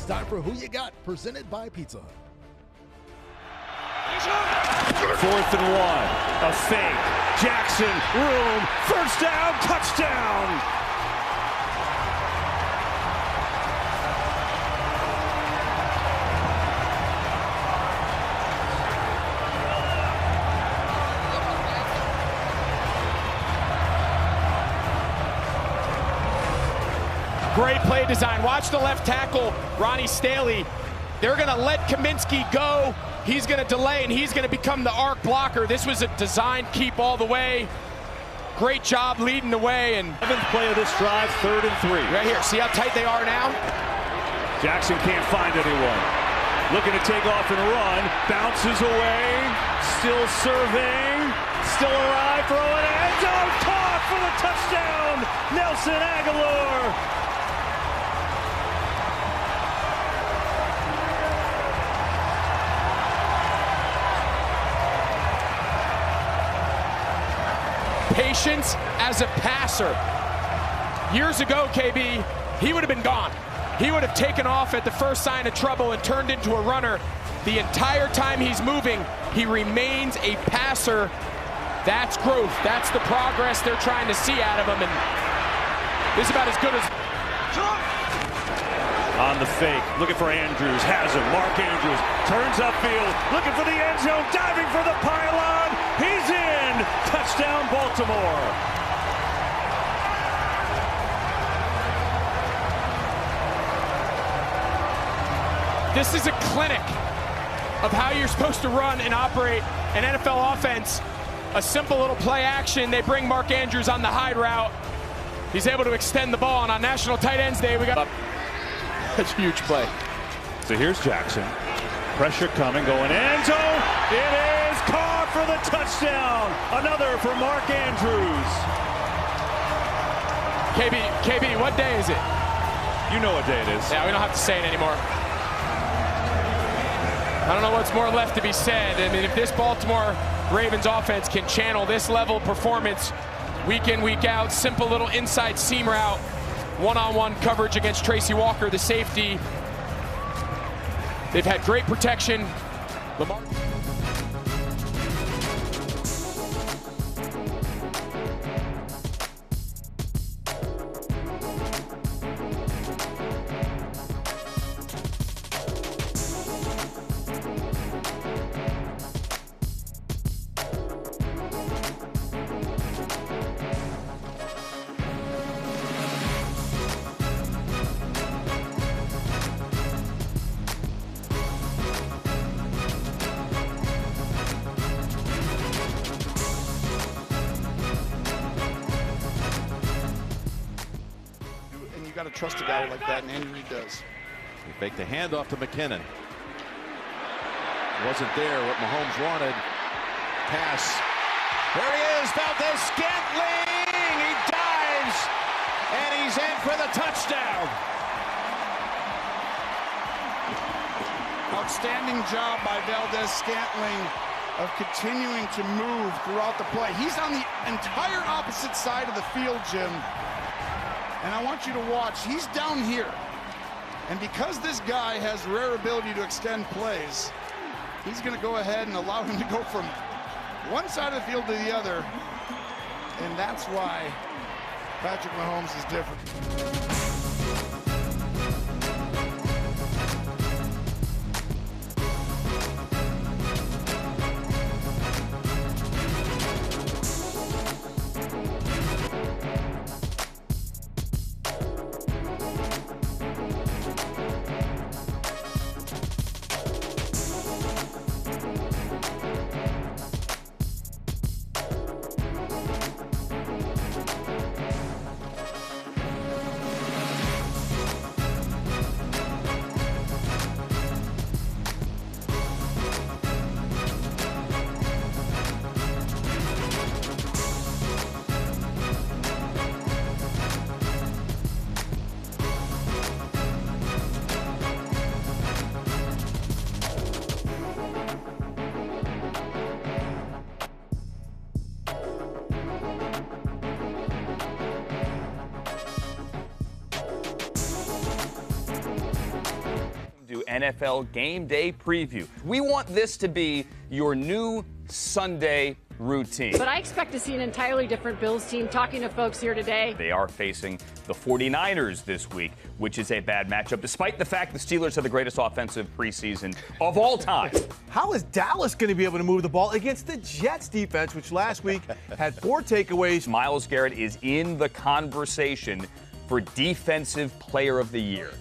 It's time for Who You Got, presented by Pizza Hut. 4th and 1. A fake. Jackson, room, first down, touchdown. Great play design. Watch the left tackle, Ronnie Staley. They're going to let Kaminsky go. He's going to delay, and he's going to become the arc blocker. This was a design keep all the way. Great job leading the way. And 7th play of this drive, 3rd and 3. Right here. See how tight they are now? Jackson can't find anyone. Looking to take off and run. Bounces away. Still serving. Still alive. Throwing end zone. Caught for the touchdown. Nelson Aguilar. Patience as a passer. Years ago, KB, he would have been gone. He would have taken off at the first sign of trouble and turned into a runner. The entire time he's moving, he remains a passer. That's growth. That's the progress they're trying to see out of him. And this is about as good as... On the fake, looking for Andrews, has him. Mark Andrews turns upfield, looking for the end zone, diving for the pylon. He's in. Touchdown, Baltimore. This is a clinic of how you're supposed to run and operate an NFL offense. A simple little play action. They bring Mark Andrews on the hide route. He's able to extend the ball, and on National Tight Ends Day, we got that's a huge play. So here's Jackson. Pressure coming, going end zone. It is caught for the touchdown. Another for Mark Andrews. KB, what day is it? You know what day it is. Yeah, we don't have to say it anymore. I don't know what's more left to be said. I mean, if this Baltimore Ravens offense can channel this level of performance Week in, week out, simple little inside seam route. One-on-one coverage against Tracy Walker, the safety. They've had great protection. Lamar. You got to trust a guy like that, and Andy Reid does. He faked the handoff to McKinnon. Wasn't there what Mahomes wanted. Pass. There he is, Valdez-Scantling. He dives, and he's in for the touchdown. Outstanding job by Valdez-Scantling of continuing to move throughout the play. He's on the entire opposite side of the field, Jim. And I want you to watch, he's down here. And because this guy has rare ability to extend plays, he's going to go ahead and allow him to go from one side of the field to the other. And that's why Patrick Mahomes is different. NFL Game Day Preview. We want this to be your new Sunday routine. But I expect to see an entirely different Bills team. Talking to folks here today, They are facing the 49ers this week, which is a bad matchup, despite the fact the Steelers have the greatest offensive preseason of all time. How is Dallas going to be able to move the ball against the Jets defense, which last week had 4 takeaways? Myles Garrett is in the conversation for Defensive Player of the Year.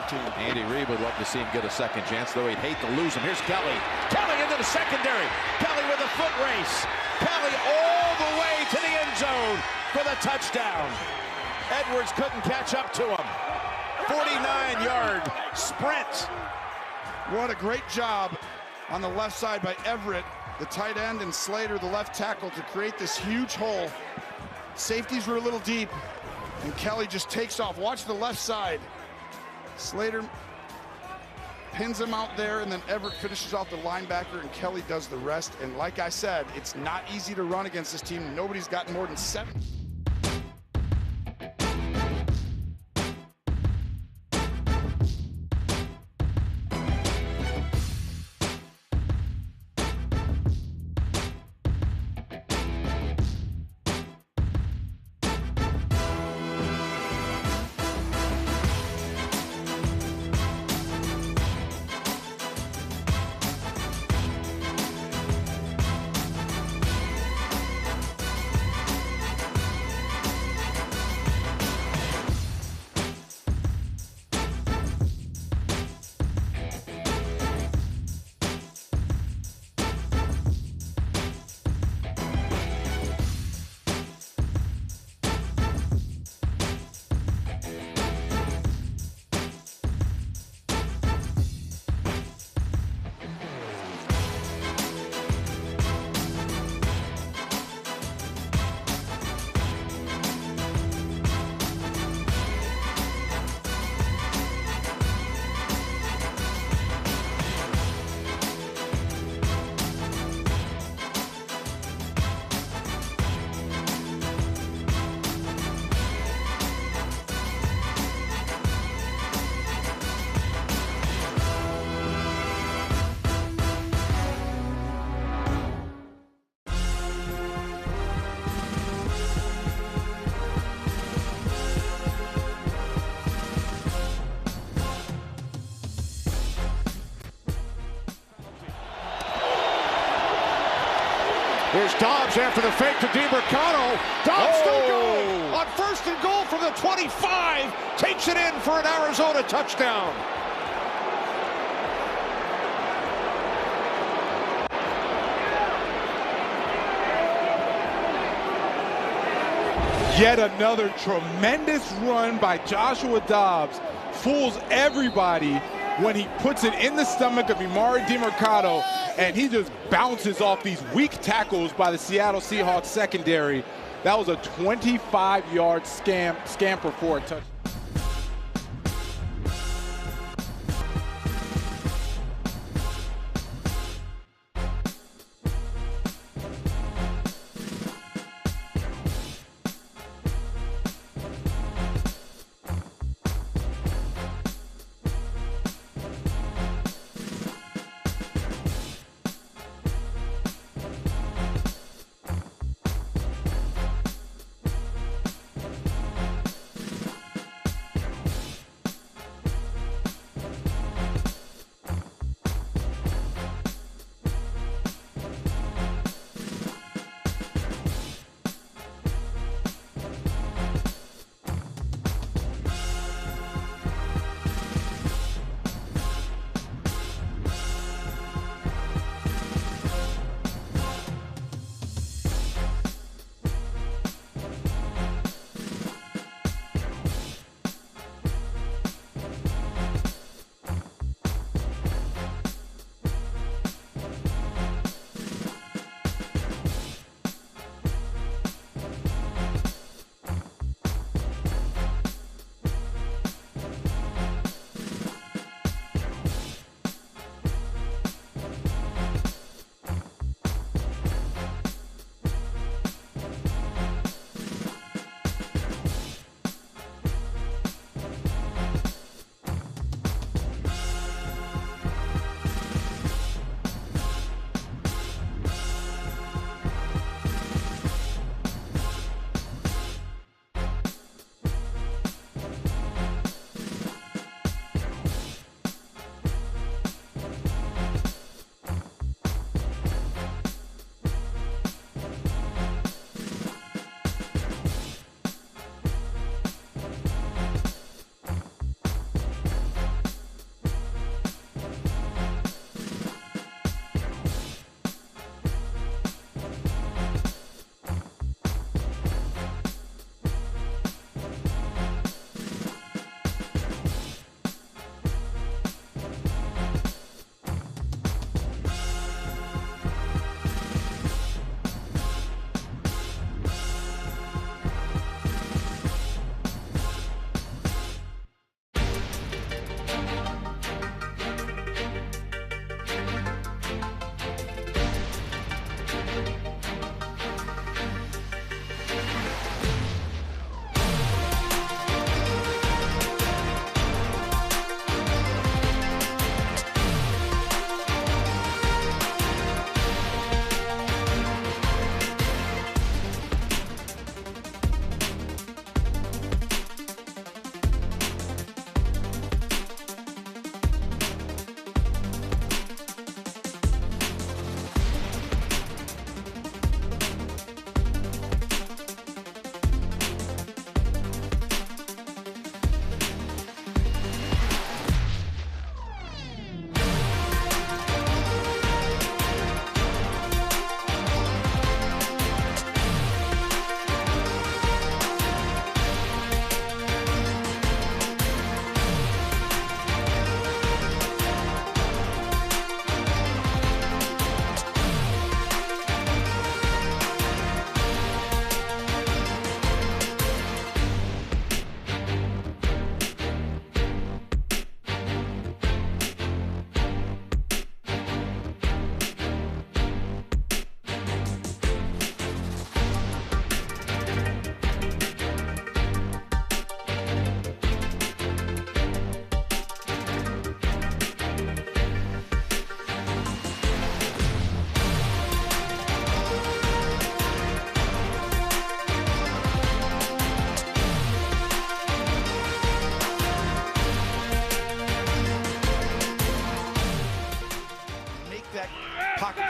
team. Andy Reid would love to see him get a second chance, though he'd hate to lose him. Here's Kelly. Kelly into the secondary. Kelly with a foot race. Kelly all the way to the end zone for the touchdown. Edwards couldn't catch up to him. 49-yard sprint. What a great job on the left side by Everett, the tight end, and Slater, the left tackle, to create this huge hole. Safeties were a little deep, and Kelly just takes off. Watch the left side. Slater pins him out there, and then Everett finishes off the linebacker, and Kelly does the rest. And like I said, it's not easy to run against this team. Nobody's gotten more than 7. Here's Dobbs after the fake to DiMercato. Dobbs still going on 1st and goal from the 25. Takes it in for an Arizona touchdown. Yet another tremendous run by Joshua Dobbs. Fools everybody when he puts it in the stomach of Emari DiMercato, and he just bounces off these weak tackles by the Seattle Seahawks secondary. That was a 25-yard scamper for a touchdown.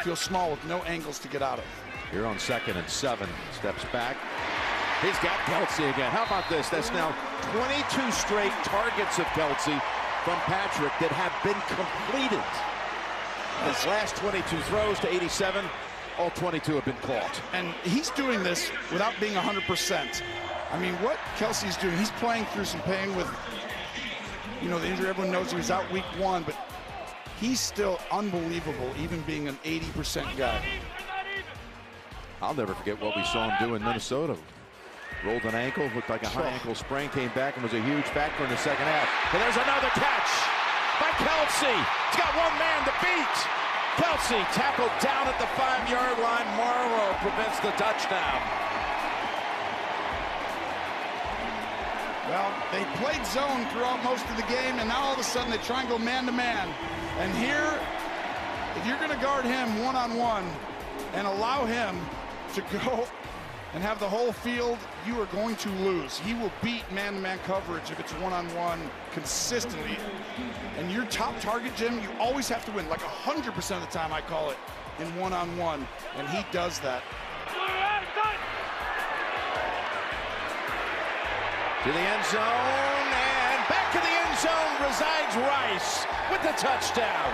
feel small with no angles to get out of. Here on 2nd and 7, steps back. He's got Kelce again. How about this? That's now 22 straight targets of Kelce from Patrick that have been completed. His last 22 throws to 87, all 22 have been caught. And he's doing this without being 100%. I mean, what Kelce's doing, he's playing through some pain with, you know, the injury. Everyone knows he was out week 1, but he's still unbelievable, even being an 80% guy. I'll never forget what we saw him do in Minnesota. Rolled an ankle, looked like a high ankle sprain, came back and was a huge factor in the second half. And there's another catch by Kelce. He's got one man to beat. Kelce tackled down at the 5-yard line. Morrow prevents the touchdown. Well, they played zone throughout most of the game, and now all of a sudden they try and go man-to-man. And here, if you're going to guard him one-on-one and allow him to go and have the whole field, you are going to lose. He will beat man-to-man coverage if it's one-on-one consistently. And your top target, Jim, you always have to win. Like 100% of the time I call it in one-on-one, and he does that. To the end zone, and back to the end zone resides Rice with the touchdown.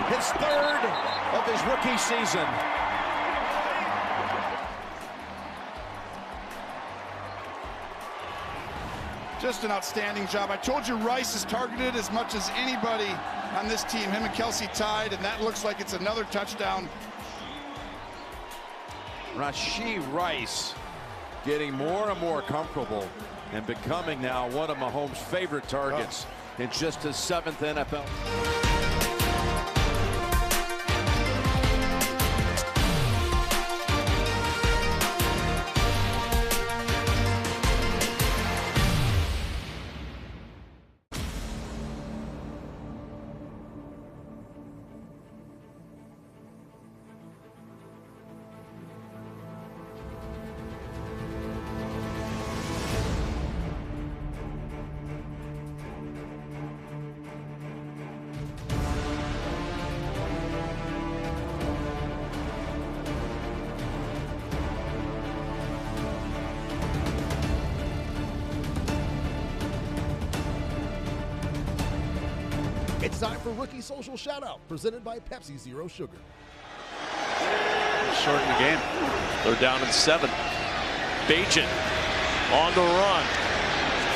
His 3rd of his rookie season. Just an outstanding job. I told you Rice is targeted as much as anybody on this team. Him and Kelce tied, and that looks like it's another touchdown. Rashee Rice getting more and more comfortable and becoming now one of Mahomes' favorite targets in just his 7th NFL. It's time for Rookie Social Shoutout, presented by Pepsi Zero Sugar. Shorten the game. They're down in 7. Bagent on the run.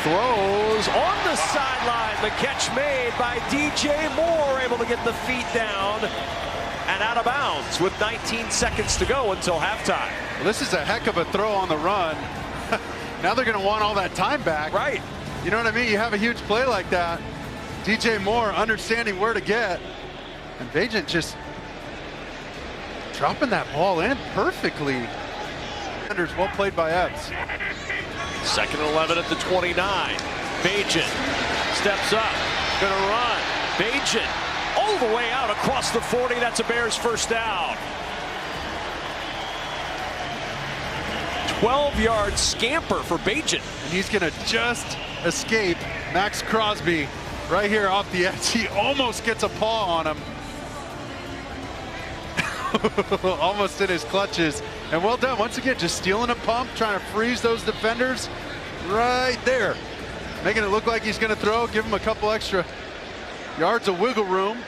Throws on the sideline. The catch made by DJ Moore, able to get the feet down and out of bounds with 19 seconds to go until halftime. Well, this is a heck of a throw on the run. Now they're going to want all that time back. Right. You know what I mean? You have a huge play like that. DJ Moore understanding where to get. And Bagent just dropping that ball in perfectly. Well played by Epps. 2nd and 11 at the 29. Bagent steps up, gonna run. Bagent all the way out across the 40. That's a Bears first down. 12-yard scamper for Bagent. And he's gonna just escape Max Crosby right here off the edge. He almost gets a paw on him. Almost in his clutches. And well done. Once again, just stealing a pump, trying to freeze those defenders right there. Making it look like he's going to throw, give him a couple extra yards of wiggle room.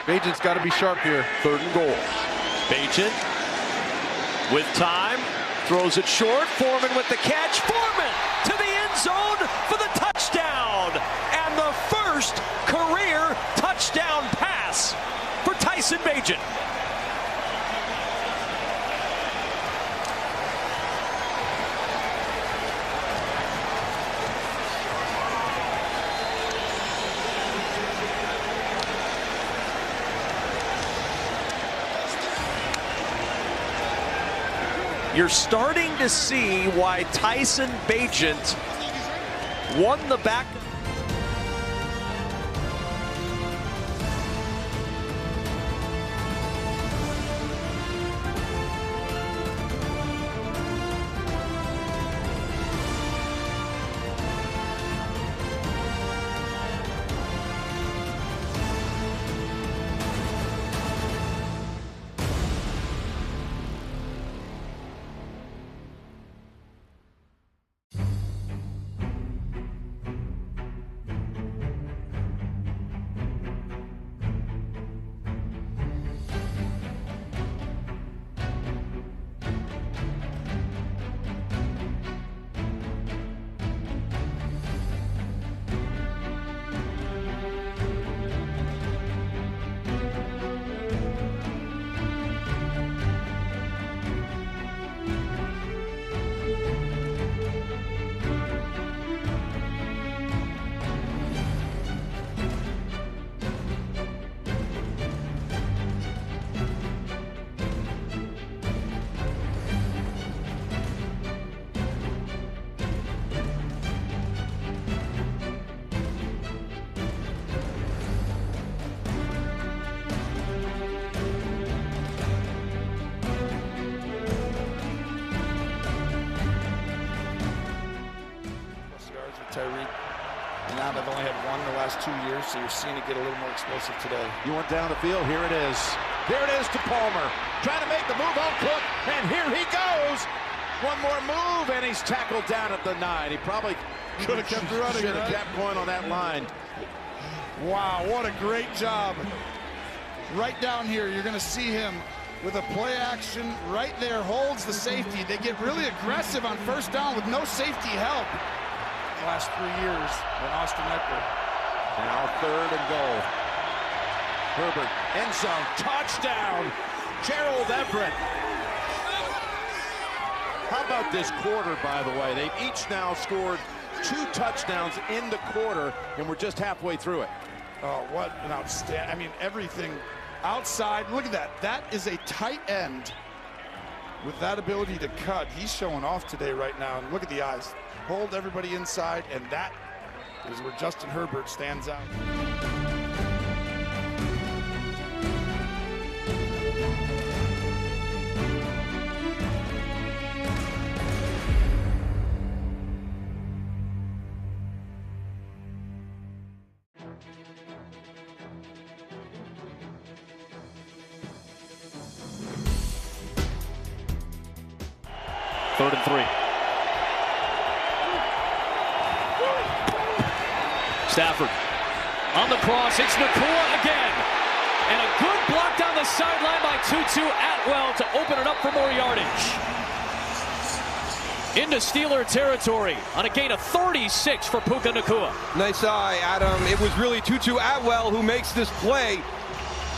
Bagent's got to be sharp here. 3rd and goal. Bagent with time, throws it short. Foreman with the catch. Foreman to the end zone for the touchdown. And the first career touchdown pass for Tyson Bagent. You're starting to see why Tyson Bagent won the back. Tyreek. And now they've only had one in the last 2 years, so you're seeing it get a little more explosive today. You went down the field. Here it is. Here it is to Palmer. Trying to make the move on Cook, and here he goes. One more move, and he's tackled down at the 9. He probably could have kept running. Should have kept going on that line. Wow, what a great job. Right down here, you're going to see him with a play action right there, holds the safety. They get really aggressive on first down with no safety help. The last 3 years in Austin Eckler. Now 3rd and goal. Herbert, end zone, touchdown. Gerald Everett. How about this quarter, by the way? They've each now scored 2 touchdowns in the quarter, and we're just halfway through it. Oh, what an outstanding, I mean, everything outside. Look at that. That is a tight end with that ability to cut. He's showing off today right now. And look at the eyes. Hold everybody inside, and that is where Justin Herbert stands out. Third and 3. Stafford on the cross. It's Nakua again. And a good block down the sideline by Tutu Atwell to open it up for more yardage. Into Steeler territory on a gain of 36 for Puka Nakua. Nice eye, Adam. It was really Tutu Atwell who makes this play.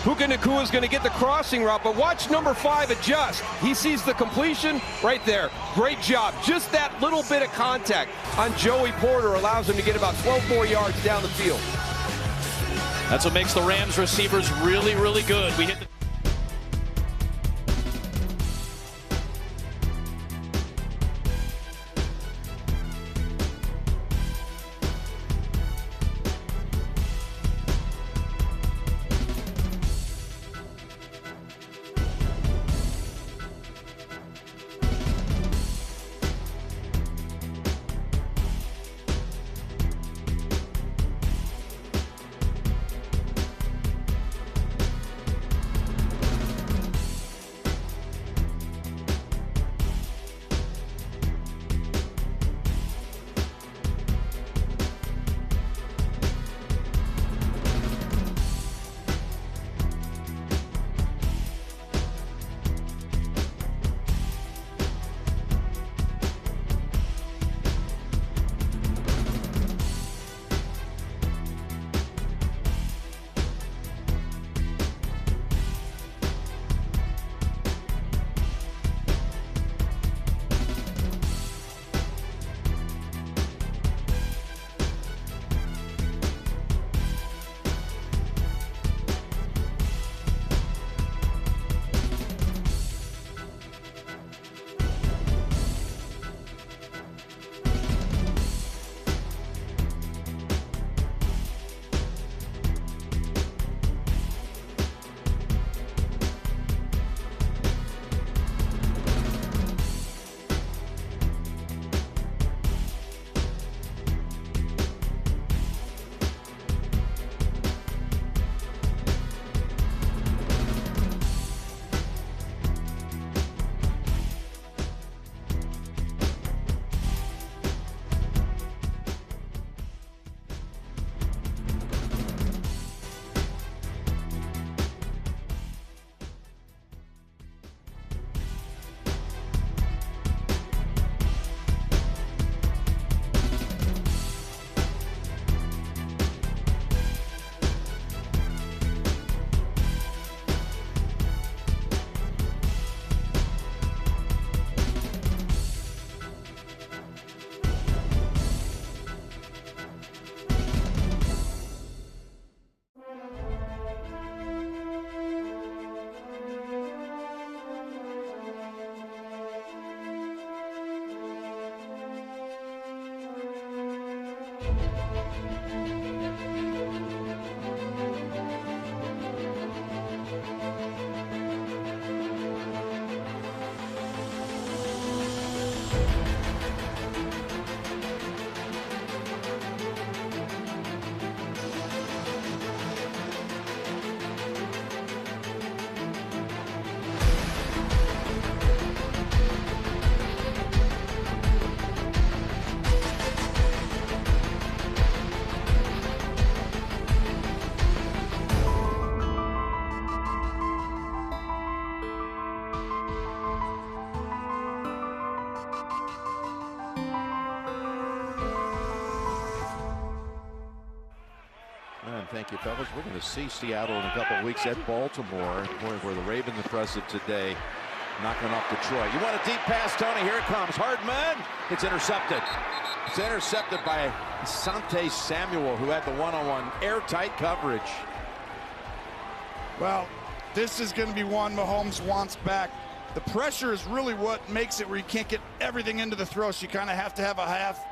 Puka Nakua is going to get the crossing route, but watch number 5 adjust. He sees the completion right there. Great job. Just that little bit of contact on Joey Porter allows him to get about 12 more yards down the field. That's what makes the Rams receivers really, really good. We hit the thank you, fellas. We're going to see Seattle in a couple of weeks at Baltimore, where the Ravens are present today, knocking off Detroit. You want a deep pass, Tony? Here it comes. Hardman. It's intercepted. It's intercepted by Asante Samuel, who had the one-on-one airtight coverage. Well, this is going to be one Mahomes wants back. The pressure is really what makes it where you can't get everything into the throw, so you kind of have to have a half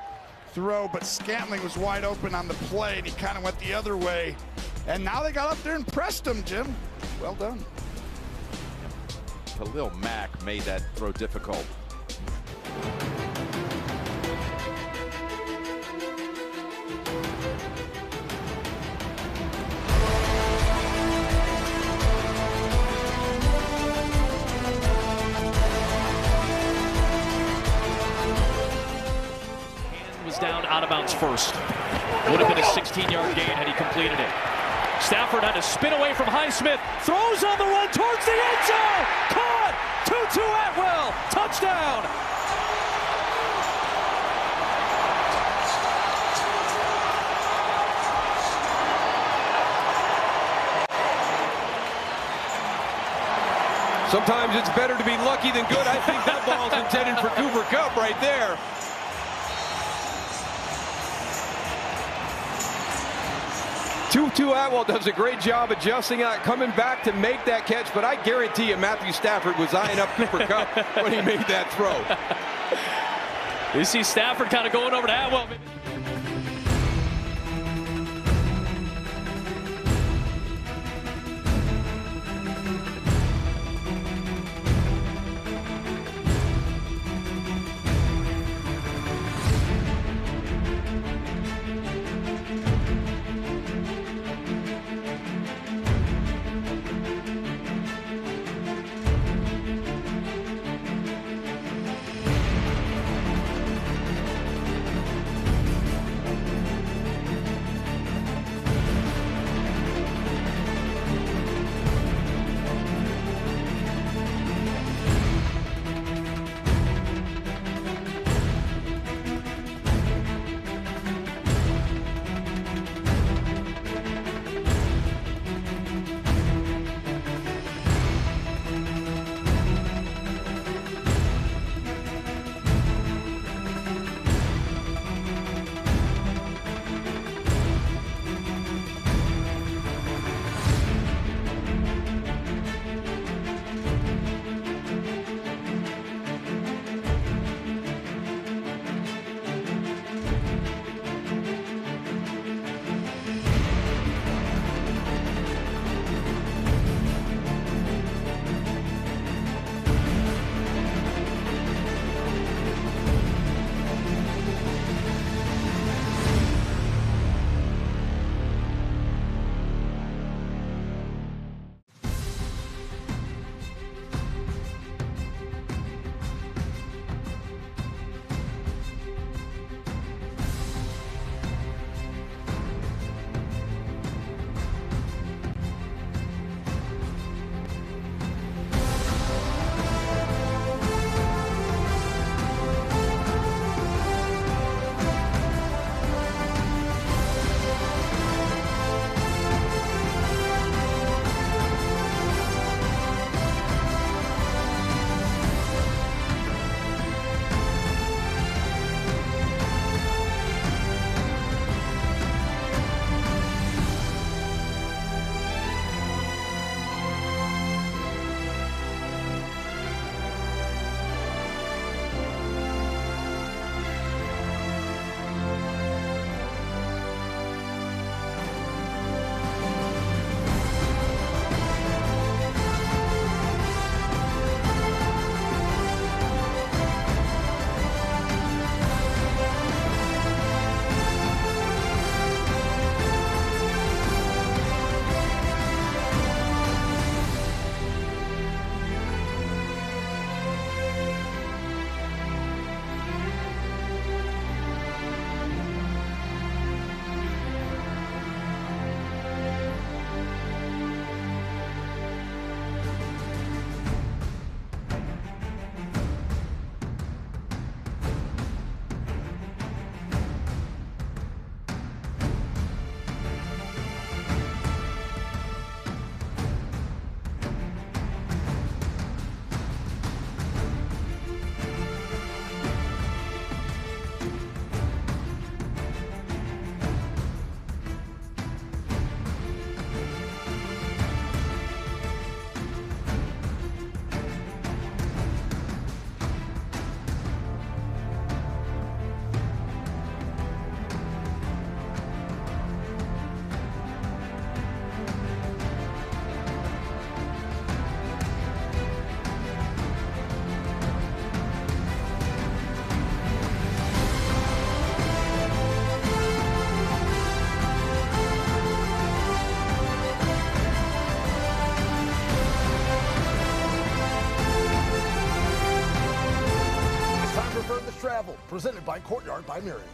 throw, but Scantling was wide open on the play, and he kind of went the other way. And now they got up there and pressed him, Jim. Well done. Khalil Mack made that throw difficult. Down out of bounds first. Would have been a 16-yard gain had he completed it. Stafford had to spin away from Highsmith. Throws on the run towards the end zone. Caught! Tutu Atwell. Touchdown. Sometimes it's better to be lucky than good. I think that ball's intended for Cooper Kupp right there. Tutu Atwell does a great job adjusting out, coming back to make that catch, but I guarantee you Matthew Stafford was eyeing up Cooper Kupp when he made that throw. You see Stafford kind of going over to Atwell. presented by Courtyard by Mary.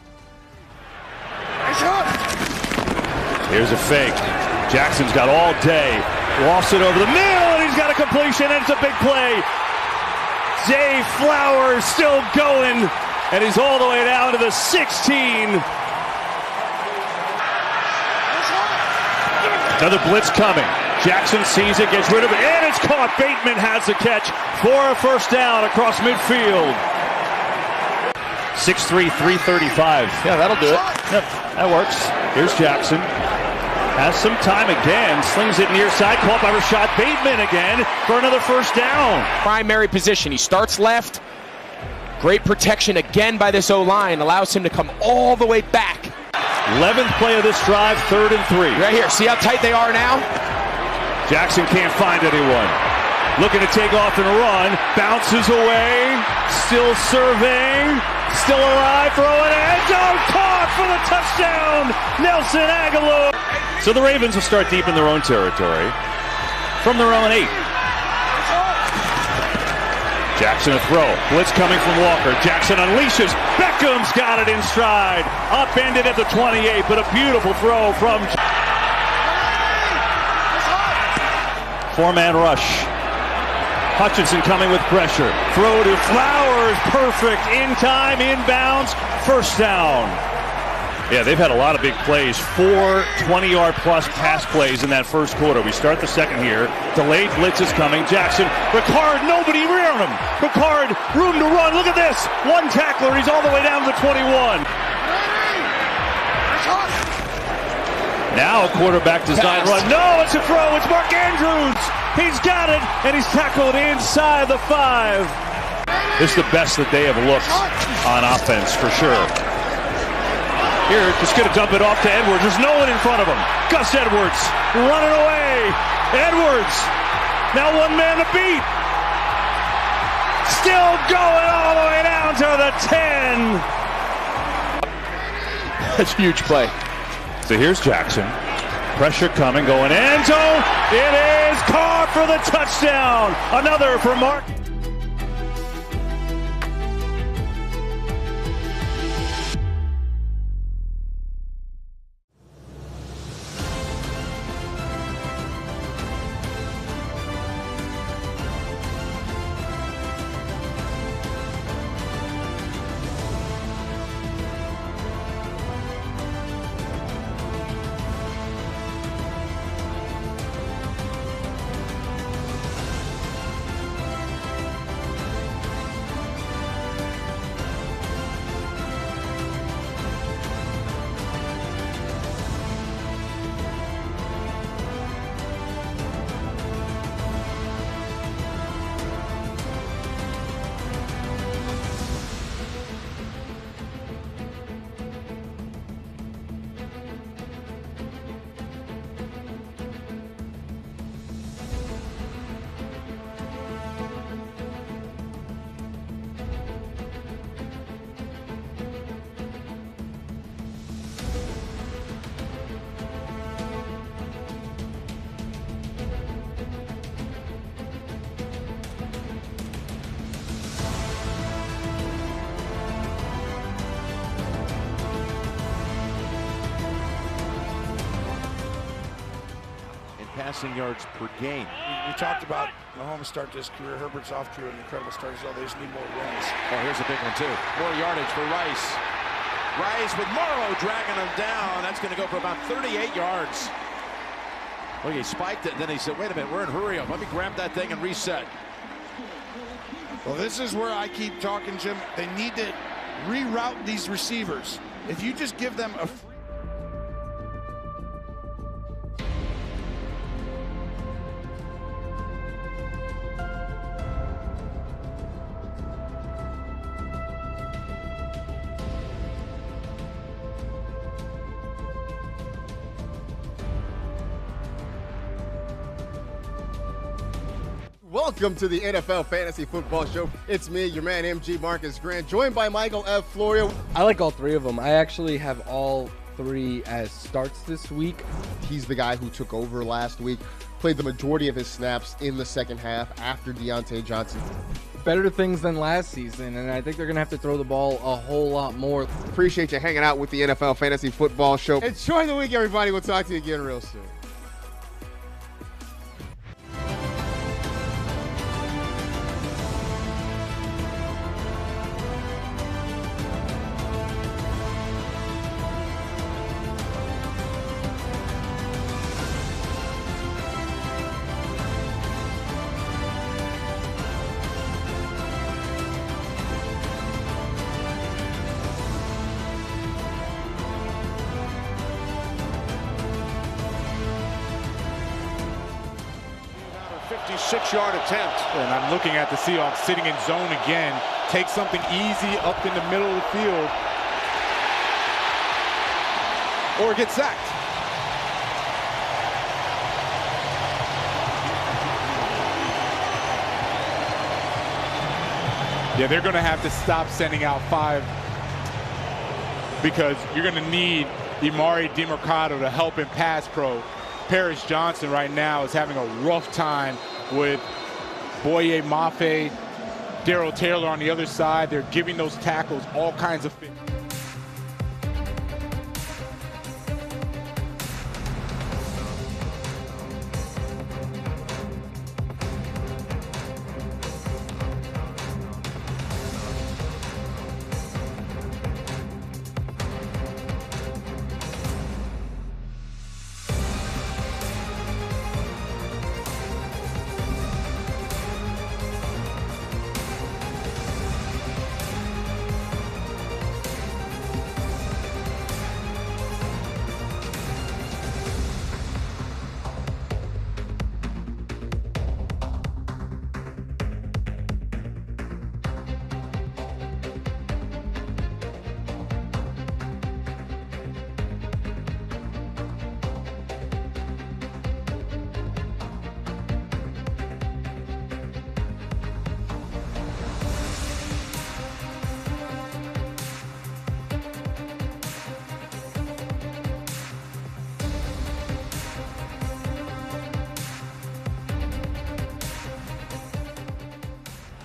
Here's a fake. Jackson's got all day. Lofts it over the middle, and he's got a completion, and it's a big play. Zay Flowers still going, and he's all the way down to the 16. Another blitz coming. Jackson sees it, gets rid of it, and it's caught. Bateman has the catch for a first down across midfield. 6'3", 335. Yeah, that'll do it. Yep, that works. Here's Jackson. Has some time again. Slings it near side. Caught by Rashad Bateman again for another first down. Primary position. He starts left. Great protection again by this O-line. Allows him to come all the way back. 11th play of this drive, 3rd and 3. Right here. See how tight they are now? Jackson can't find anyone. Looking to take off and run. Bounces away. Still surveying. Still alive. Throwing edge. Oh, caught for the touchdown. Nelson Aguilar. So the Ravens will start deep in their own territory. From their own 8. Jackson a throw. Blitz coming from Walker. Jackson unleashes. Beckham's got it in stride. Upended at the 28, but a beautiful throw from... Four-man rush. Hutchinson coming with pressure. Throw to Flowers. Perfect. In time. Inbounds. First down. Yeah, they've had a lot of big plays. 4 20-yard-plus pass plays in that first quarter. We start the second here. Delayed blitz is coming. Jackson. Ricard. Nobody around him. Ricard. Room to run. Look at this. One tackler. He's all the way down to the 21. Now a quarterback design run. No, it's a throw. It's Mark Andrews. He's got it, and he's tackled inside the 5. This is the best that they have looked on offense, for sure. Here, just going to dump it off to Edwards. There's no one in front of him. Gus Edwards running away. Edwards. Now one man to beat. Still going all the way down to the 10. That's a huge play. So here's Jackson. Pressure coming, going end zone. It is caught for the touchdown. Another for Mark. Passing yards per game. We talked about Mahomes' start to his career. Herbert's off to an incredible start as well. They just need more wins. Oh, here's a big one, too. More yardage for Rice. Rice with Morrow dragging him down. That's going to go for about 38 yards. Well, he spiked it, then he said, wait a minute, we're in hurry up. Let me grab that thing and reset. Well, this is where I keep talking, Jim. They need to reroute these receivers. If you just give them a free... Welcome to the NFL Fantasy Football Show. It's me, your man MG Marcus Grant, joined by Michael F. Florio. I like all three of them. I actually have all three as starts this week. He's the guy who took over last week, played the majority of his snaps in the second half after Deontay Johnson. better things than last season, and I think they're going to have to throw the ball a whole lot more. Appreciate you hanging out with the NFL Fantasy Football Show. Enjoy the week, everybody. We'll talk to you again real soon. Six-yard attempt. And I'm looking at the Seahawks sitting in zone again. Take something easy up in the middle of the field. Or get sacked. Yeah, they're going to have to stop sending out 5 because you're going to need Emari Demercado to help in pass pro. Paris Johnson right now is having a rough time with Boye Mafe, Darrell Taylor on the other side. They're giving those tackles all kinds of fit.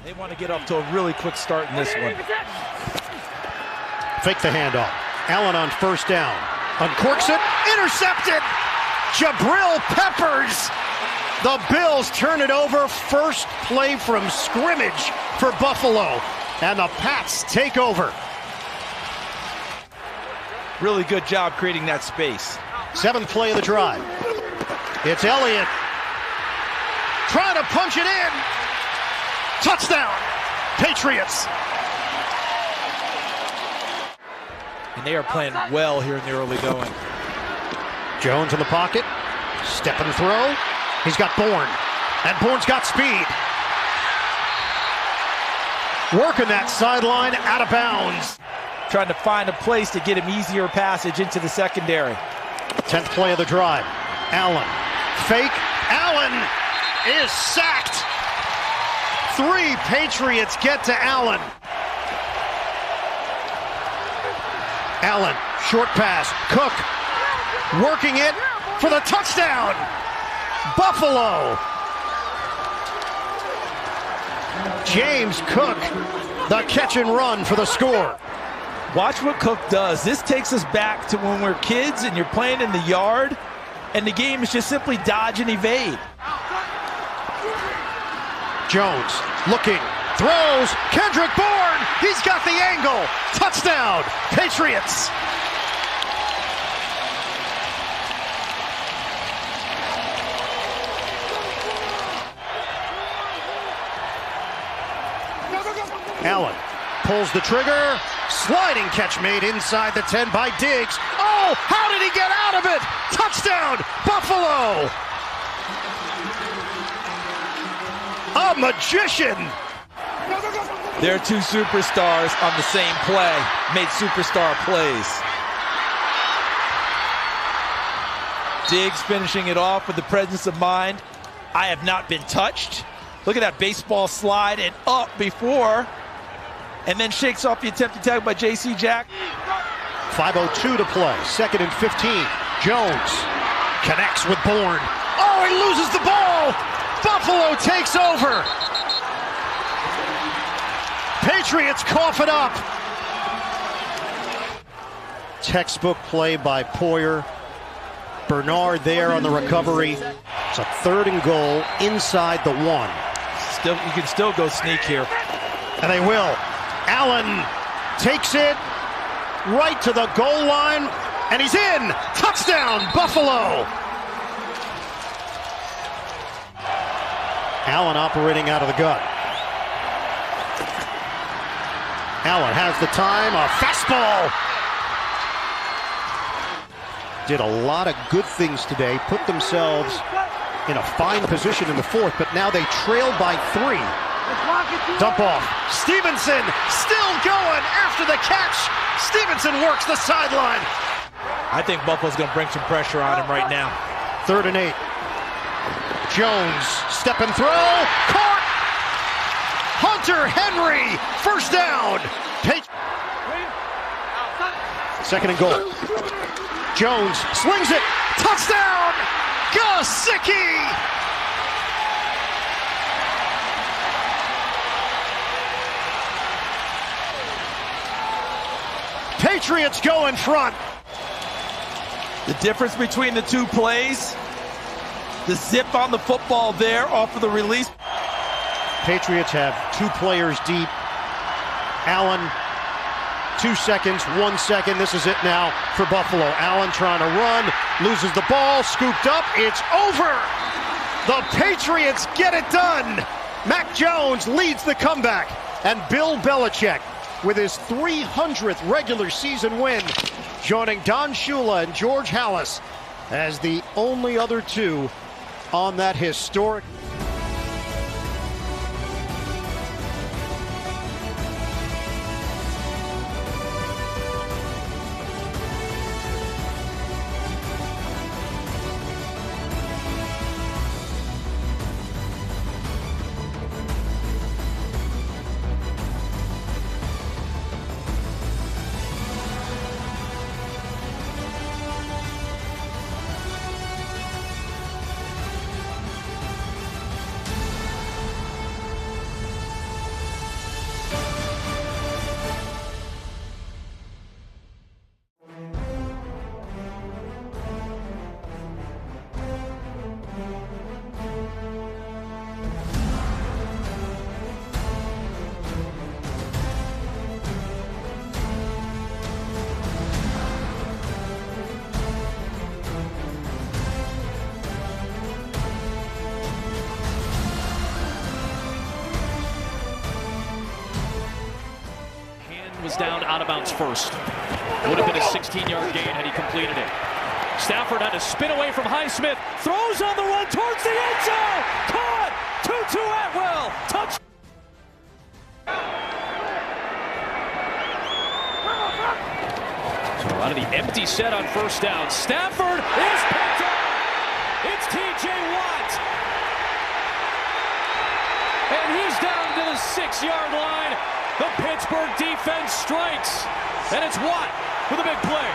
They want to get off to a really quick start in this one. Fake the handoff. Allen on first down. Uncorks it. Intercepted. Jabril Peppers. The Bills turn it over. First play from scrimmage for Buffalo. And the Pats take over. Really good job creating that space. 7th play of the drive. It's Elliott. Trying to punch it in. Touchdown, Patriots. And they are playing well here in the early going. Jones in the pocket. Step and throw. He's got Bourne. And Bourne's got speed. Working that sideline out of bounds. Trying to find a place to get him easier passage into the secondary. 10th play of the drive. Allen. Fake. Allen is sacked. 3 Patriots get to Allen. Allen, short pass. Cook working it for the touchdown. Buffalo. James Cook, the catch and run for the score. Watch what Cook does. This takes us back to when we're kids and you're playing in the yard and the game is just simply dodge and evade. Jones looking, throws, Kendrick Bourne, he's got the angle, touchdown, Patriots. Allen pulls the trigger, sliding catch made inside the 10 by Diggs. Oh, how did he get out of it? Touchdown, Buffalo. A magician. They're 2 superstars on the same play, made superstar plays. Diggs finishing it off with the presence of mind. I have not been touched. Look at that baseball slide and up before, and then shakes off the attempted tackle by J.C. Jack. 5:02 to play, 2nd and 15. Jones connects with Bourne. Oh, he loses the ball. Buffalo takes over. Patriots cough it up. Textbook play by Poyer. Bernard there on the recovery. It's a 3rd and goal inside the 1. You can still go sneak here. And they will. Allen takes it right to the goal line, and he's in. Touchdown, Buffalo. Allen operating out of the gun. Allen has the time, a fastball. Did a lot of good things today, put themselves in a fine position in the 4th, but now they trail by 3. Dump off. Stevenson still going after the catch. Stevenson works the sideline. I think Buffalo's going to bring some pressure on him right now. 3rd and 8. Jones, step and throw. Caught. Hunter Henry, first down. 2nd and goal. Jones slings it. Touchdown. Gesicki. Patriots go in front. The difference between the 2 plays, the zip on the football there off of the release. Patriots have 2 players deep. Allen, 2 seconds, 1 second. This is it now for Buffalo. Allen trying to run, loses the ball, scooped up. It's over. The Patriots get it done. Mac Jones leads the comeback. And Bill Belichick, with his 300th regular season win, joining Don Shula and George Halas as the only other 2 on that historic. Was down out of bounds first. Would have been a 16-yard gain had he completed it. Stafford had to spin away from Highsmith. Throws on the run towards the end zone. Caught. Tutu Atwell. Touch. So out of the empty set on first down. Stafford is picked up. It's T.J. Watt. And he's down to the 6-yard line. The Pittsburgh defense strikes, and it's Watt with a big play.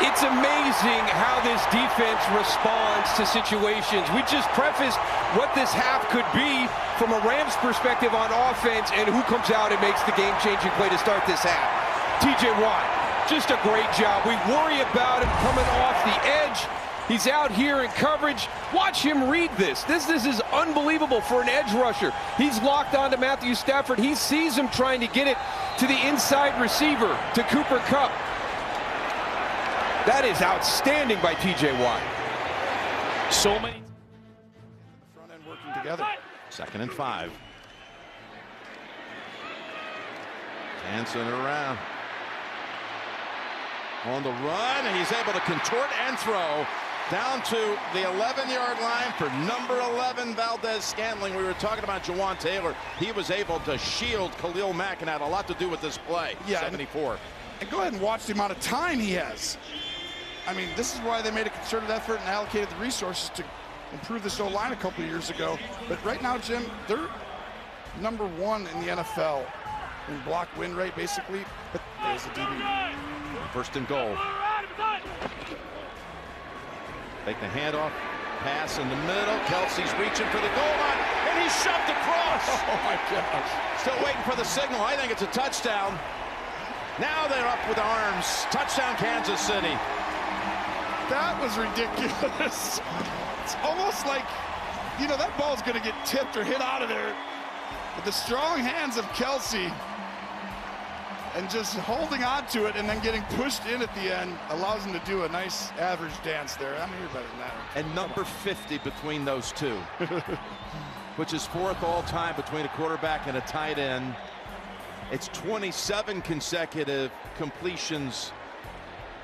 It's amazing how this defense responds to situations. We just prefaced what this half could be from a Rams perspective on offense and who comes out and makes the game-changing play to start this half. T.J. Watt, just a great job. We worry about him coming off the edge. He's out here in coverage. Watch him read this. This is unbelievable for an edge rusher. He's locked onto Matthew Stafford. He sees him trying to get it to the inside receiver, to Cooper Kupp. That is outstanding by T.J. Watt. So many. Front end working together. 2nd and 5. Dancing around. On the run, and he's able to contort and throw down to the 11-yard line for number 11, Valdez-Scantling. We were talking about Jawan Taylor. He was able to shield Khalil Mack and had a lot to do with this play. Yeah, 74. And go ahead and watch the amount of time he has. I mean, this is why they made a concerted effort and allocated the resources to improve this O-line a couple of years ago. But right now, Jim, they're number 1 in the NFL in block win rate, basically. But there's a DB. 1st and goal. Take the handoff, pass in the middle. Kelsey's reaching for the goal line. and he's shoved across. Oh, my gosh. Still waiting for the signal. I think it's a touchdown. Now they're up with arms. Touchdown, Kansas City. That was ridiculous. It's almost like, you know, that ball's going to get tipped or hit out of there. But the strong hands of Kelsey and just holding on to it and then getting pushed in at the end allows him to do a nice average dance there. I'm here better than that. And number 50 between those two, which is 4th all time between a quarterback and a tight end. It's 27 consecutive completions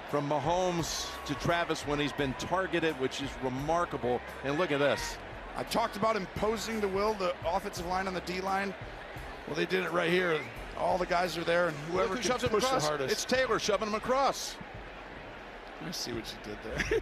from Mahomes to Travis when he's been targeted, which is remarkable. And look at this. I talked about imposing the will, the offensive line on the D-line. Well, they did it right here. All the guys are there, and whoever can shoves him push across, the hardest. it's Taylor shoving him across. Let me see what you did there.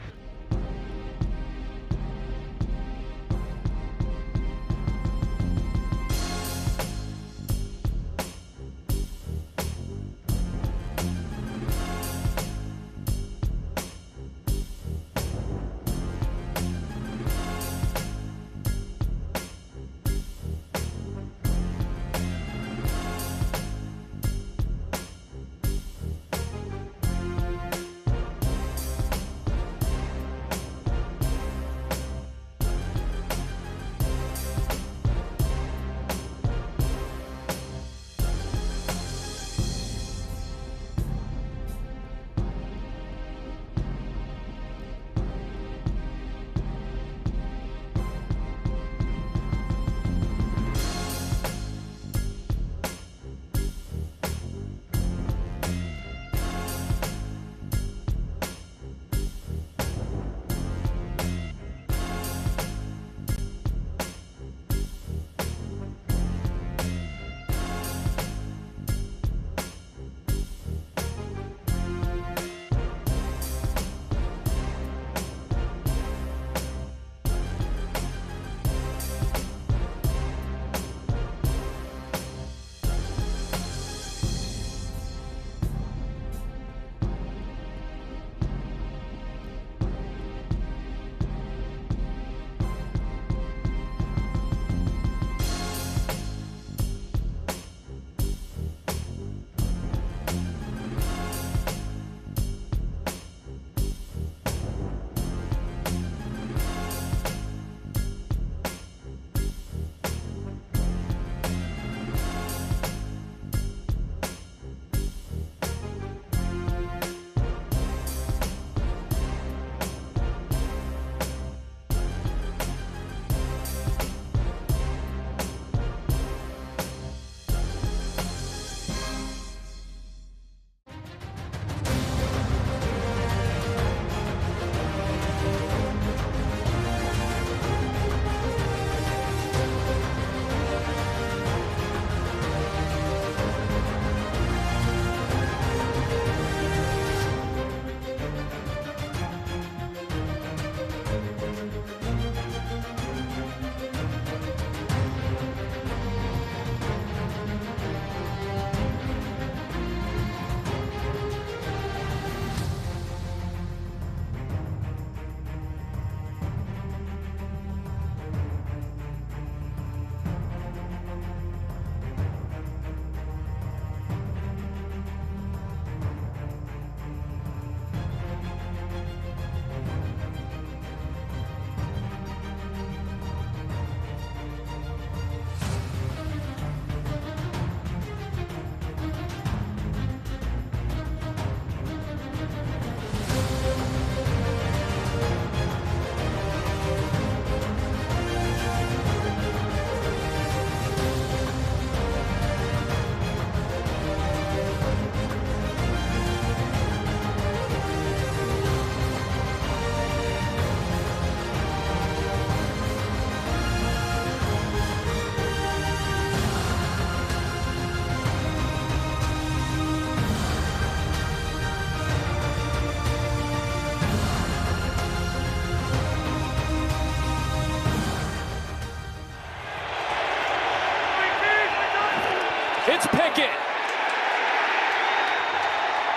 It's Pickett.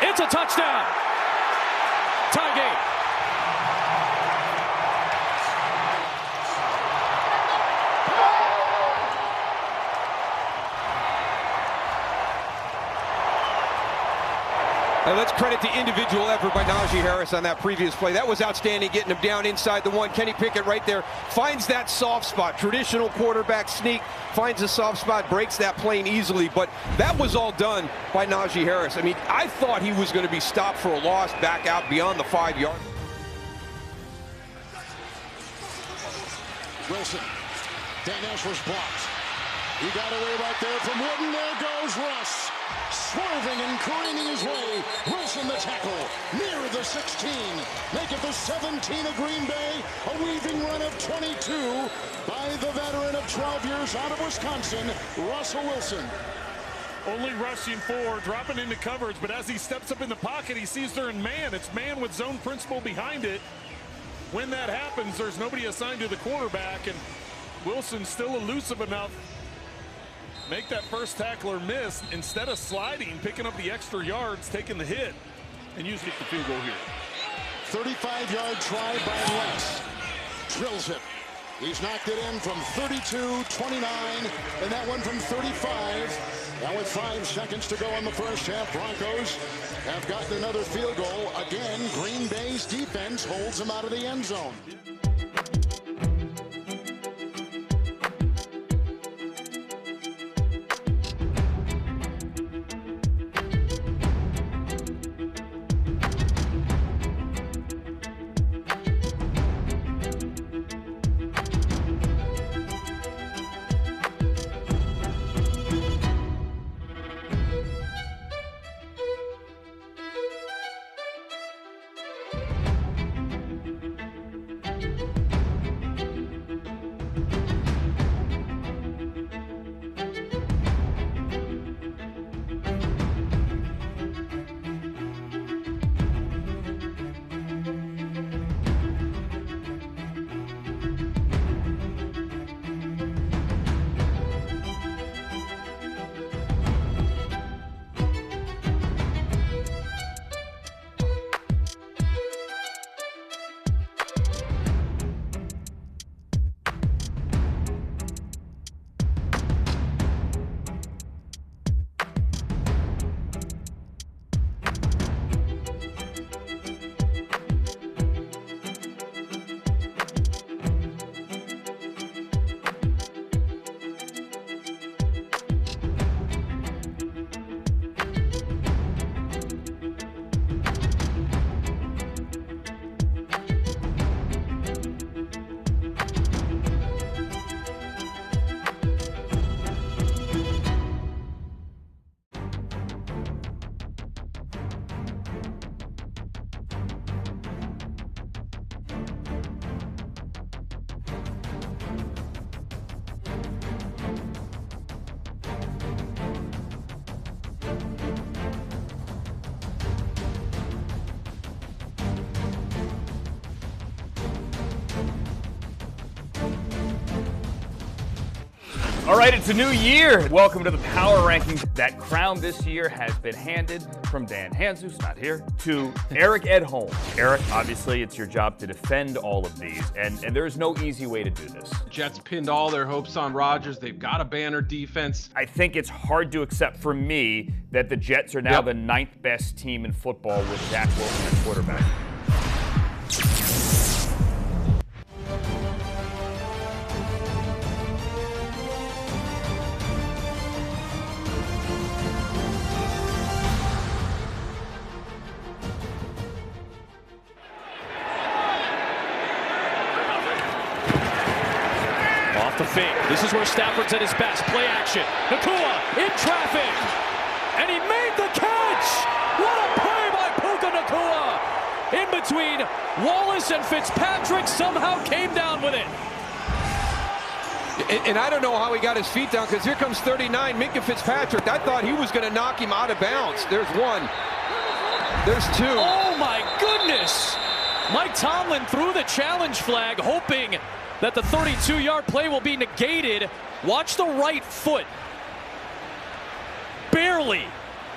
It's a touchdown. Tie game. And let's credit the individual effort by Najee Harris on that previous play. That was outstanding, getting him down inside the one. Kenny Pickett right there finds that soft spot. Traditional quarterback sneak, finds a soft spot, breaks that plane easily. But that was all done by Najee Harris. I mean, I thought he was going to be stopped for a loss back out beyond the 5-yard. Wilson. Dan Ashworth's blocked. He got away right there from Wooden. There goes Russ. Swerving and careening his way. Wilson the tackle. Near the 16. Make it the 17 of Green Bay. A weaving run of 22 by the veteran of 12 years out of Wisconsin, Russell Wilson. Only rushing 4, dropping into coverage, but as he steps up in the pocket, he sees they're in man. It's man with zone principle behind it. When that happens, there's nobody assigned to the quarterback, and Wilson's still elusive enough. Make that first tackler miss. Instead of sliding, picking up the extra yards, taking the hit, and using the field goal here. 35-yard try by West. Drills it. He's knocked it in from 32, 29, and that one from 35. Now with 5 seconds to go in the first half, Broncos have gotten another field goal. Again, Green Bay's defense holds them out of the end zone. All right, it's a new year. Welcome to the Power Rankings. That crown this year has been handed from Dan Hanzus, not here, to Eric Edholm. Eric, obviously, it's your job to defend all of these, and there's no easy way to do this. Jets pinned all their hopes on Rodgers. They've got a banner defense. I think it's hard to accept for me that the Jets are now the 9th best team in football with Zach Wilson at quarterback. The fake. This is where Stafford's at his best. Play action. Nakua in traffic. And he made the catch. What a play by Puka Nakua. In between Wallace and Fitzpatrick, somehow came down with it. And I don't know how he got his feet down, because here comes 39, Minkah Fitzpatrick. I thought he was going to knock him out of bounds. There's one. There's two. Oh, my goodness. Mike Tomlin threw the challenge flag, hoping that the 32-yard play will be negated. Watch the right foot. Barely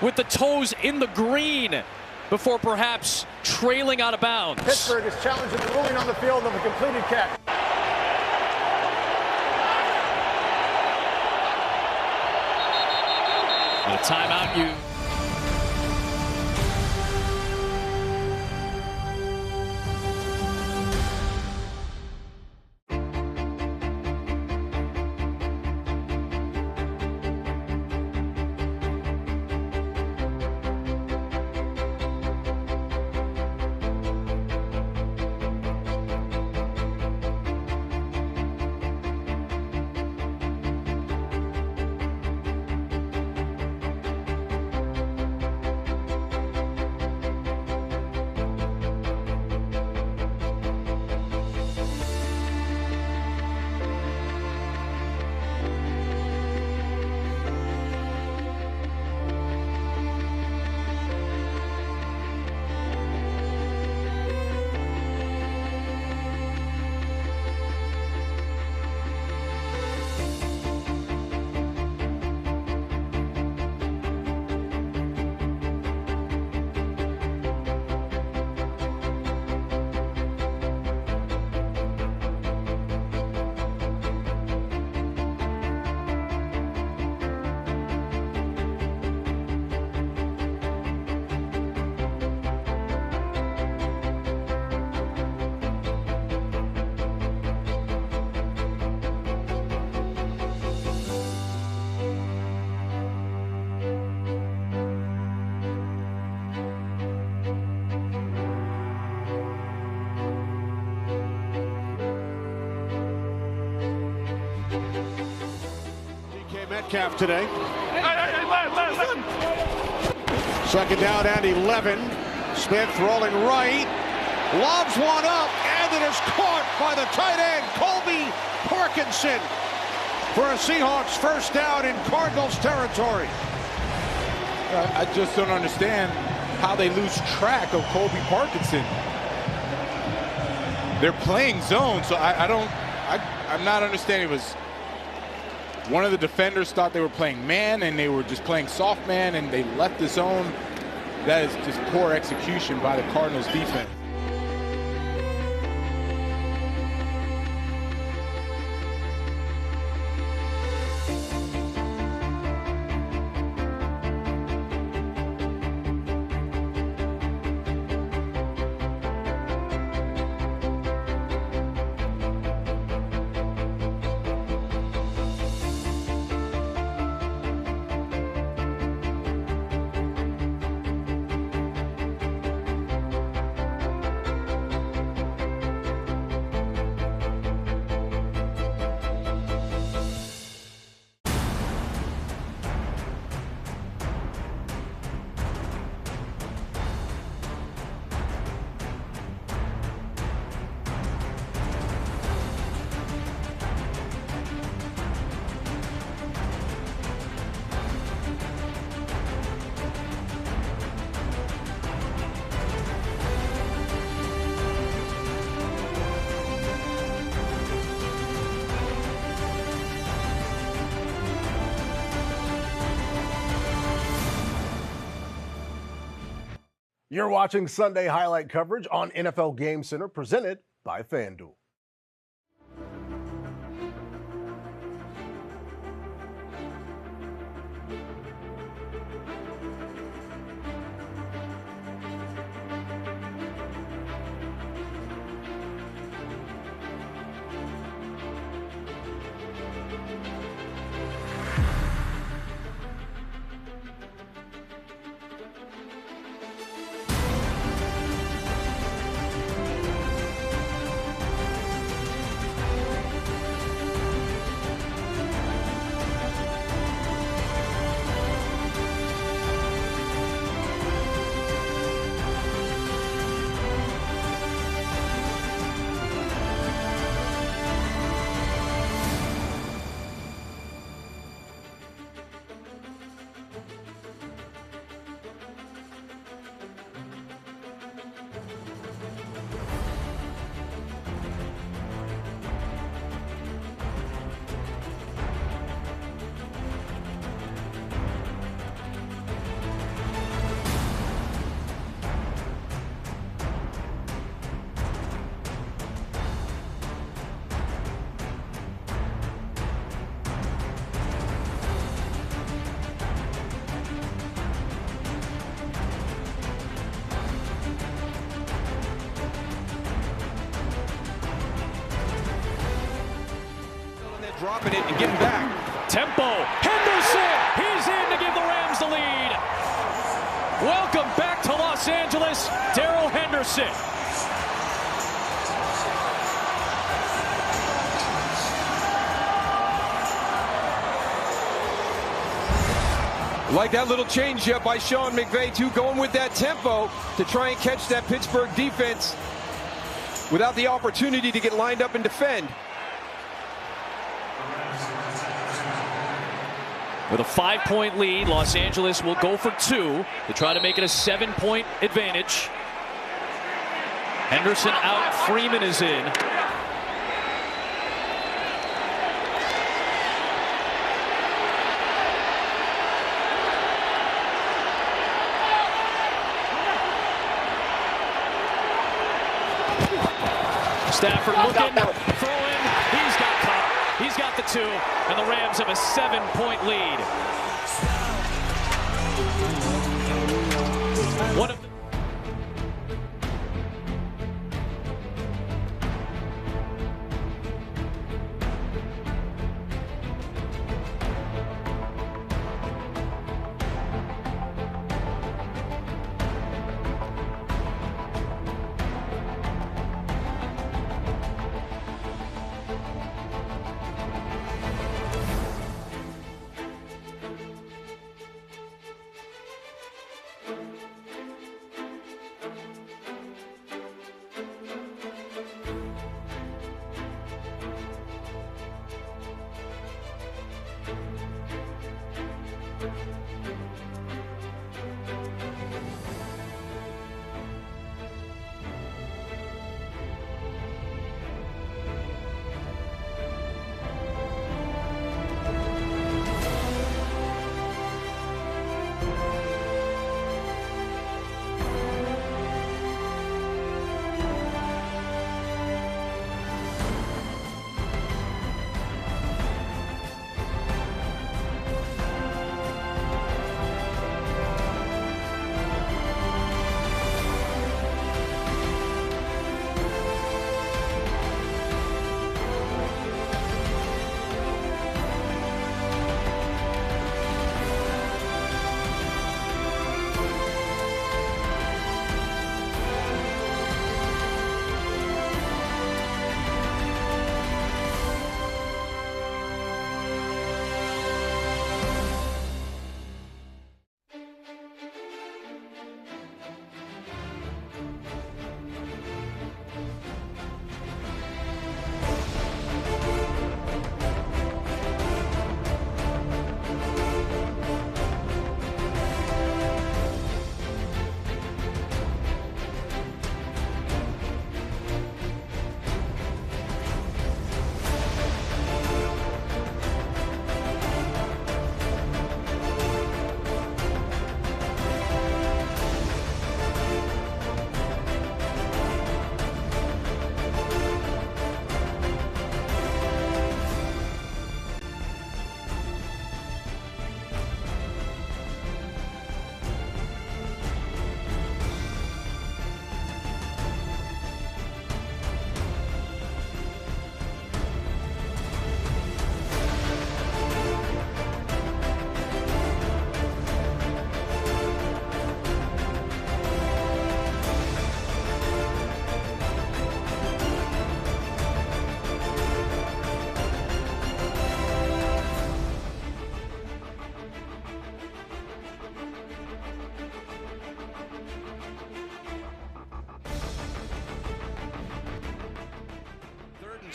with the toes in the green before perhaps trailing out of bounds. Pittsburgh is challenging the ruling on the field of a completed catch. The timeout Metcalf today. Second down and 11. Smith rolling right. Lobs one up, and it is caught by the tight end, Colby Parkinson, for a Seahawks first down in Cardinals territory. I just don't understand how they lose track of Colby Parkinson. They're playing zone, so I'm not understanding. It was one of the defenders thought they were playing man, and they were just playing soft man, and they left the zone. That is just poor execution by the Cardinals defense. You're watching Sunday highlight coverage on NFL Game Center, presented by FanDuel. Dropping it and getting back. Tempo. Henderson. He's in to give the Rams the lead. Welcome back to Los Angeles, Darrell Henderson. Like that little change-up by Sean McVay, too, going with that tempo to try and catch that Pittsburgh defense without the opportunity to get lined up and defend. With a 5-point lead, Los Angeles will go for 2 to try to make it a 7-point advantage. Henderson out, Freeman is in. Stafford looking, throwing, he's got caught. He's got the 2, and the Rams have a 7-point lead. One of the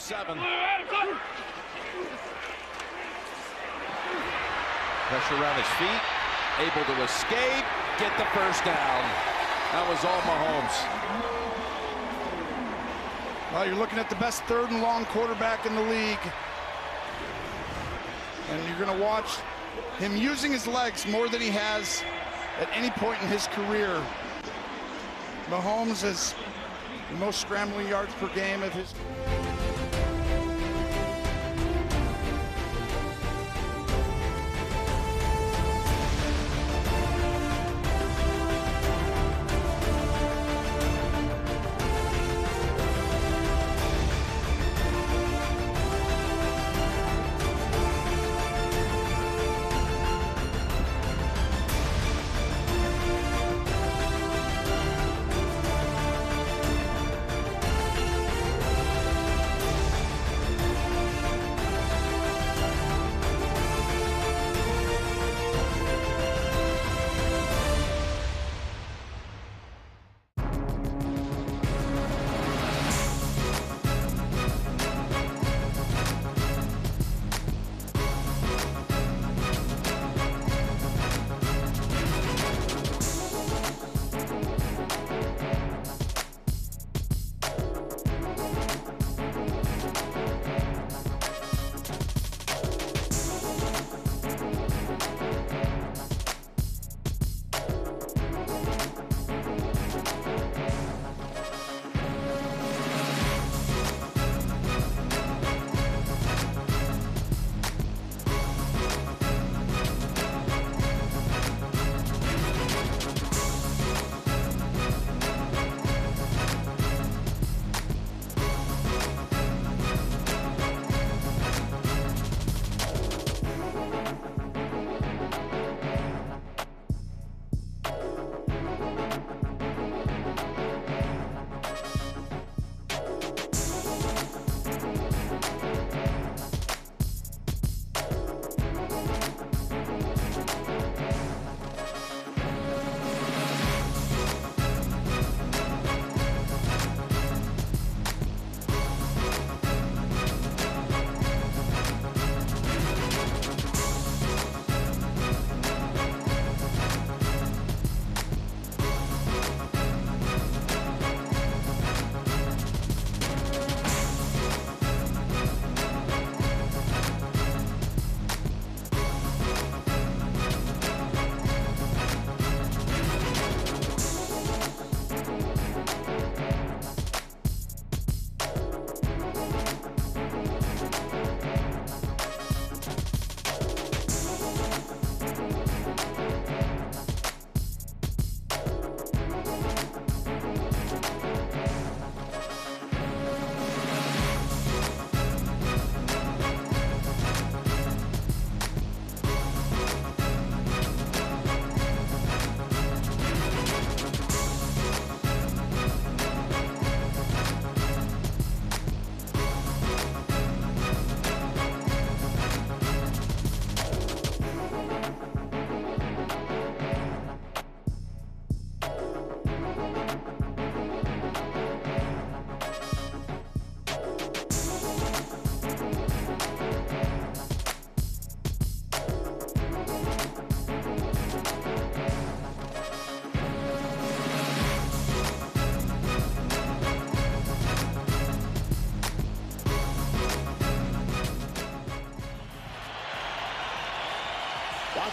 7. Pressure around his feet, able to escape, get the first down. That was all Mahomes. Well, you're looking at the best 3rd and long quarterback in the league. And you're going to watch him using his legs more than he has at any point in his career. Mahomes has the most scrambling yards per game of his.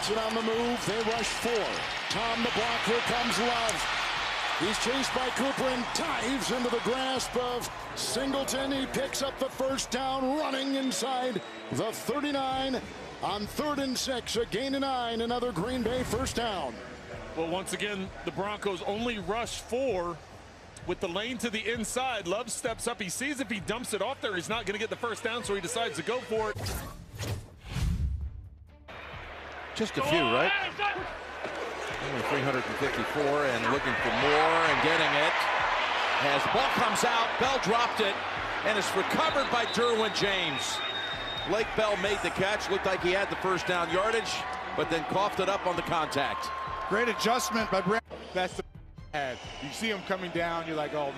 Watson on the move. They rush 4. Tom the block. Here comes Love. He's chased by Cooper and dives into the grasp of Singleton. He picks up the first down, running inside the 39 on 3rd and 6. A gain of 9. Another Green Bay first down. Well, once again, the Broncos only rush 4 with the lane to the inside. Love steps up. He sees if he dumps it off there, he's not going to get the first down, so he decides to go for it. Just a few, right? Only 354 and looking for more and getting it. As the ball comes out, Bell dropped it, and it's recovered by Derwin James. Blake Bell made the catch. Looked like he had the first down yardage, but then coughed it up on the contact. Great adjustment by Brand. That's the head. You see him coming down, you're like, oh.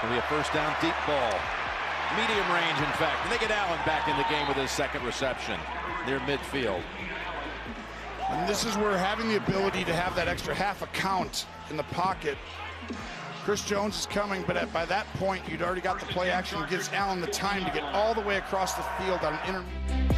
It'll be a first down deep ball. Medium range, in fact. And they get Allen back in the game with his second reception near midfield. And this is where having the ability to have that extra half a count in the pocket. Chris Jones is coming, but by that point, you'd already got the play action. It gives Allen the time to get all the way across the field on an intermediate.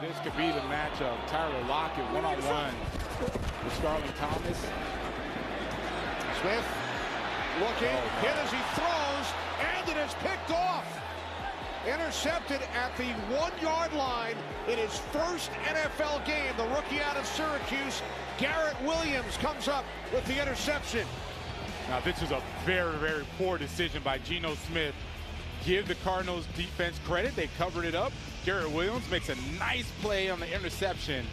This could be the matchup. Tyler Lockett one-on-one with Starling Thomas. Smith looking, hit as he throws, and it is picked off. Intercepted at the 1-yard line in his first NFL game. The rookie out of Syracuse, Garrett Williams, comes up with the interception. Now this is a very, very poor decision by Geno Smith. Give the Cardinals defense credit. They covered it up. Garrett Williams makes a nice play on the interception.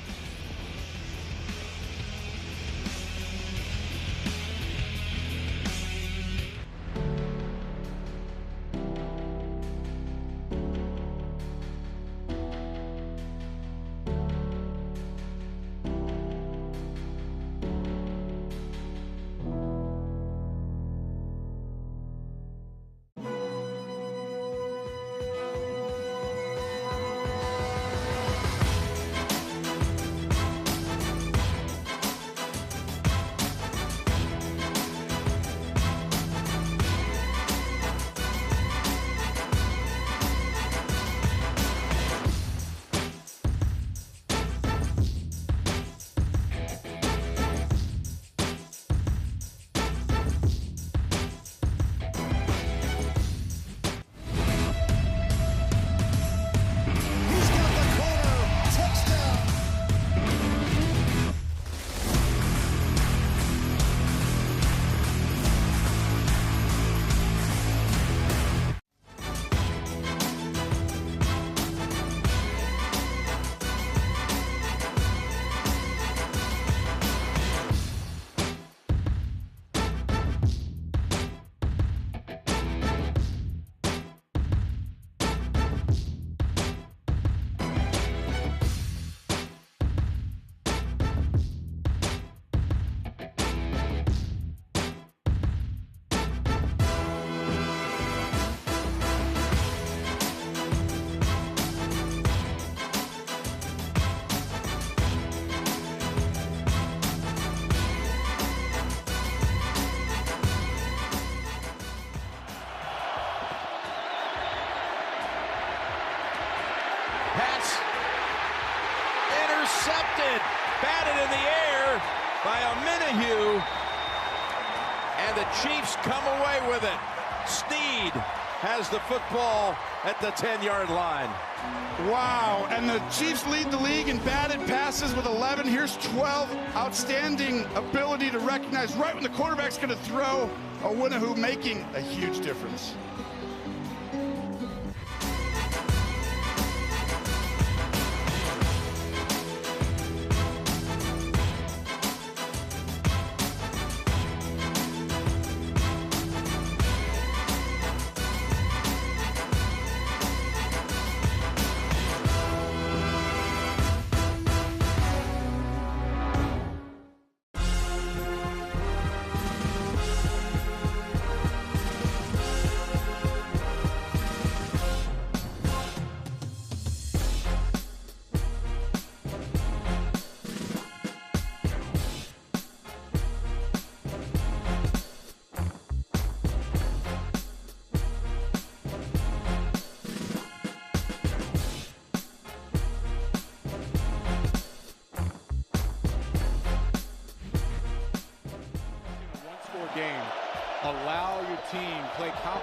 Pass intercepted, batted in the air by Minihue, and the Chiefs come away with it. Snead has the football at the 10-yard line. Wow, and the Chiefs lead the league in batted passes with 11. Here's 12. Outstanding ability to recognize right when the quarterback's going to throw. Minihue making a huge difference.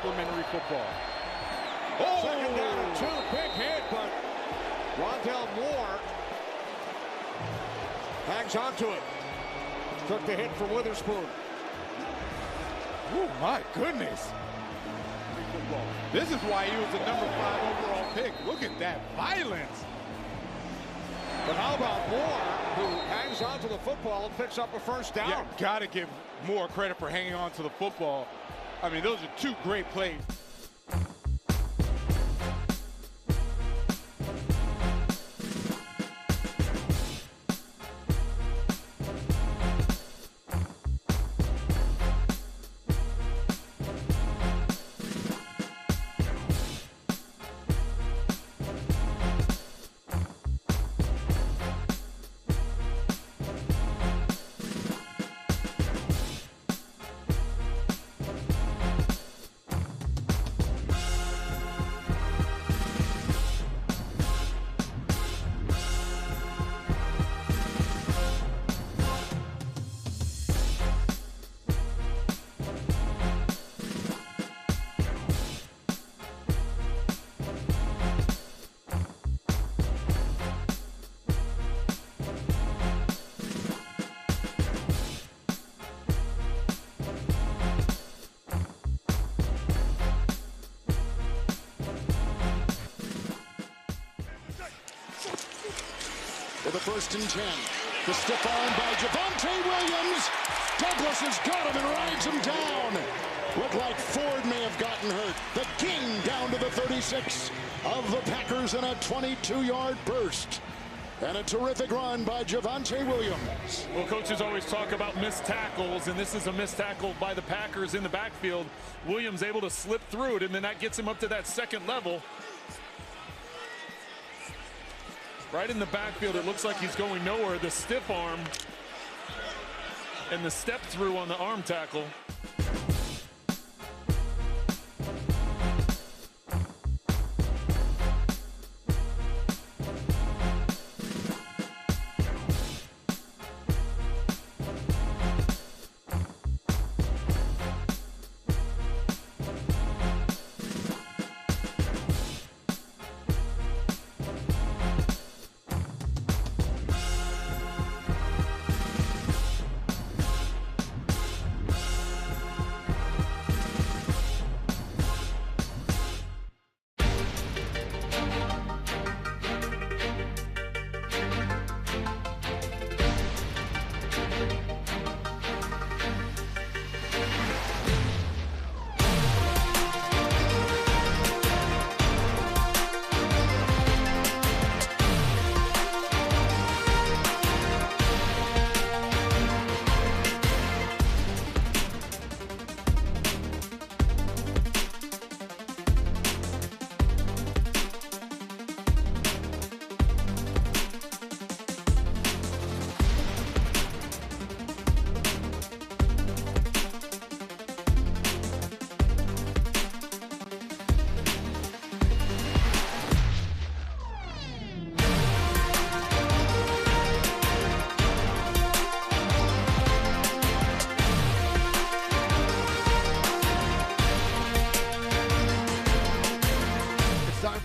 complimentary football. Oh! Second down and 2. Big hit, but Rondell Moore hangs on to it. Took the hit from Witherspoon. Oh, my goodness. This is why he was the number 5 overall pick. Look at that violence. But how about Moore, who hangs on to the football and picks up a first down? Yeah, got to give Moore credit for hanging on to the football. I mean, those are 2 great plays. With a 1st and 10. The stiff arm by Javonte Williams. Douglas has got him and rides him down. Looked like Ford may have gotten hurt. The King down to the 36 of the Packers in a 22-yard burst. And a terrific run by Javonte Williams. Well, coaches always talk about missed tackles, and this is a missed tackle by the Packers in the backfield. Williams able to slip through it, and then that gets him up to that 2nd level. Right in the backfield, it looks like he's going nowhere. The stiff arm and the step through on the arm tackle.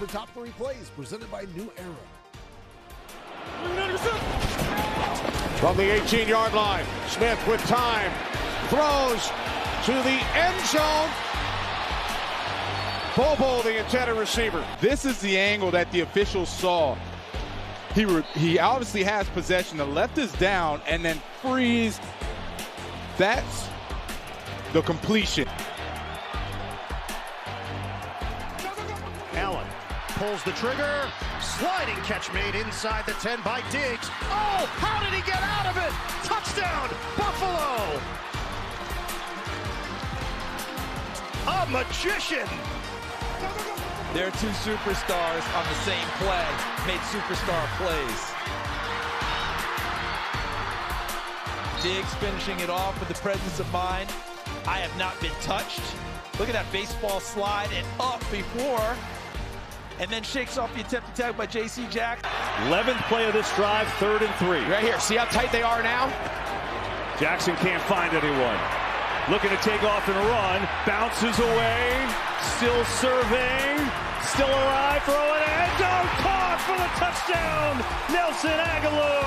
Top 3 plays presented by New Era. From the 18-yard line, Smith with time, throws to the end zone. Bobo, the intended receiver. This is the angle that the officials saw. He obviously has possession. The left is down and then freeze. That's the completion. Allen pulls the trigger. Sliding catch made inside the 10 by Diggs. Oh, how did he get out of it? Touchdown, Buffalo! A magician! There are 2 superstars on the same play, made superstar plays. Diggs finishing it off with the presence of mind. I have not been touched. Look at that baseball slide and up before, and then shakes off the attempted tag by J.C. Jack. 11th play of this drive, 3rd and 3. Right here, see how tight they are now? Jackson can't find anyone. looking to take off and run, bounces away, still serving, still alive, throwing it, end zone, caught for the touchdown, Nelson Aguilar.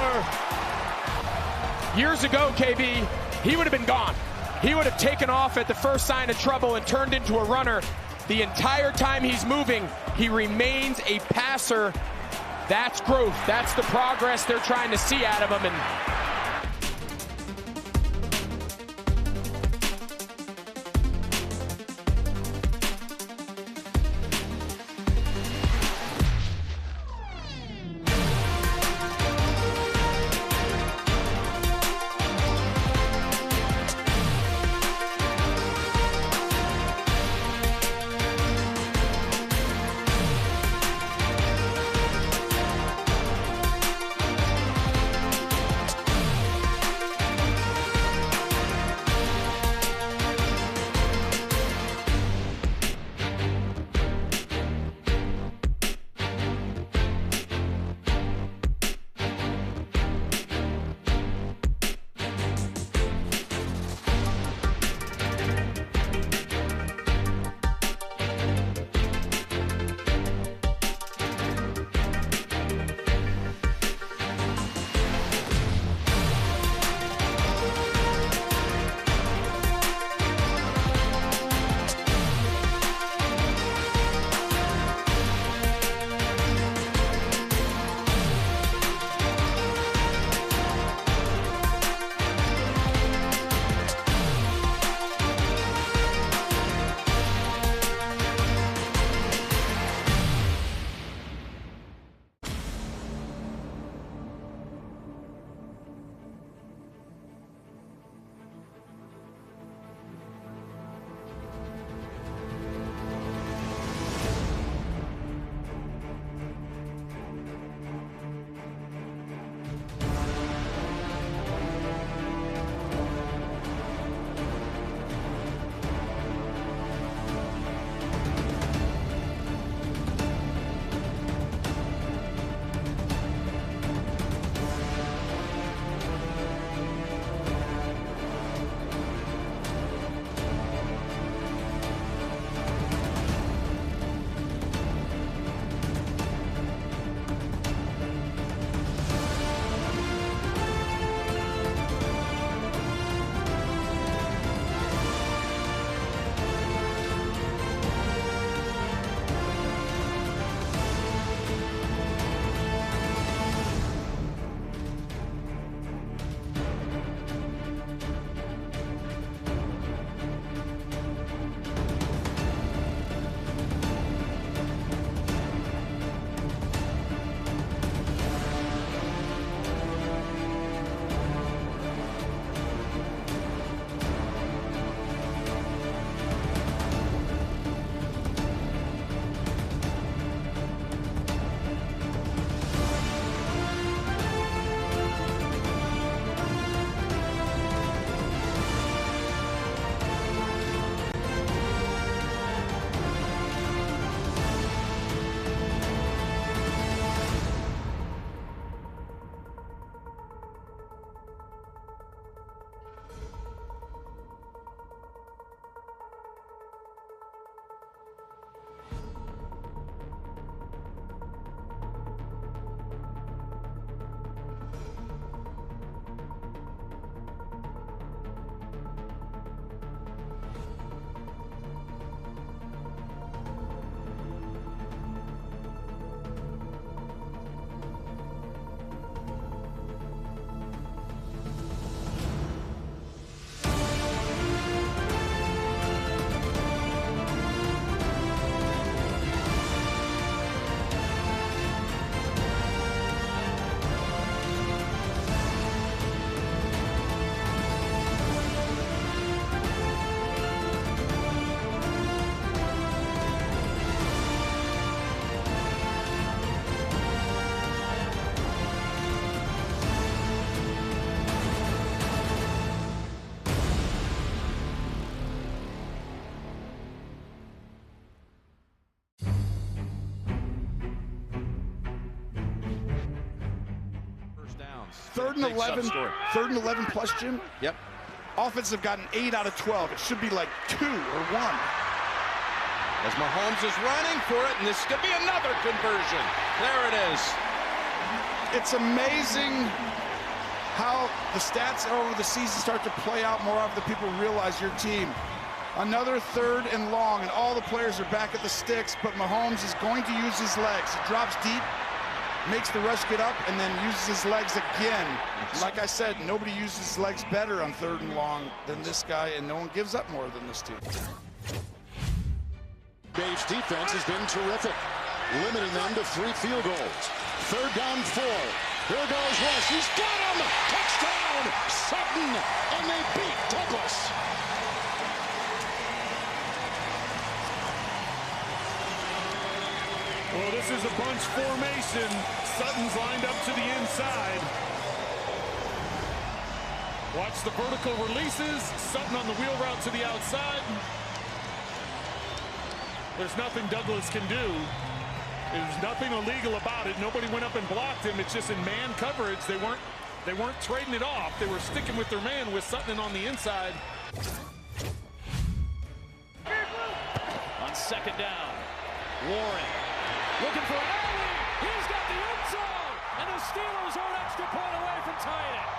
Years ago, KB, he would have been gone. He would have taken off at the first sign of trouble and turned into a runner. The entire time he's moving, he remains a passer. That's growth. That's the progress they're trying to see out of him. And Third and 11 plus, Jim. Yep. Offense have gotten 8 out of 12. It should be like 2 or 1. As Mahomes is running for it, and this could be another conversion. There it is. It's amazing how the stats over the season start to play out more often than people realize your team. Another 3rd and long, and all the players are back at the sticks, but Mahomes is going to use his legs. He drops deep, makes the rush get up, and then uses his legs again. Like I said, nobody uses his legs better on 3rd and long than this guy, and no one gives up more than this team. Bay's defense has been terrific, limiting them to 3 field goals. 3rd down 4. Here goes Russ. He's got him! Touchdown! Sutton! And they beat Douglas. Well, this is a bunch formation. Sutton's lined up to the inside. Watch the vertical releases. Sutton on the wheel route to the outside. There's nothing Douglas can do. There's nothing illegal about it. Nobody went up and blocked him. It's just in man coverage. They weren't trading it off. They were sticking with their man with Sutton on the inside. On 2nd down, Warren looking for an alley. He's got the end zone, and the Steelers are an extra point away from tying it.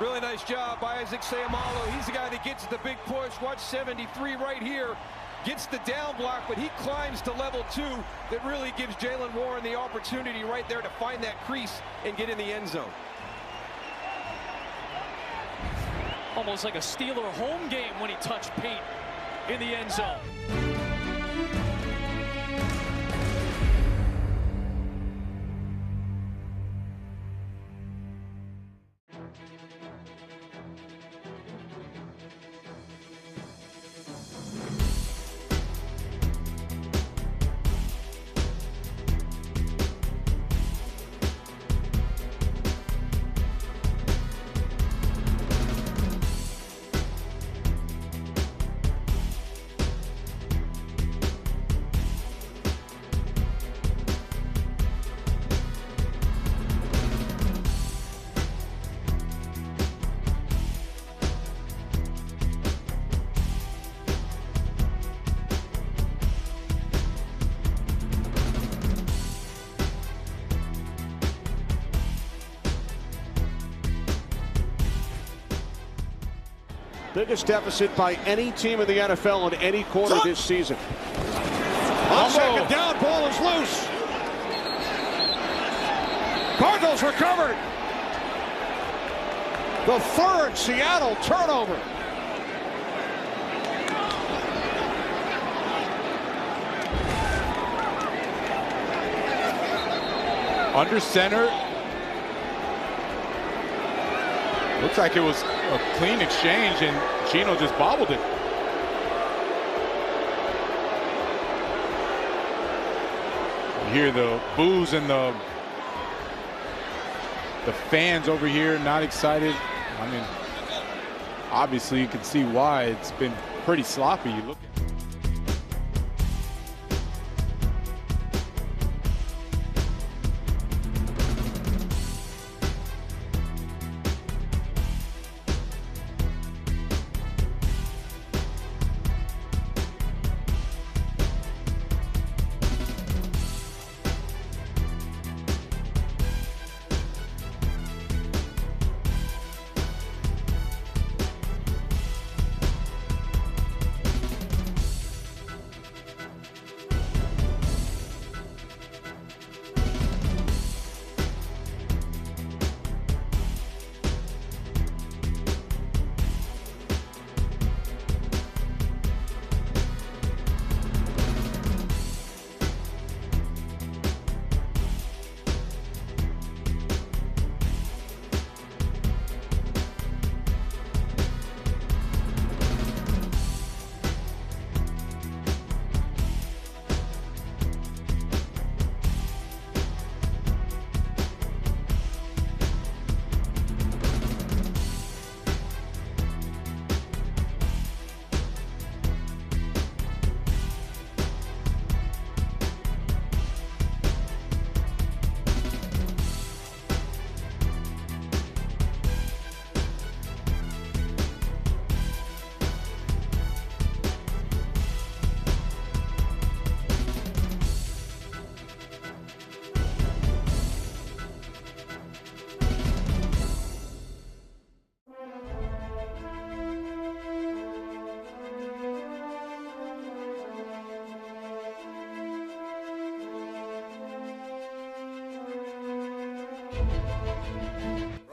Really nice job by Isaac Seumalo. He's the guy that gets the big push. Watch 73 right here. Gets the down block, but he climbs to level 2. That really gives Jaylen Warren the opportunity right there to find that crease and get in the end zone. Almost like a Steeler home game when he touched paint in the end zone. Biggest deficit by any team in the NFL in any quarter this season. On 2nd down, ball is loose. Cardinals recovered. The 3rd Seattle turnover. Under center. Looks like it was a clean exchange, and Gino just bobbled it. You hear the boos and the fans over here not excited. I mean, obviously you can see why. It's been pretty sloppy. You look at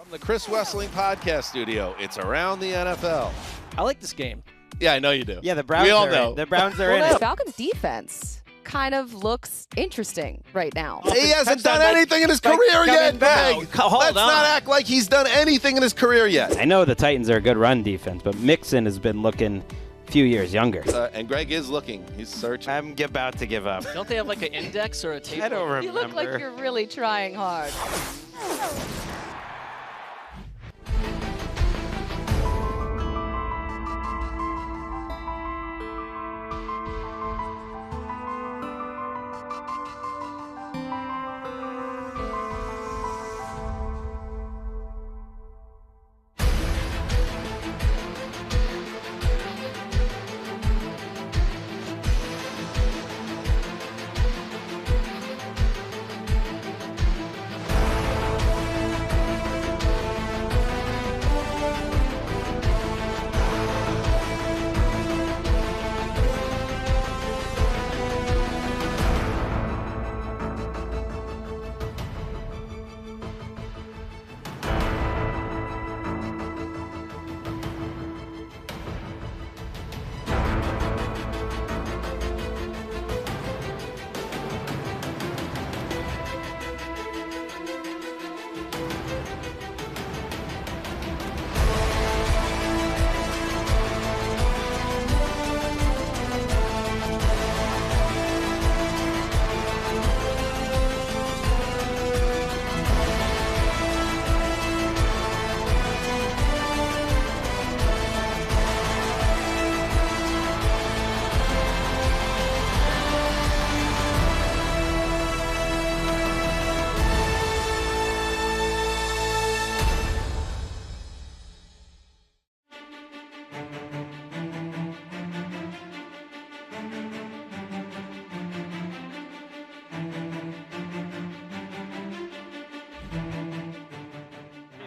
From the Chris Wessling Podcast Studio, it's Around the NFL. I like this game. Yeah, I know you do. Yeah, the Browns. We all know. The Browns are in The it. Falcons defense kind of looks interesting right now. He hasn't done anything in his career yet, Meg. Let's not act like he's done anything in his career yet. I know the Titans are a good run defense, but Mixon has been looking a few years younger. And Greg is looking. He's searching. I'm about to give up. Don't they have like an index or a table? I don't remember. You look like you're really trying hard.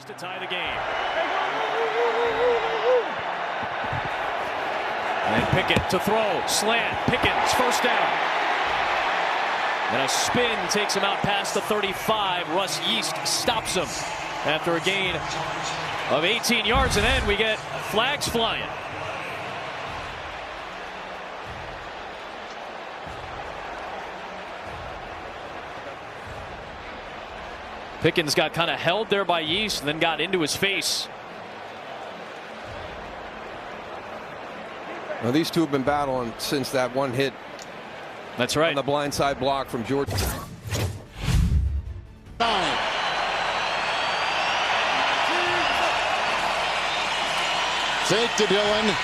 To tie the game. And Pickett to throw. Slant. Pickens. First down. And a spin takes him out past the 35. Russ Yeast stops him after a gain of 18 yards. And then we get flags flying. Pickens got kind of held there by Yeast and then got into his face. Well, these two have been battling since that one hit. That's right. On the blindside block from George. Fake to Dillon.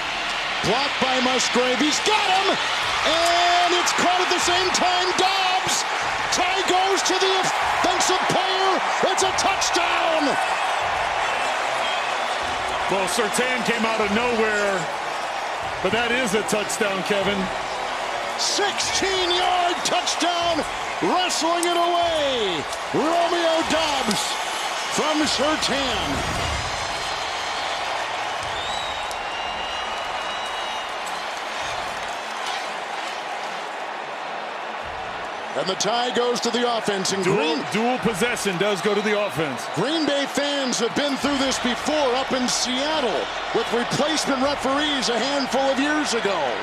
Blocked by Musgrave. He's got him! And it's caught at the same time. Dobbs! Tie goes to the offensive player. It's a touchdown! Well, Surtain came out of nowhere, but that is a touchdown, Kevin. 16-yard touchdown, wrestling it away. Romeo Dobbs from Surtain. And the tie goes to the offense. And dual possession does go to the offense. Green Bay fans have been through this before up in Seattle with replacement referees a handful of years ago.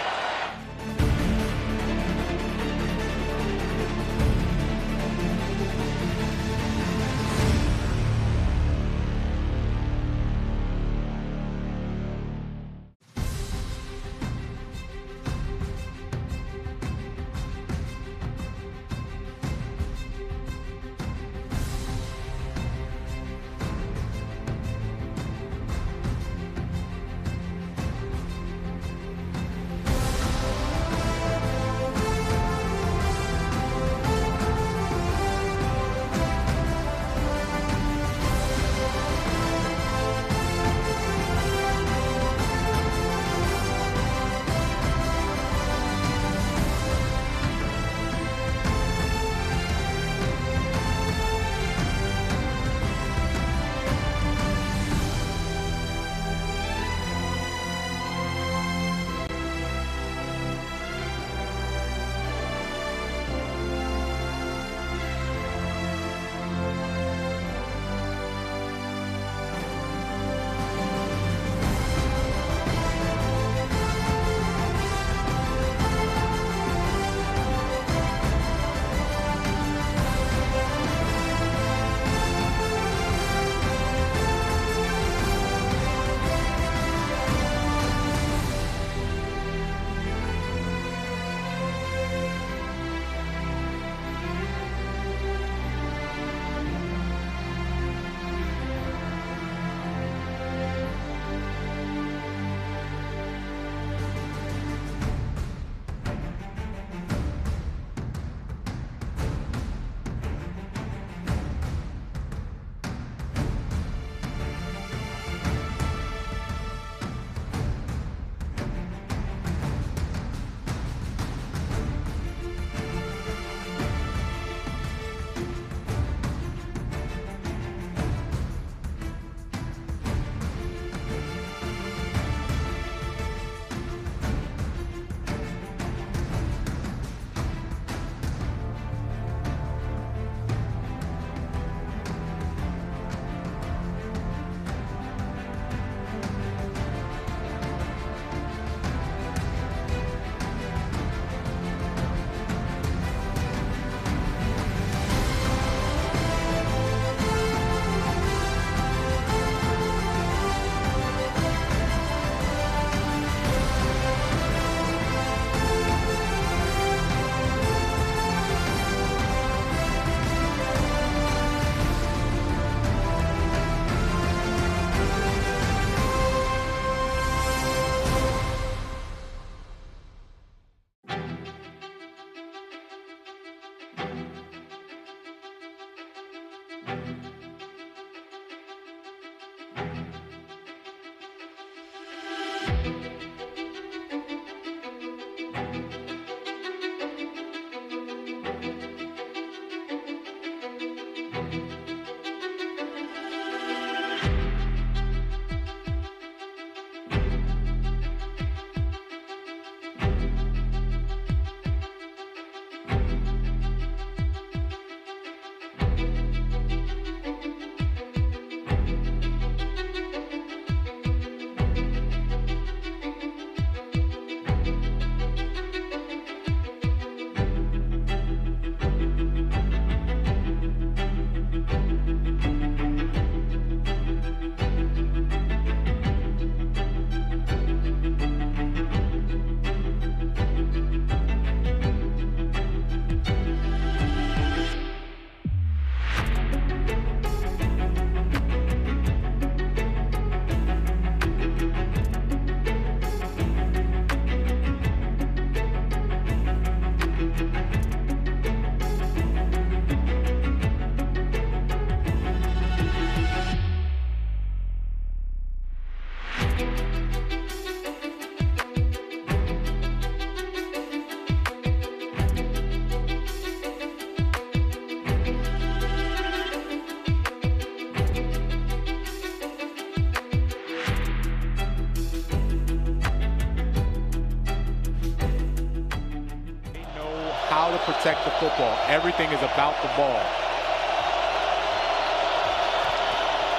protect the football. Everything is about the ball.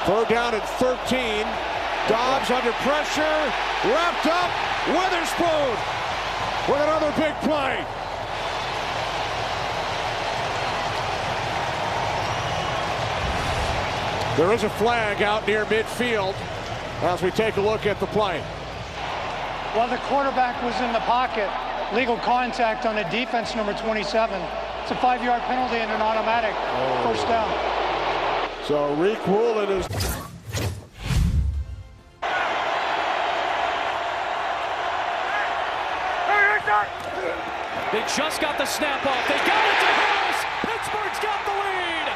Third down at 13. Dobbs under pressure. Wrapped up. Witherspoon with another big play. There is a flag out near midfield as we take a look at the play. While the quarterback was in the pocket, legal contact on the defense, number 27. It's a 5-yard penalty and an automatic first down. So Reek Woolen is... They just got the snap off. They got it to Harris. Pittsburgh's got the lead.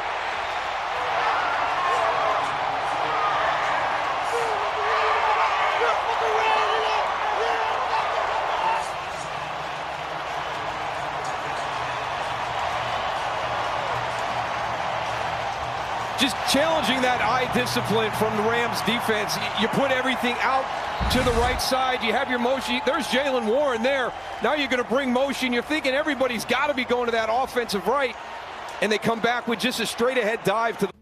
Just challenging that eye discipline from the Rams defense. You put everything out to the right side. You have your motion. There's Jaylen Warren there. Now you're going to bring motion. You're thinking everybody's got to be going to that offensive right. And they come back with just a straight ahead dive to the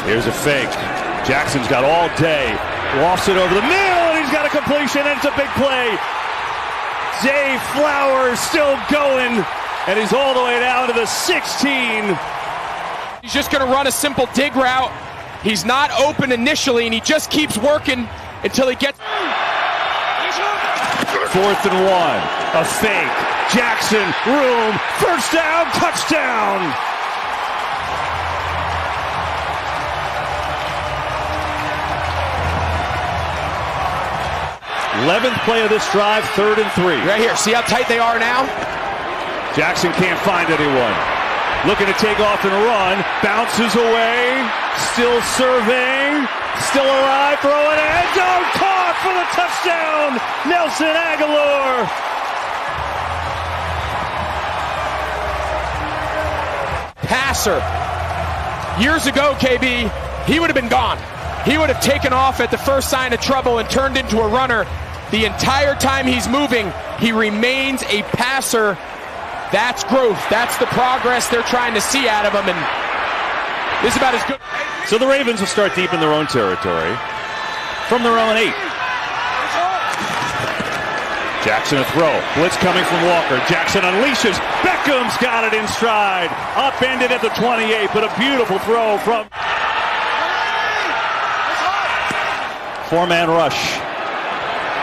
Here's a fake. Jackson's got all day. Lofts it over the middle, and he's got a completion, and it's a big play. Zay Flowers still going, and he's all the way down to the 16. He's just going to run a simple dig route. He's not open initially, and he just keeps working until he gets... 4th and 1. A fake. Jackson, room, first down, touchdown. th play of this drive, 3rd and 3. Right here, see how tight they are now? Jackson can't find anyone. Looking to take off and run. Bounces away. Still serving. Still alive. Throwing it. End zone. Caught for the touchdown. Nelson Aguilar. Passer. Years ago, KB, he would have been gone. He would have taken off at the first sign of trouble and turned into a runner. The entire time he's moving, he remains a passer. That's growth. That's the progress they're trying to see out of him, and this is about as good. So the Ravens will start deep in their own territory from their own 8. Jackson a throw. Blitz coming from Walker. Jackson unleashes. Beckham's got it in stride. Upended at the 28, but a beautiful throw from... 4-man rush.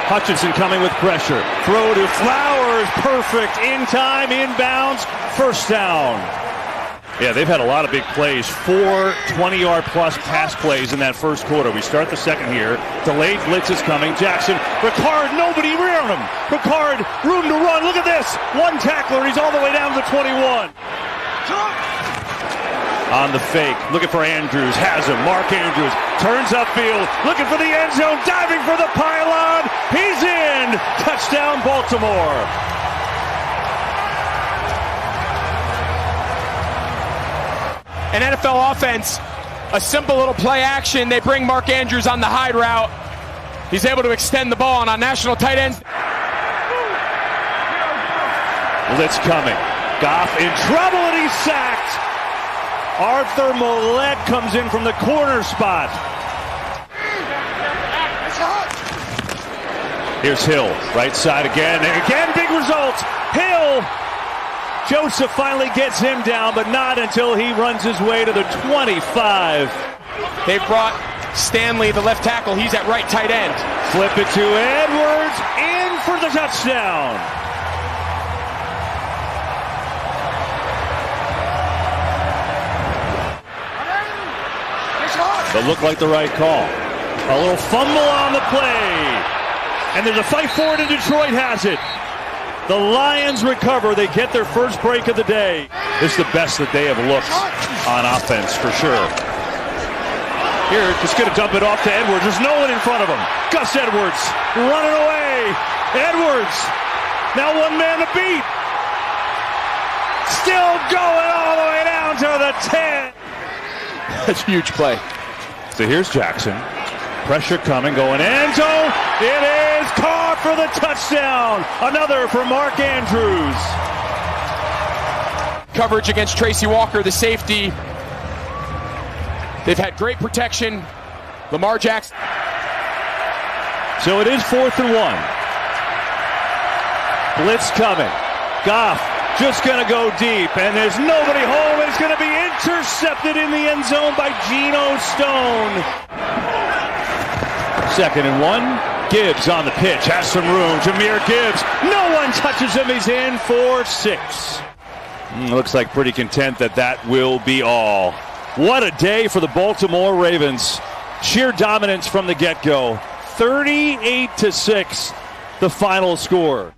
Hutchinson coming with pressure. Throw to Flowers. Perfect. In time. Inbounds. First down. Yeah, they've had a lot of big plays. 4 20-yard plus pass plays in that first quarter. We start the second here. Delayed blitz is coming. Jackson. Ricard. Nobody around him. Ricard. Room to run. Look at this. One tackler. He's all the way down to the 21. On the fake, looking for Andrews, has him. Mark Andrews turns upfield, looking for the end zone, diving for the pylon. He's in. Touchdown, Baltimore. An NFL offense, a simple little play action. They bring Mark Andrews on the hide route. He's able to extend the ball, and on national tight ends. Blitz coming. Goff in trouble, and he's sacked. Arthur Mollett comes in from the corner spot. Here's Hill, right side again, and again big results. Hill, Joseph finally gets him down, but not until he runs his way to the 25. They brought Stanley, the left tackle. He's at right tight end. Flip it to Edwards, in for the touchdown. But looked like the right call. A little fumble on the play. And there's a fight for it, and Detroit has it. The Lions recover. They get their first break of the day. This is the best that they have looked on offense, for sure. Here, just going to dump it off to Edwards. There's no one in front of him. Gus Edwards running away. Edwards, now one man to beat. Still going all the way down to the 10. That's a huge play. So here's Jackson. Pressure coming, going end zone. It is caught for the touchdown. Another for Mark Andrews. Coverage against Tracy Walker, the safety. They've had great protection. Lamar Jackson. So it is 4th and 1. Blitz coming. Goff just going to go deep, and there's nobody home. It's going to be intercepted in the end zone by Geno Stone. 2nd and 1. Gibbs on the pitch, has some room. Jahmyr Gibbs, no one touches him. He's in for 6. Looks like pretty content that will be all. What a day for the Baltimore Ravens. Sheer dominance from the get-go. 38-6, the final score.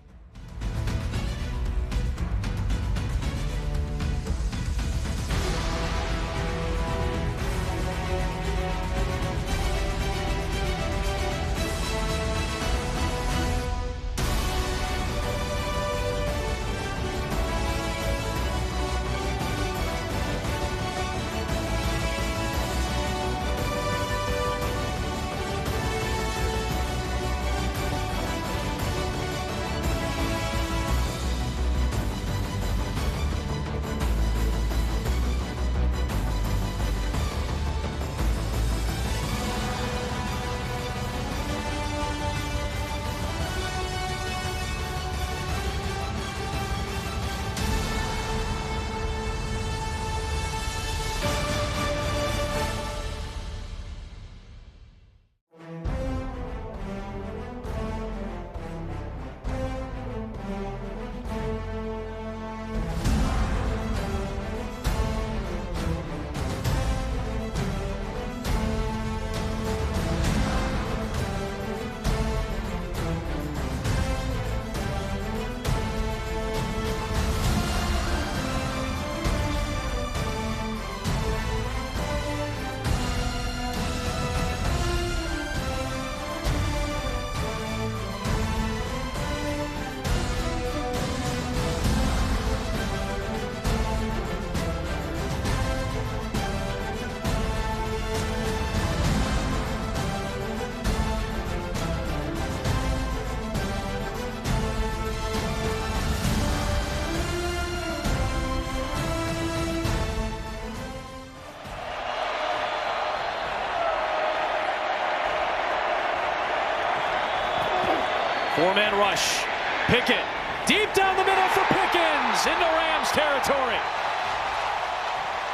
Four-man rush. Pickett deep down the middle for Pickens into Rams territory.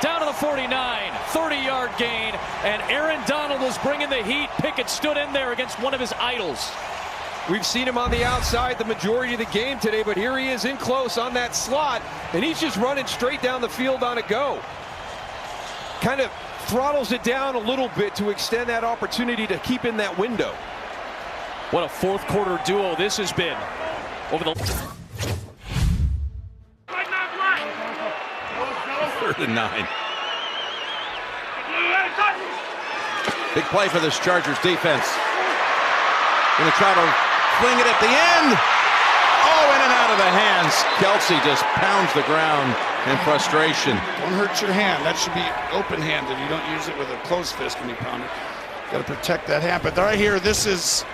Down to the 49, 30-yard gain, and Aaron Donald was bringing the heat. Pickett stood in there against one of his idols. We've seen him on the outside the majority of the game today, but here he is in close on that slot, and he's just running straight down the field on a go. Kind of throttles it down a little bit to extend that opportunity to keep in that window. What a fourth quarter duo this has been over the 3rd and 9. Big play for this Chargers defense. Going to try to fling it at the end. Oh, in and out of the hands. Kelsey just pounds the ground in frustration. Don't hurt your hand. That should be open-handed. You don't use it with a closed fist when you pound it. Got to protect that hand. But right here, this is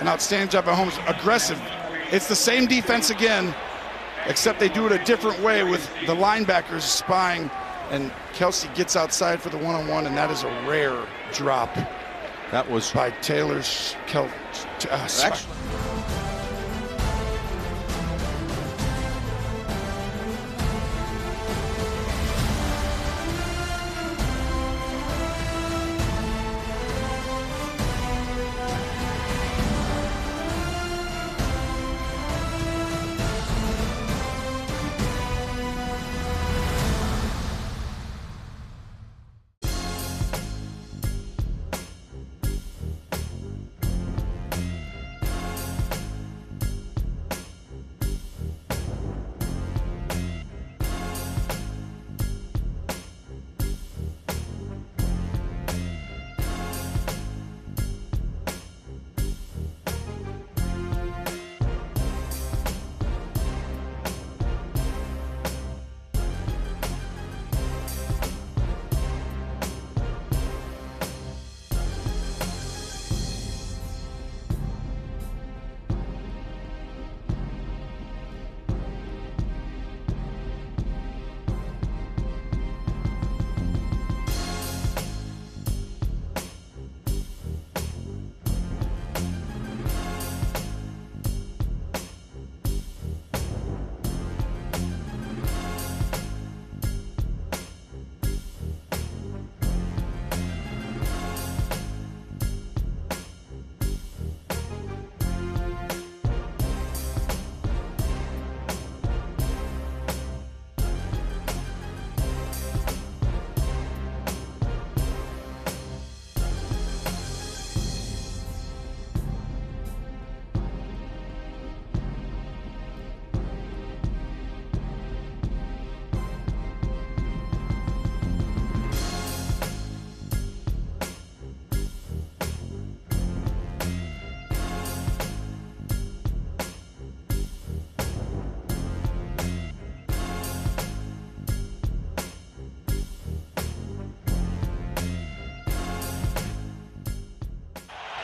an outstanding job by Holmes. Aggressive. It's the same defense again, except they do it a different way with the linebackers spying, and Kelsey gets outside for the one-on-one, and that is a rare drop. That was by Taylor's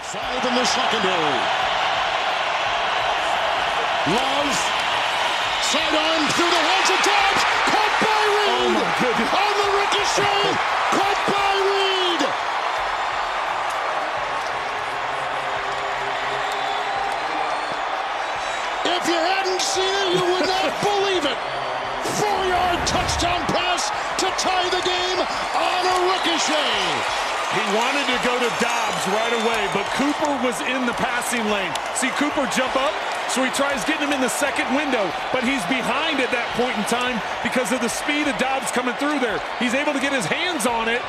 Five in the secondary. Love. Sidearm through the hands of Dobbs. Caught by Reed. Oh my goodness. On the ricochet. Caught by Reed. If you hadn't seen it, you would not believe it. 4-yard touchdown pass to tie the game on a ricochet. He wanted to go to Dobbs right away, but Cooper was in the passing lane. See Cooper jump up, so he tries getting him in the second window, but he's behind at that point in time because of the speed of Dobbs coming through there. He's able to get his hands on it.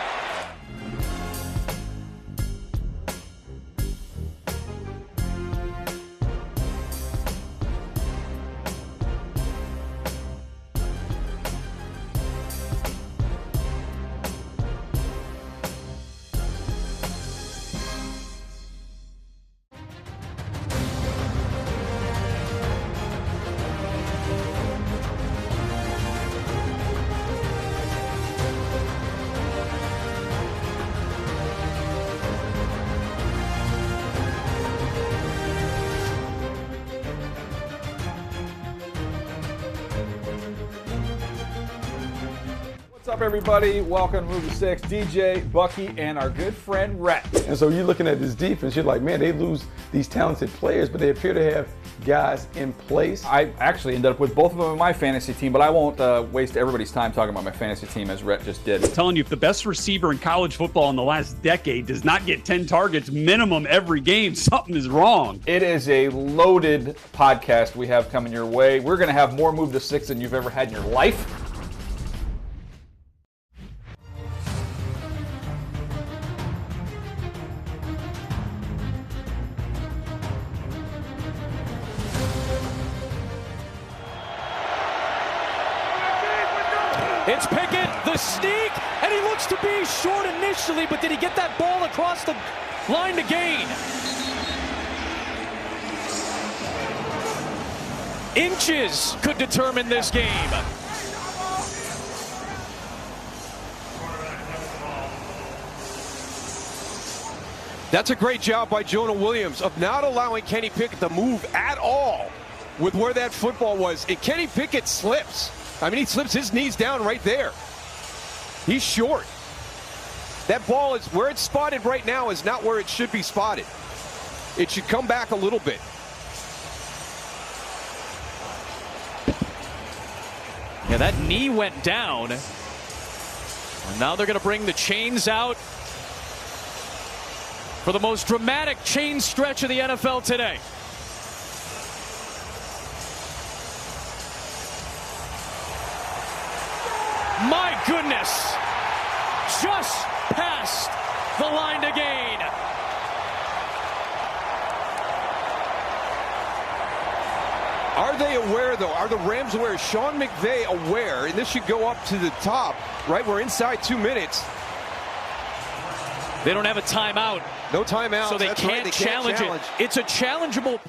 What's up, everybody? Welcome to Move the Six. DJ, Bucky, and our good friend Rhett. And so you're looking at this defense, you're like, man, they lose these talented players, but they appear to have guys in place. I actually ended up with both of them in my fantasy team, but I won't waste everybody's time talking about my fantasy team as Rhett just did. I'm telling you, if the best receiver in college football in the last decade does not get 10 targets minimum every game, something is wrong. It is a loaded podcast we have coming your way. We're going to have more Move the Six than you've ever had in your life. It's Pickett, the sneak, and he looks to be short initially, but did he get that ball across the line to gain? Inches could determine this game. That's a great job by Jonah Williams of not allowing Kenny Pickett to move at all with where that football was. And Kenny Pickett slips. I mean, he slips his knees down right there. He's short. That ball is where it's spotted right now is not where it should be spotted. It should come back a little bit. Yeah, that knee went down. And now they're going to bring the chains out for the most dramatic chain stretch of the NFL today. My goodness, just past the line to gain. Are they aware, though? Are the Rams aware? Is Sean McVay aware? And this should go up to the top, right? We're inside 2 minutes. They don't have a timeout. No timeout. So they can't challenge it. It's a challengeable.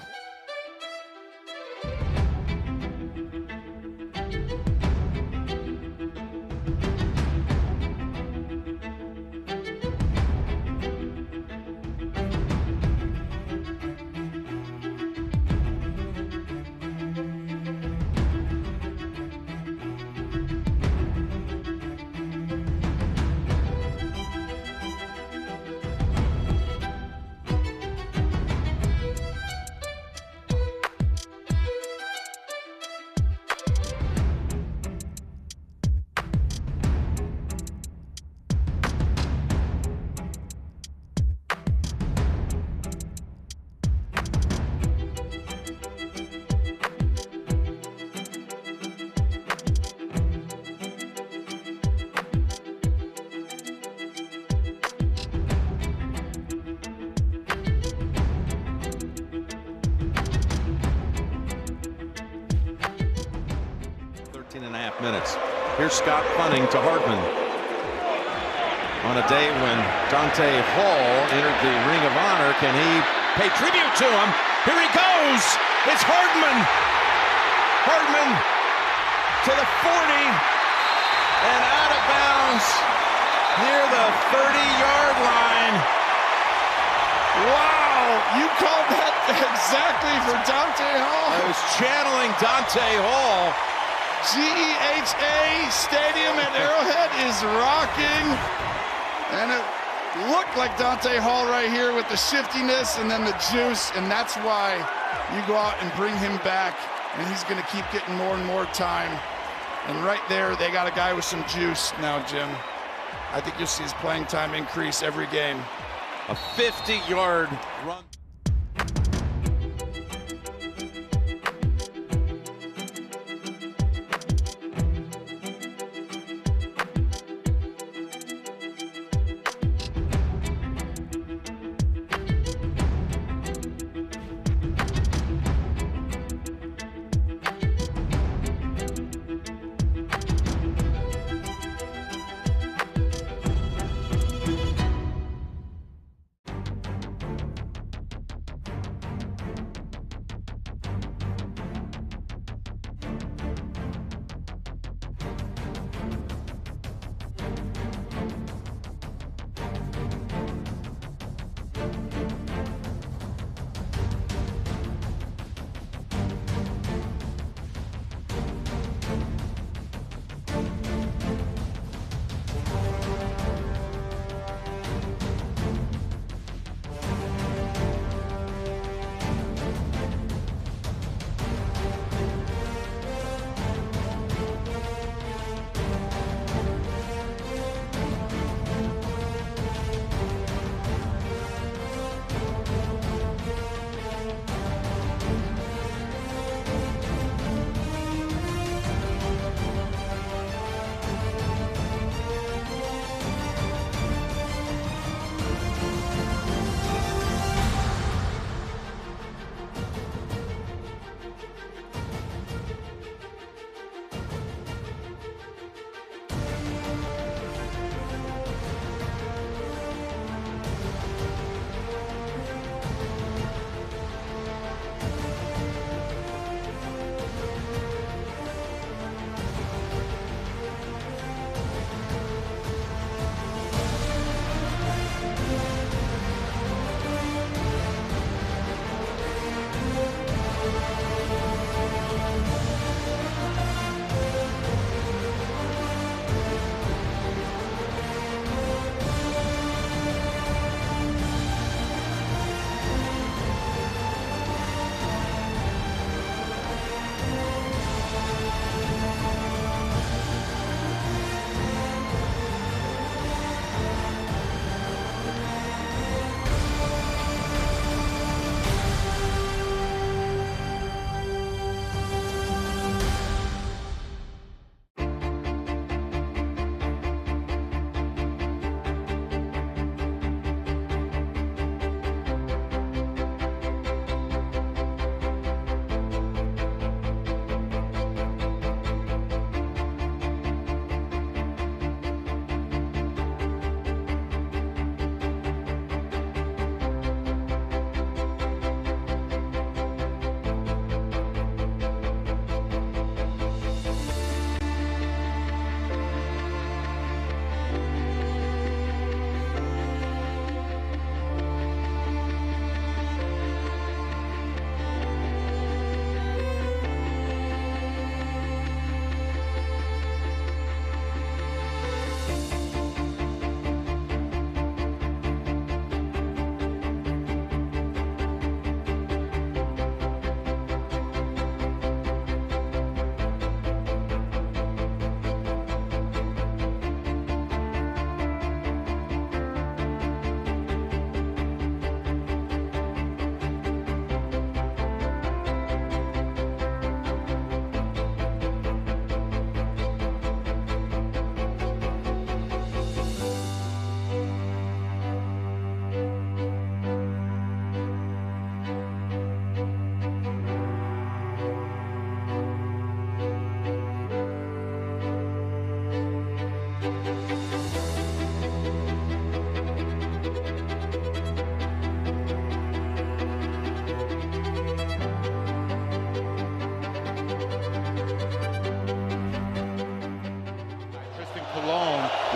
Minutes. Here's Scott punting to Hardman. On a day when Dante Hall entered the Ring of Honor, can he pay tribute to him? Here he goes! It's Hardman! Hardman to the 40 and out of bounds near the 30-yard line. Wow! You called that exactly for Dante Hall. I was channeling Dante Hall. GEHA Stadium at Arrowhead is rocking, and it looked like Dante Hall right here with the shiftiness and then the juice, and that's why you go out and bring him back, and he's going to keep getting more and more time. And right there, they got a guy with some juice now, Jim. I think you'll see his playing time increase every game. A 50-yard run.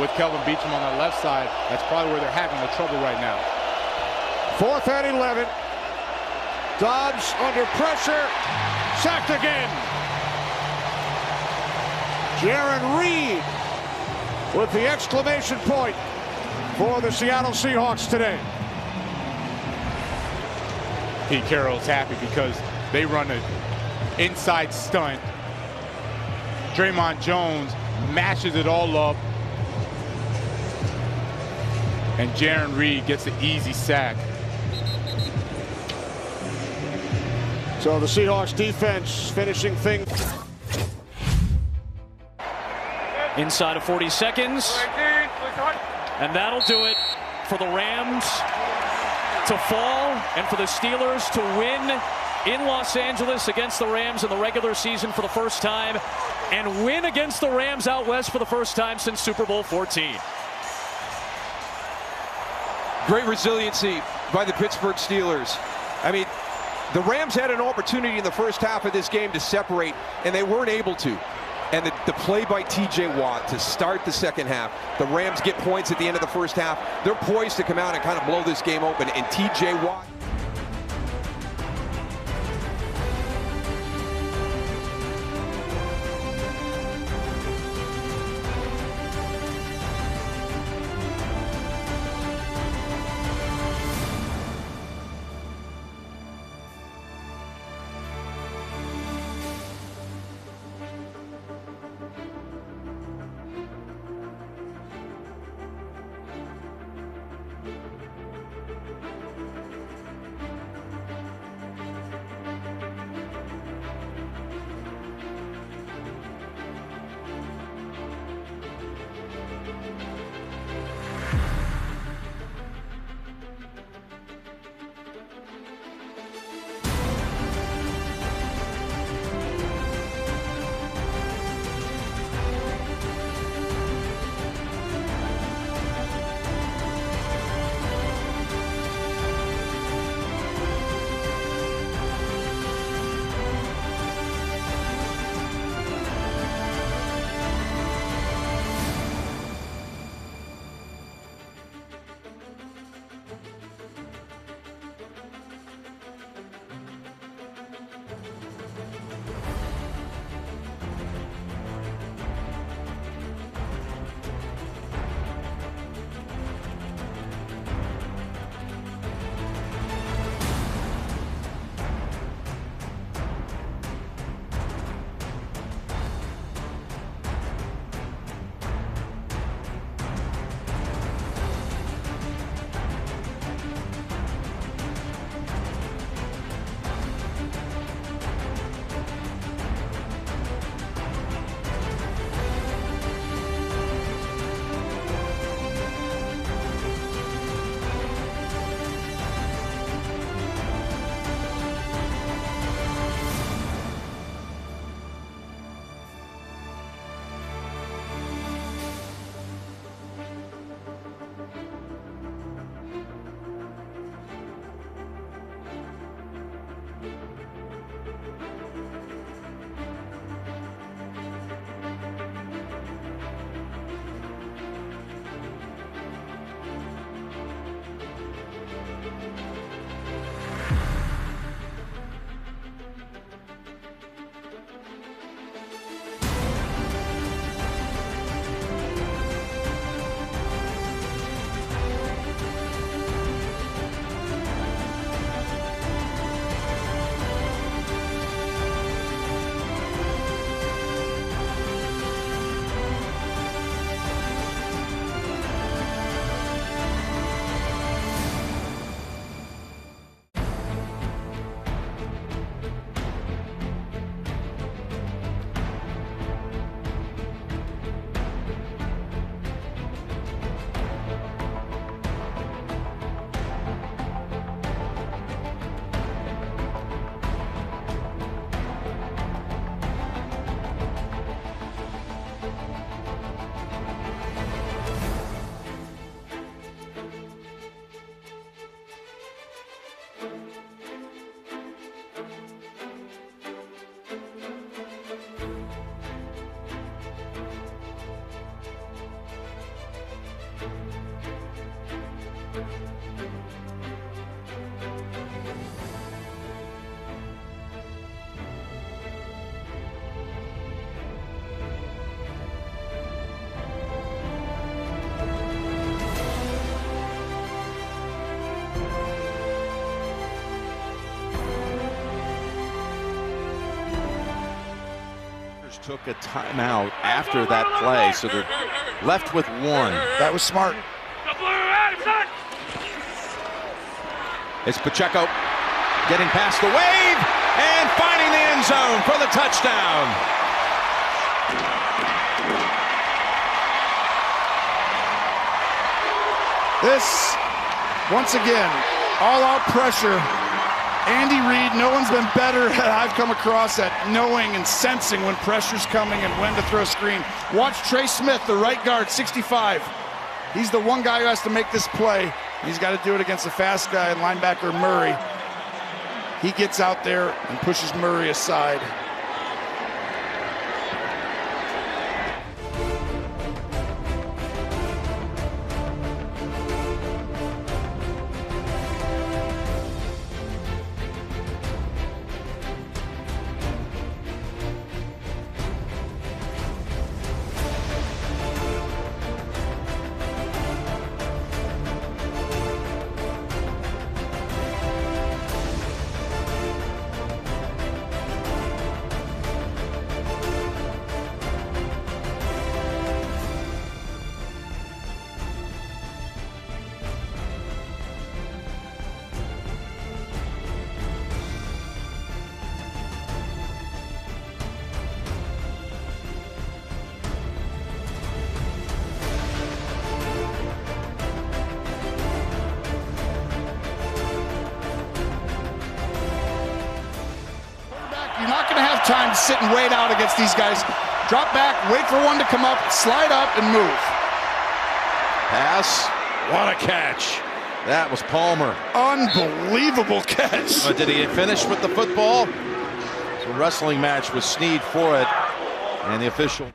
with Kelvin Beachum on that left side, that's probably where they're having the trouble right now. 4th and 11. Dobbs under pressure, sacked again. Jaron Reed with the exclamation point for the Seattle Seahawks today. Pete Carroll's happy because they run an inside stunt. Draymond Jones mashes it all up. And Jaron Reed gets an easy sack. So the Seahawks defense finishing things. Inside of 40 seconds. And that'll do it for the Rams to fall and for the Steelers to win in Los Angeles against the Rams in the regular season for the first time and win against the Rams out west for the first time since Super Bowl 14. Great resiliency by the Pittsburgh Steelers. I mean, the Rams had an opportunity in the first half of this game to separate, and they weren't able to. And the play by T.J. Watt to start the second half. The Rams get points at the end of the first half. They're poised to come out and kind of blow this game open. And T.J. Watt. Took a timeout after that play, so they're left with one. That was smart. It's Pacheco getting past the wave and finding the end zone for the touchdown. This, once again, all-out pressure. Andy Reid, no one's been better that I've come across at knowing and sensing when pressure's coming and when to throw a screen. Watch Trey Smith, the right guard, 65. He's the one guy who has to make this play. He's got to do it against the fast guy and linebacker Murray. He gets out there and pushes Murray aside. You're not going to have time to sit and wait out against these guys. Drop back, wait for one to come up, slide up, and move. Pass. What a catch. That was Palmer. Unbelievable catch. Did he finish with the football? It's a wrestling match with Snead for it. And the official.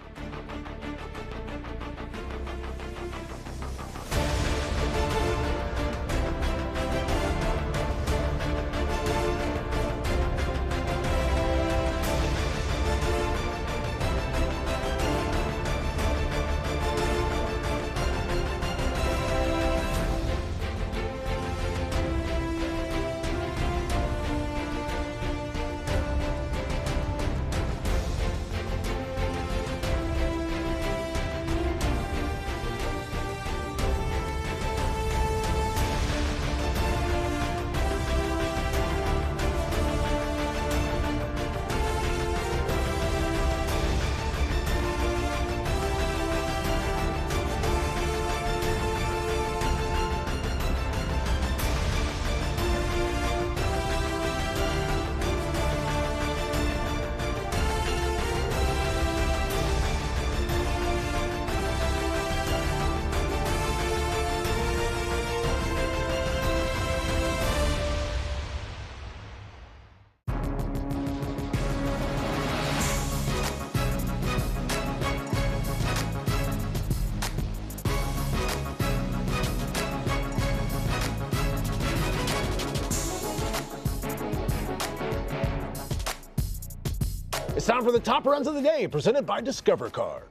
It's time for the top runs of the day, presented by Discover Card.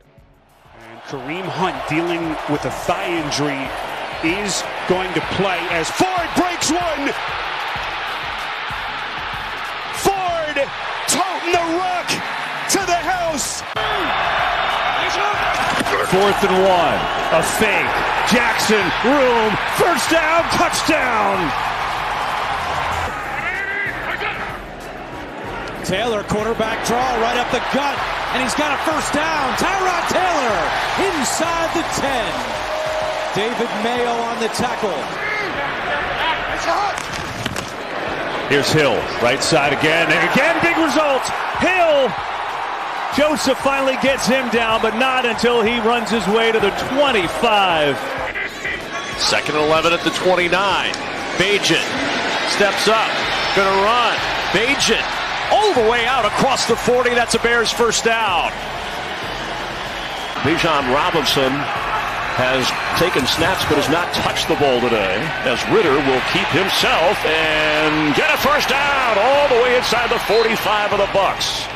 And Kareem Hunt, dealing with a thigh injury, is going to play as Ford breaks one. Ford toting the rock to the house. 4th and 1. A fake. Jackson, room, first down, touchdown. Taylor, quarterback draw right up the gut, and he's got a first down. Tyrod Taylor inside the 10. David Mayo on the tackle. Here's Hill, right side again, and again, big result. Hill, Joseph finally gets him down, but not until he runs his way to the 25. 2nd and 11 at the 29. Bajan steps up, gonna run. Bajan all the way out across the 40. That's a Bears first down. Bijan Robinson has taken snaps but has not touched the ball today, as Ritter will keep himself and get a first down all the way inside the 45 of the Bucs.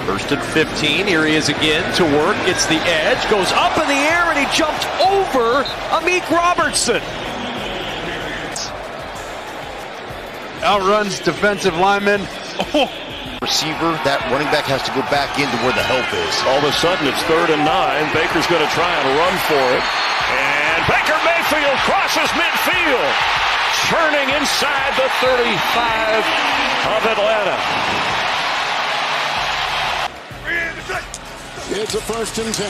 First and 15. Here he is again to work. Gets the edge. Goes up in the air and he jumped over Amik Robertson. Outruns defensive lineman. Oh. Receiver, that running back has to go back into where the help is. All of a sudden, it's 3rd and 9. Baker's going to try and run for it. And Baker Mayfield crosses midfield, turning inside the 35 of Atlanta. It's a 1st and 10.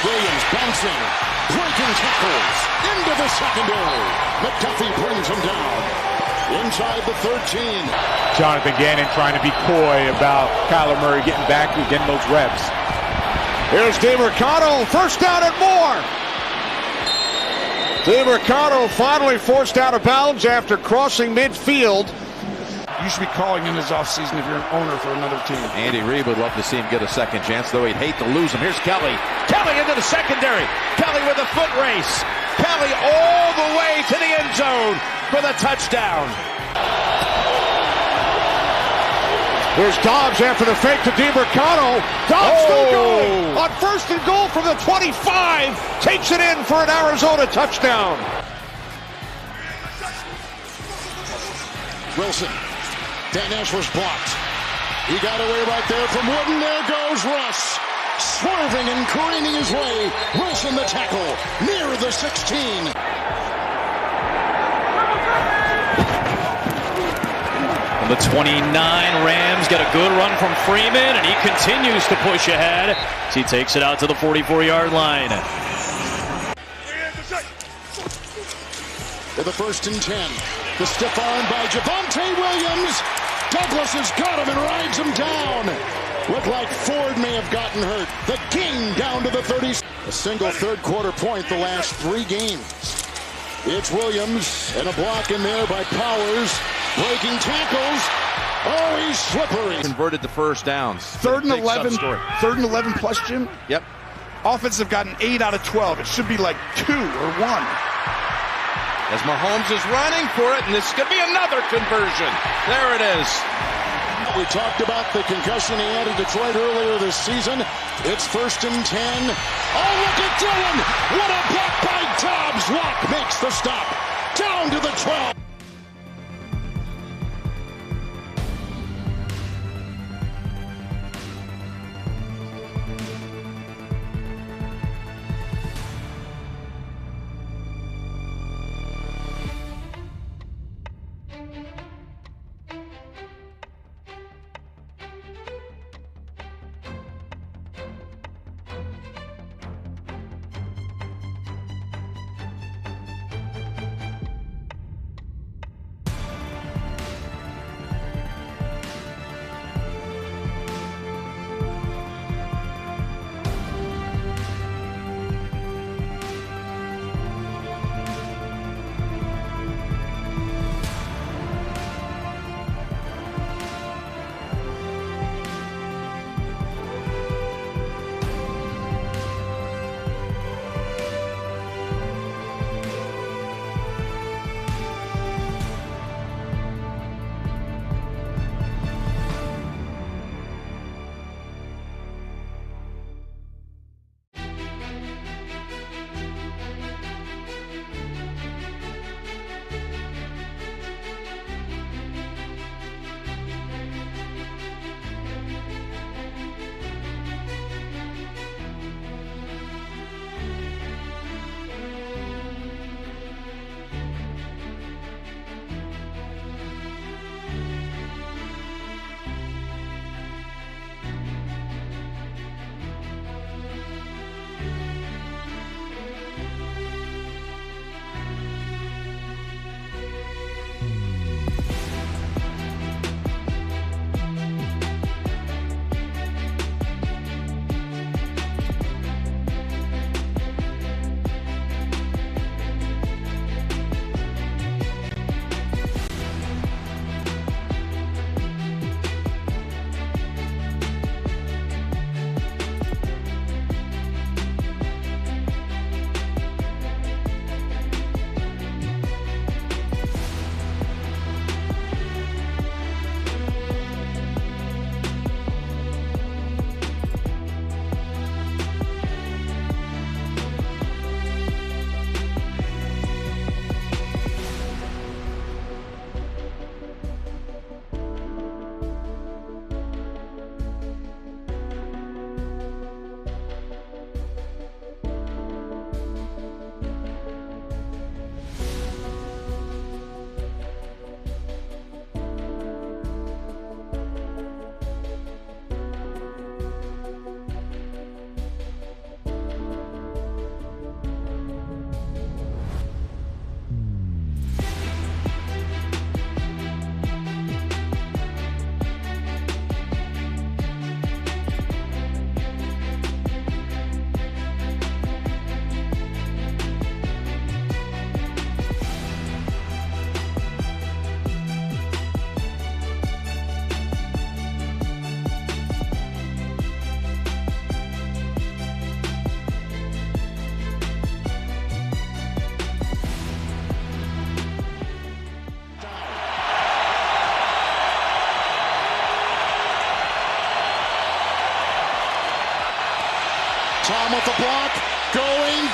Williams bouncing, breaking tackles into the secondary. McDuffie brings him down. Inside the 13. Jonathan Gannon trying to be coy about Kyler Murray getting back and getting those reps. Here's DeMarcano, first down and more. DeMarcano finally forced out of bounds after crossing midfield. You should be calling in this offseason if you're an owner for another team. Andy Reid would love to see him get a second chance, though he'd hate to lose him. Here's Kelly. Kelly into the secondary. Kelly with a foot race. Kelly all the way to the end zone for the touchdown. Here's Dobbs after the fake to DeMarcano. Dobbs still going on 1st and goal from the 25. Takes it in for an Arizona touchdown. Wilson. Dan Ashworth's blocked. He got away right there from Wooden. There goes Russ. Swerving and careening his way. Russ in the tackle. Near the 16. On the 29, Rams get a good run from Freeman, and he continues to push ahead as he takes it out to the 44-yard line. To the 1st and 10. The stiff arm by Javonte Williams. Douglas has got him and rides him down. Looked like Ford may have gotten hurt. The king down to the 30. A single 3rd quarter point the last 3 games. It's Williams and a block in there by Powers. Breaking tackles. Oh, he's slippery. Converted to first downs. 3rd and 11. 3rd and 11 plus, Jim. Yep. Offense have gotten 8 out of 12. It should be like 2 or 1. As Mahomes is running for it, and this is going to be another conversion. There it is. We talked about the concussion he had in Detroit earlier this season. It's 1st and 10. Oh, look at Dillon. What a block by Dobbs. Locke makes the stop. Down to the 12.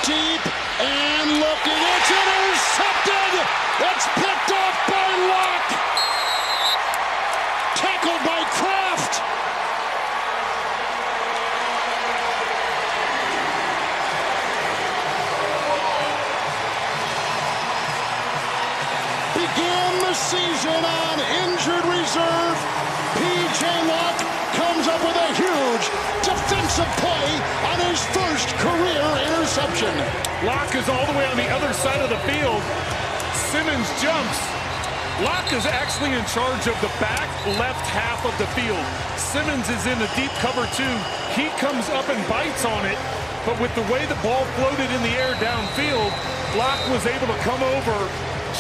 deep, and looking, it's intercepted! It's picked off by Locke! Tackled by Kraft! Began the season on injured reserve. P.J. Locke comes up with a huge defensive play on his first career interception. Locke is all the way on the other side of the field. Simmons jumps. Locke is actually in charge of the back left half of the field. Simmons is in a deep cover too. He comes up and bites on it, but with the way the ball floated in the air downfield, Locke was able to come over,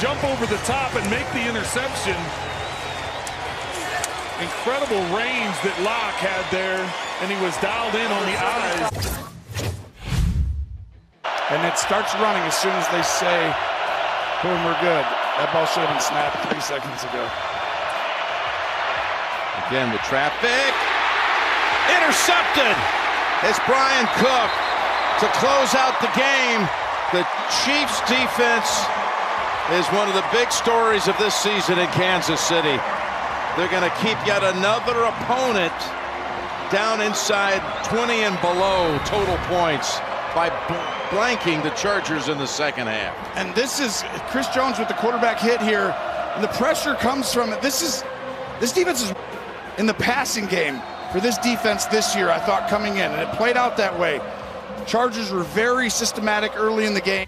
jump over the top, and make the interception. Incredible range that Locke had there, and he was dialed in on the eyes. And it starts running as soon as they say, boom, we're good. That ball should have been snapped 3 seconds ago. Again, the traffic. Intercepted. It's Brian Cook to close out the game. The Chiefs defense is one of the big stories of this season in Kansas City. They're going to keep yet another opponent down inside 20 and below total points by blanking the Chargers in the second half. And this is Chris Jones with the quarterback hit here. And the pressure comes from it. This defense is in the passing game for this defense this year, I thought, coming in. And it played out that way. Chargers were very systematic early in the game.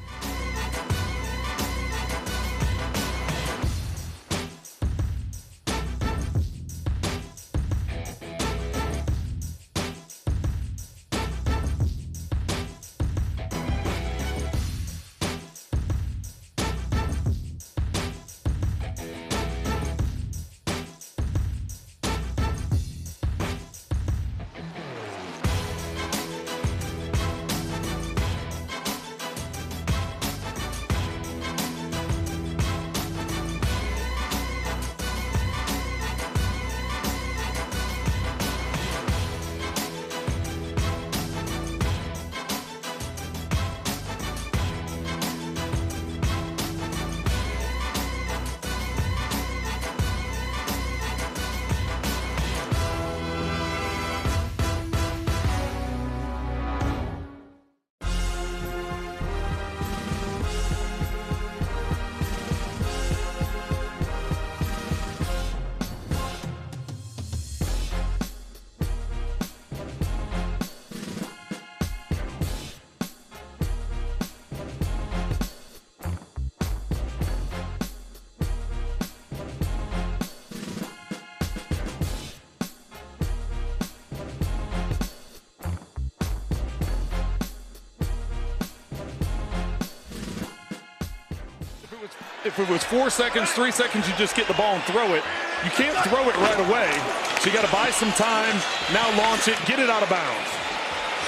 If it was 4 seconds, 3 seconds, you just get the ball and throw it. You can't throw it right away. So you got to buy some time, now launch it, get it out of bounds.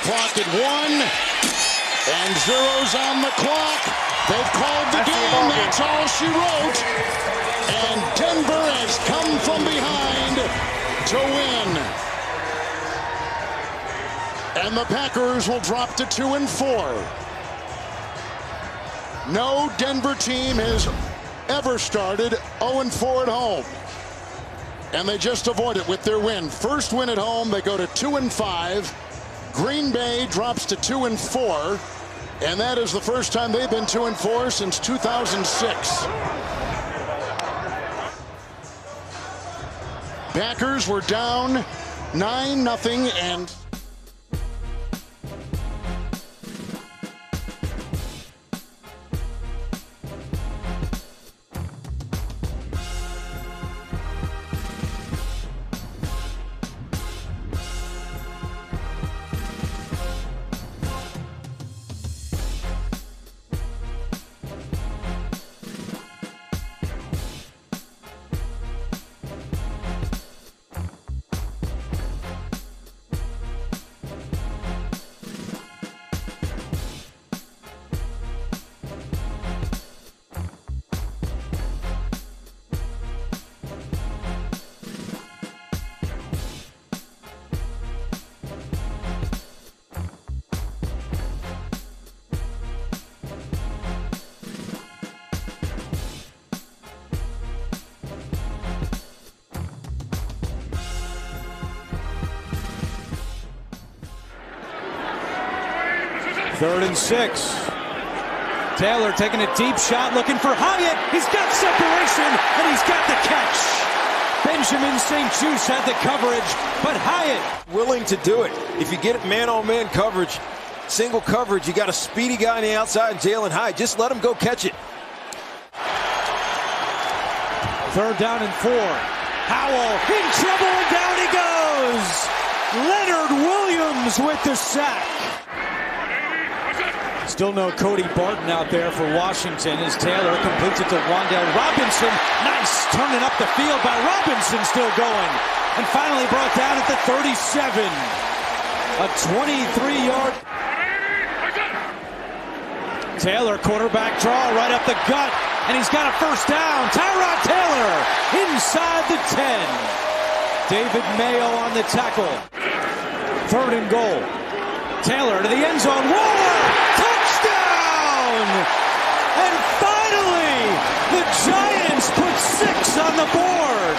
Clock at 1, and zeros on the clock. They've called the game, that's all she wrote. And Denver has come from behind to win. And the Packers will drop to 2-4. No Denver team has ever started 0-4 at home. And they just avoid it with their win. First win at home, they go to 2-5. Green Bay drops to 2-4. And that is the first time they've been 2-4 since 2006. Packers were down 9-0 and 3rd and 6. Taylor taking a deep shot, looking for Hyatt. He's got separation, and he's got the catch. Benjamin St. Juste had the coverage, but Hyatt willing to do it. If you get man-on-man coverage, single coverage, you got a speedy guy on the outside, Jalen Hyatt. Just let him go catch it. 3rd down and 4. Howell in trouble, and down he goes. Leonard Williams with the sack. Still no Cody Barton out there for Washington as Taylor completes it to Wan'Dale Robinson. Nice, turning up the field by Robinson, still going. And finally brought down at the 37. A 23-yard. Taylor, quarterback draw right up the gut. And he's got a 1st down. Tyrod Taylor inside the 10. David Mayo on the tackle. 3rd and goal. Taylor to the end zone. Waller! Touchdown! And finally, the Giants put 6 on the board.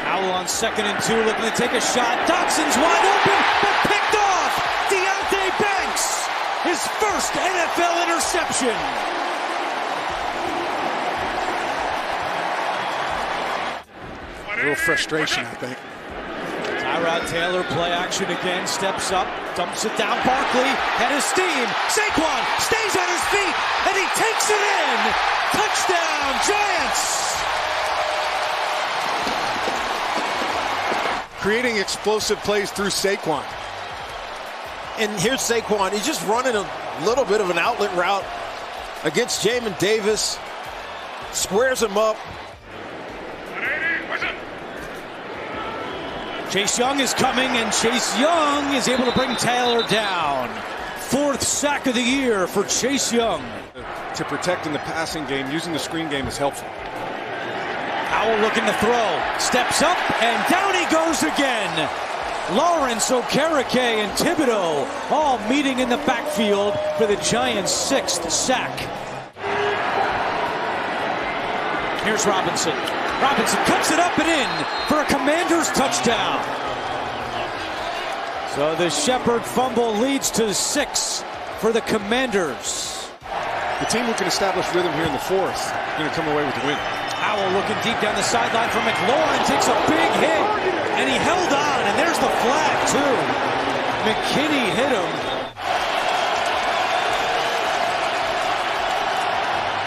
Howell on 2nd and 2, looking to take a shot. Dotson's wide open, but picked off. Deontay Banks, his 1st NFL interception. A little frustration, I think. Tyrod Taylor, play action again, steps up, dumps it down. Barkley, head of steam. Saquon stays on his feet, and he takes it in. Touchdown, Giants! Creating explosive plays through Saquon. And here's Saquon. He's just running a little bit of an outlet route against Jamin Davis. Squares him up. Chase Young is coming, and Chase Young is able to bring Taylor down. 4th sack of the year for Chase Young. To protect in the passing game, using the screen game is helpful. Howell looking to throw. Steps up, and down he goes again. Lawrence, Okereke, and Thibodeau all meeting in the backfield for the Giants' 6th sack. Here's Robinson. Robinson cuts it up and in for a Commanders touchdown. So the Shepard fumble leads to 6 for the Commanders. The team who can establish rhythm here in the 4th is going to come away with the win. Howell looking deep down the sideline for McLaurin, takes a big hit, and he held on, and there's the flag too. McKinney hit him.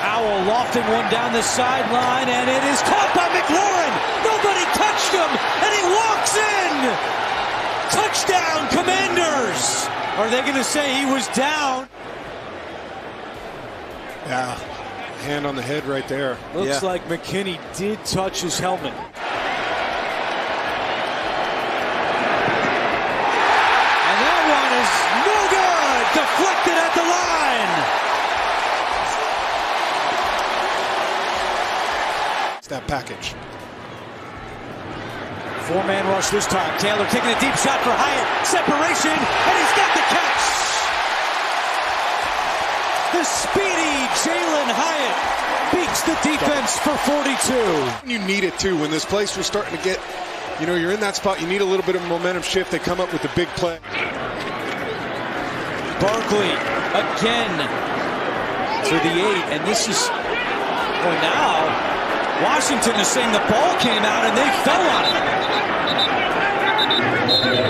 Howell lofting one down the sideline, and it is caught by McLaurin. Nobody touched him, and he walks in. Touchdown, Commanders. Are they going to say he was down? Yeah, hand on the head right there. Looks like McKinney did touch his helmet. And that one is no good. Deflected at the line. It's that package. 4-man rush this time. Taylor taking a deep shot for Hyatt. Separation, and he's got the catch. The speedy Jalen Hyatt beats the defense for 42. You need it too. When this place was starting to get, you're in that spot, you need a little bit of momentum shift. They come up with the big play. Barkley again to the 8, and this is, well, now Washington is saying the ball came out and they fell on it.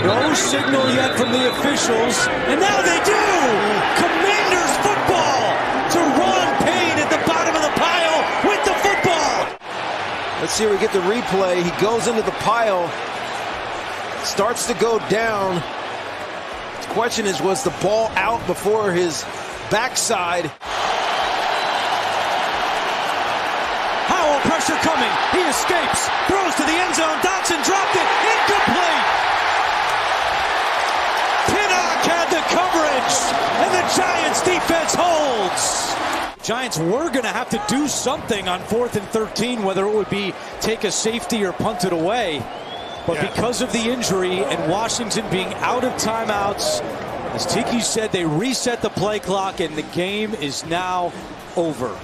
No signal yet from the officials, and now they do! Commanders football to Ron Payne at the bottom of the pile with the football! Let's see if we get the replay. He goes into the pile, starts to go down. The question is, was the ball out before his backside? Howell, pressure coming. He escapes, throws to the end zone. Dotson dropped it. Incomplete. Pinnock had the coverage, and the Giants defense holds. Giants were going to have to do something on 4th and 13, whether it would be take a safety or punt it away. But because of the injury and Washington being out of timeouts, as Tiki said, they reset the play clock, and the game is now over.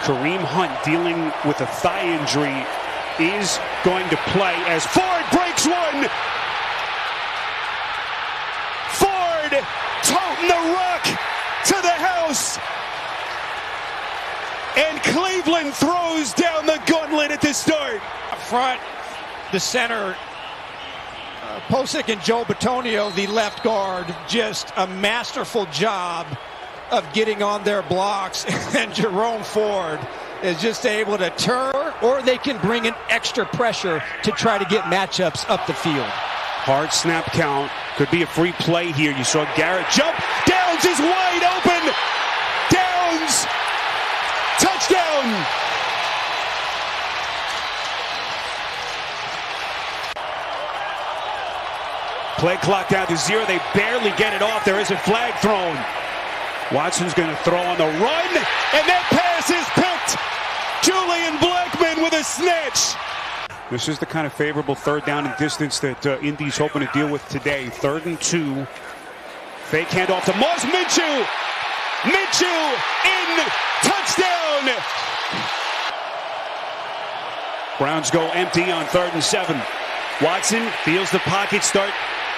Kareem Hunt, dealing with a thigh injury, is going to play as Ford breaks one. Ford toting the rock to the house. And Cleveland throws down the gauntlet at the start. Up front, the center, Posick and Joe Bitonio, the left guard, just a masterful job of getting on their blocks. And Jerome Ford is just able to turn, or they can bring in extra pressure to try to get matchups up the field. Hard snap count. Could be a free play here. You saw Garrett jump. Downs is wide open. Downs. Touchdown. Play clock down to 0. They barely get it off. There is a flag thrown. Watson's going to throw on the run, and that pass is picked. Julian Blackman with a snatch. This is the kind of favorable third down and distance that Indy's hoping to deal with today. 3rd and 2. Fake handoff to Moss. Minshew. Minshew in. Touchdown. Browns go empty on 3rd and 7. Watson feels the pocket start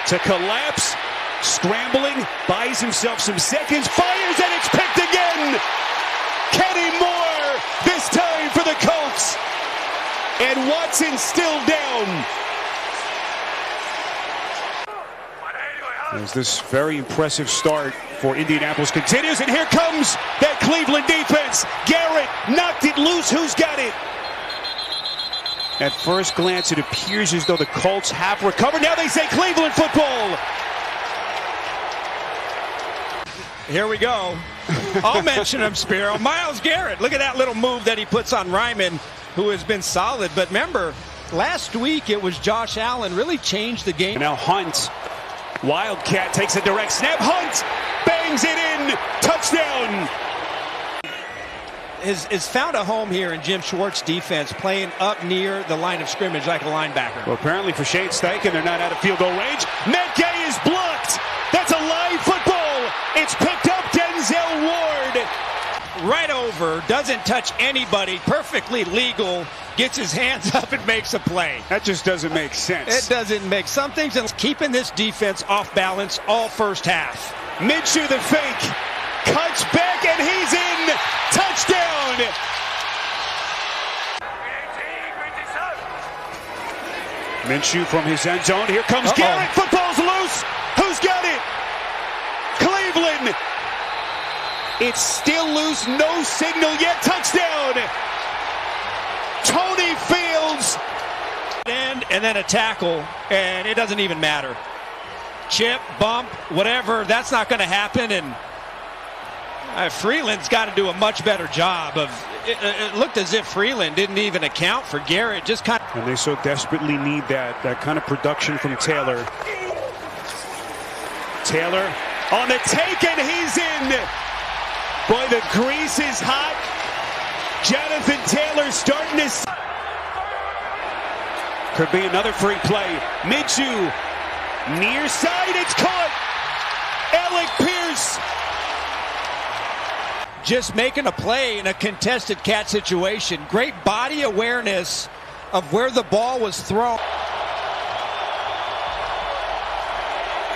to collapse. Scrambling, buys himself some seconds, fires, and it's picked again. Kenny Moore, this time for the Colts. And Watson still down. As this very impressive start for Indianapolis continues, and here comes that Cleveland defense. Garrett knocked it loose. Who's got it? At first glance, it appears as though the Colts have recovered. Now they say Cleveland football. Here we go. I'll mention him, Spiro. Myles Garrett. Look at that little move that he puts on Ryman, who has been solid. But remember, last week it was Josh Allen really changed the game. Now Hunt. Wildcat takes a direct snap. Hunt bangs it in. Touchdown. Has found a home here in Jim Schwartz's defense, playing up near the line of scrimmage like a linebacker. Well, apparently for Shane Steichen, they're not out of field goal range. Matt Gay is blocked. That's a live football. It's picked up. Denzel Ward. Right over, doesn't touch anybody, perfectly legal, gets his hands up and makes a play. That just doesn't make sense. It doesn't make some things, and keeping this defense off balance all first half. Minshew the fake, cuts back, and he's in. Touchdown. Minshew from his end zone. Here comes Garrett. Football's loose. Who's got it? Cleveland. It's still loose. No signal yet. Touchdown. Tony Fields. And then a tackle, and it doesn't even matter. Chip, bump, whatever. That's not going to happen. And Freeland's got to do a much better job of. It looked as if Freeland didn't even account for Garrett. Just kind of. And they so desperately need that kind of production from Taylor. Taylor on the take, and he's in. Boy, the grease is hot. Jonathan Taylor starting to. Could be another free play. Minshew, near side, it's caught. Alec Pierce. Just making a play in a contested catch situation. Great body awareness of where the ball was thrown.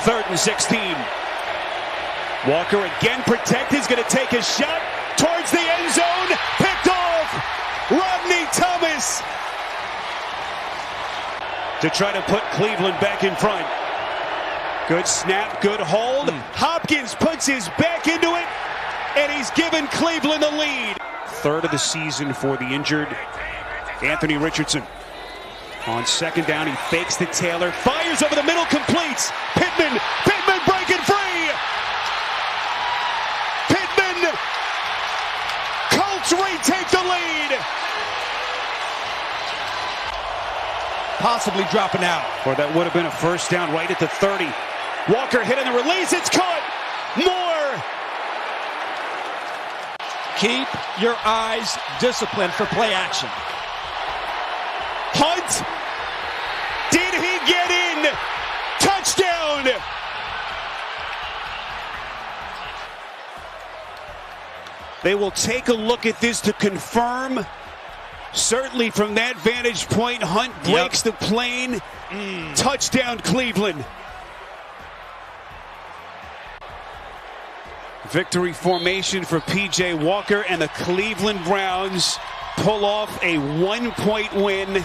3rd and 16. Walker again protected. He's going to take a shot towards the end zone. Picked off. Rodney Thomas to try to put Cleveland back in front. Good snap, good hold. Hopkins puts his back into it, and he's given Cleveland the lead. 3rd of the season for the injured Anthony Richardson. On 2nd down, he fakes to Taylor, fires over the middle, completes. Pittman breaking free. Pittman. Colts retake the lead. Possibly dropping out. Or that would have been a first down right at the 30. Walker hit on the release. It's caught. Moore. Keep your eyes disciplined for play action. Hunt. Did he get in? Touchdown. They will take a look at this to confirm. Certainly from that vantage point, Hunt breaks the plane. Touchdown, Cleveland. Victory formation for P.J. Walker, and the Cleveland Browns pull off a 1-point win.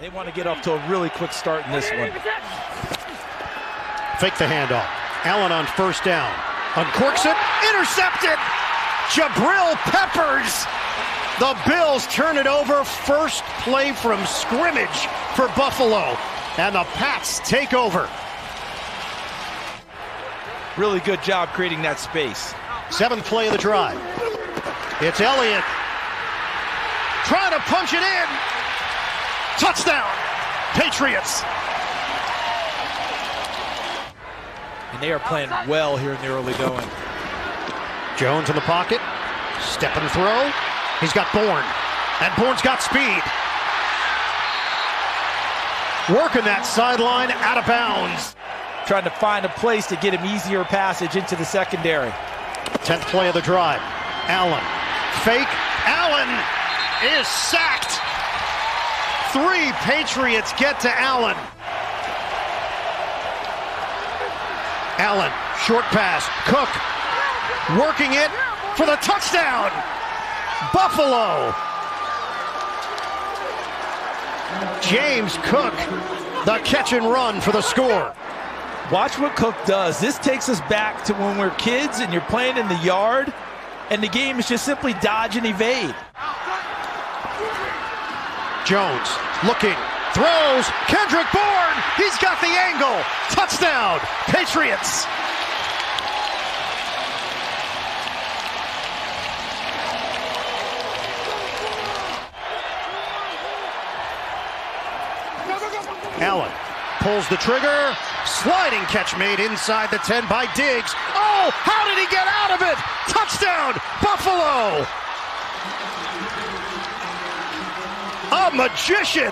They want to get off to a really quick start in this one. Fake the handoff. Allen on first down. Uncorks it. Intercepted. Jabril Peppers. The Bills turn it over. First play from scrimmage for Buffalo. And the Pats take over. Really good job creating that space. 7th play of the drive. It's Elliott. Trying to punch it in. Touchdown. Patriots. And they are playing well here in the early going. Jones in the pocket. Step and throw. He's got Bourne. And Bourne's got speed. Working that sideline out of bounds. Trying to find a place to get him easier passage into the secondary. 10th play of the drive. Allen. Fake. Allen is sacked. 3 Patriots get to Allen. Allen, short pass. Cook working it for the touchdown. Buffalo. James Cook, the catch and run for the score. Watch what Cook does. This takes us back to when we're kids and you're playing in the yard and the game is just simply dodge and evade. Jones looking, throws, Kendrick Bourne, he's got the angle, touchdown, Patriots. Allen pulls the trigger, sliding catch made inside the 10 by Diggs. Oh, how did he get out of it? Touchdown, Buffalo. A magician.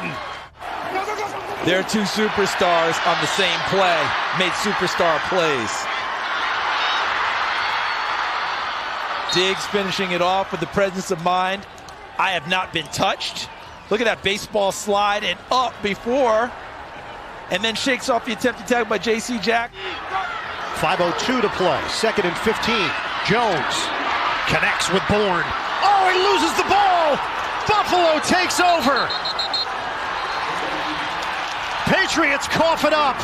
Their 2 superstars on the same play made superstar plays. Diggs finishing it off with the presence of mind. I have not been touched. Look at that baseball slide and up before, and then shakes off the attempted tackle by J.C. Jack. 5:02 to play, 2nd and 15. Jones connects with Bourne. Oh, he loses the ball. Buffalo takes over. Patriots cough it up.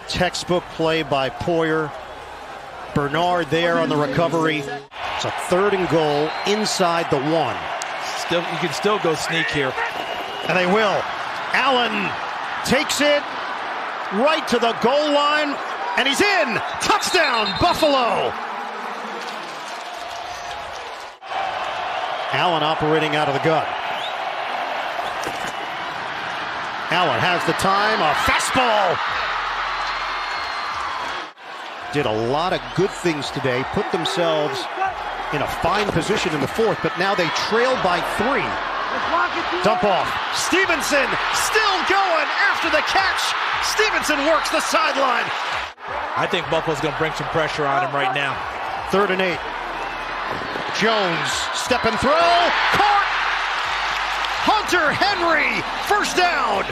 Textbook play by Poyer. Bernard there on the recovery. It's a 3rd and goal inside the 1. You can still go sneak here. And they will. Allen takes it right to the goal line, and he's in. Touchdown, Buffalo. Allen operating out of the gun. Allen has the time, a fastball. Did a lot of good things today, put themselves in a fine position in the 4th, but now they trail by 3. Dump off. Stevenson still going after the catch. Stevenson works the sideline. I think Buffalo's going to bring some pressure on him right now. 3rd and 8. Jones, step and throw. Caught. Hunter Henry, first down.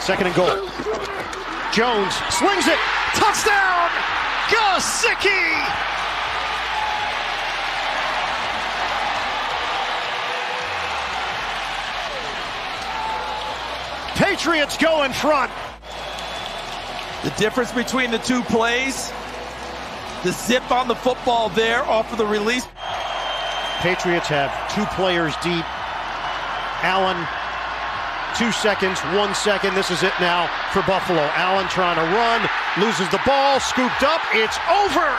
2nd and goal. Jones slings it. Touchdown. Gesicki. Patriots go in front. The difference between the 2 plays, the zip on the football there off of the release. Patriots have 2 players deep. Allen, 2 seconds, 1 second. This is it now for Buffalo. Allen trying to run, loses the ball, scooped up. It's over.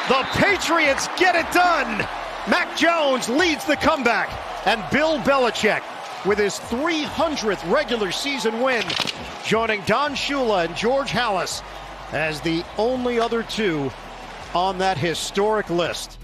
The Patriots get it done. Mac Jones leads the comeback. And Bill Belichick, with his 300th regular season win, joining Don Shula and George Halas as the only other 2 on that historic list.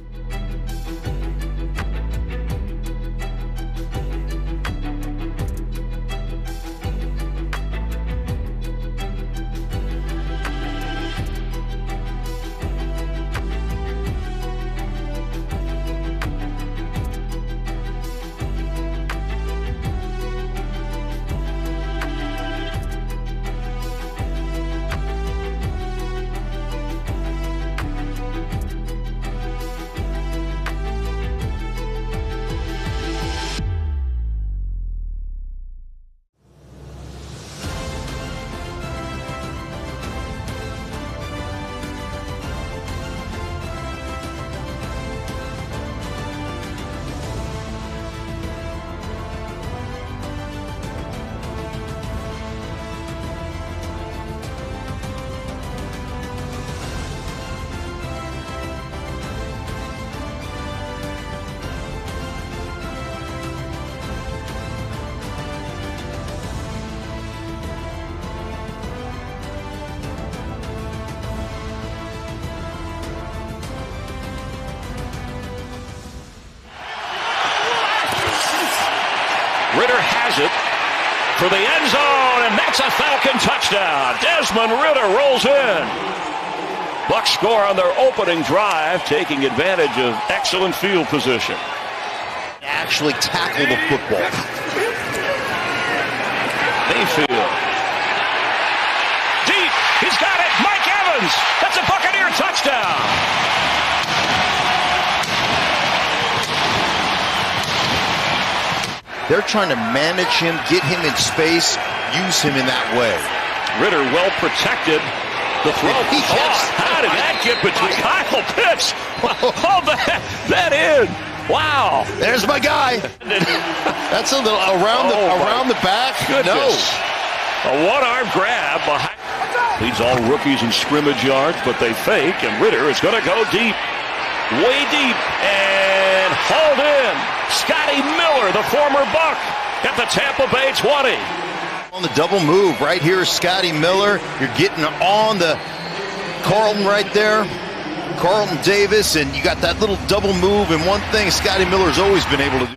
for the end zone, and that's a Falcon touchdown. Desmond Ridder rolls in. Bucs score on their opening drive, taking advantage of excellent field position. Actually tackle the football. Mayfield. Deep. He's got it. Mike Evans. That's a Buccaneer touchdown. They're trying to manage him, get him in space, use him in that way. Ritter well protected. The throw. How did that get between Kyle Pitts? Oh, that in. Wow. There's my guy. That's a little around the back. Goodness. No. A one-arm grab behind. Leads all rookies in scrimmage yards, but they fake, and Ritter is going to go deep. Way deep, and hauled in. Scotty Miller, the former Buck, at the Tampa Bay 20. On the double move, right here is Scotty Miller. You're getting on the Carlton right there. Carlton Davis, and you got that little double move, and one thing Scotty Miller's always been able to do.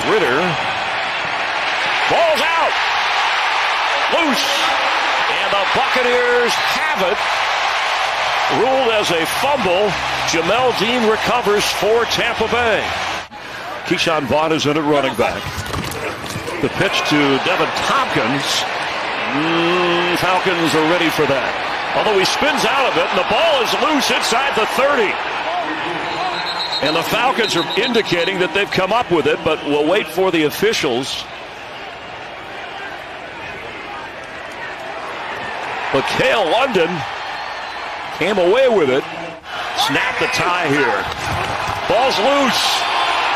Ritter. Ball's out. Loose. And the Buccaneers have it. Ruled as a fumble. Jamel Dean recovers for Tampa Bay. Keyshawn Vaughn is in at running back. The pitch to Devin Tompkins. Falcons are ready for that. Although he spins out of it, and the ball is loose inside the 30. And the Falcons are indicating that they've come up with it, but we'll wait for the officials. But Cale London came away with it. Snap the tie here. Ball's loose.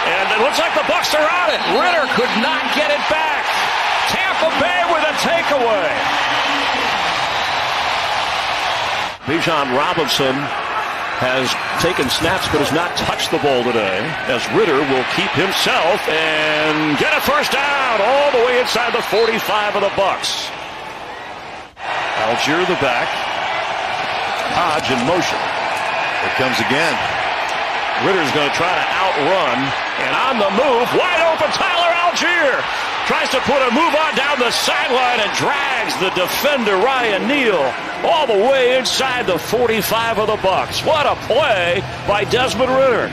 And it looks like the Bucs are on it. Ritter could not get it back. Tampa Bay with a takeaway. Bijan Robinson has taken snaps but has not touched the ball today, as Ritter will keep himself and get a first down all the way inside the 45 of the Bucs. Algier the back. Hodge in motion. Here comes again. Ritter's going to try to outrun, and on the move, wide open, Tyler Algier tries to put a move on down the sideline and drags the defender Ryan Neal all the way inside the 45 of the Bucs. What a play by Desmond Ridder.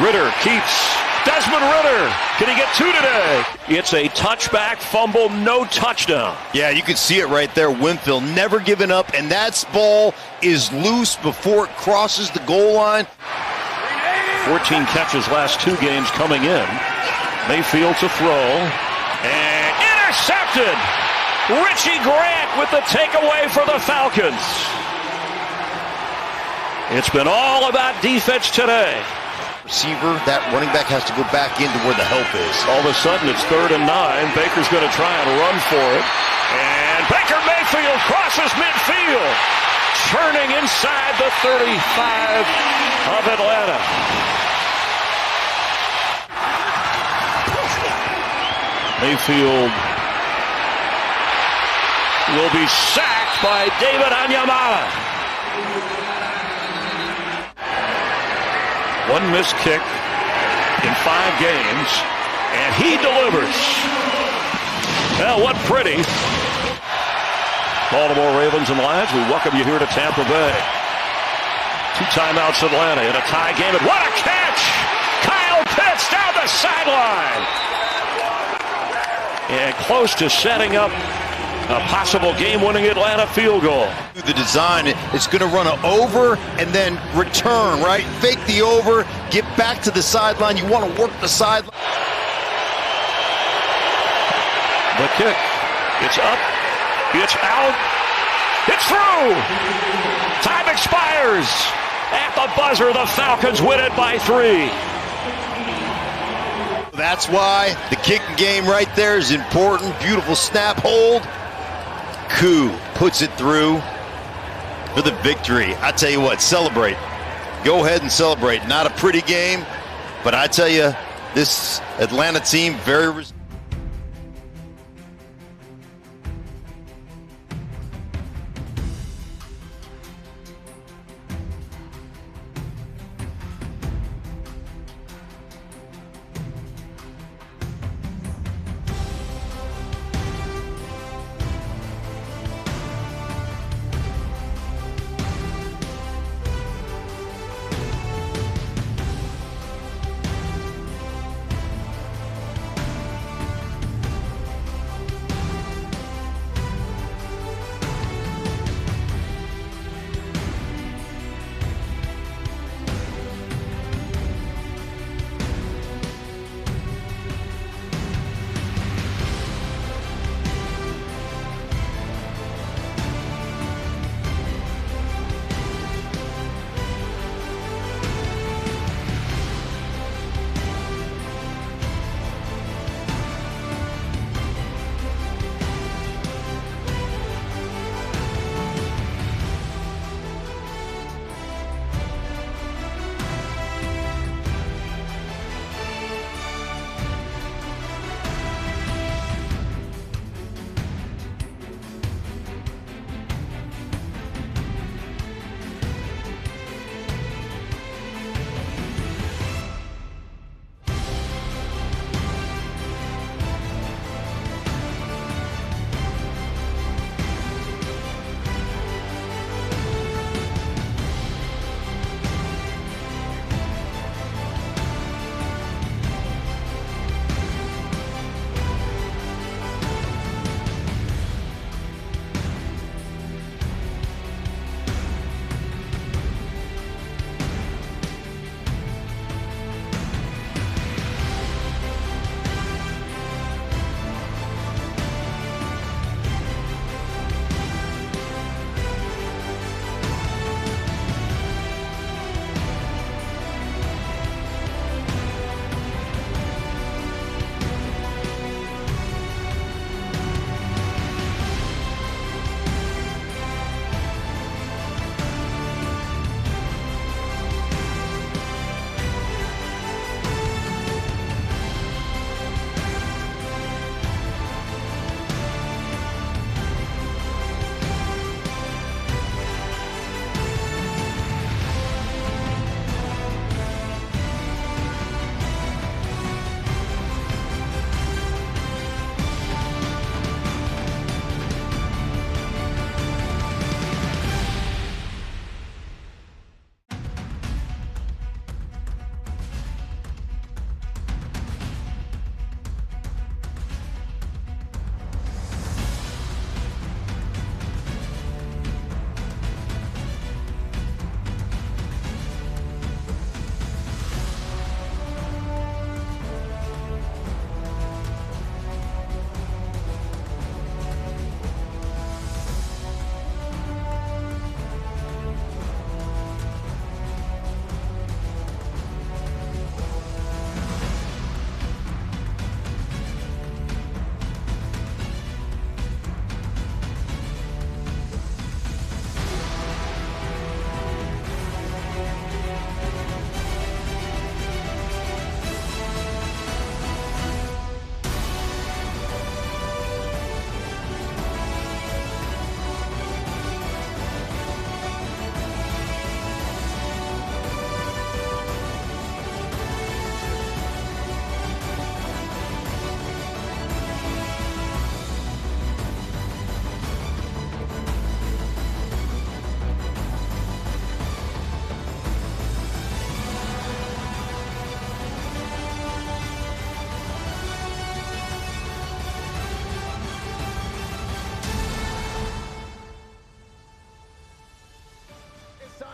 Ritter keeps Desmond Ridder. Can he get two today? It's a touchback fumble, no touchdown. Yeah, you can see it right there. Winfield never giving up, and that ball is loose before it crosses the goal line. 14 catches last two games coming in. Mayfield to throw, and intercepted. Richie Grant with the takeaway for the Falcons. It's been all about defense today. Receiver, that running back has to go back into where the help is. All of a sudden, it's 3rd and 9. Baker's going to try and run for it. And Baker Mayfield crosses midfield, churning inside the 35 of Atlanta. Mayfield will be sacked by David Onyemata. One missed kick in 5 games, and he delivers. Well, what pretty. Baltimore Ravens and Lions, we welcome you here to Tampa Bay. 2 timeouts Atlanta in a tie game, and what a catch! Kyle Pitts down the sideline. And close to setting up a possible game-winning Atlanta field goal. The design, it's going to run an over and then return, right? Fake the over, get back to the sideline. You want to work the sideline. The kick. It's up. It's out. It's through. Time expires. At the buzzer, the Falcons win it by 3. That's why the kicking game right there is important. Beautiful snap hold. Koo puts it through for the victory. I tell you what, celebrate. Go ahead and celebrate. Not a pretty game, but I tell you, this Atlanta team very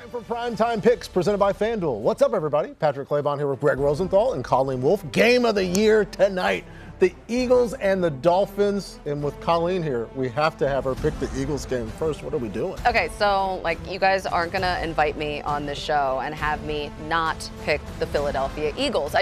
Time for Primetime Picks presented by FanDuel. What's up, everybody? Patrick Claybon here with Greg Rosenthal and Colleen Wolfe. Game of the year tonight. The Eagles and the Dolphins. And with Colleen here, we have to have her pick the Eagles game first. What are we doing? Okay, so you guys aren't going to invite me on this show and have me not pick the Philadelphia Eagles.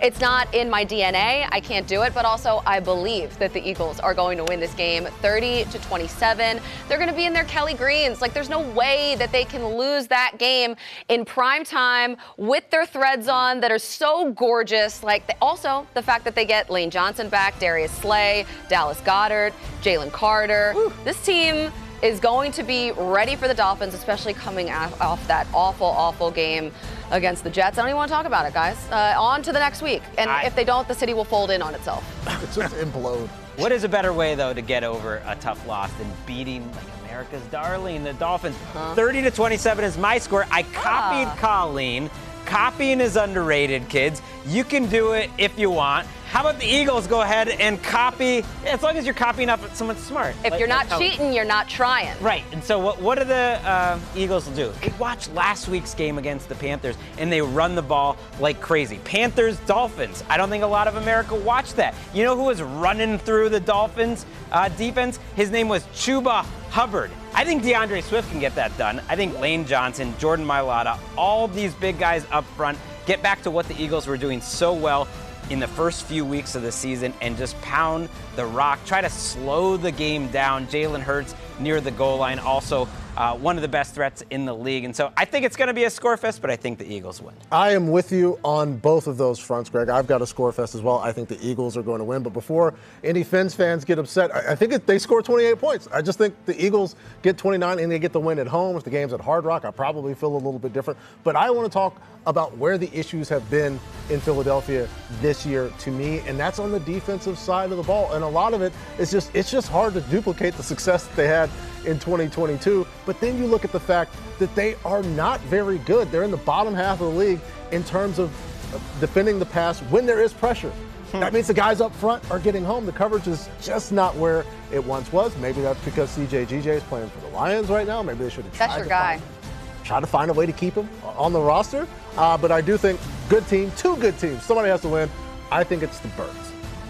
It's not in my DNA. I can't do it, but also I believe that the Eagles are going to win this game 30-27. They're going to be in their Kelly Greens. There's no way that they can lose that game in prime time with their threads on that are so gorgeous. Also, the fact that they get Lane Johnson back, Darius Slay, Dallas Goedert, Jalen Carter. Woo. This team is going to be ready for the Dolphins, especially coming off that awful game against the Jets. I don't even want to talk about it, guys. On to the next week. And if they don't, the city will fold in on itself. It's just implode. What is a better way, though, to get over a tough loss than beating America's darling, the Dolphins? 30-27 is my score. I copied Colleen. Copying is underrated, kids. You can do it if you want. How about the Eagles go ahead and copy, as long as you're copying off someone smart. If you're not cheating, you're not trying. Right, and so what do the Eagles do? They watch last week's game against the Panthers, and they run the ball like crazy. Panthers, Dolphins. I don't think a lot of America watched that. You know who was running through the Dolphins defense? His name was Chuba Hubbard. I think DeAndre Swift can get that done. I think Lane Johnson, Jordan Mailata, all these big guys up front get back to what the Eagles were doing so well in the first few weeks of the season and just pound the rock, try to slow the game down. Jalen Hurts near the goal line, also one of the best threats in the league. And so I think it's going to be a score fest, but I think the Eagles win. I am with you on both of those fronts, Greg. I've got a score fest as well. I think the Eagles are going to win. But before any Fins fans get upset, I think they score 28 points. I just think the Eagles get 29 and they get the win at home. If the game's at Hard Rock, I probably feel a little bit different. But I want to talk about where the issues have been in Philadelphia this year to me, and that's on the defensive side of the ball. And a lot of it is it's just hard to duplicate the success that they had in 2022. But then you look at the fact that they are not very good. They're in the bottom half of the league in terms of defending the pass when there is pressure. That means the guys up front are getting home. The coverage is just not where it once was. Maybe that's because CJ is playing for the Lions right now. Maybe they should have tried That's your guy. Try to find a way to keep him on the roster. But I do think good team, two good teams. Somebody has to win. I think it's the Birds.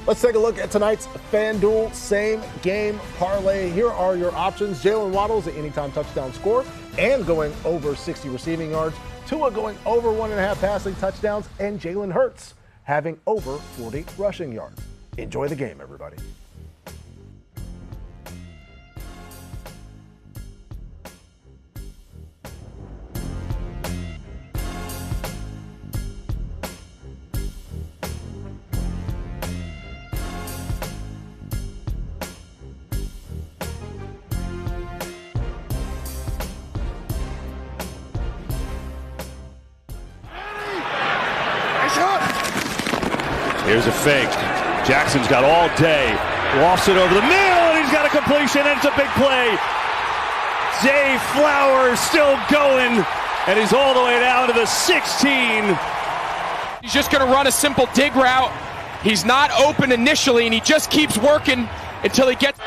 Let's take a look at tonight's FanDuel same game parlay. Here are your options. Jalen Waddle's an anytime touchdown score and going over 60 receiving yards. Tua going over 1.5 passing touchdowns. And Jalen Hurts having over 40 rushing yards. Enjoy the game, everybody. Here's a fake. Jackson's got all day. Lofts it over the middle, and he's got a completion, and it's a big play. Zay Flowers still going, and he's all the way down to the 16. He's just going to run a simple dig route. He's not open initially, and he just keeps working until he gets...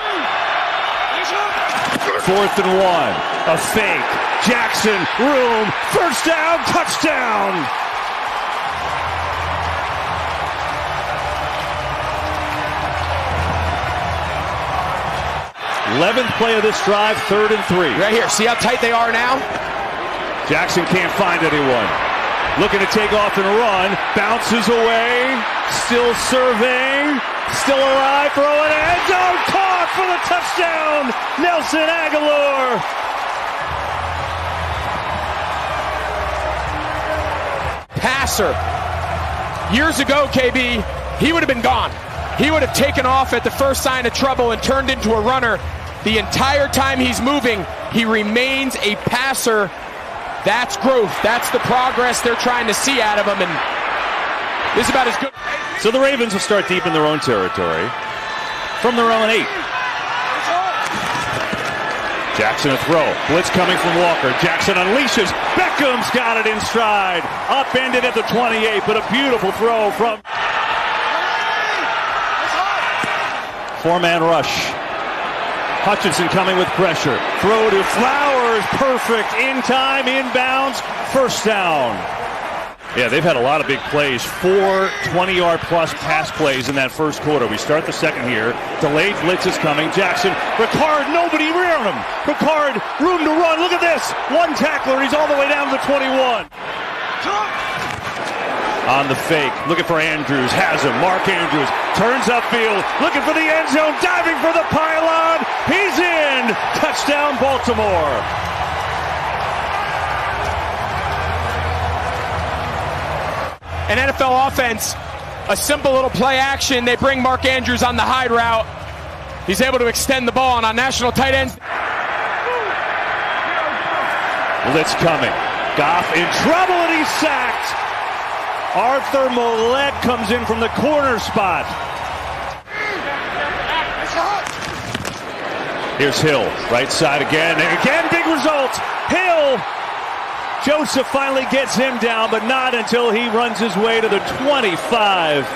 4th and 1. A fake. Jackson, room, first down, touchdown. 11th play of this drive, 3rd and 3. Right here, see how tight they are now? Jackson can't find anyone. Looking to take off and run, bounces away, still serving, still alive, throwing end zone, caught for the touchdown, Nelson Aguilar. Passer. Years ago, KB, he would have been gone. He would have taken off at the first sign of trouble and turned into a runner. The entire time he's moving, he remains a passer. That's growth. That's the progress they're trying to see out of him, and this is about as good. So the Ravens will start deep in their own territory from their own 8. Jackson a throw. Blitz coming from Walker. Jackson unleashes. Beckham's got it in stride. Upended at the 28, but a beautiful throw from... 4-man rush. Hutchinson coming with pressure. Throw to Flowers. Perfect. In time. Inbounds. First down. Yeah, they've had a lot of big plays. 4 20-yard plus pass plays in that first quarter. We start the second here. Delayed blitz is coming. Jackson. Ricard. Nobody around him. Ricard. Room to run. Look at this. One tackler. He's all the way down to the 21. On the fake, looking for Andrews, has him. Mark Andrews turns upfield, looking for the end zone, diving for the pylon. He's in. Touchdown, Baltimore. An NFL offense, a simple little play action. They bring Mark Andrews on the hide route. He's able to extend the ball, and on national tight ends. Blitz coming. Goff in trouble, and he's sacked. Arthur Mollett comes in from the corner spot. Here's Hill, right side again. Again, big result. Hill. Joseph finally gets him down, but not until he runs his way to the 25.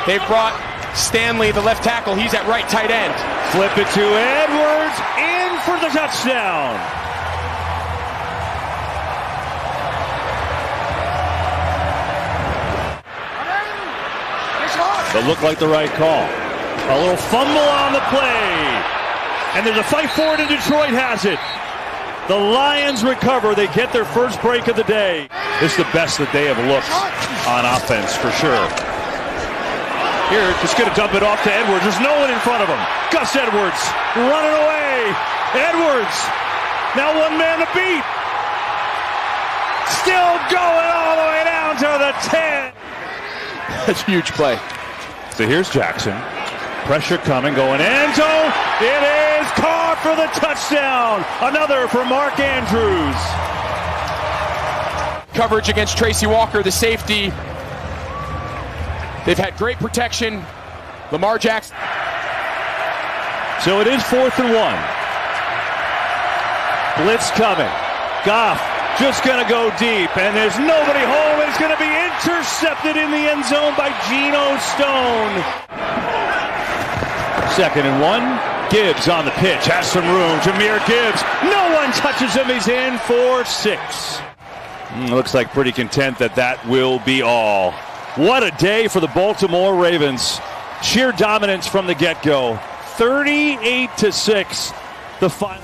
They've brought Stanley, the left tackle. He's at right tight end. Flip it to Edwards, in for the touchdown. That looked like the right call. A little fumble on the play. And there's a fight for it, and Detroit has it. The Lions recover. They get their first break of the day. This is the best that they have looked on offense, for sure. Here, just going to dump it off to Edwards. There's no one in front of him. Gus Edwards running away. Edwards, now one man to beat. Still going all the way down to the 10. That's a huge play. So here's Jackson. Pressure coming, going end zone. It is caught for the touchdown. Another for Mark Andrews. Coverage against Tracy Walker, the safety. They've had great protection. Lamar Jackson. So it is 4th and 1. Blitz coming. Goff just going to go deep, and there's nobody home. It's going to be intercepted in the end zone by Geno Stone. 2nd and 1. Gibbs on the pitch, has some room. Jahmyr Gibbs, no one touches him. He's in for 6. Looks like pretty content that will be all. What a day for the Baltimore Ravens. Sheer dominance from the get-go. 38-6, the final.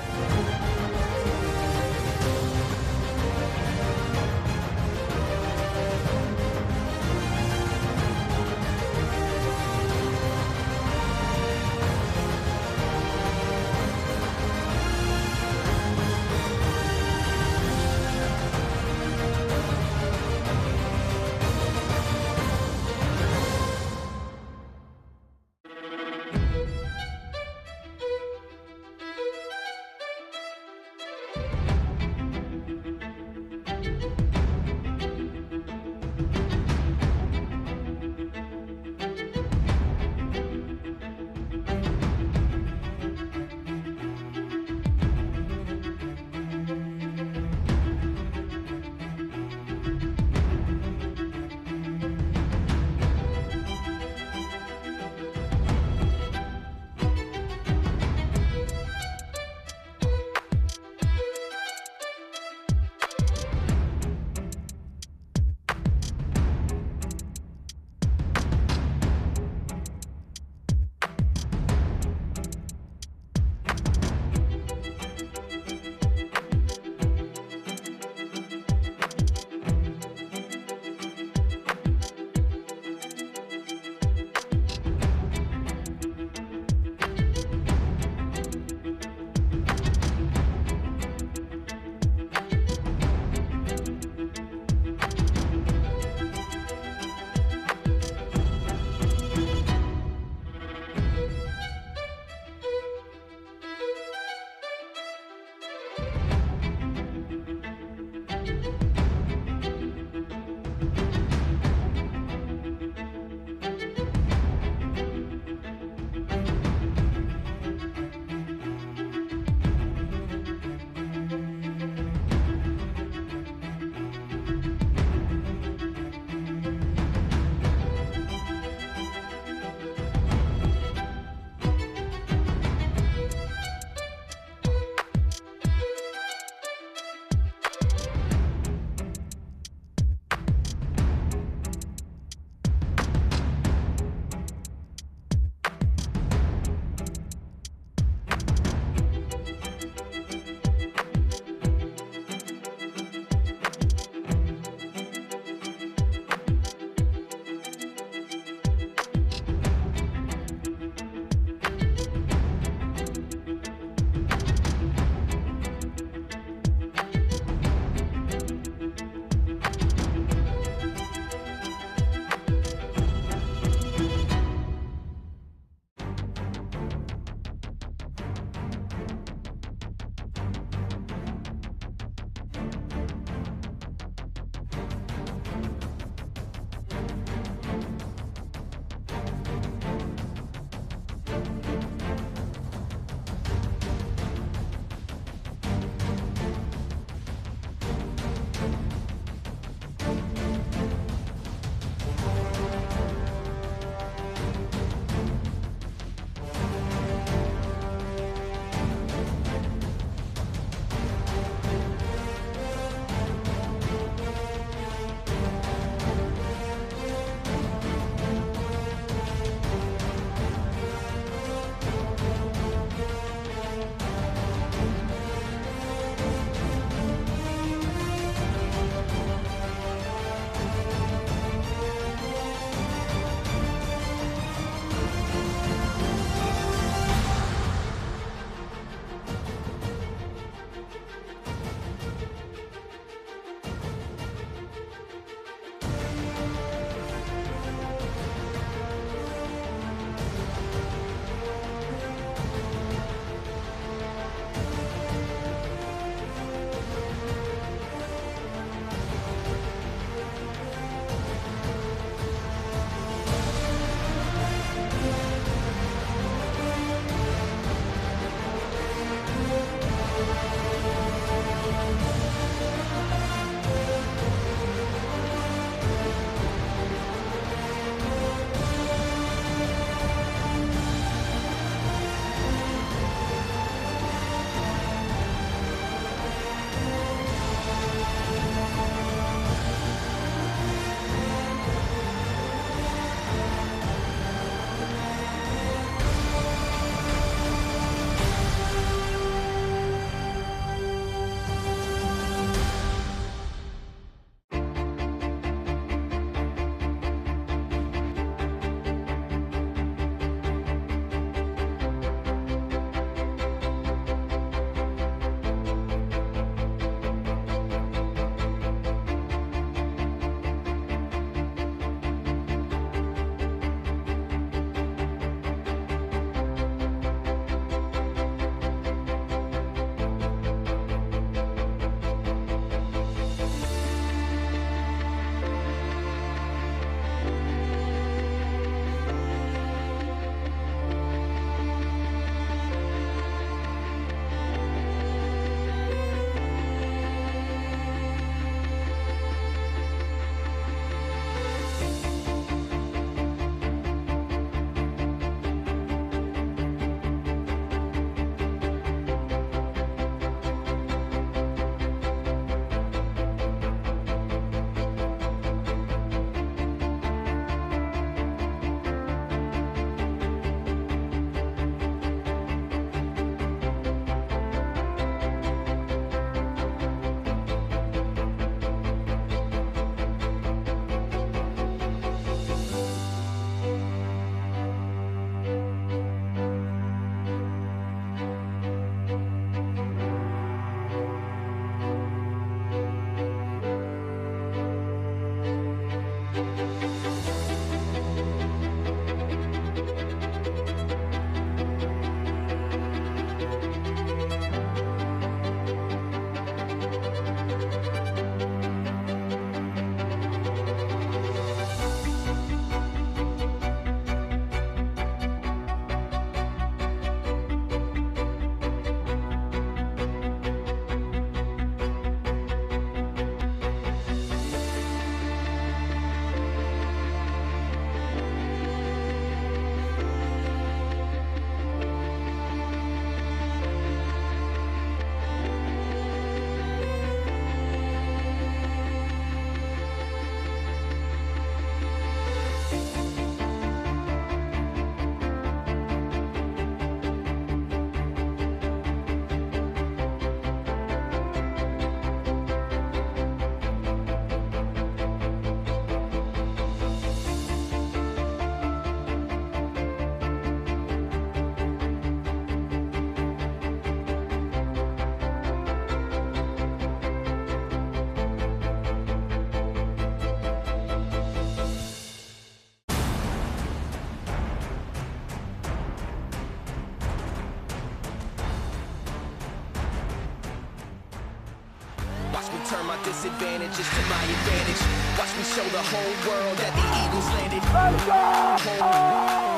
turn my disadvantages to my advantage. Watch me show the whole world that the Eagles landed.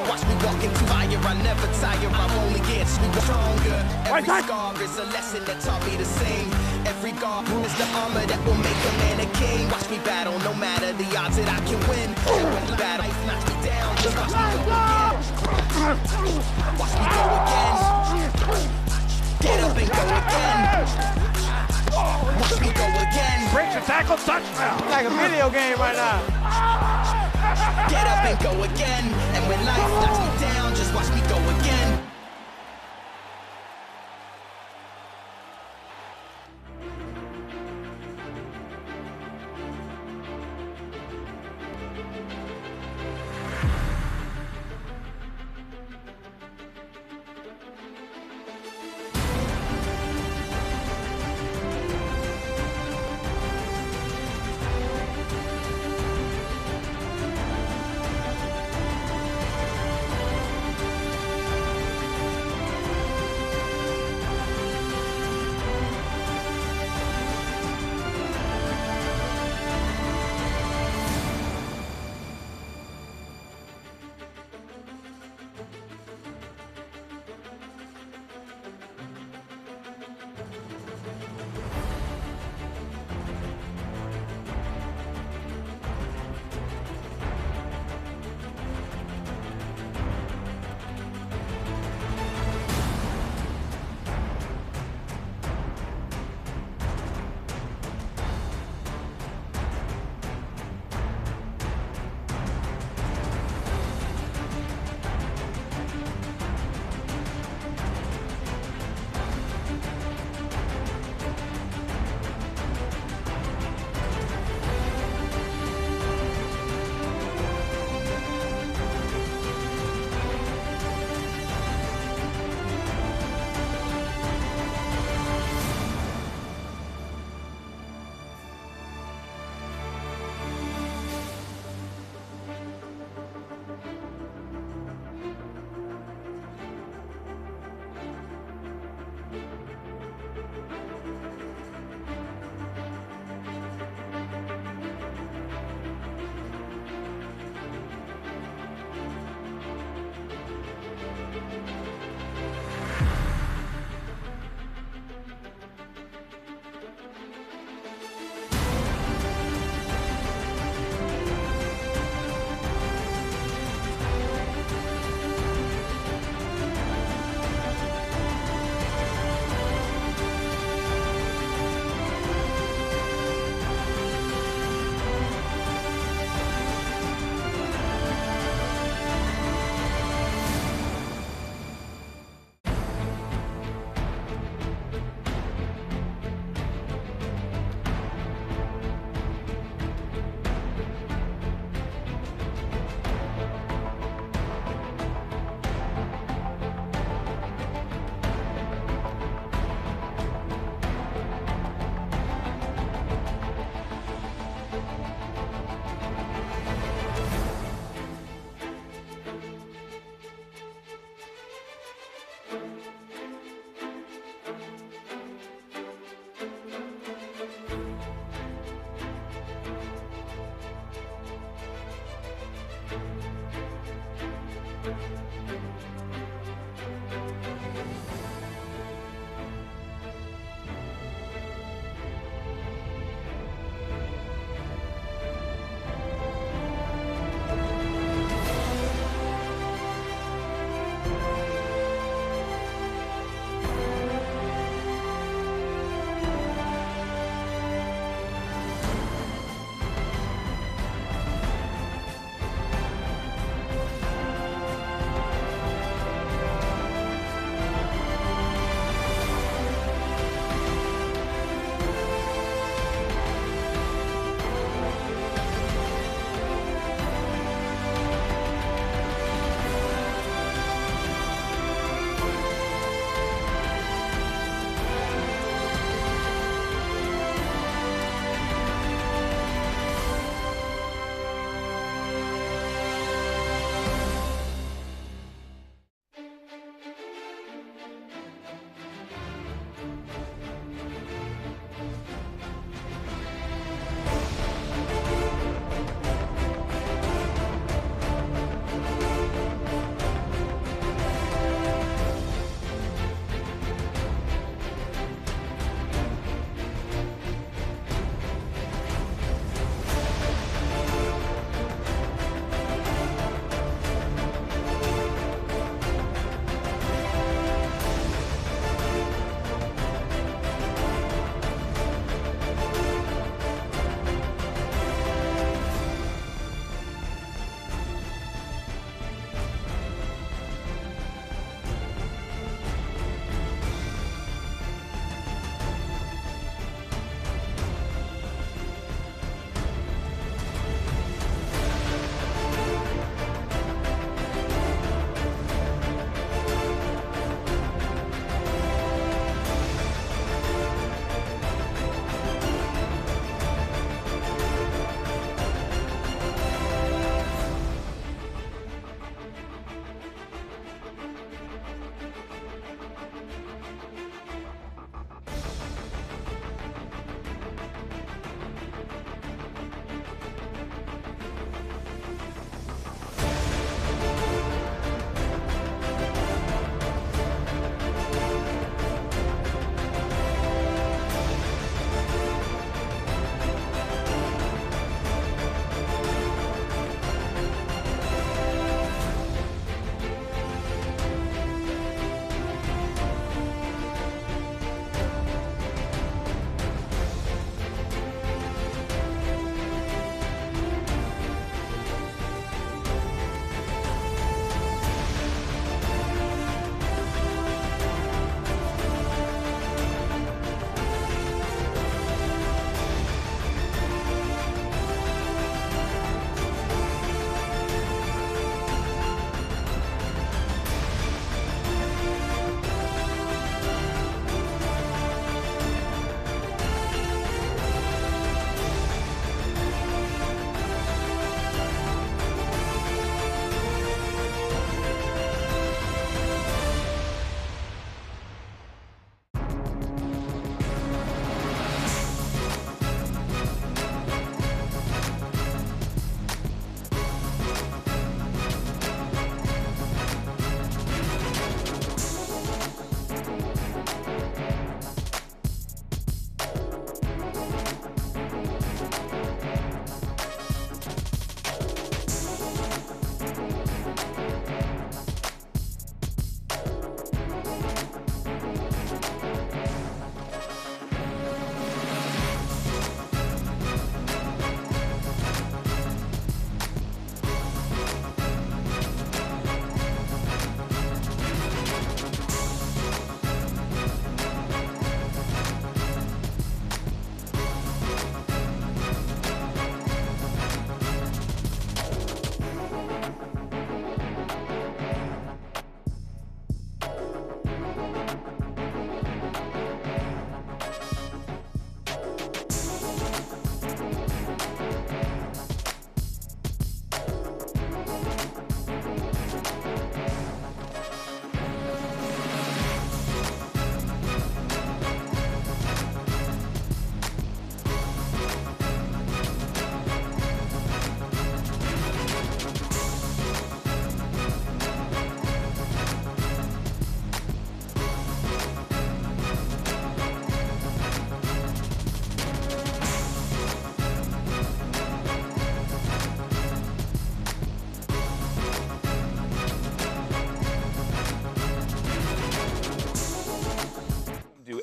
Watch me walk into fire, I never tire, I'm only getting stronger. Every scar is a lesson that taught me to sing. Every guard is the armor that will make a man a king. Watch me battle, no matter the odds that I can win. When the battle knocks me down, just watch me go again. Watch me go again. Get up and go again. Watch me go again. Breaks a tackle, touchdown. It's like a video game right now. Get up and go again. And when life knocks me down, just watch me go again.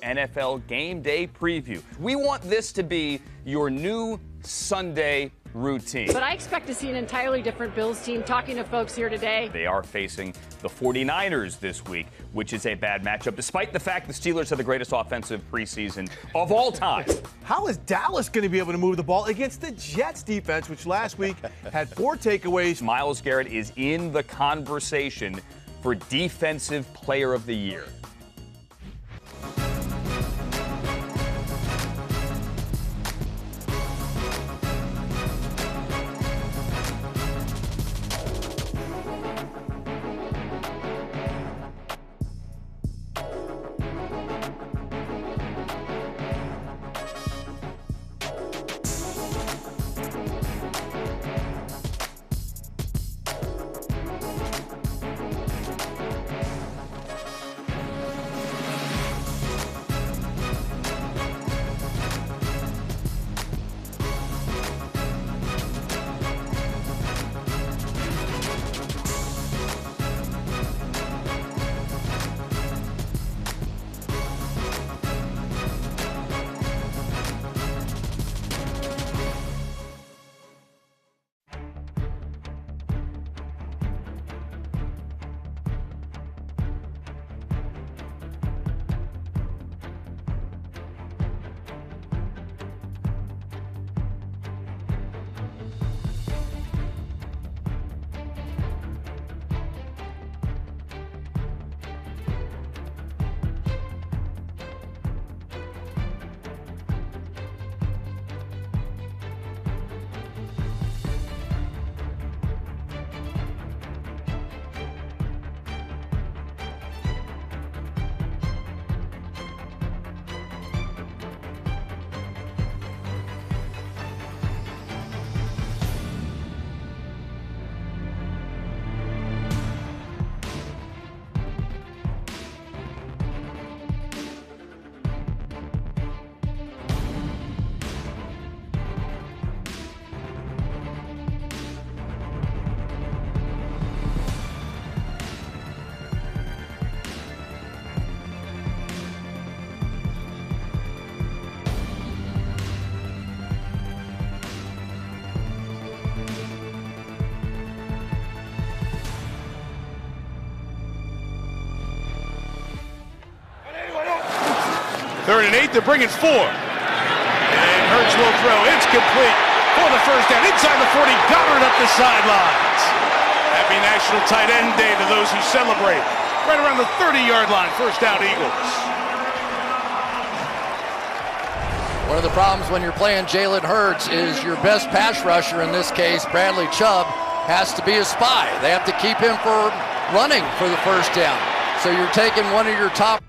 NFL Game Day preview. We want this to be your new Sunday routine. But I expect to see an entirely different Bills team. Talking to folks here today, They are facing the 49ers this week, which is a bad matchup, despite the fact the Steelers have the greatest offensive preseason of all time. How is Dallas going to be able to move the ball against the Jets defense, which last week had 4 takeaways? Myles Garrett is in the conversation for Defensive Player of the Year. Third and 8, they're bringing 4. And Hurts will throw. It's complete for the first down. Inside the 40, Goddard up the sidelines. Happy National Tight End Day to those who celebrate. Right around the 30-yard line, first down Eagles. One of the problems when you're playing Jalen Hurts is your best pass rusher, in this case, Bradley Chubb, has to be a spy. They have to keep him for running for the first down. So you're taking one of your top.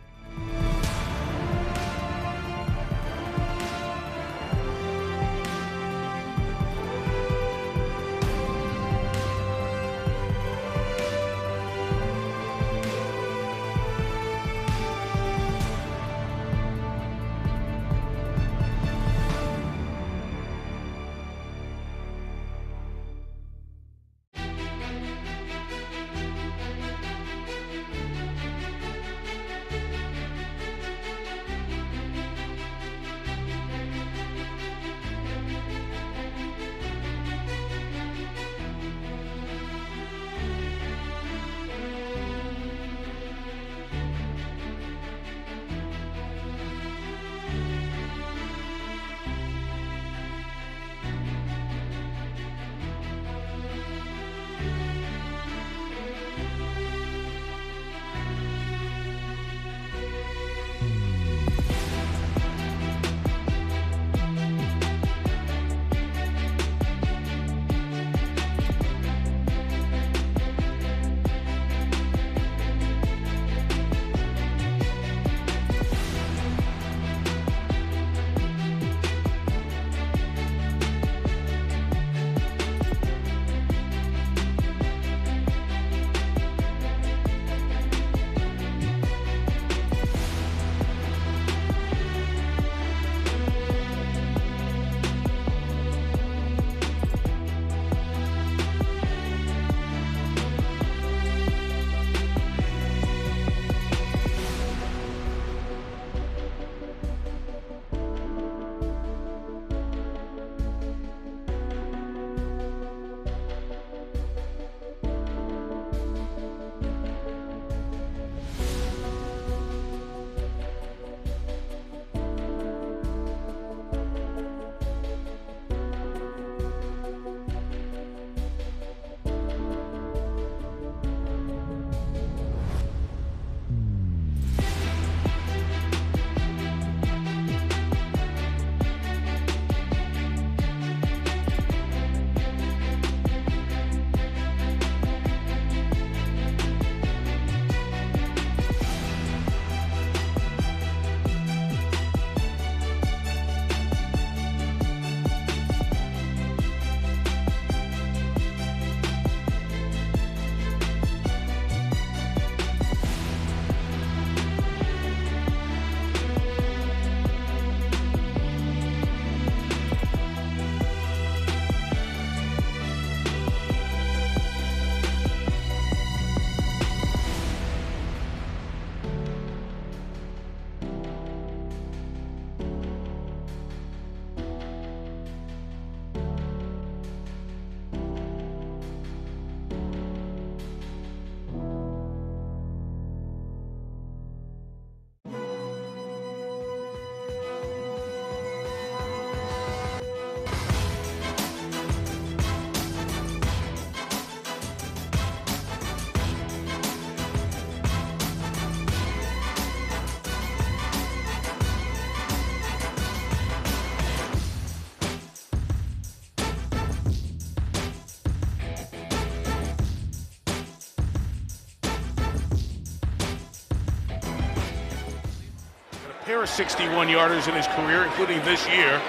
pair of 61-yarders in his career, including this year.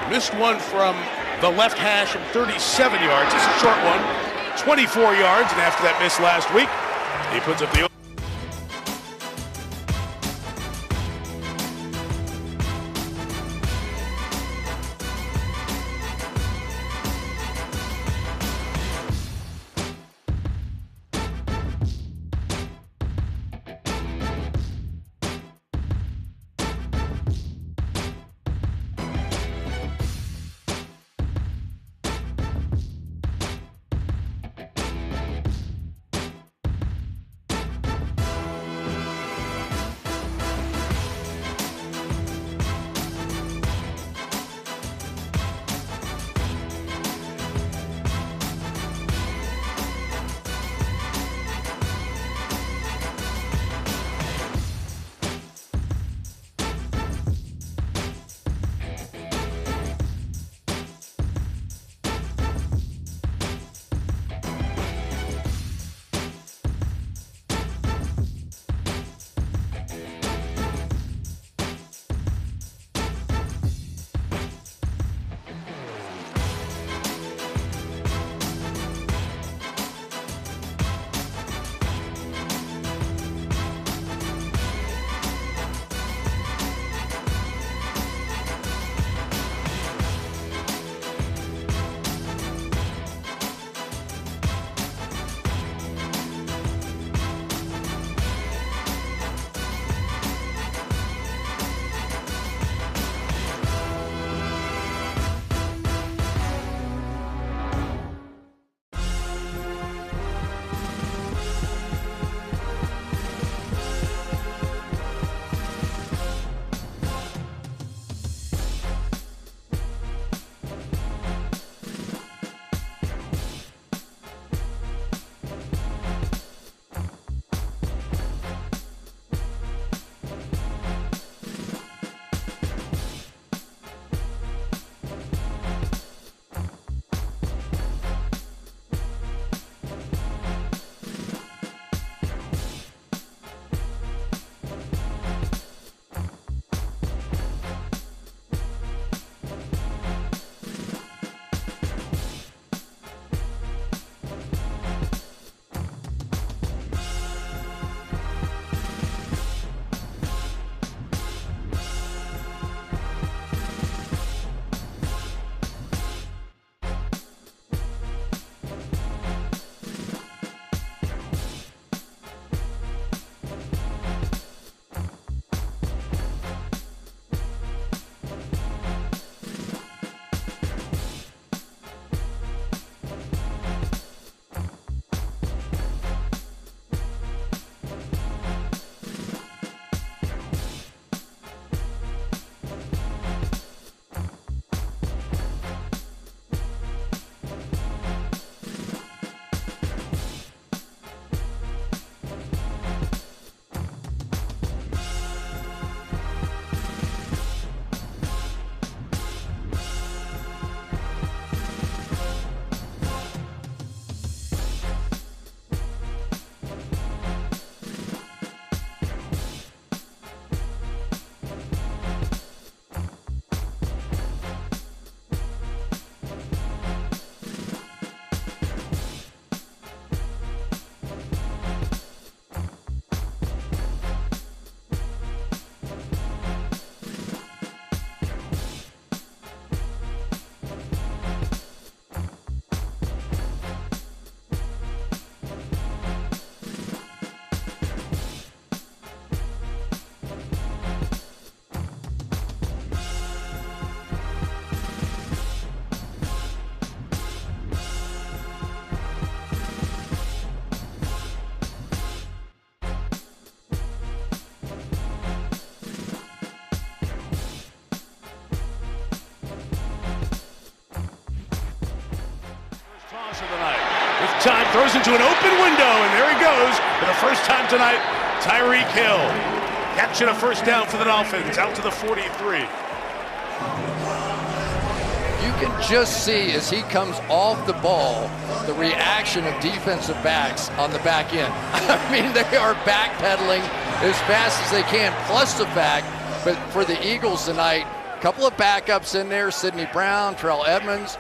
Missed one from the left hash from 37 yards. It's a short one, 24 yards, and after that miss last week, he puts up the time, throws into an open window, and there he goes for the first time tonight. Tyreek Hill catching a first down for the Dolphins out to the 43. You can just see as he comes off the ball, the reaction of defensive backs on the back end. I mean, they are backpedaling as fast as they can. Plus the fact, but for the Eagles tonight, a couple of backups in there, Sidney Brown, Terrell Edmonds,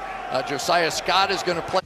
Josiah Scott is going to play.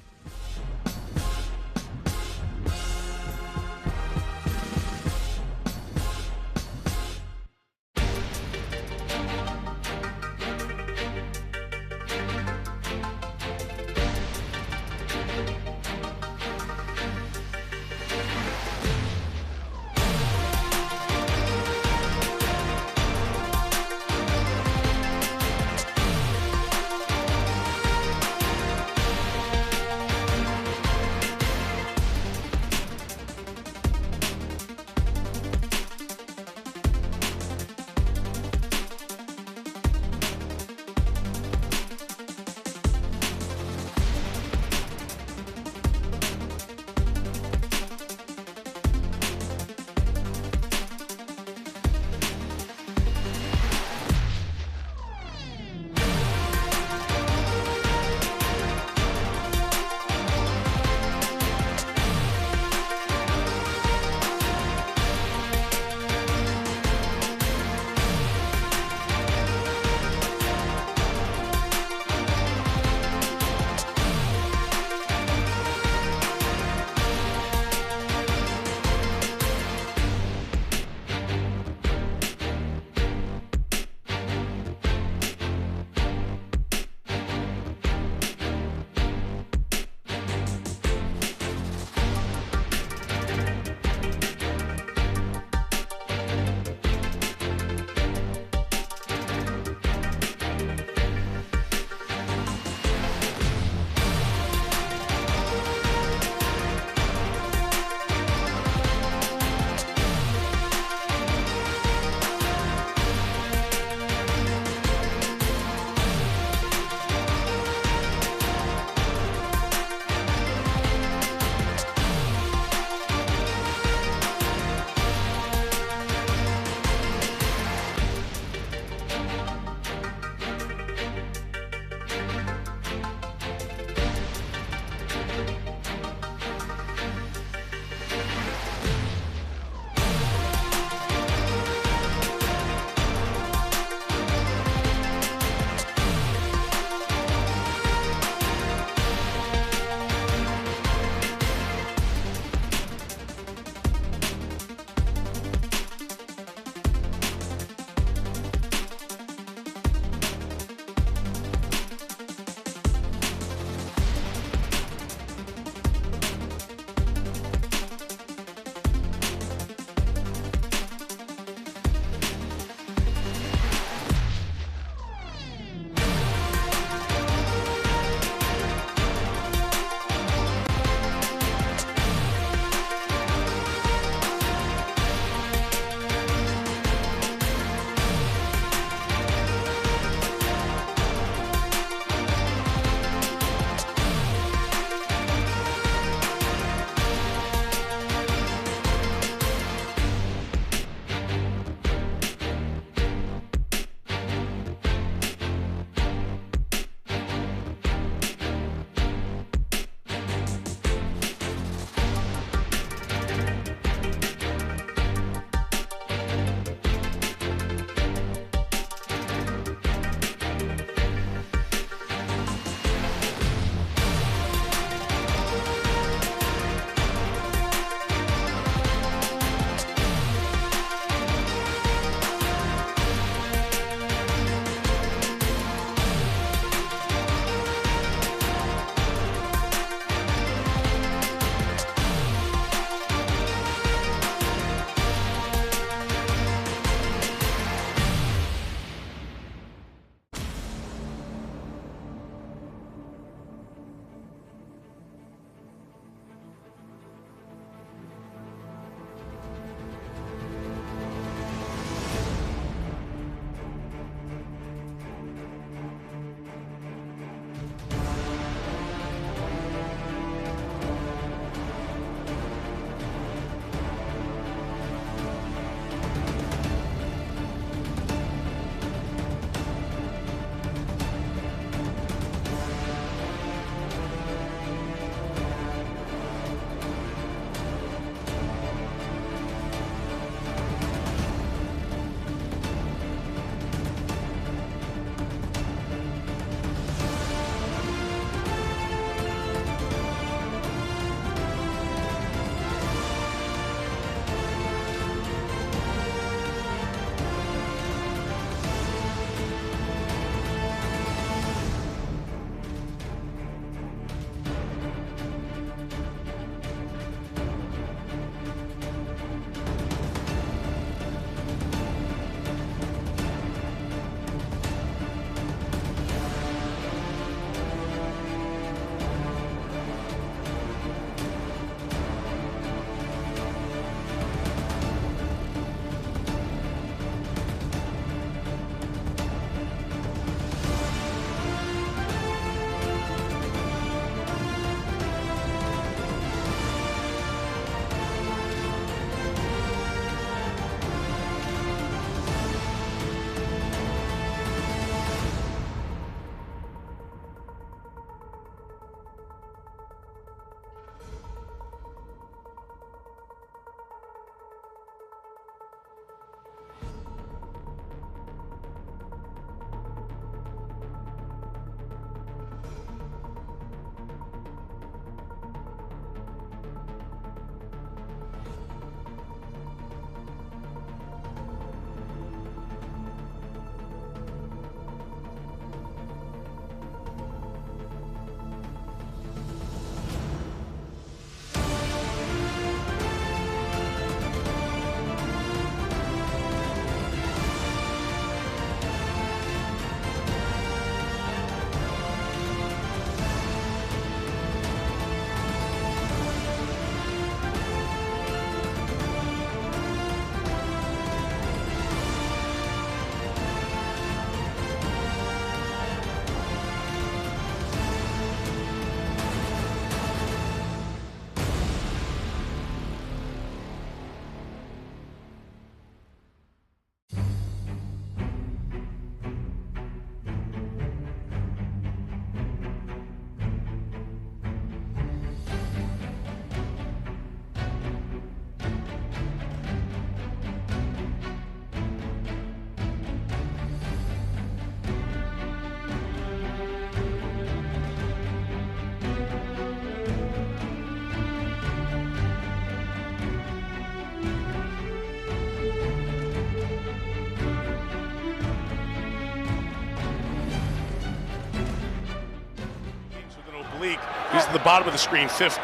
Malik. He's at the bottom of the screen, 15.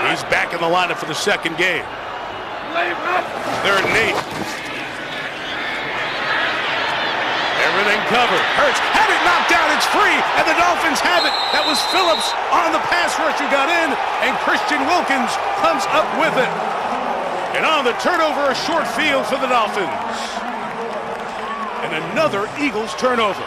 He's back in the lineup for the second game. Third and 8. Everything covered. Hurts had it knocked down. It's free, and the Dolphins have it. That was Phillips on the pass rush who got in, and Christian Wilkins comes up with it. And on the turnover, a short field for the Dolphins. And another Eagles turnover.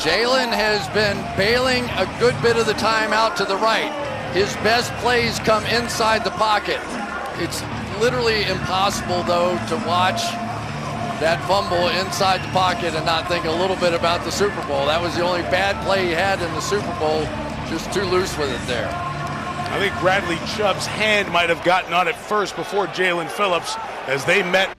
Jalen has been bailing a good bit of the time out to the right. His best plays come inside the pocket. It's literally impossible, though, to watch that fumble inside the pocket and not think a little bit about the Super Bowl. That was the only bad play he had in the Super Bowl, just too loose with it there. I think Bradley Chubb's hand might have gotten on it first before Jalen Phillips as they met.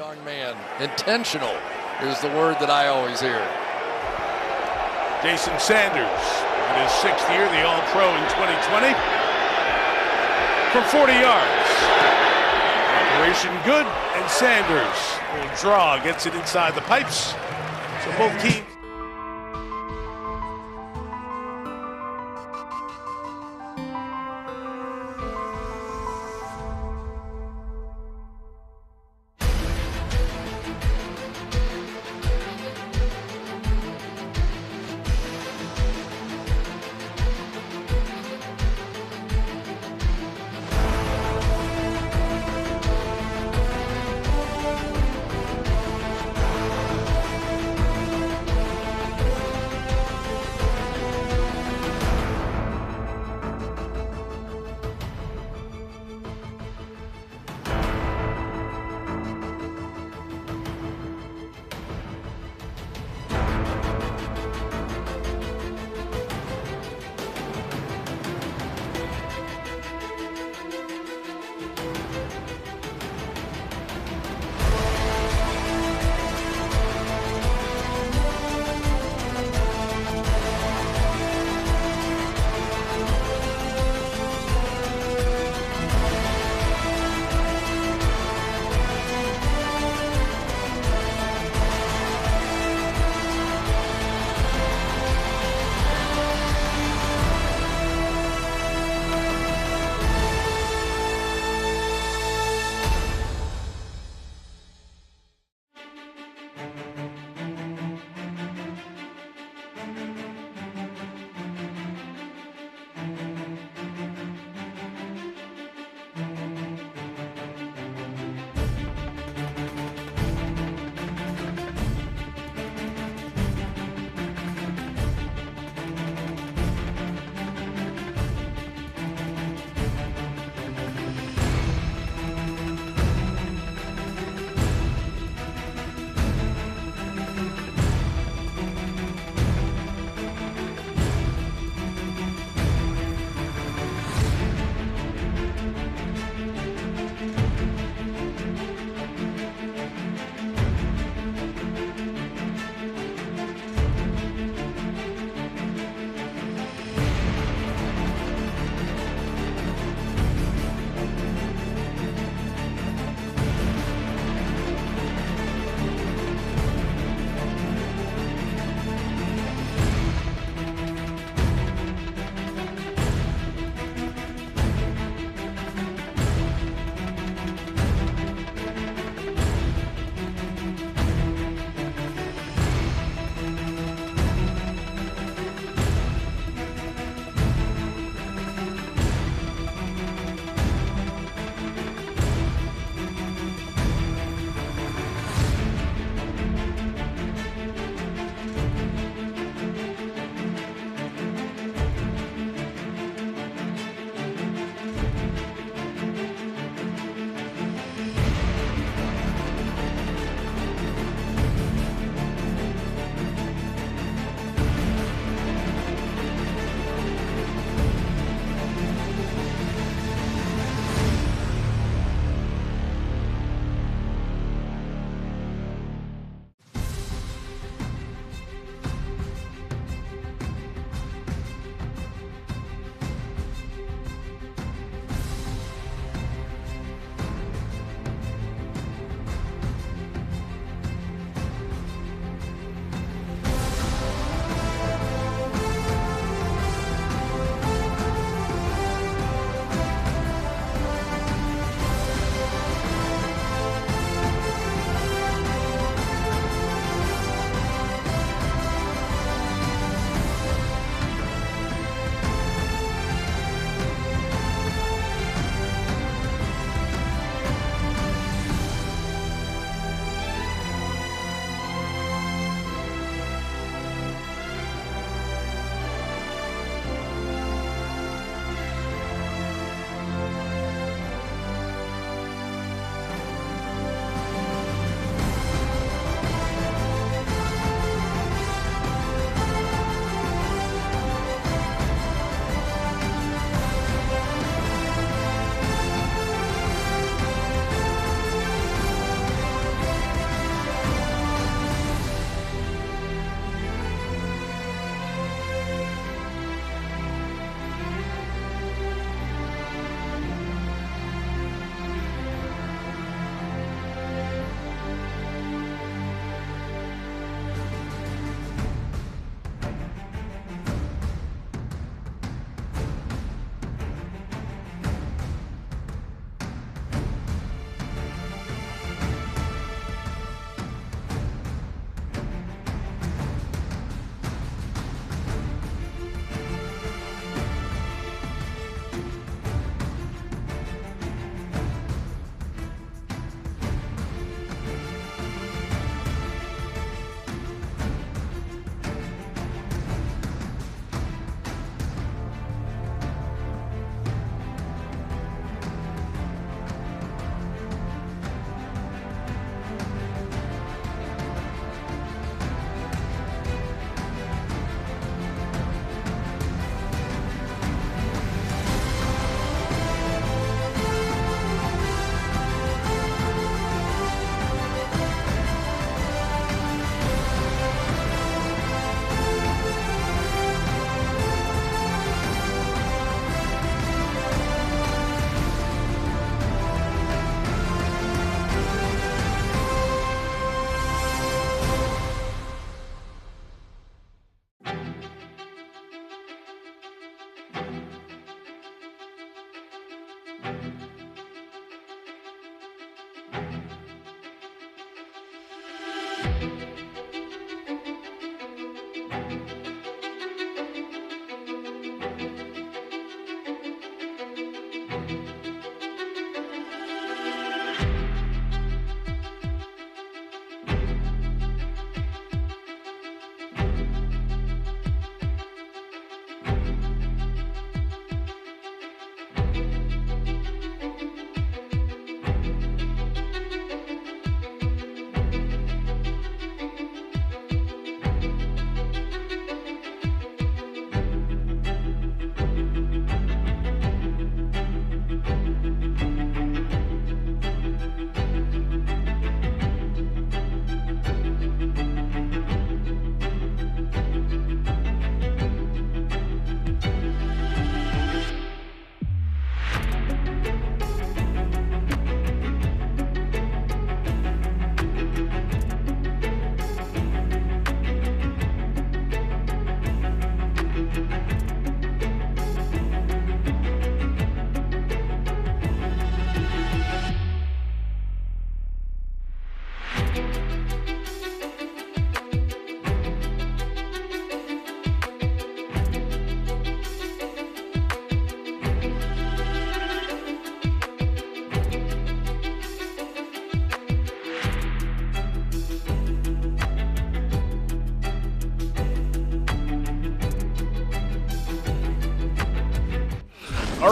young man. Intentional is the word that I always hear. Jason Sanders, in his 6th year, the All-Pro in 2020, from 40 yards. Operation good, and Sanders will draw, gets it inside the pipes. So both teams.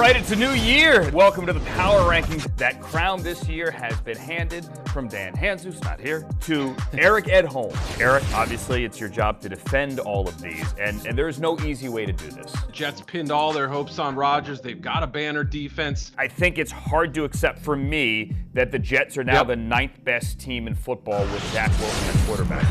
right, it's a new year. Welcome to the Power Rankings. That crown this year has been handed from Dan Hanzus, not here, to Eric Edholm. Eric, obviously it's your job to defend all of these, and there's no easy way to do this. Jets pinned all their hopes on Rodgers. They've got a banner defense. I think it's hard to accept for me that the Jets are now the 9th best team in football with Zach Wilson at quarterback.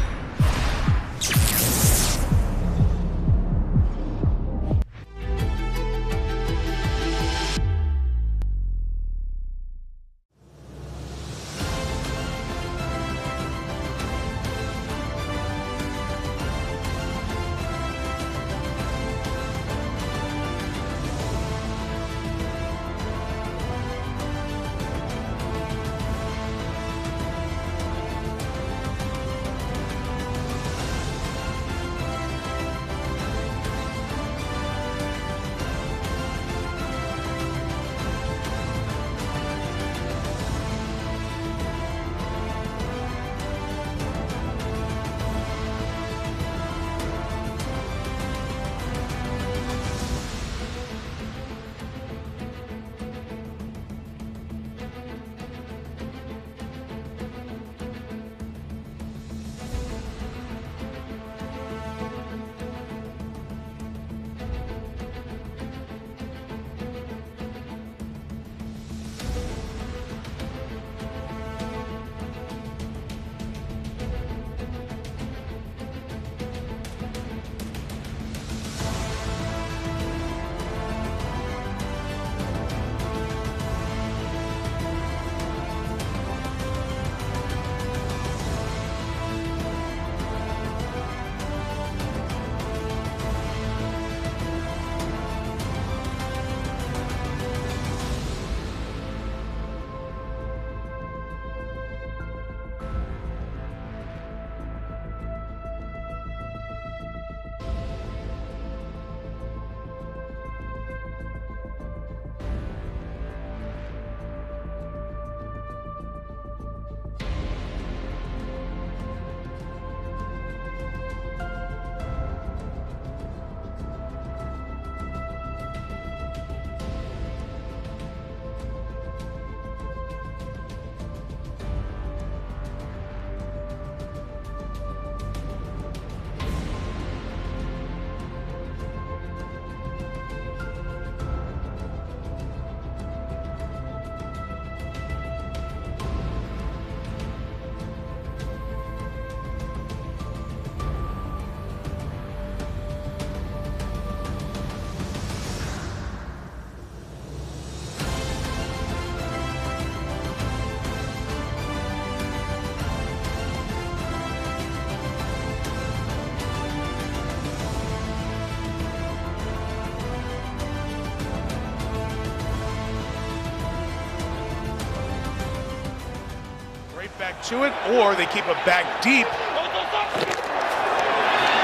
Back to it, or they keep it back deep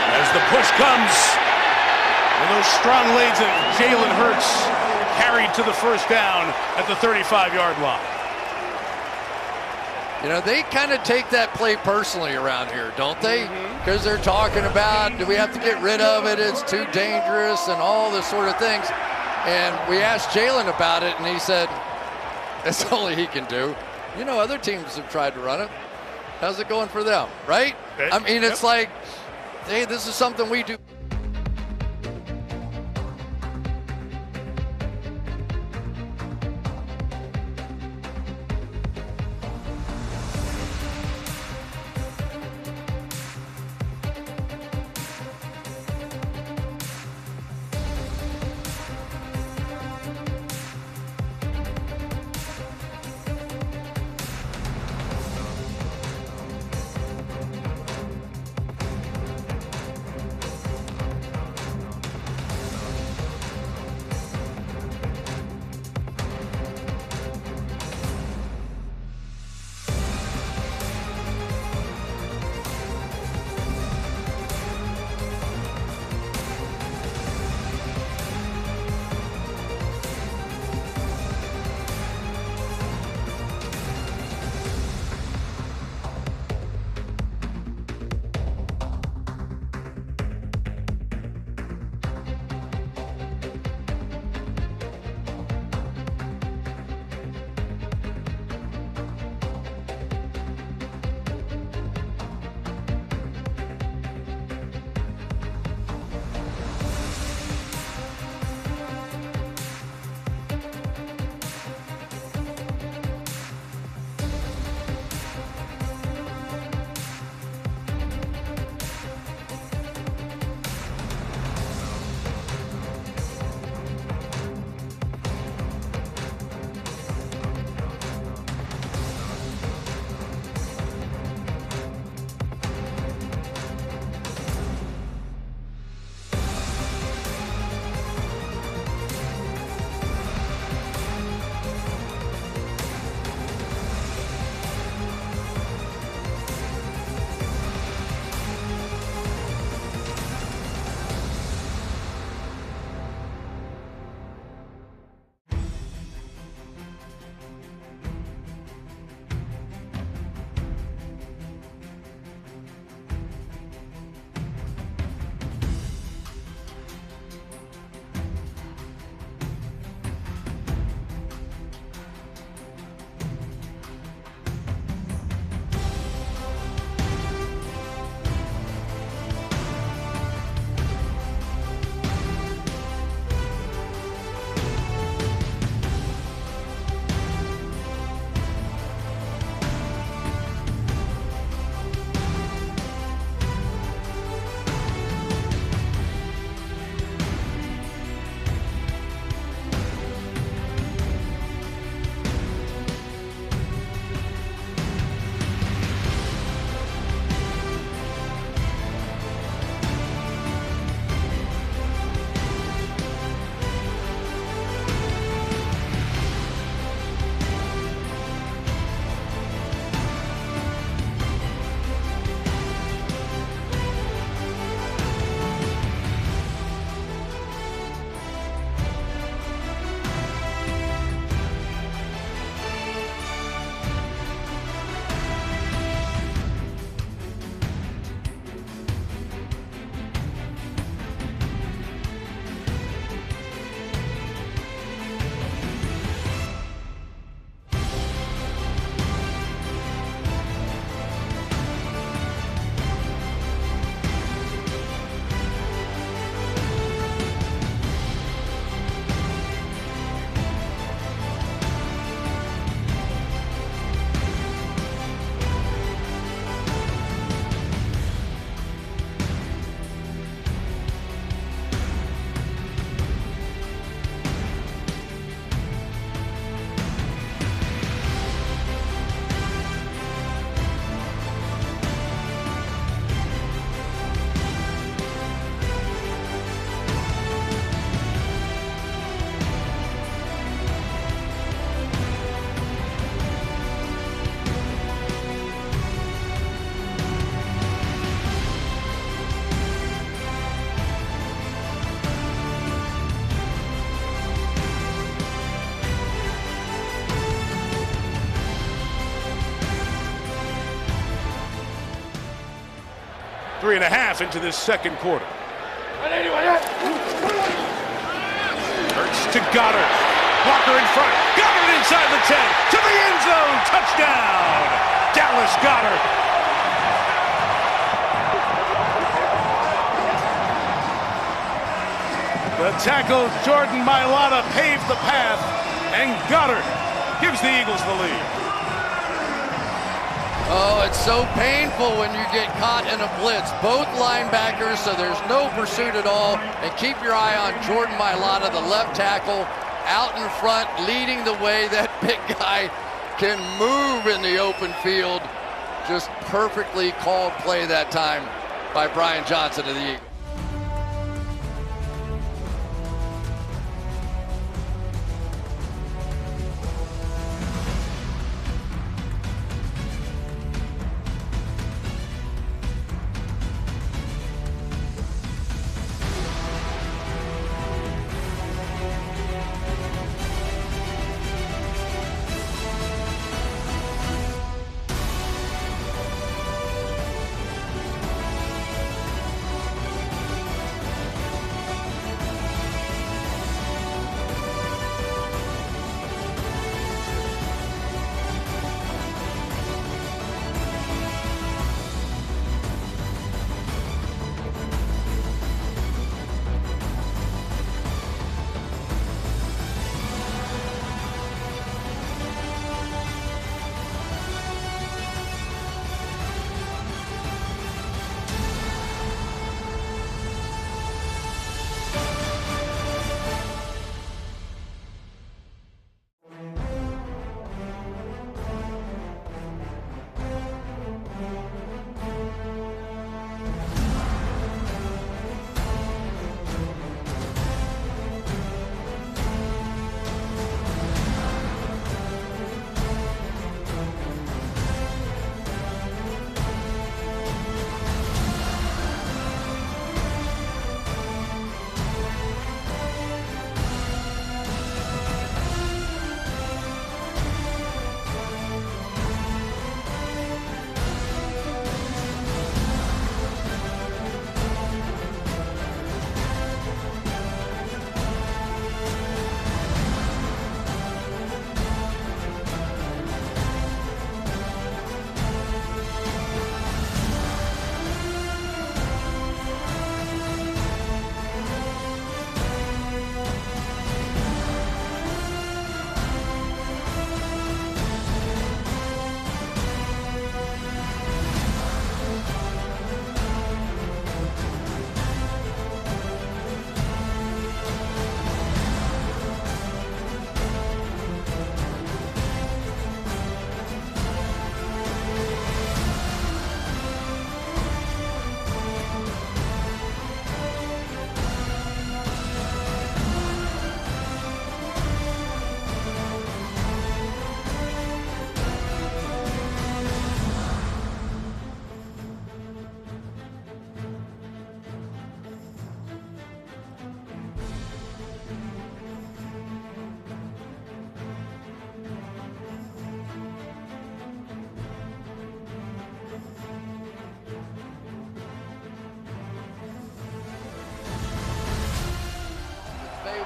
as the push comes, and those strong legs of Jalen Hurts carried to the first down at the 35-yard line. You know, they kind of take that play personally around here, don't they? Because they're talking about, do we have to get rid of it? It's too dangerous and all this sort of things. And we asked Jalen about it, and he said, that's all he can do. You know, other teams have tried to run it. How's it going for them, right? I mean, it's like, hey, this is something we do. 3.5 into this second quarter. Hurts to Goddard. Walker in front. Goddard inside the 10. To the end zone. Touchdown. Dallas Goddard. The tackle, Jordan Mailata, paved the path, and Goddard gives the Eagles the lead. Oh, it's so painful when you get caught in a blitz. Both linebackers, so there's no pursuit at all. And keep your eye on Jordan Mailata, the left tackle, out in front, leading the way. That big guy can move in the open field. Just perfectly called play that time by Brian Johnson of the Eagles.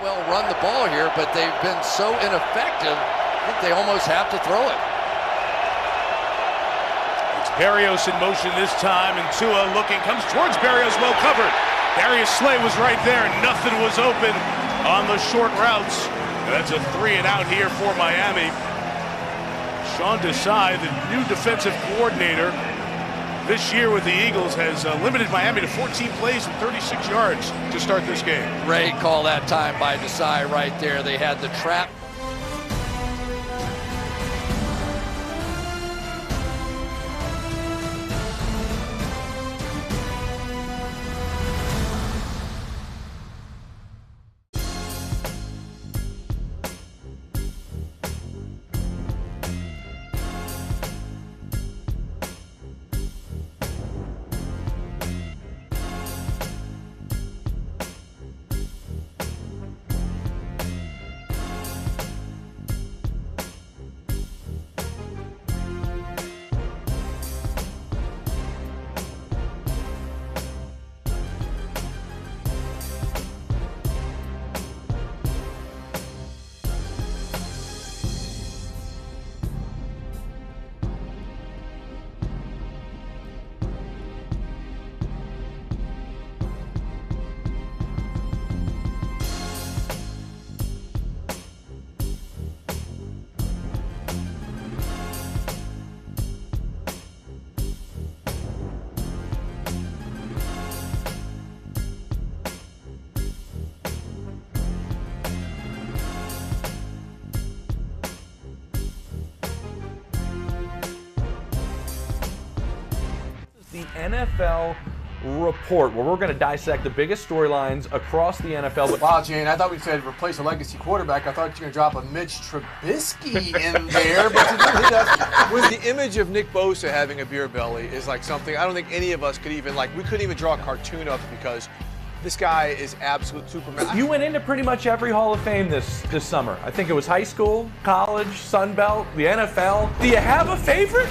Well, run the ball here, but they've been so ineffective, I think they almost have to throw it. It's Berrios in motion this time, and Tua looking, comes towards Berrios, well covered. Darius Slay was right there, nothing was open on the short routes. And that's a 3-and-out here for Miami. Sean Desai, the new defensive coordinator this year with the Eagles, has limited Miami to 14 plays and 36 yards to start this game. Great call that time by Desai right there. They had the trap. NFL Report, where we're going to dissect the biggest storylines across the NFL. Wow, Jane, I thought we said replace a legacy quarterback. I thought you were going to drop a Mitch Trubisky in there, but you didn't hit us. With the image of Nick Bosa having a beer belly is like something I don't think any of us could even, we couldn't even draw a cartoon of it because this guy is absolute Superman. You went into pretty much every Hall of Fame this summer. I think it was high school, college, Sun Belt, the NFL. Do you have a favorite?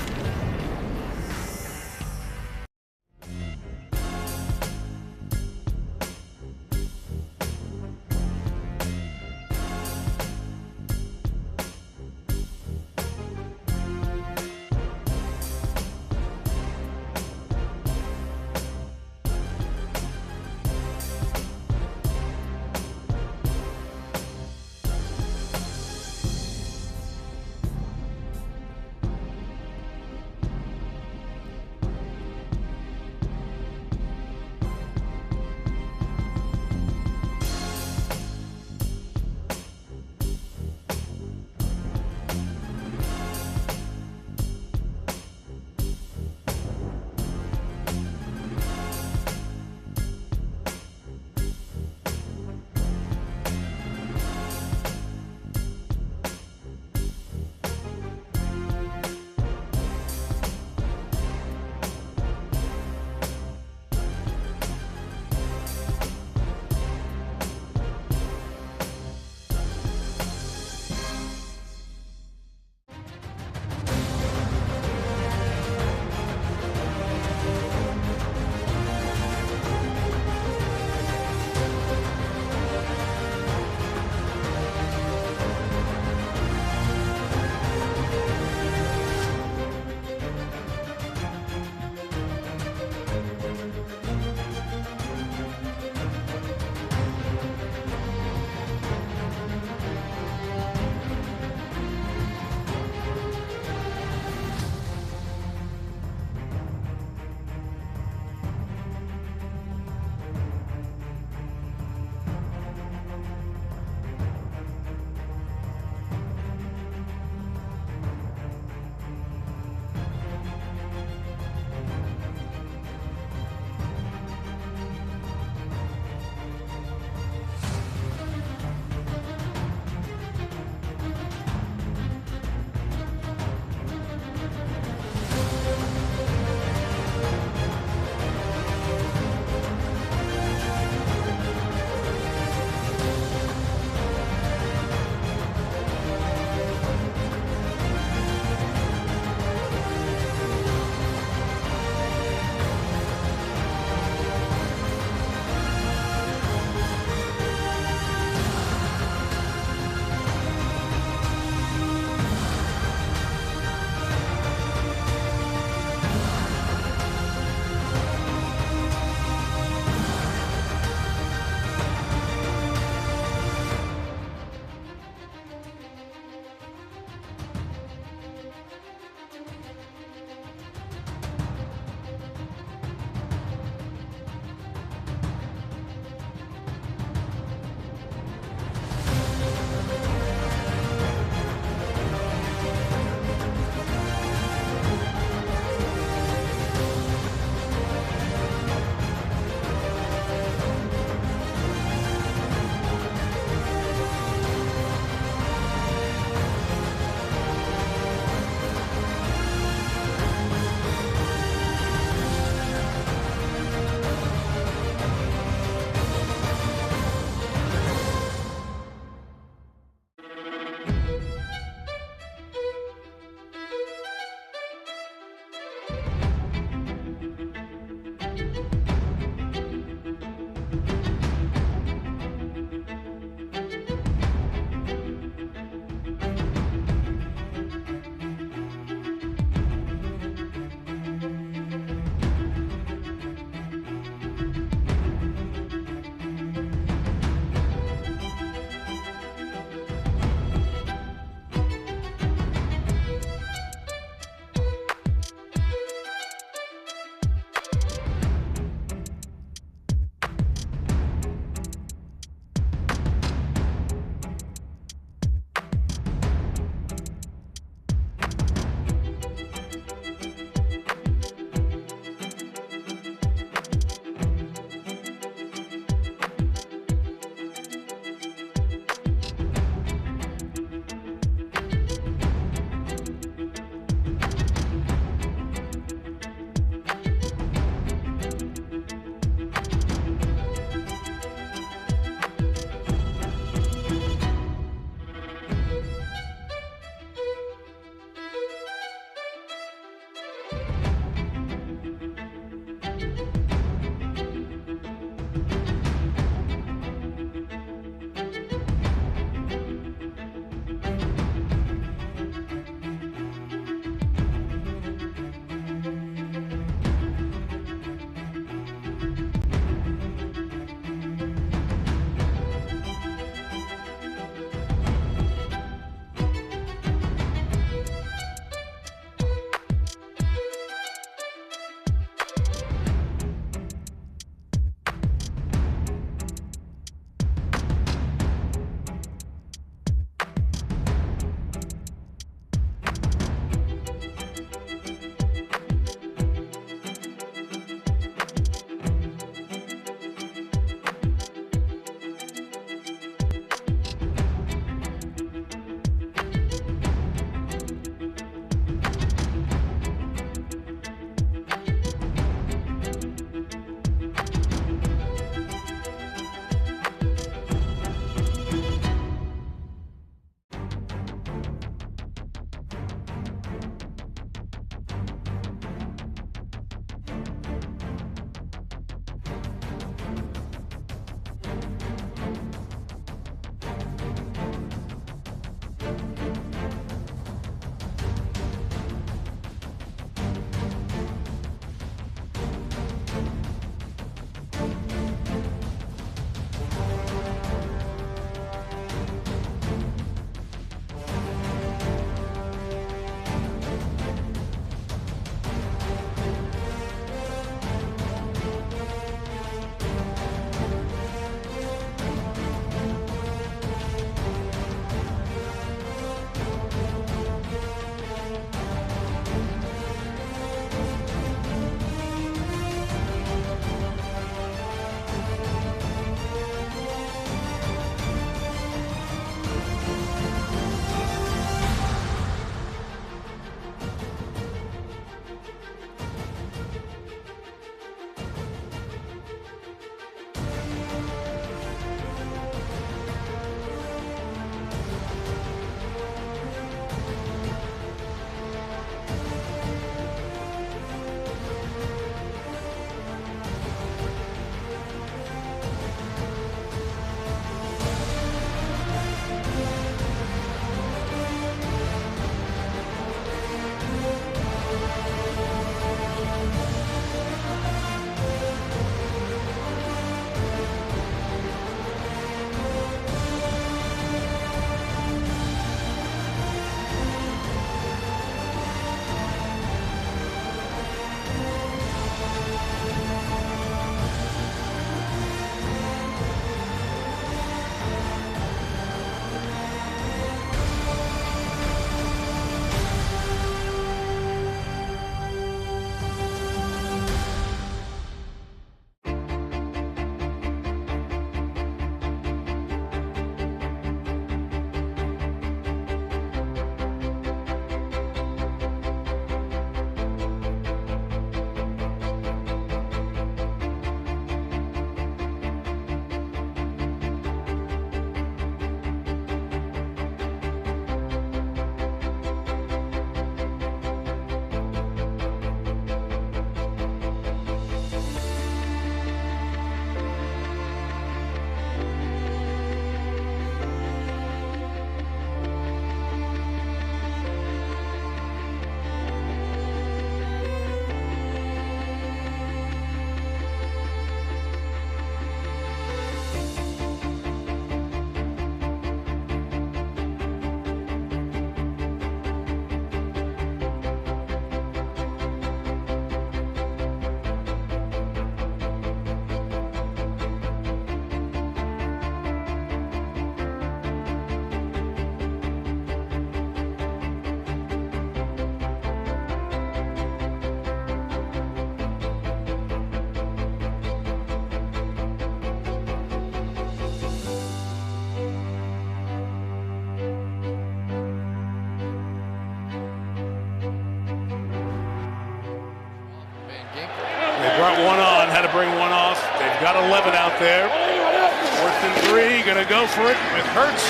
brought one on, had to bring one off. They've got 11 out there. 4th and 3, gonna go for it with Hurts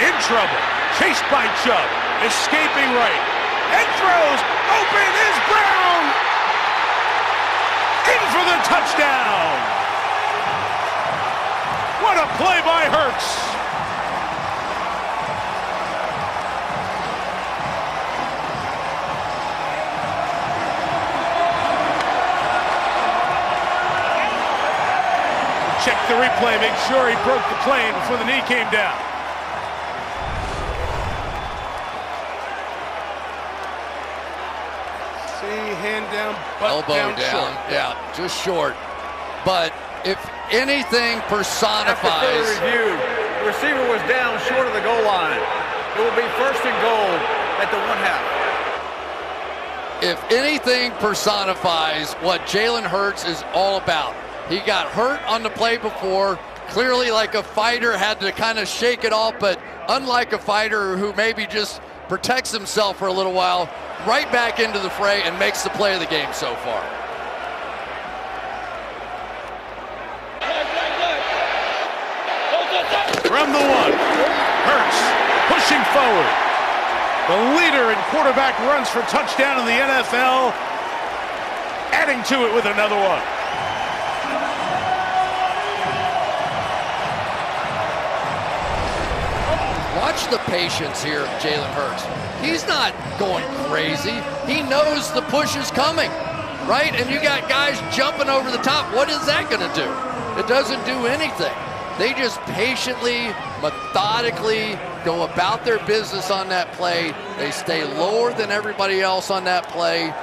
in trouble. Chased by Chubb, escaping right, and throws, open is Brown! In for the touchdown! What a play by Hurts! Check the replay, make sure he broke the plane before the knee came down. See, hand down, butt elbow down, short. yeah, just short. But if anything personifies. After further review, the receiver was down short of the goal line. It will be 1st and goal at the 1/2. If anything personifies what Jalen Hurts is all about. He got hurt on the play before, clearly like a fighter, had to kind of shake it off, but unlike a fighter who maybe just protects himself for a little while, right back into the fray and makes the play of the game so far. From the 1, Hurts pushing forward. The leader in quarterback runs for touchdown in the NFL, adding to it with another one. Watch the patience here of Jalen Hurts. He's not going crazy. He knows the push is coming, right? And you got guys jumping over the top. What is that going to do? It doesn't do anything. They just patiently, methodically go about their business on that play. They stay lower than everybody else on that play.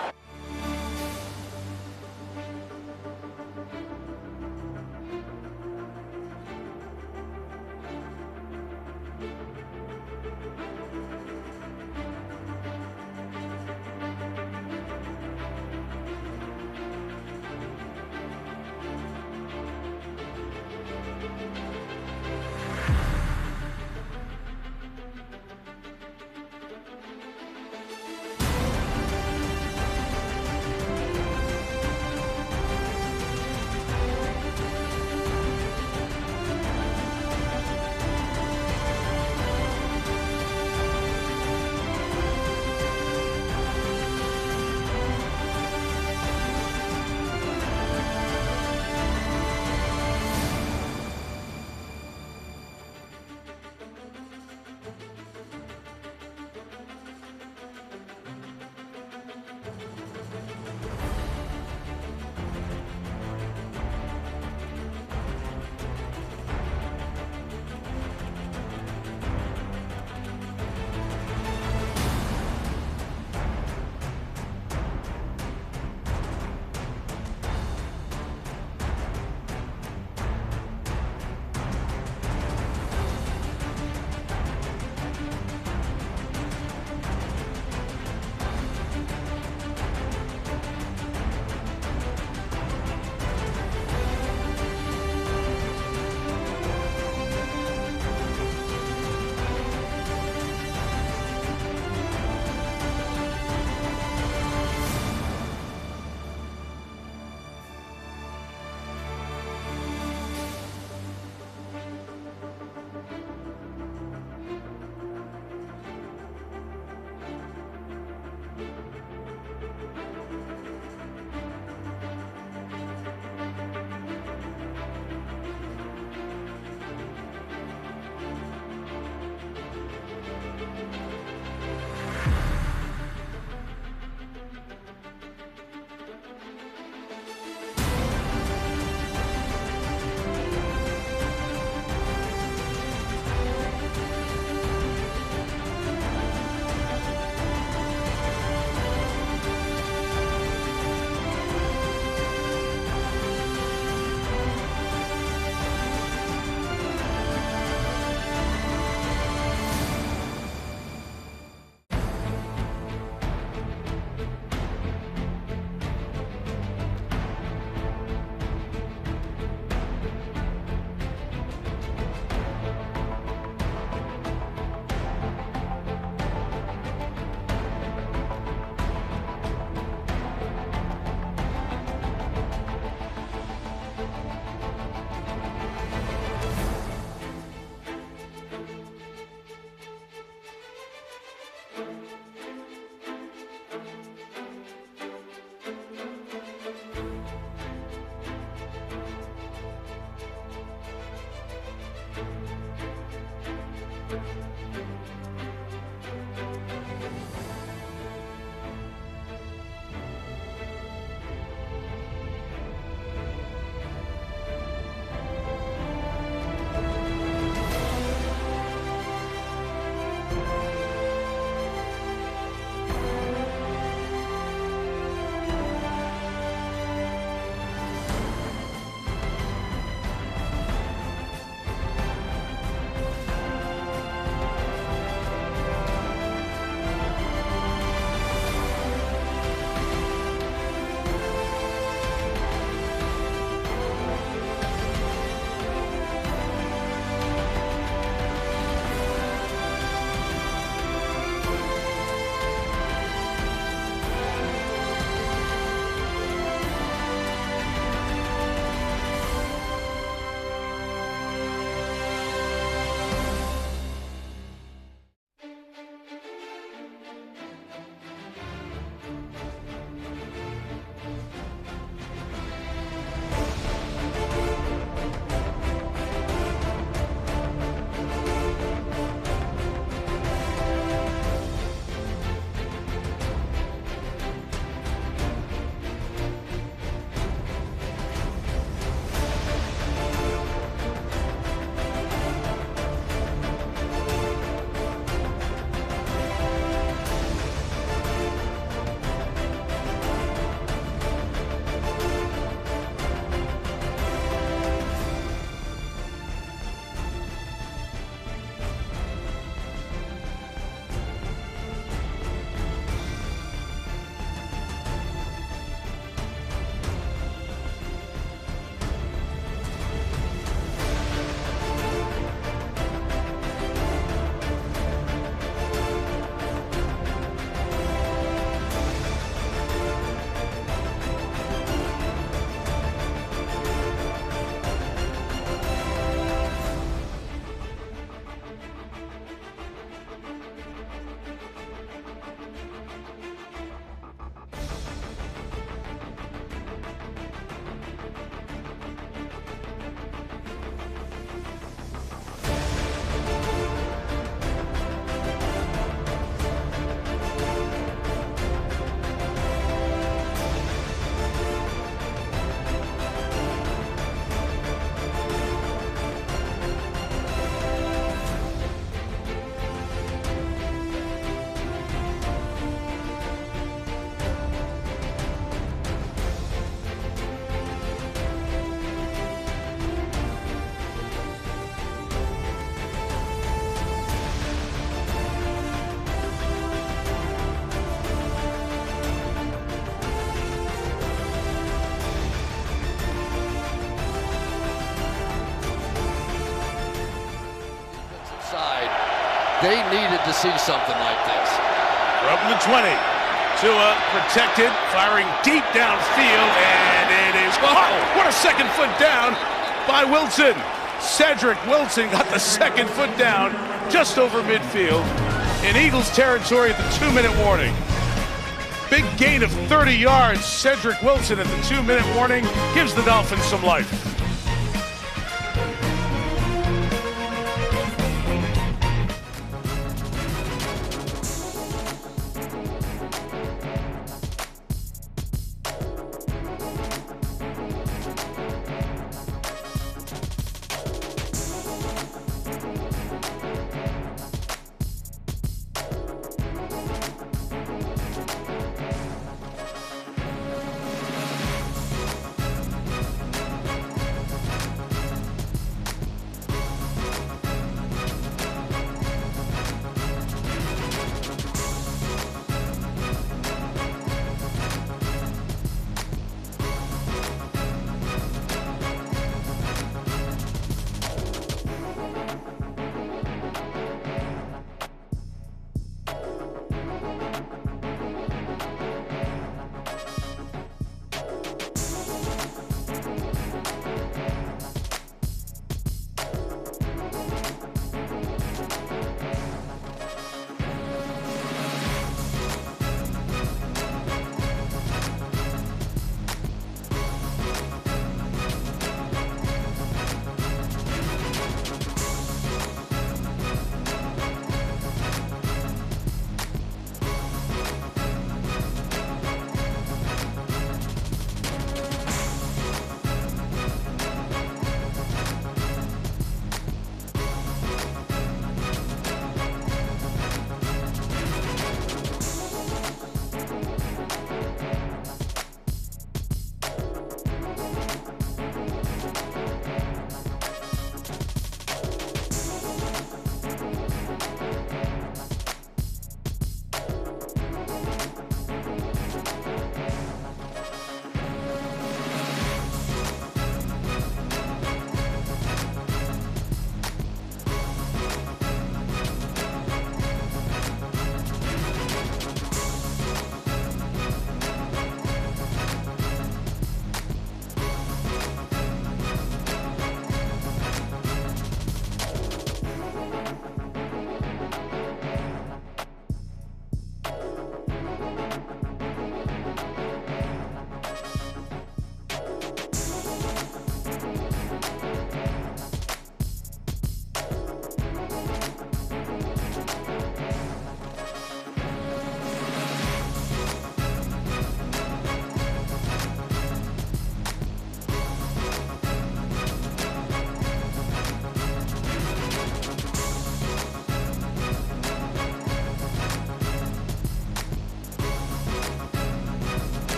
They needed to see something like this. From the 20. Tua protected, firing deep downfield, and it is, oh, what a second foot down by Wilson. Cedric Wilson got the second foot down just over midfield in Eagles territory at the 2-minute warning. Big gain of 30 yards. Cedric Wilson at the 2-minute warning gives the Dolphins some life.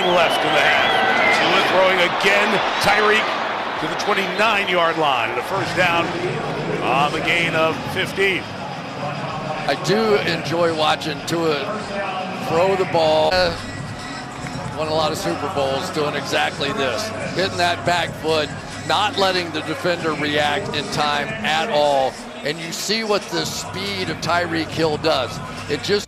Left in the half. Tua throwing again. Tyreek to the 29-yard line. And a first down on the gain of 15. I do enjoy watching Tua throw the ball. Won a lot of Super Bowls doing exactly this. Hitting that back foot, not letting the defender react in time at all. And you see what the speed of Tyreek Hill does. It just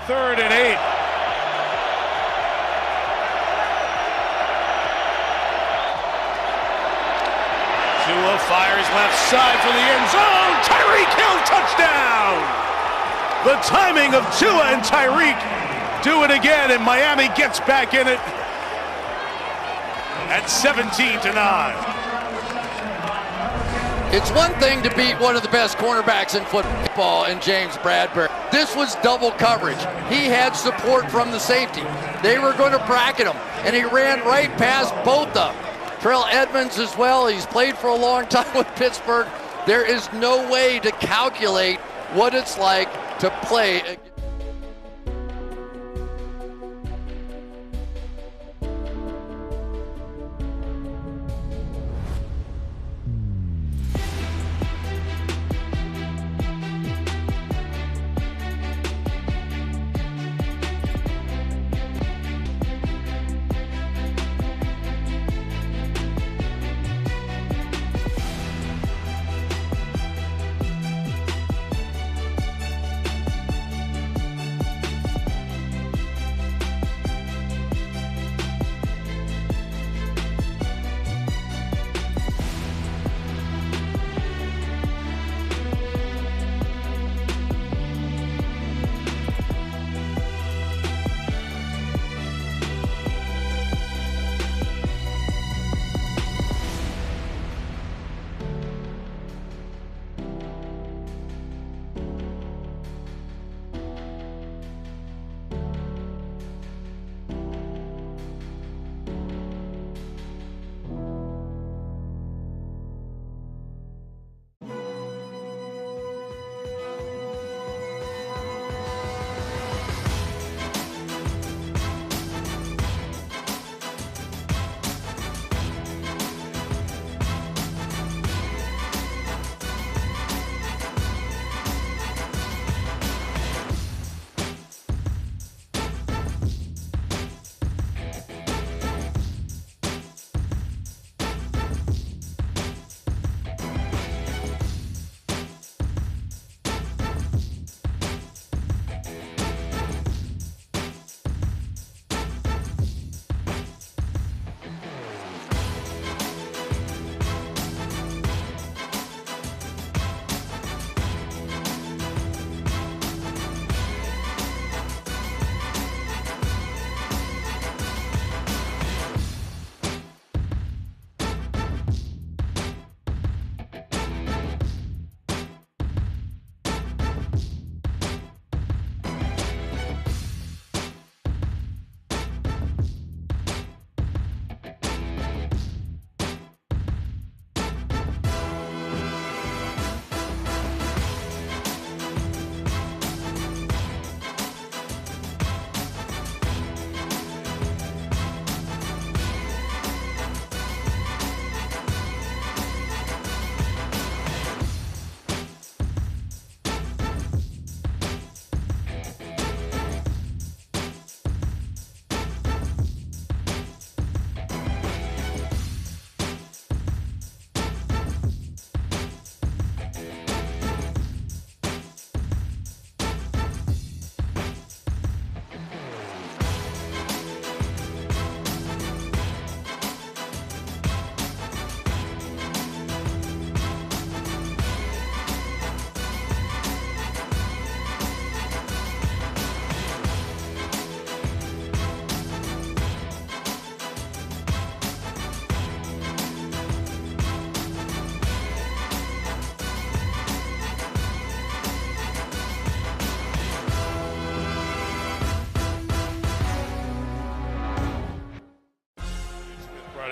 3rd and 8. Tua fires left side for the end zone. Tyreek Hill touchdown. The timing of Tua and Tyreek do it again, and Miami gets back in it at 17-9. It's one thing to beat one of the best cornerbacks in football in James Bradbury. This was double coverage. He had support from the safety. They were going to bracket him, and he ran right past both of them. Terrell Edmonds as well. He's played for a long time with Pittsburgh. There is no way to calculate what it's like to play.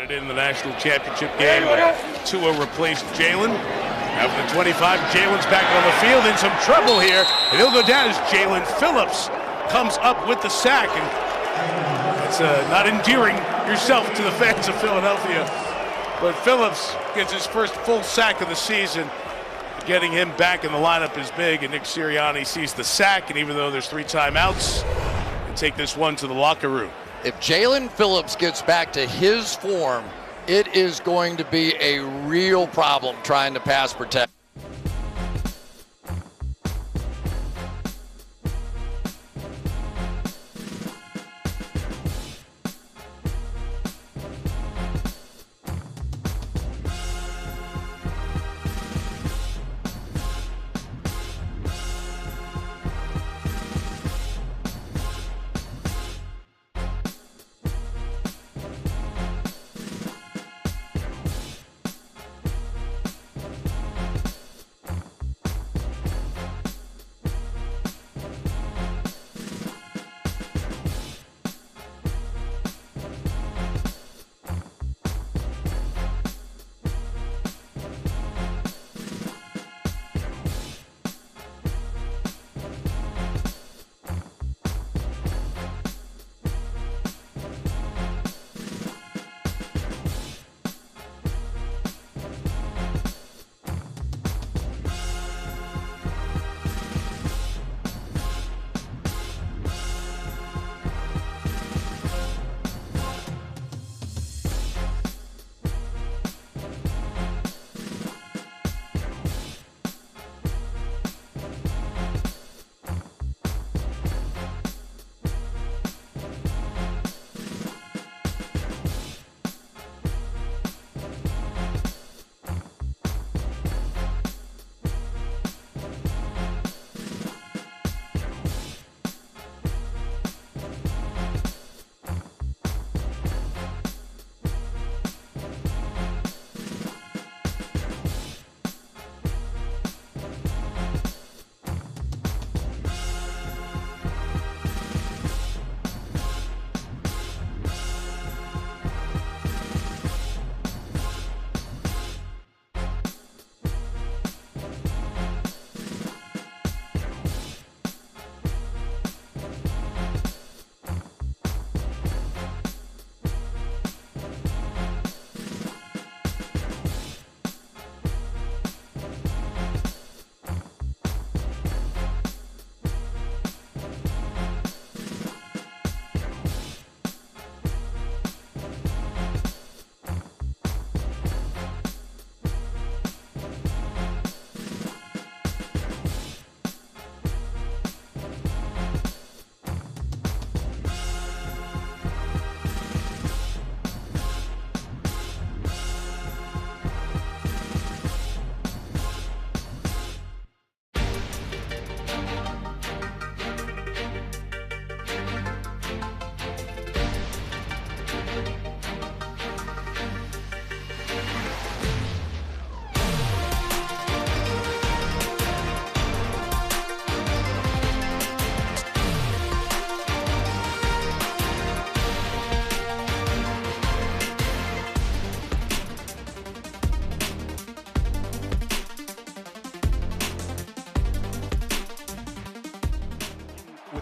In the national championship game, Tua replaced Jalen. After the 25, Jalen's back on the field in some trouble here, and he'll go down as Jalen Phillips comes up with the sack, and that's not endearing yourself to the fans of Philadelphia. But Phillips gets his first full sack of the season. Getting him back in the lineup is big, and Nick Sirianni sees the sack, and even though there's 3 timeouts, they take this one to the locker room. If Jalen Phillips gets back to his form, it is going to be a real problem trying to pass protect.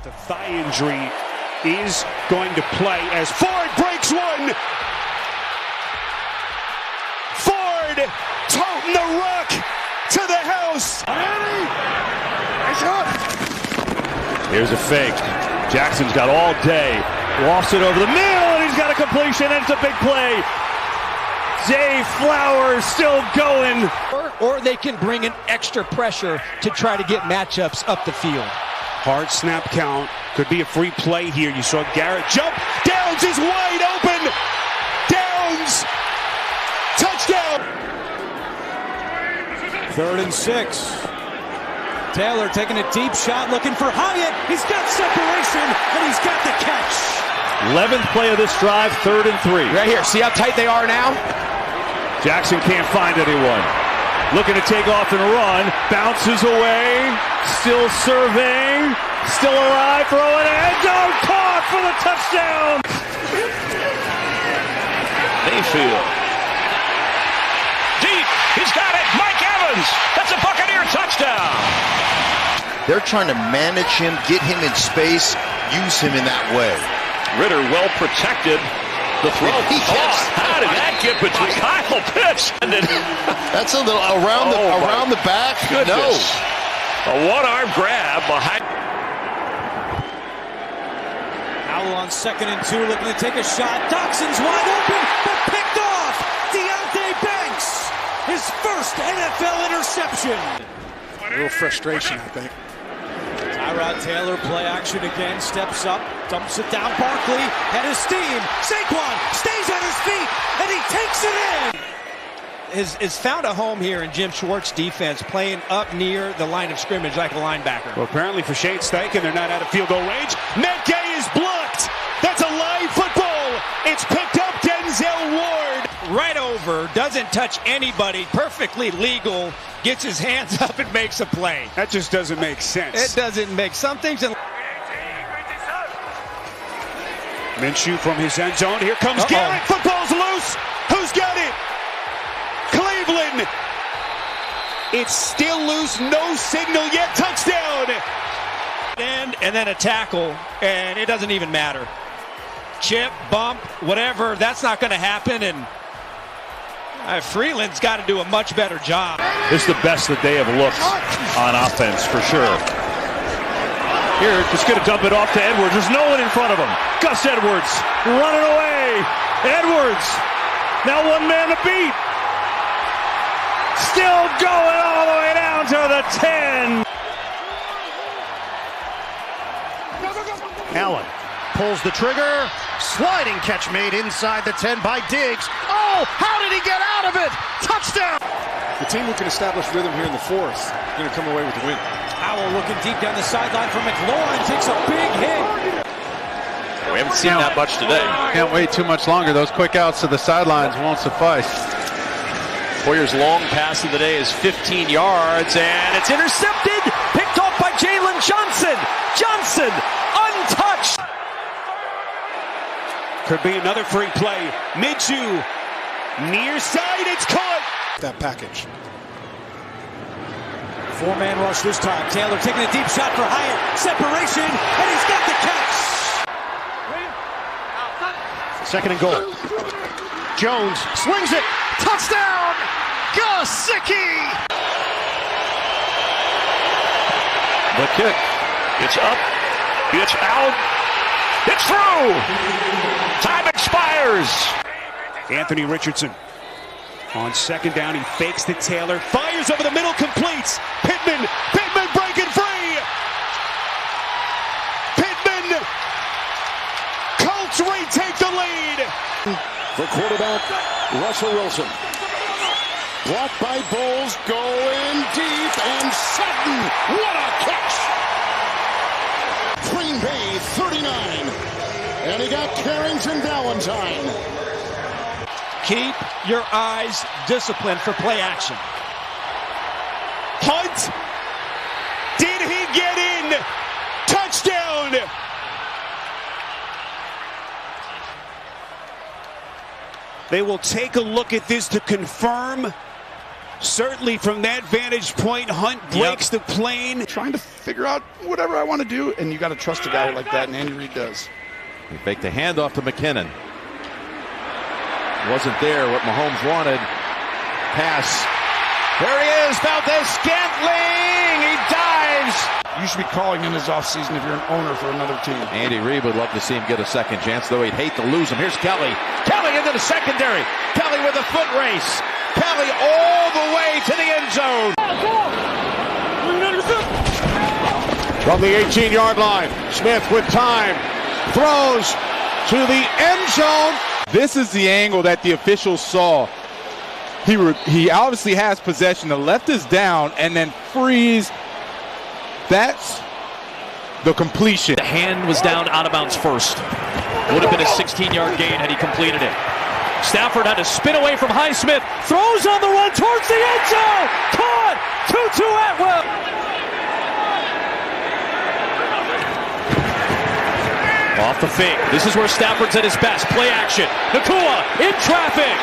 with a thigh injury is going to play as Ford breaks one. Ford toting the rock to the house. Here's a fake. Jackson's got all day. Lost it over the middle, and he's got a completion, and it's a big play. Zay Flowers still going. Or they can bring in extra pressure to try to get matchups up the field. Hard snap count. Could be a free play here. You saw Garrett jump. Downs is wide open. Downs. Touchdown. 3rd and 6. Taylor taking a deep shot, looking for Hyatt. He's got separation, and he's got the catch. 11th play of this drive, 3rd and 3. Right here. See how tight they are now? Jackson can't find anyone. Looking to take off and run. Bounces away. Still serving. Still alive. Throwing it. Don't caught for the touchdown. Mayfield. Deep. He's got it. Mike Evans. That's a Buccaneer touchdown. They're trying to manage him, get him in space, use him in that way. Ritter well protected. The throw. How did that get between Kyle Pitts? That's a little around the back. Goodness. No. A one-arm grab behind. Howell on 2nd and 2, looking to take a shot. Doxson's wide open, but picked off. Deontay Banks, his first NFL interception. A little frustration, I think. Tyrod Taylor, play action again, steps up, dumps it down. Barkley, head of steam. Saquon stays on his feet, and he takes it in. Has found a home here in Jim Schwartz's defense, playing up near the line of scrimmage like a linebacker. Well, apparently for Shane Steichen, they're not out of field goal range. Matt Gay is blocked. That's a live football. It's picked up. Denzel Ward. Right over, doesn't touch anybody, perfectly legal, gets his hands up and makes a play. That just doesn't make sense. It doesn't make some things. Minshew from his end zone. Here comes Garrett. Football's loose. Who's got it? Cleveland. It's still loose. No signal yet. Touchdown. And then a tackle, and it doesn't even matter. Chip, bump, whatever, that's not going to happen, and Freeland's got to do a much better job. This is the best that they have looked on offense, for sure. Here, just going to dump it off to Edwards. There's no one in front of him. Gus Edwards running away. Edwards, now one man to beat. Still going all the way down to the 10. Allen pulls the trigger. Sliding catch made inside the 10 by Diggs. Oh, how did he get out of it? Touchdown! The team who can establish rhythm here in the 4th is going to come away with the win. Howell looking deep down the sideline for McLaurin. Takes a big hit. We haven't seen that much today. Can't wait too much longer. Those quick outs to the sidelines won't suffice. Hoyer's long pass of the day is 15 yards, and it's intercepted. Picked off by Jalen Johnson. Johnson, untouched. Could be another free play. Minshew, near side, it's caught. That package. 4-man rush this time. Taylor taking a deep shot for Hyatt. Separation, and he's got the catch. 2nd and goal. Jones swings it. Touchdown! Gesicki! The kick. It's up. It's out. It's through. Time expires. Anthony Richardson on 2nd down. He fakes to Taylor. Fires over the middle. Completes. Pittman breaking free. Pittman. Colts retake the lead. For quarterback Russell Wilson. Blocked by Bowles, going deep, and Sutton, what a catch! Green Bay 39, and he got Carrington Valentine. Keep your eyes disciplined for play action. Hunt, did he get in? Touchdown! They will take a look at this to confirm Certainly from that vantage point, Hunt breaks the plane. Trying to figure out whatever I want to do, and you got to trust a guy like that, and Andy Reid does. He faked a handoff to McKinnon. Wasn't there what Mahomes wanted. Pass. There he is, Valdez-Scantling. He dives. You should be calling in his offseason if you're an owner for another team. Andy Reid would love to see him get a second chance, though he'd hate to lose him. Here's Kelly. Kelly into the secondary. Kelly with a foot race. Kelly all the way to the end zone. From the 18-yard line, Smith with time, throws to the end zone. This is the angle that the officials saw. He obviously has possession. The left is down and then freeze. That's the completion. The hand was down out of bounds first. Would have been a 16-yard gain had he completed it. Stafford had to spin away from Highsmith. Throws on the run towards the end zone. Caught. Tutu Atwell. Off the fake. This is where Stafford's at his best. Play action. Nacua in traffic.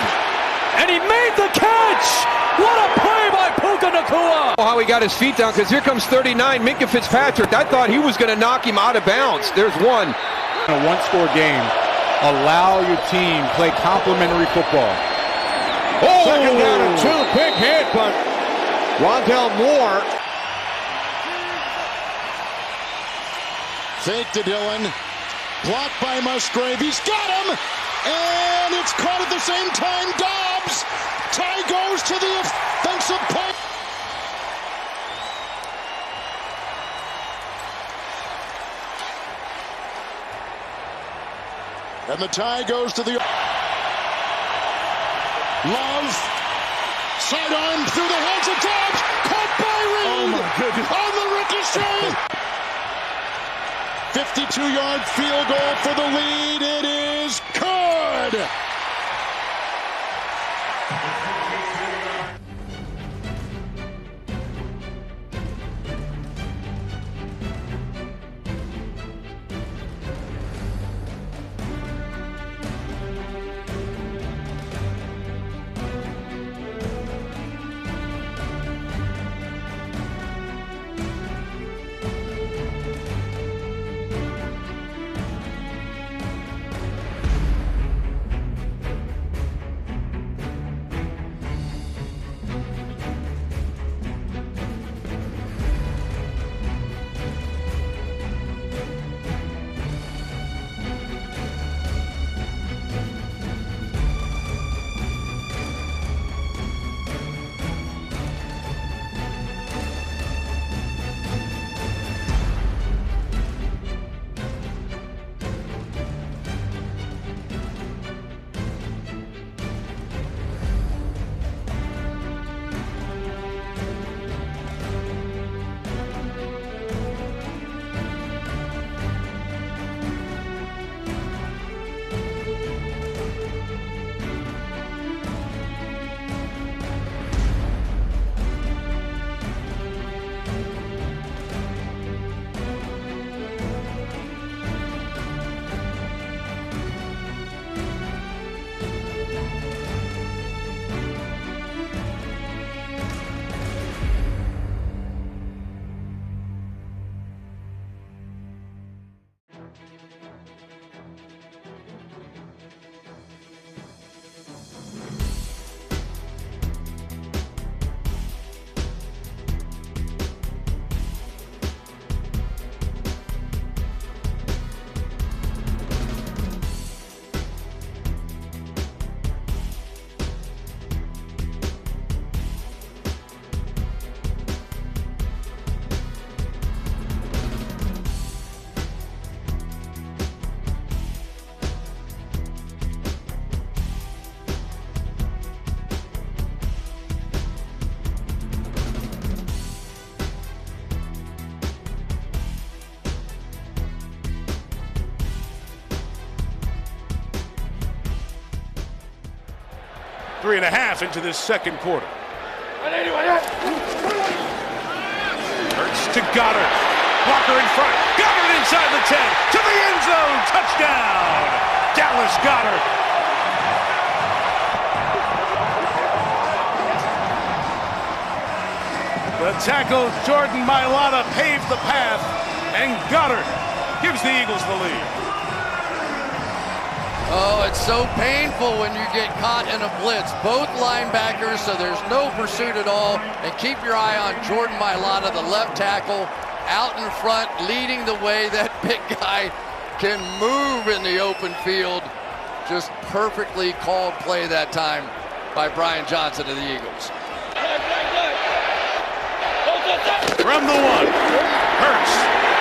And he made the catch. What a play by Puka Nacua. How he got his feet down, because here comes 39, Minkah Fitzpatrick. I thought he was going to knock him out of bounds. There's one. In a one-score game, allow your team play complementary football. Oh! Second down and 2. Big hit, but Rondell Moore. Fake to Dillon. Blocked by Musgrave. He's got him! And it's caught at the same time. Dobbs. Tie goes to the offensive play. And the tie goes to the Love. Sidearm through the hands of Dobbs. Caught by Reed. Oh my goodness. On the ricochet. 52-yard field goal for the lead. It is good. Three and a half into this second quarter. Hurts to Goddard. Walker in front. Goddard inside the 10. To the end zone. Touchdown. Dallas Goddard. The tackle, Jordan Mailata, paved the path, and Goddard gives the Eagles the lead. Oh, it's so painful when you get caught in a blitz. Both linebackers, so there's no pursuit at all. And keep your eye on Jordan Mailata, the left tackle, out in front, leading the way. That big guy can move in the open field. Just perfectly called play that time by Brian Johnson of the Eagles. From the one, Hurts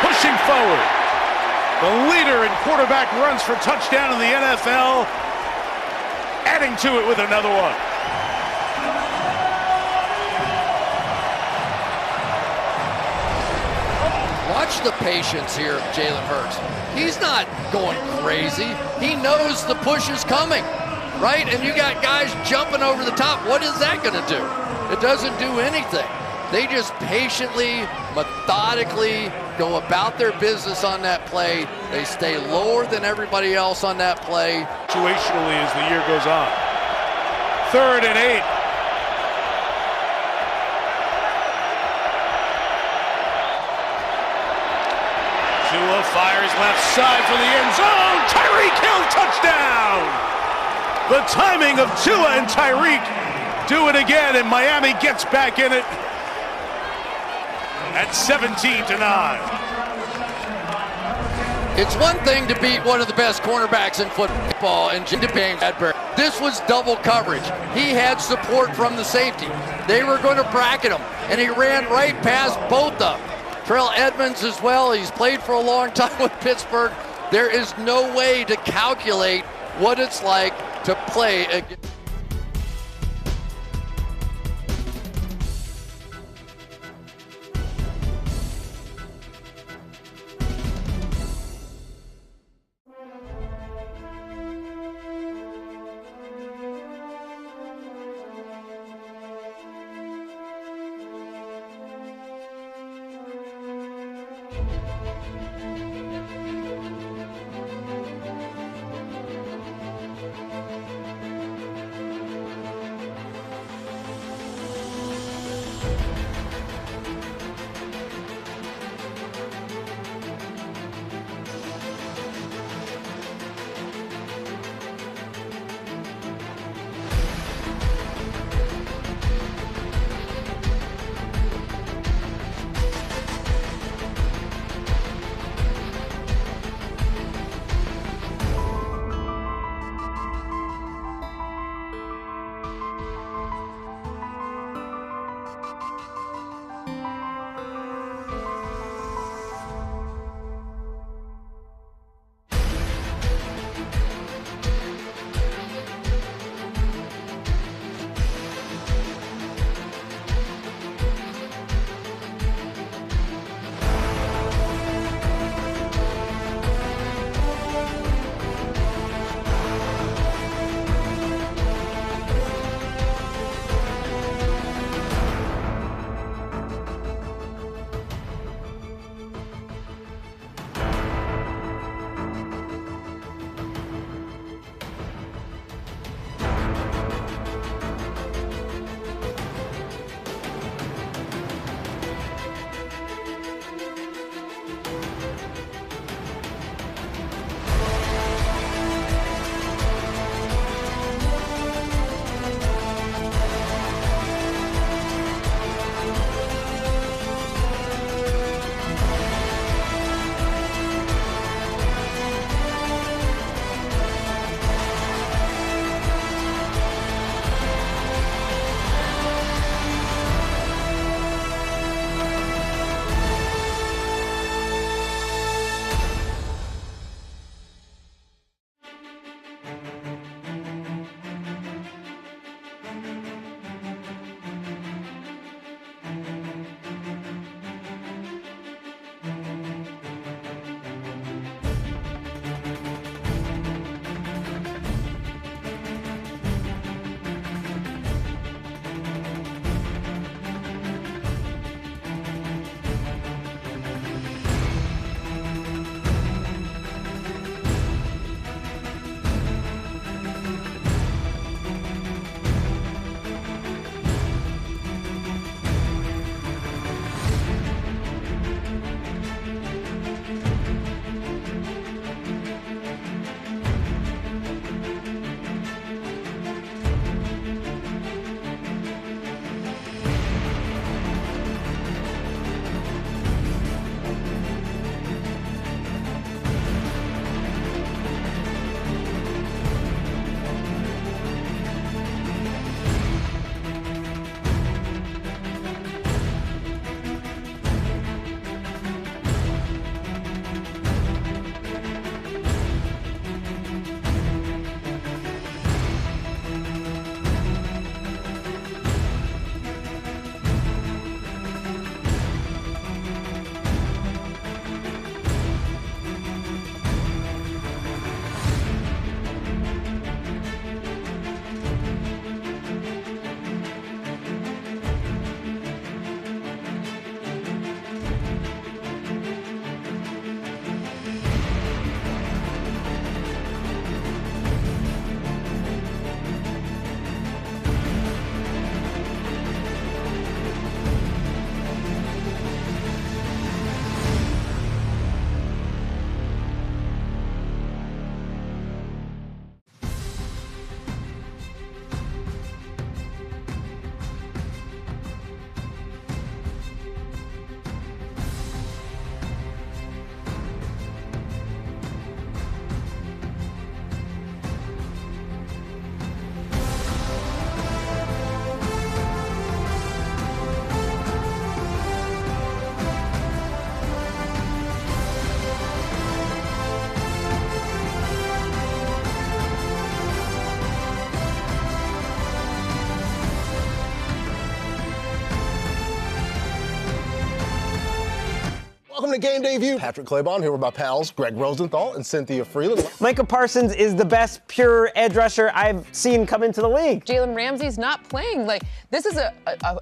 pushing forward. The leader in quarterback runs for touchdown in the NFL, adding to it with another one. Watch the patience here of Jalen Hurts. He's not going crazy. He knows the push is coming, right? And you got guys jumping over the top. What is that going to do? It doesn't do anything. They just patiently, methodically go about their business on that play. They stay lower than everybody else on that play. Situationally as the year goes on. 3rd and 8. Tua fires left side for the end zone. Tyreek Hill, touchdown! The timing of Tua and Tyreek do it again, and Miami gets back in it at 17-9. It's one thing to beat one of the best cornerbacks in football, and James Bradbury. This was double coverage. He had support from the safety. They were going to bracket him, and he ran right past both of them. Terrell Edmonds as well. He's played for a long time with Pittsburgh. There is no way to calculate what it's like to play against. Welcome to Game Day View. Patrick Claybon here with my pals Greg Rosenthal and Cynthia Freeland. Micah Parsons is the best pure edge rusher I've seen come into the league. Jalen Ramsey's not playing. This is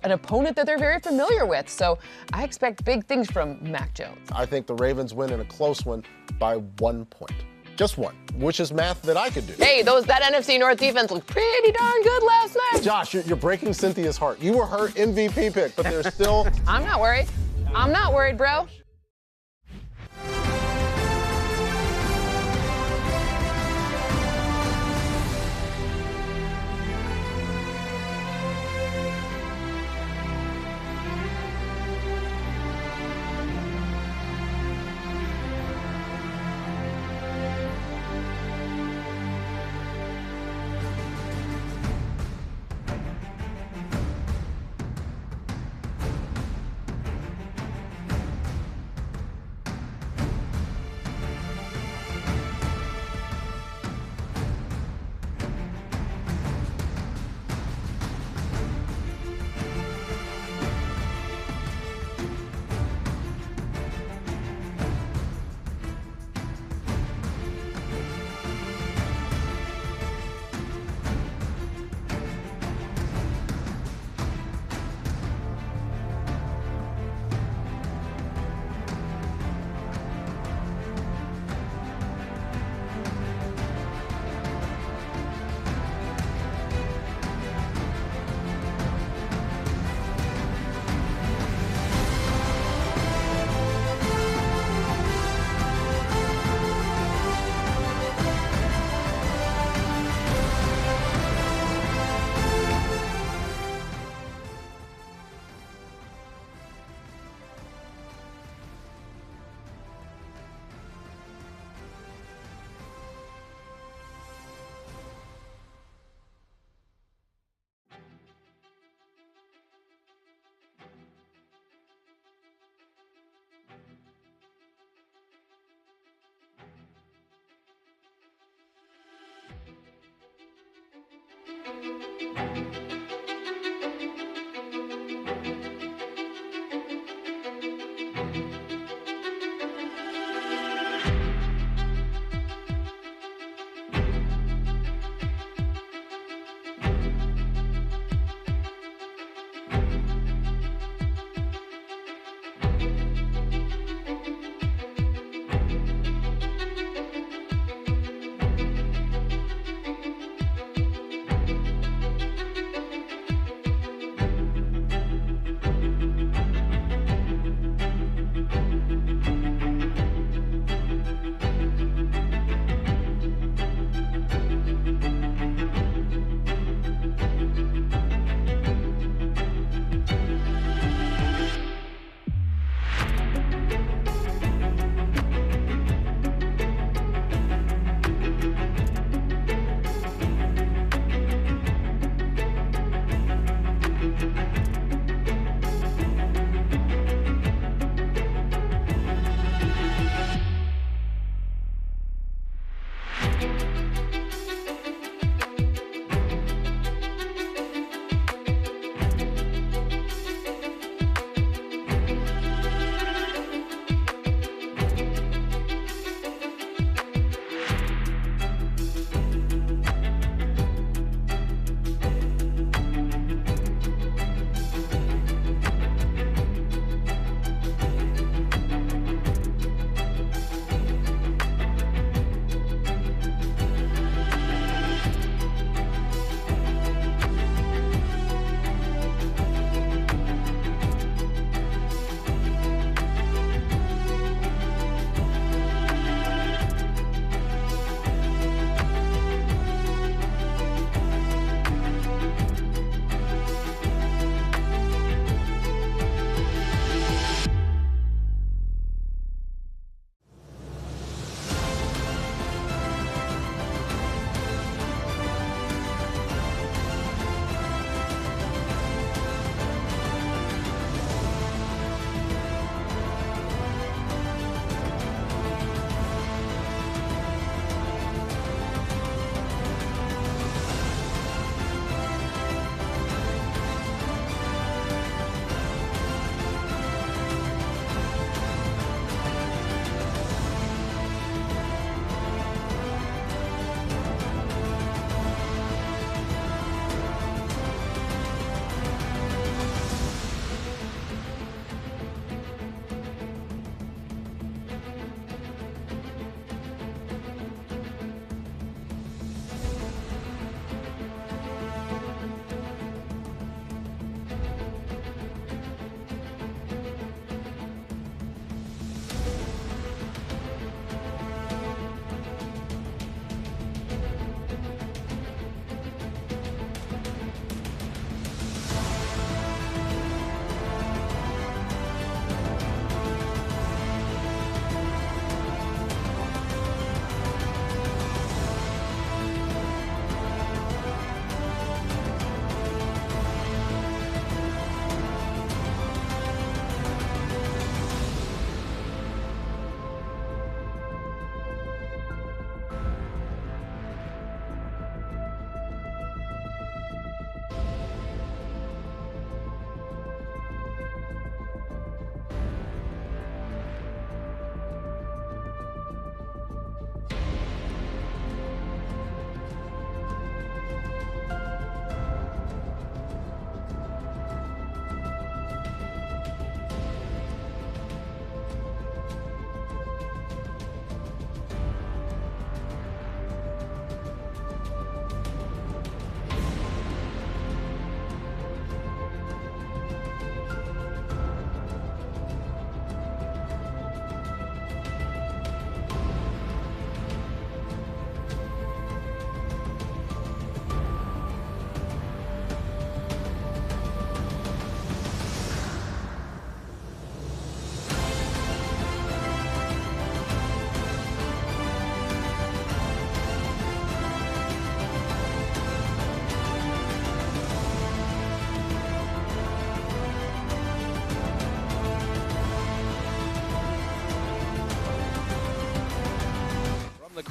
an opponent that they're very familiar with. So I expect big things from Mac Jones. I think the Ravens win in a close one by 1 point. Just one, which is math that I could do. Hey, that NFC North defense looked pretty darn good last night. Josh, you're breaking Cynthia's heart. You were her MVP pick, but there's still... I'm not worried. I'm not worried, bro.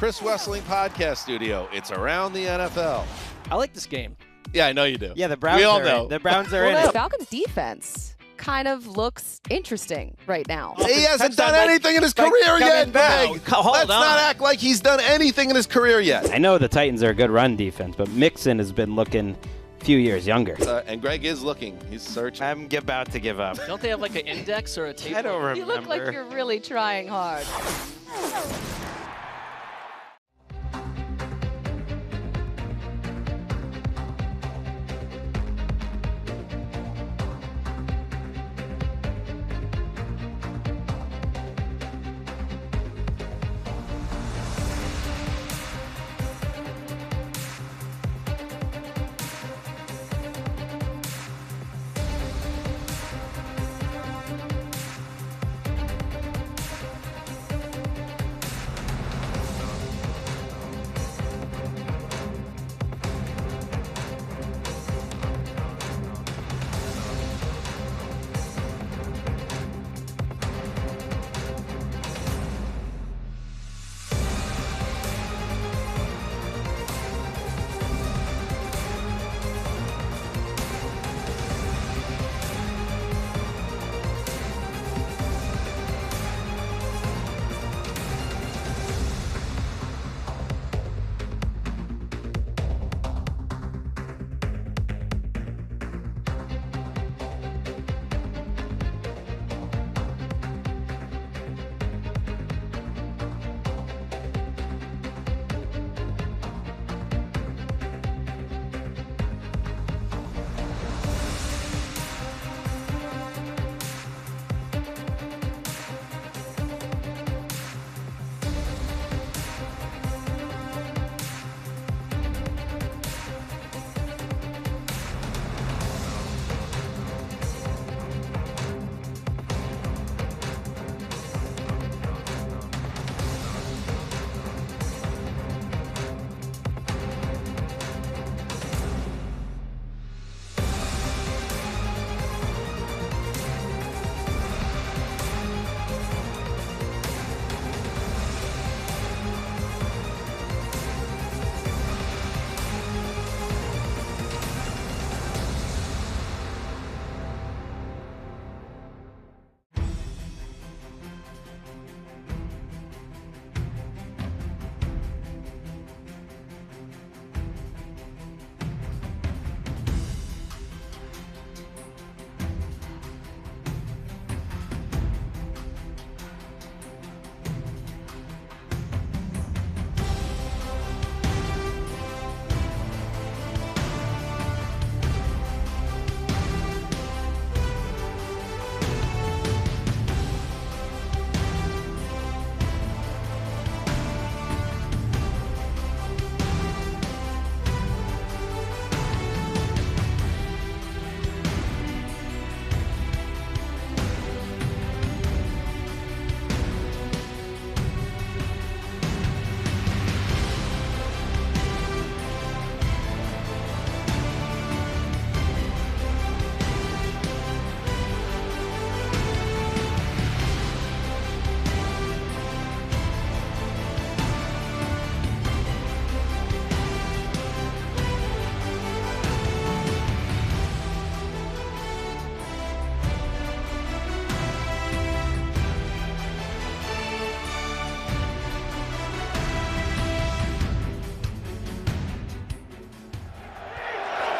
Chris Wesseling Podcast Studio. It's Around the NFL. I like this game. Yeah, I know you do. Yeah, the Browns we all are know. in. The Browns are Well, in the it. Falcons defense kind of looks interesting right now. He hasn't done anything in his career yet, Meg. Let's not act like he's done anything in his career yet. I know the Titans are a good run defense, but Mixon has been looking a few years younger. And Greg is looking. He's searching. I'm about to give up. Don't they have like an index or a table? I don't remember. You look like you're really trying hard.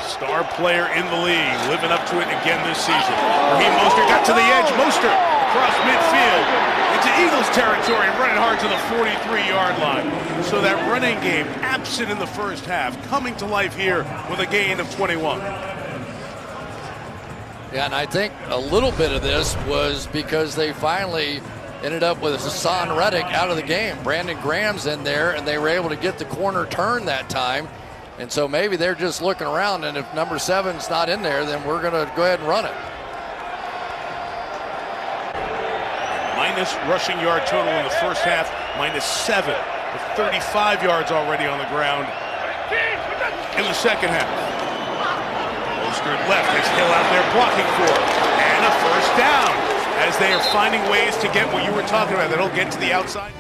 Star player in the league, living up to it again this season. Raheem Mostert got to the edge. Mostert across midfield into Eagles territory, running hard to the 43-yard line. So that running game, absent in the first half, coming to life here with a gain of 21. Yeah, and I think a little bit of this was because they finally ended up with Hassan Reddick out of the game. Brandon Graham's in there, and they were able to get the corner turn that time. And so maybe they're just looking around, and if number 7's not in there, then we're going to go ahead and run it. Minus rushing yard total in the first half, -7, with 35 yards already on the ground in the second half. Mostert left, there's Hill out there blocking for it, and a first down as they are finding ways to get what you were talking about. They don't get to the outside.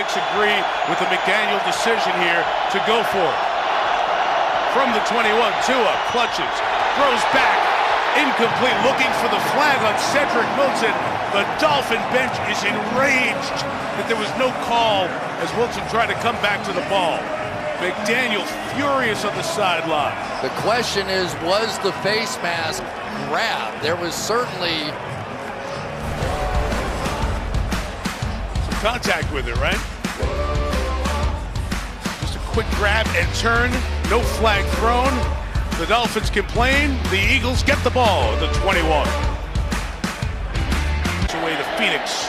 Bucs agree with the McDaniel decision here to go for it. From the 21, Tua clutches, throws back, incomplete, looking for the flag on Cedric Wilson. The Dolphin bench is enraged that there was no call as Wilson tried to come back to the ball. McDaniel furious on the sideline. The question is, was the face mask grabbed? There was certainly contact with it, right? Just a quick grab and turn, no flag thrown. The Dolphins complain, the Eagles get the ball at the 21. It's away to Phoenix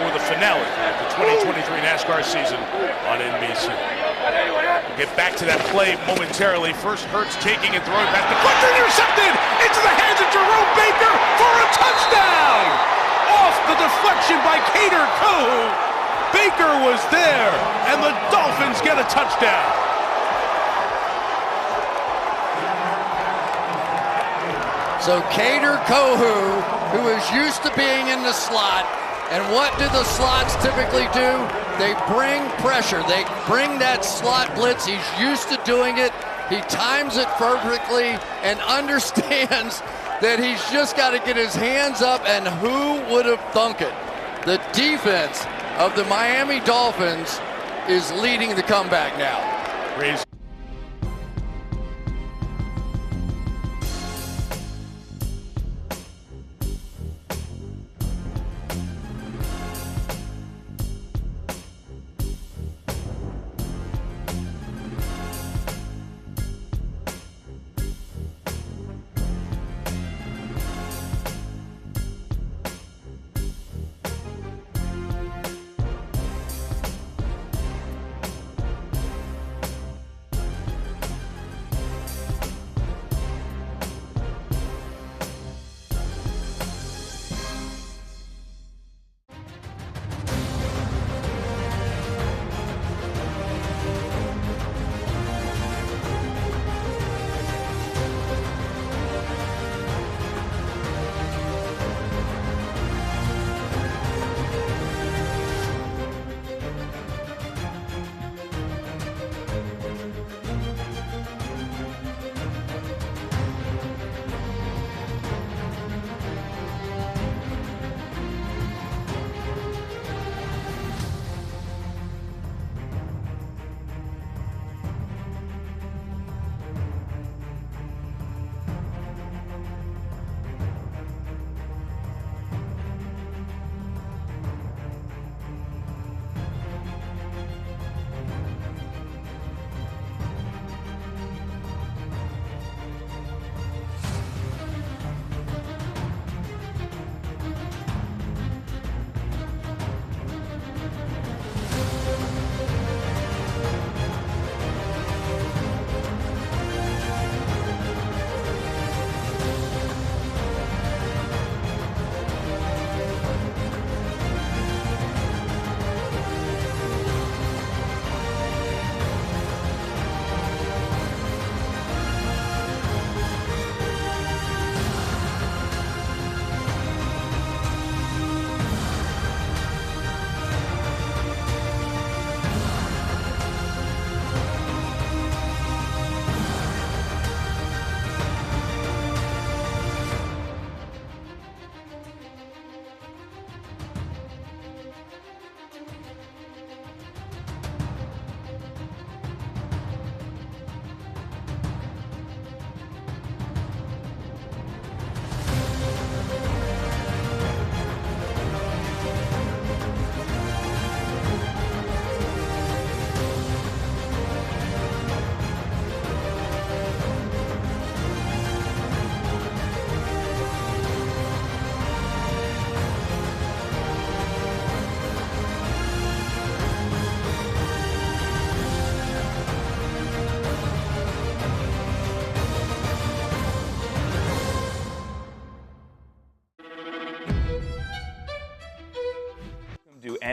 for the finale of the 2023 NASCAR season on NBC. We'll get back to that play momentarily. First, Hurts taking and throwing back. The deflector intercepted into the hands of Jerome Baker for a touchdown! Off the deflection by Cater Kohu. Baker was there, and the Dolphins get a touchdown. So Cater Kohu, who is used to being in the slot, and what do the slots typically do? They bring pressure. They bring that slot blitz. He's used to doing it. He times it perfectly and understands that he's just got to get his hands up, and who would have thunk it? The defense of the Miami Dolphins is leading the comeback now.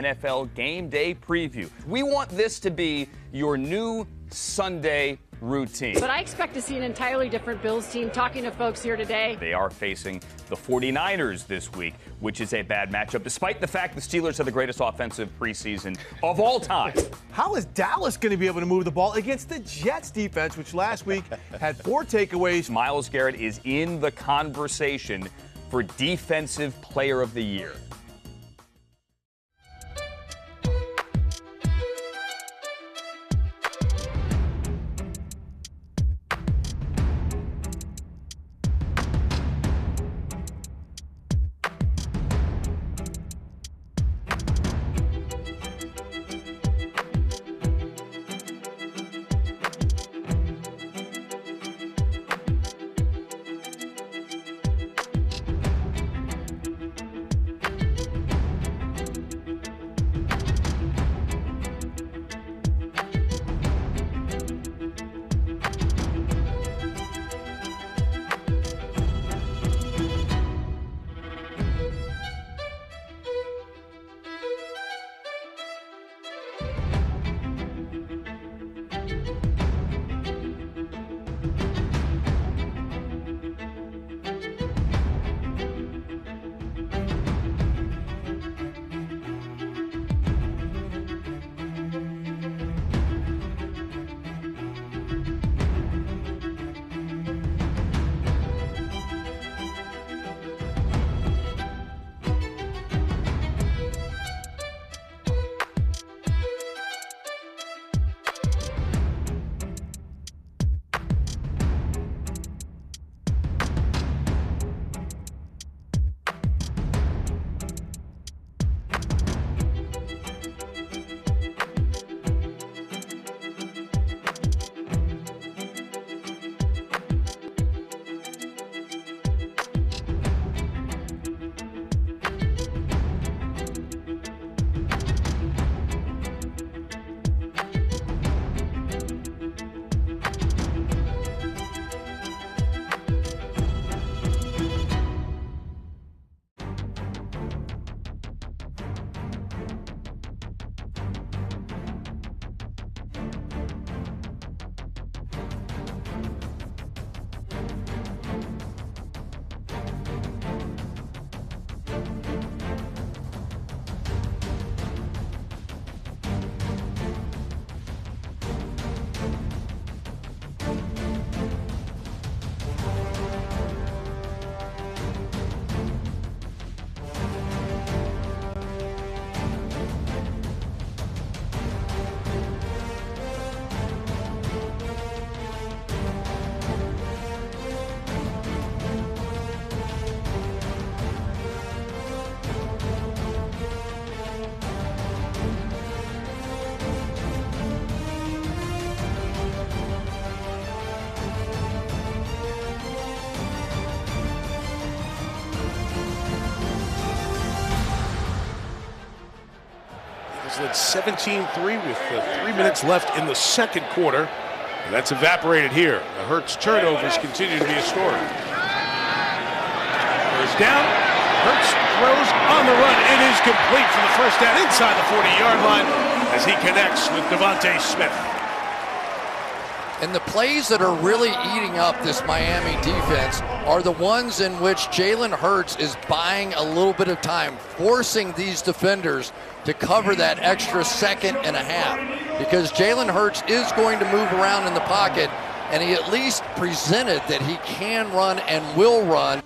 NFL Game Day Preview. We want this to be your new Sunday routine. But I expect to see an entirely different Bills team. Talking to folks here today, They are facing the 49ers this week, which is a bad matchup, despite the fact the Steelers have the greatest offensive preseason of all time. How is Dallas going to be able to move the ball against the Jets defense, which last week had 4 takeaways? Myles Garrett is in the conversation for Defensive Player of the Year. Led 17-3 with 3 minutes left in the second quarter. And that's evaporated here. The Hurts turnovers continue to be a story. First down. Hurts throws on the run. It is complete for the first down inside the 40-yard line as he connects with Devontae Smith. And the plays that are really eating up this Miami defense are the ones in which Jalen Hurts is buying a little bit of time, forcing these defenders to cover that extra second and a half. Because Jalen Hurts is going to move around in the pocket, and he at least presented that he can run and will run.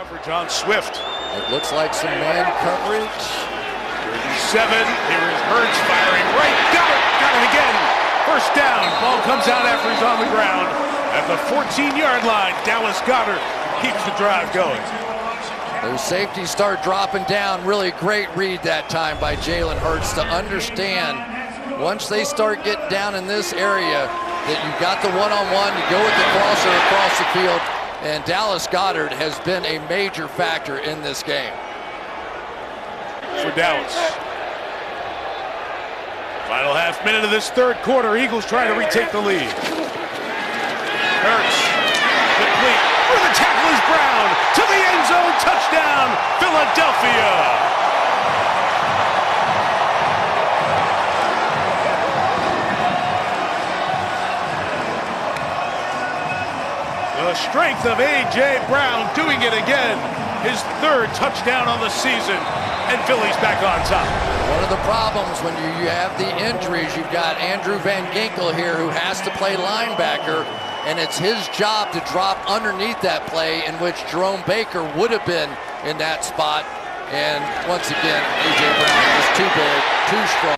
Coverage on Swift. It looks like some man coverage. 7. Here is Hurts firing right. Got it again. First down. Ball comes out after he's on the ground. At the 14-yard line, Dallas Goedert keeps the drive going. Those safeties start dropping down. Really great read that time by Jalen Hurts to understand once they start getting down in this area that you've got the one-on-one, you go with the crosser across the field, and Dallas Goedert has been a major factor in this game. For Dallas. Final half minute of this third quarter. Eagles trying to retake the lead. Hurts. Complete. Where the tackle is Brown. To the end zone. Touchdown. Philadelphia. The strength of A.J. Brown doing it again. His third touchdown on the season. And Philly's back on top. One of the problems when you have the injuries, you've got Andrew Van Ginkel here who has to play linebacker, and it's his job to drop underneath that play in which Jerome Baker would have been in that spot. And once again, A.J. Brown is too big, too strong.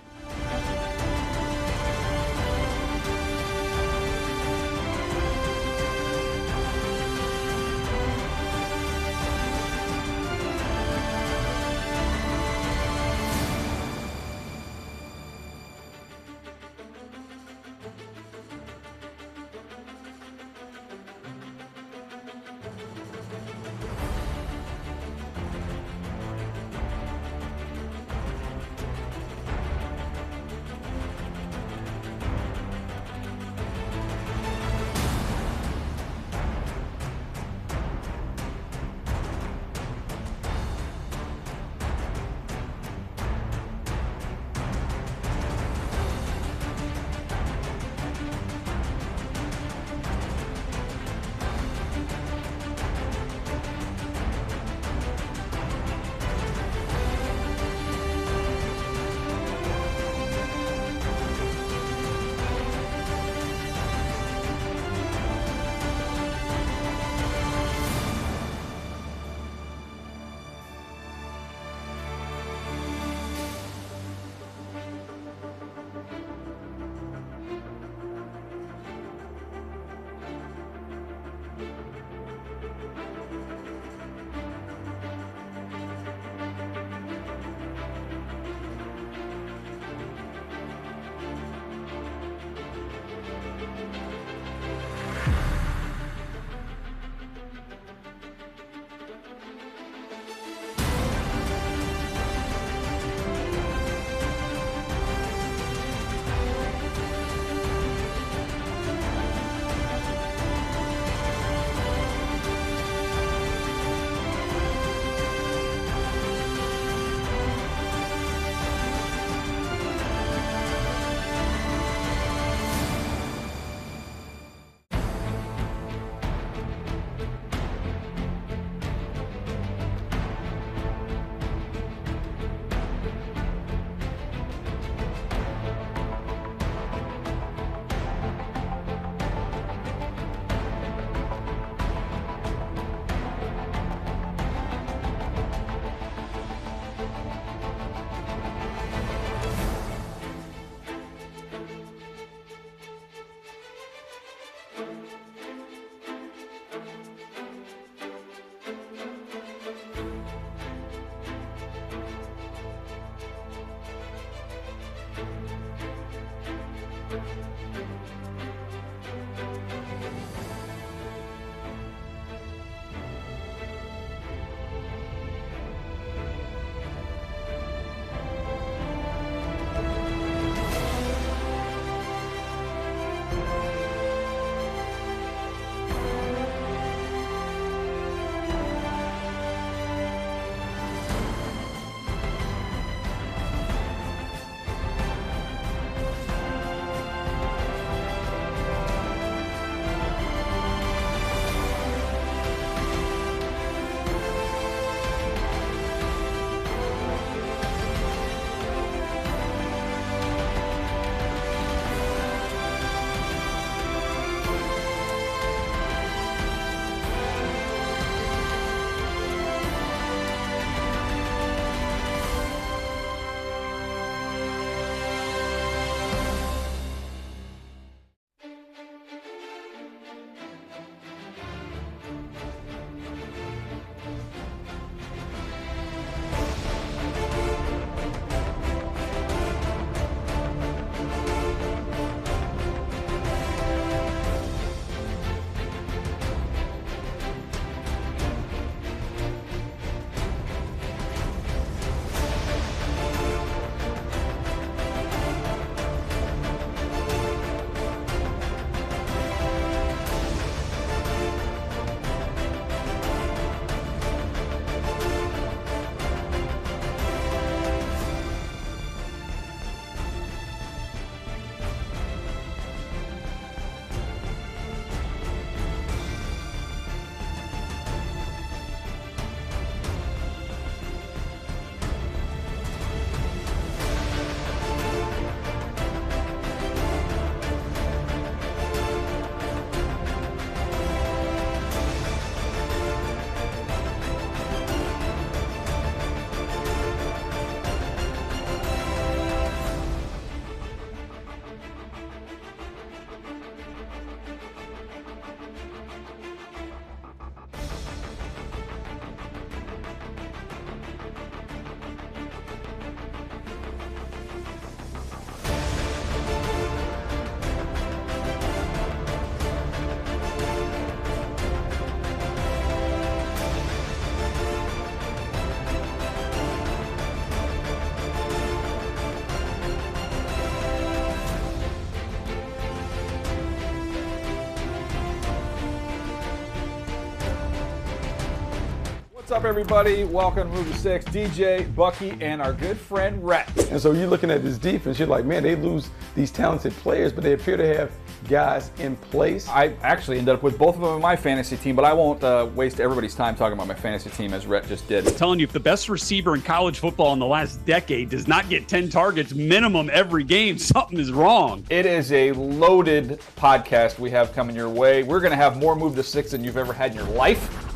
What's up, everybody? Welcome to Move to 6. DJ, Bucky, and our good friend Rhett. And so you're looking at this defense, you're like, man, they lose these talented players, but they appear to have guys in place. I actually ended up with both of them in my fantasy team, but I won't waste everybody's time talking about my fantasy team as Rhett just did. I'm telling you, if the best receiver in college football in the last decade does not get 10 targets minimum every game, something is wrong. It is a loaded podcast we have coming your way. We're going to have more Move to 6 than you've ever had in your life.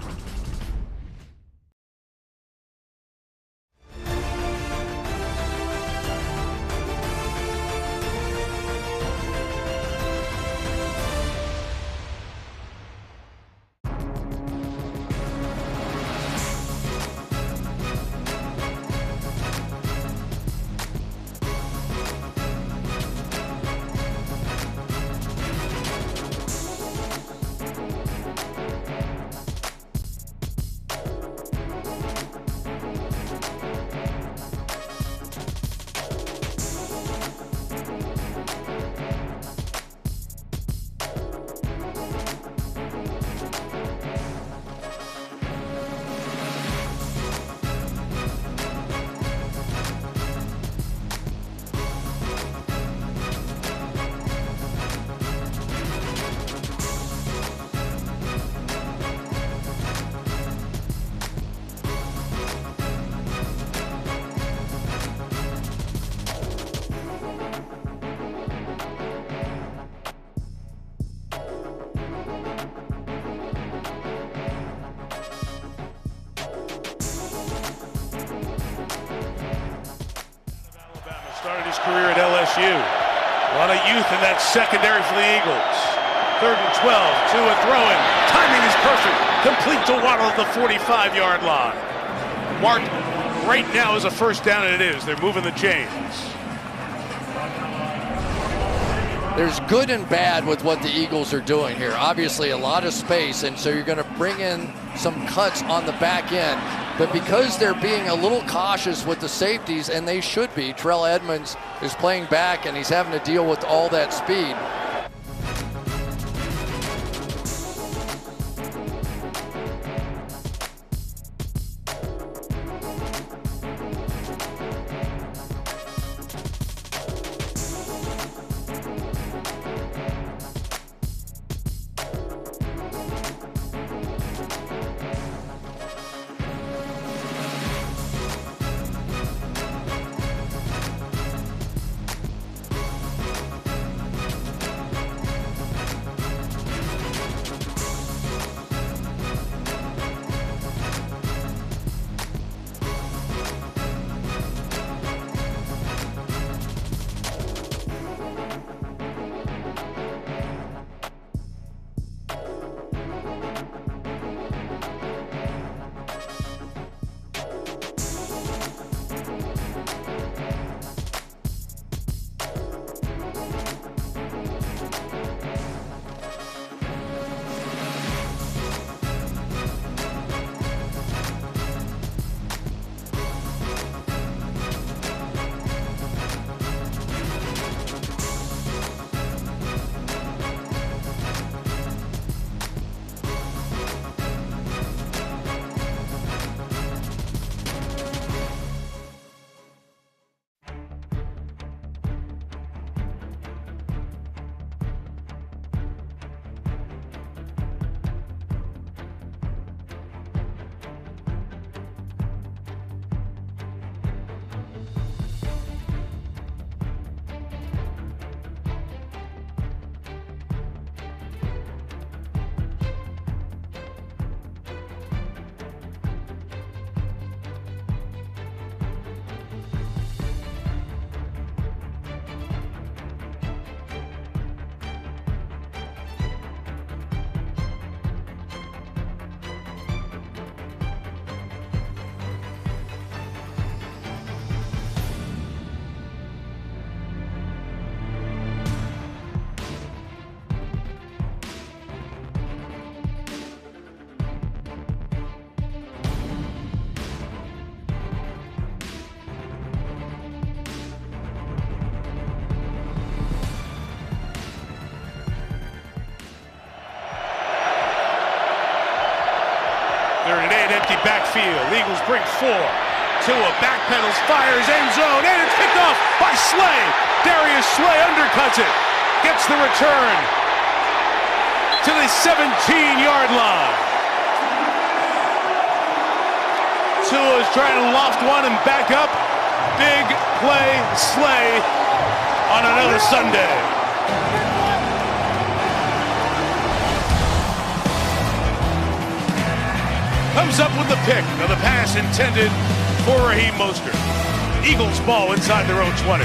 Started his career at LSU. A lot of youth in that secondary for the Eagles. 3rd and 12, Tua throwing. Timing is perfect. Complete to Waddle at the 45-yard line. Marked right now as a first down, and it is. They're moving the chains. There's good and bad with what the Eagles are doing here. Obviously, a lot of space, and so you're going to bring in some cuts on the back end. But because they're being a little cautious with the safeties, and they should be, Terrell Edmunds is playing back, and he's having to deal with all that speed. They're in an empty backfield. Eagles bring 4. Tua backpedals, fires, end zone, and it's picked off by Slay. Darius Slay undercuts it. Gets the return to the 17-yard line. Tua's trying to loft one and back up. Big play, Slay on another Sunday. Comes up with the pick of the pass intended for Raheem Mostert. Eagles ball inside their own 20.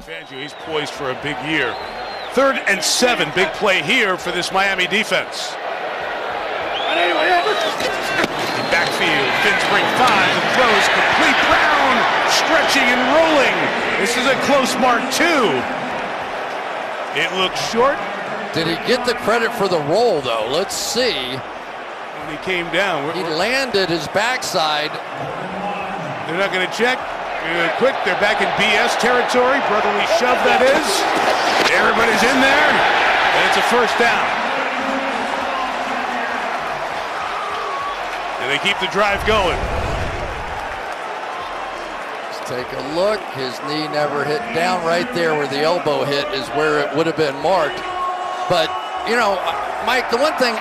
Fangio, he's poised for a big year. 3rd and 7, big play here for this Miami defense. Backfield, Fins bring 5, and throws complete. Brown stretching and rolling. This is a close mark 2. It looks short. Did he get the credit for the roll, though? Let's see. When he came down. He landed his backside. They're not going to check. Quick, they're back in BS territory. Brotherly shove, that is. Everybody's in there, and it's a first down. And they keep the drive going. Let's take a look. His knee never hit down. Right there where the elbow hit is where it would have been marked. But, you know, Mike, the one thing...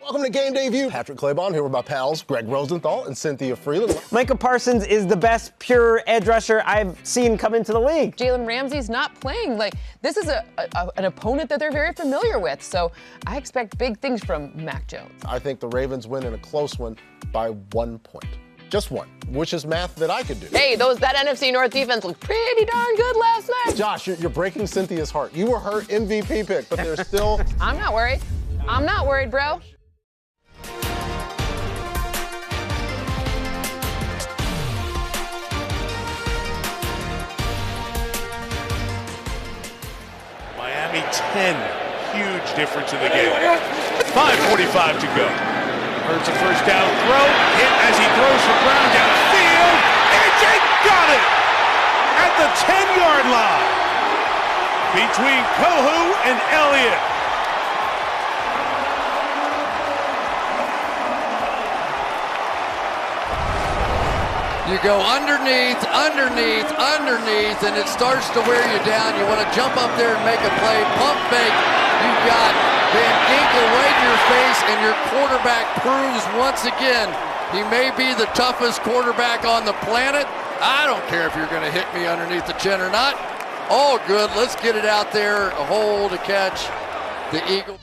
Welcome to Game Day View. Patrick Claybon here with my pals Greg Rosenthal and Cynthia Freeland. Micah Parsons is the best pure edge rusher I've seen come into the league. Jalen Ramsey's not playing. Like, this is an opponent that they're very familiar with. So I expect big things from Mac Jones. I think the Ravens win in a close one by 1 point. Just one, which is math that I could do. Hey, that NFC North defense looked pretty darn good last night. Josh, you're breaking Cynthia's heart. You were her MVP pick, but there's still... I'm not worried. I'm not worried, bro. Miami 10, huge difference in the game. 5:45 to go. Hurts a first down throw, hit as he throws for Brown downfield, and Jake got it at the 10-yard line between Kohu and Elliott. You go underneath, and it starts to wear you down. You want to jump up there and make a play. Pump fake. You've got Van Ginkel right in your face, and your quarterback proves once again he may be the toughest quarterback on the planet. I don't care if you're going to hit me underneath the chin or not. All good. Let's get it out there. A hole to catch the Eagles.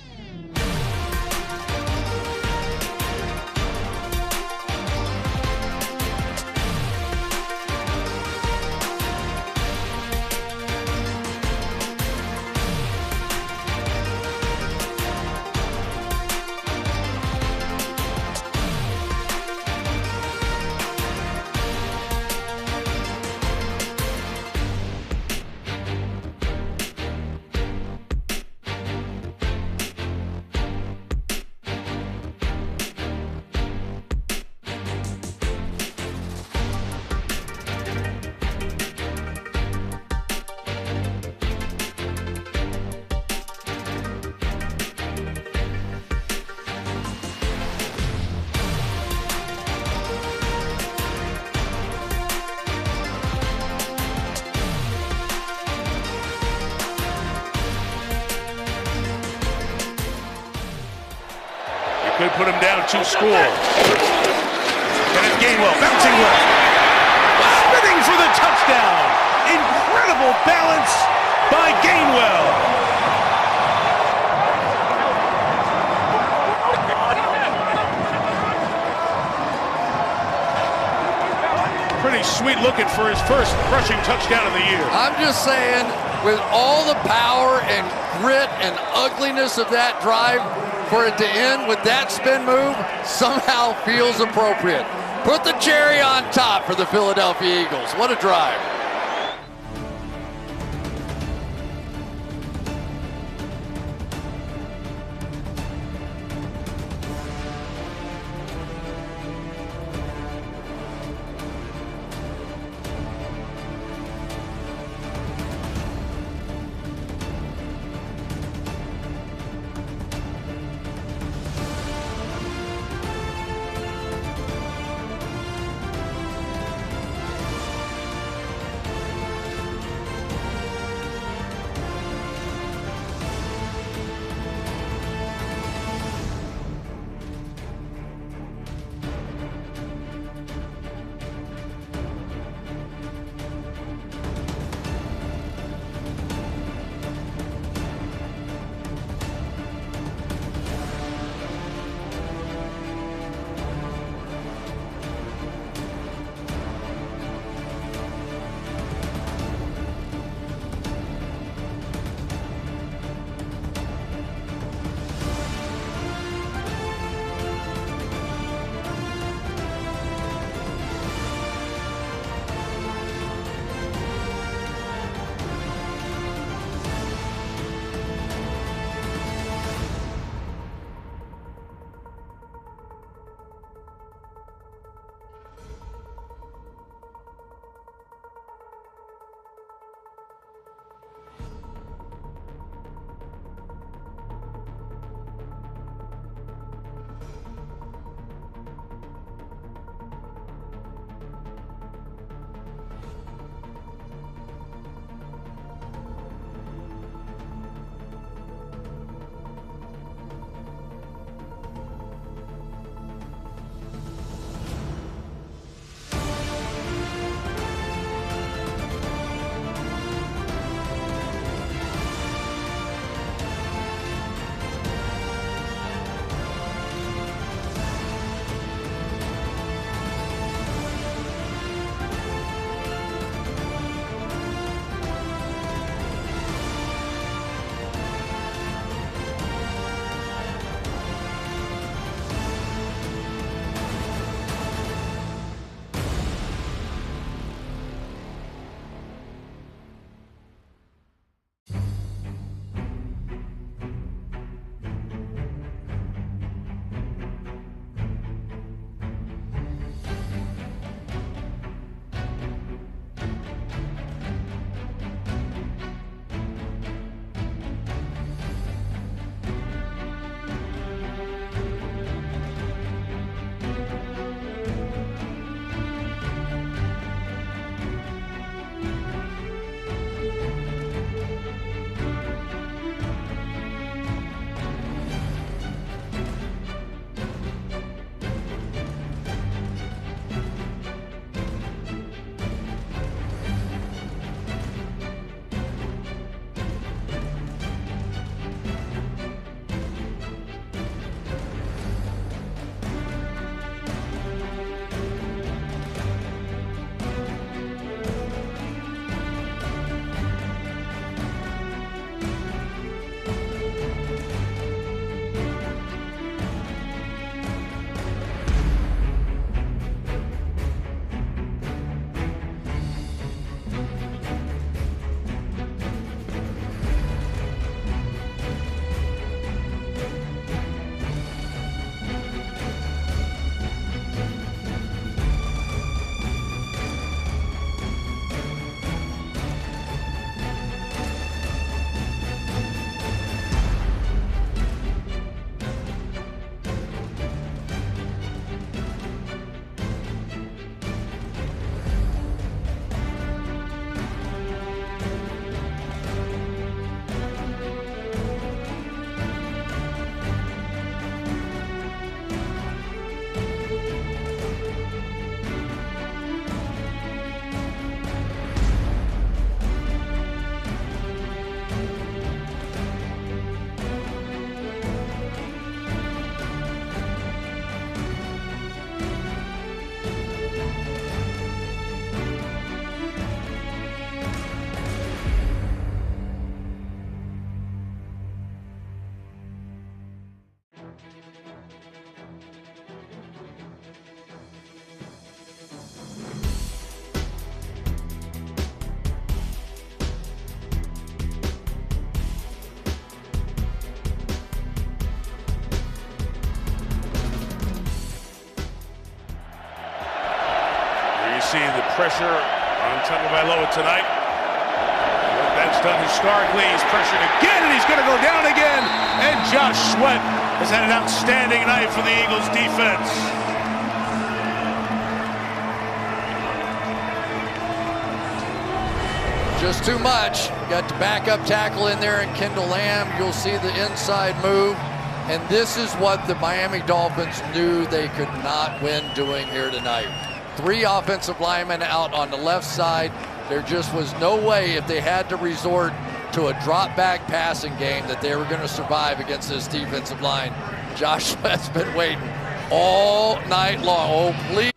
Could put him down 2 score. Kenneth Gainwell bouncing left. Spinning for the touchdown. Incredible balance by Gainwell. Pretty sweet looking for his first rushing touchdown of the year. I'm just saying, with all the power and grit and ugliness of that drive, for it to end with that spin move somehow feels appropriate. Put the cherry on top for the Philadelphia Eagles. What a drive. see the pressure on Tagovailoa tonight. What that's done historically, he's pressured again, and he's going to go down again. And Josh Sweat has had an outstanding night for the Eagles defense. Just too much. Got the backup tackle in there, and Kendall Lamb. You'll see the inside move. And this is what the Miami Dolphins knew they could not win doing here tonight. 3 offensive linemen out on the left side. There just was no way, if they had to resort to a drop-back passing game, that they were going to survive against this defensive line. Josh Sweat's been waiting all night long. Oh, please.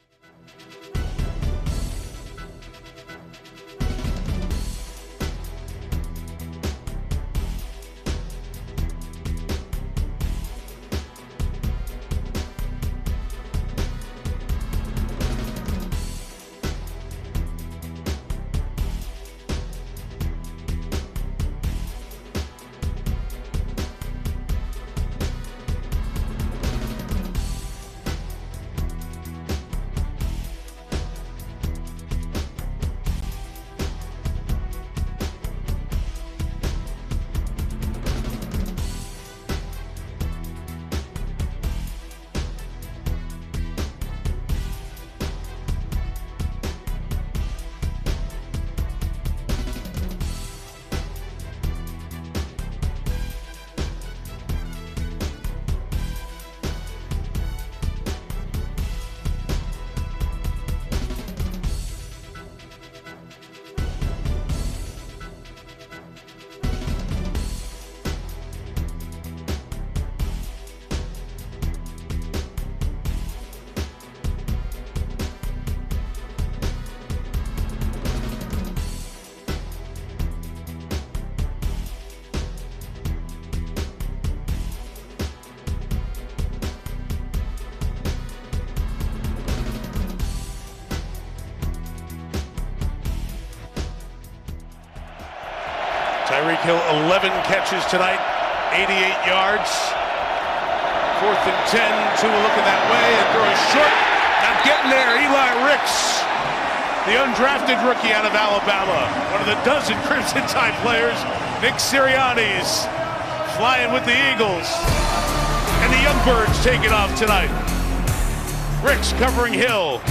Tyreek Hill, 11 catches tonight, 88 yards. 4th and 10, Tua looking that way and throwing short. Not getting there, Eli Ricks, the undrafted rookie out of Alabama. One of the dozen Crimson Tide players. Nick Sirianni's flying with the Eagles. And the Youngbirds taking off tonight. Ricks covering Hill.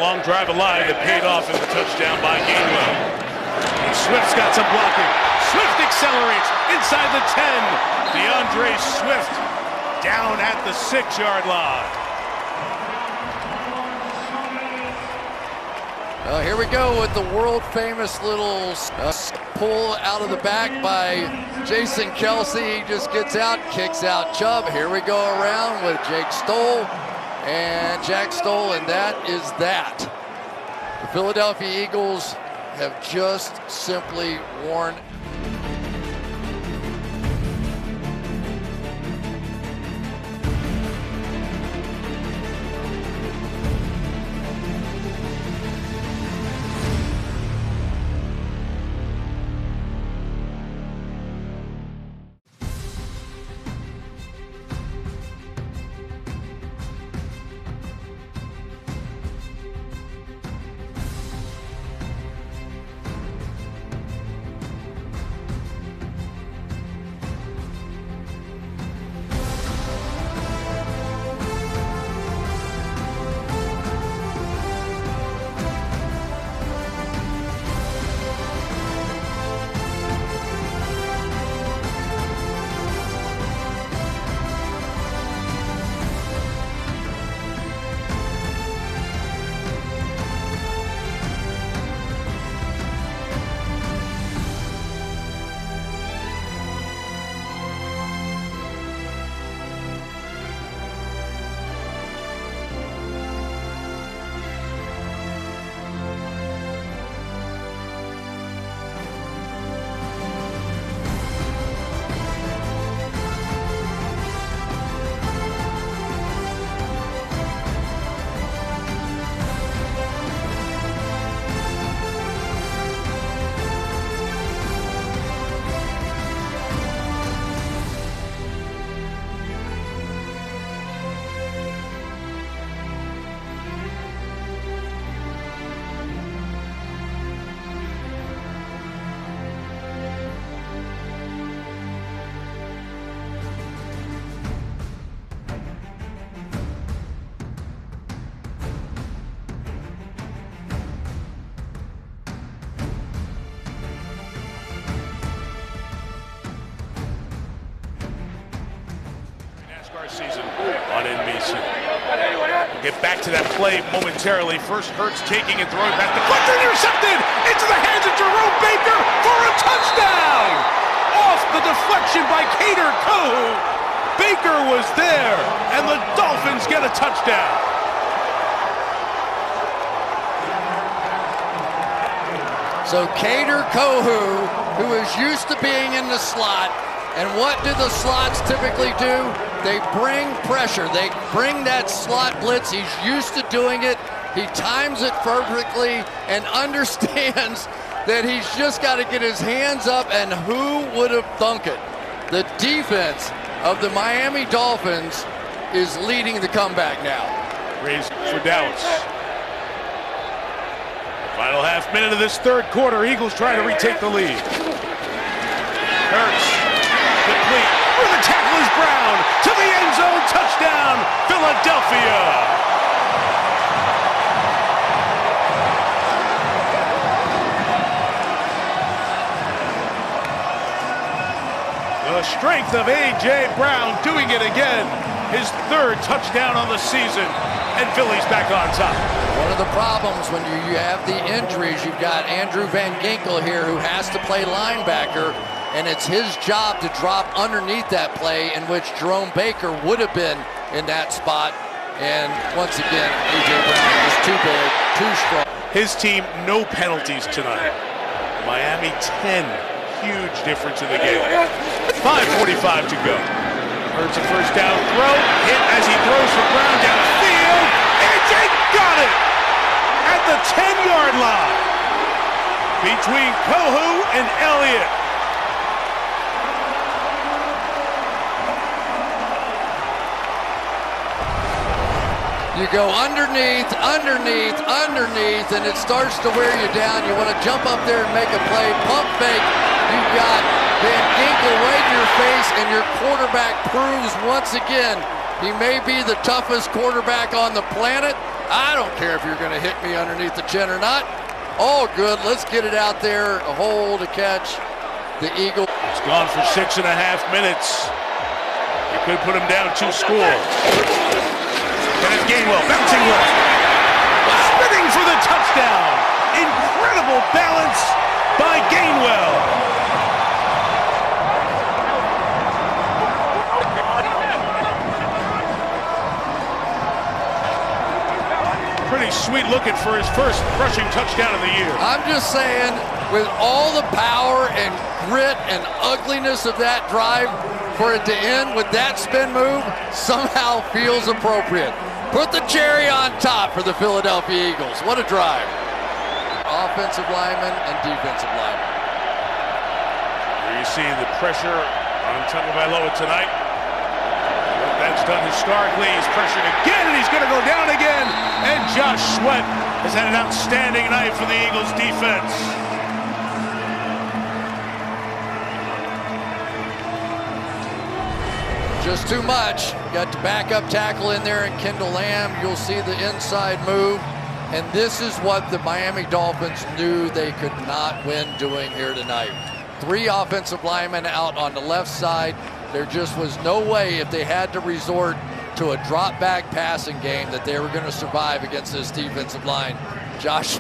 long drive alive that paid off in the touchdown by Gainwell. And Swift's got some blocking. Swift accelerates inside the 10. DeAndre Swift down at the 6-yard line. Here we go with the world-famous little pull out of the back by Jason Kelsey. He just gets out, kicks out Chubb. Here we go around with Jake Stoll and Jack Stoll, and that is that. The Philadelphia Eagles have just simply worn. Season on NBC. We'll get back to that play momentarily. First, Hurts taking and throwing back. Deflected, intercepted into the hands of Jerome Baker for a touchdown! Off the deflection by Kader Kohou. Baker was there, and the Dolphins get a touchdown. So Kader Kohou, who is used to being in the slot, and what do the slots typically do? They bring pressure. They bring that slot blitz. He's used to doing it. He times it perfectly and understands that he's just got to get his hands up, and who would have thunk it? The defense of the Miami Dolphins is leading the comeback now. Raised for Dallas. Final half minute of this third quarter. Eagles try to retake the lead. Hurts. Complete. Where the tackle is Brown. To the end zone. Touchdown. Philadelphia. The strength of A.J. Brown doing it again. His third touchdown on the season. And Philly's back on top. One of the problems when you have the injuries, you've got Andrew Van Ginkel here who has to play linebacker, and it's his job to drop underneath that play in which Jerome Baker would have been in that spot. And once again, A.J. Brown is too big, too strong. His team, no penalties tonight. Miami 10. Huge difference in the game. 5:45 to go. Hurts a first down throw. Hit as he throws for Brown downfield. A.J. got it at the 10-yard line between Kohou and Elliott. You go underneath, underneath, underneath, and it starts to wear you down. You want to jump up there and make a play. Pump fake. You've got Van Ginkel right in your face, and your quarterback proves once again he may be the toughest quarterback on the planet, I don't care if you're going to hit me underneath the chin or not. Oh, good. Let's get it out there. A hole to catch the Eagle. It's gone for 6.5 minutes. You could put him down 2 scores. Kenneth Gainwell bouncing left. Spinning for the touchdown. Incredible balance by Gainwell. Pretty sweet looking for his first rushing touchdown of the year. I'm just saying, with all the power and grit and ugliness of that drive, for it to end with that spin move somehow feels appropriate. Put the cherry on top for the Philadelphia Eagles. What a drive. Offensive lineman and defensive lineman. Here you see the pressure on Tagovailoa tonight. What that's done historically, he's pressured again, and he's going to go down again. And Josh Sweat has had an outstanding night for the Eagles defense. Just too much. Got the backup tackle in there and Kendall Lamb. You'll see the inside move. And this is what the Miami Dolphins knew they could not win doing here tonight. 3 offensive linemen out on the left side. There just was no way, if they had to resort to a drop back passing game, that they were going to survive against this defensive line. Josh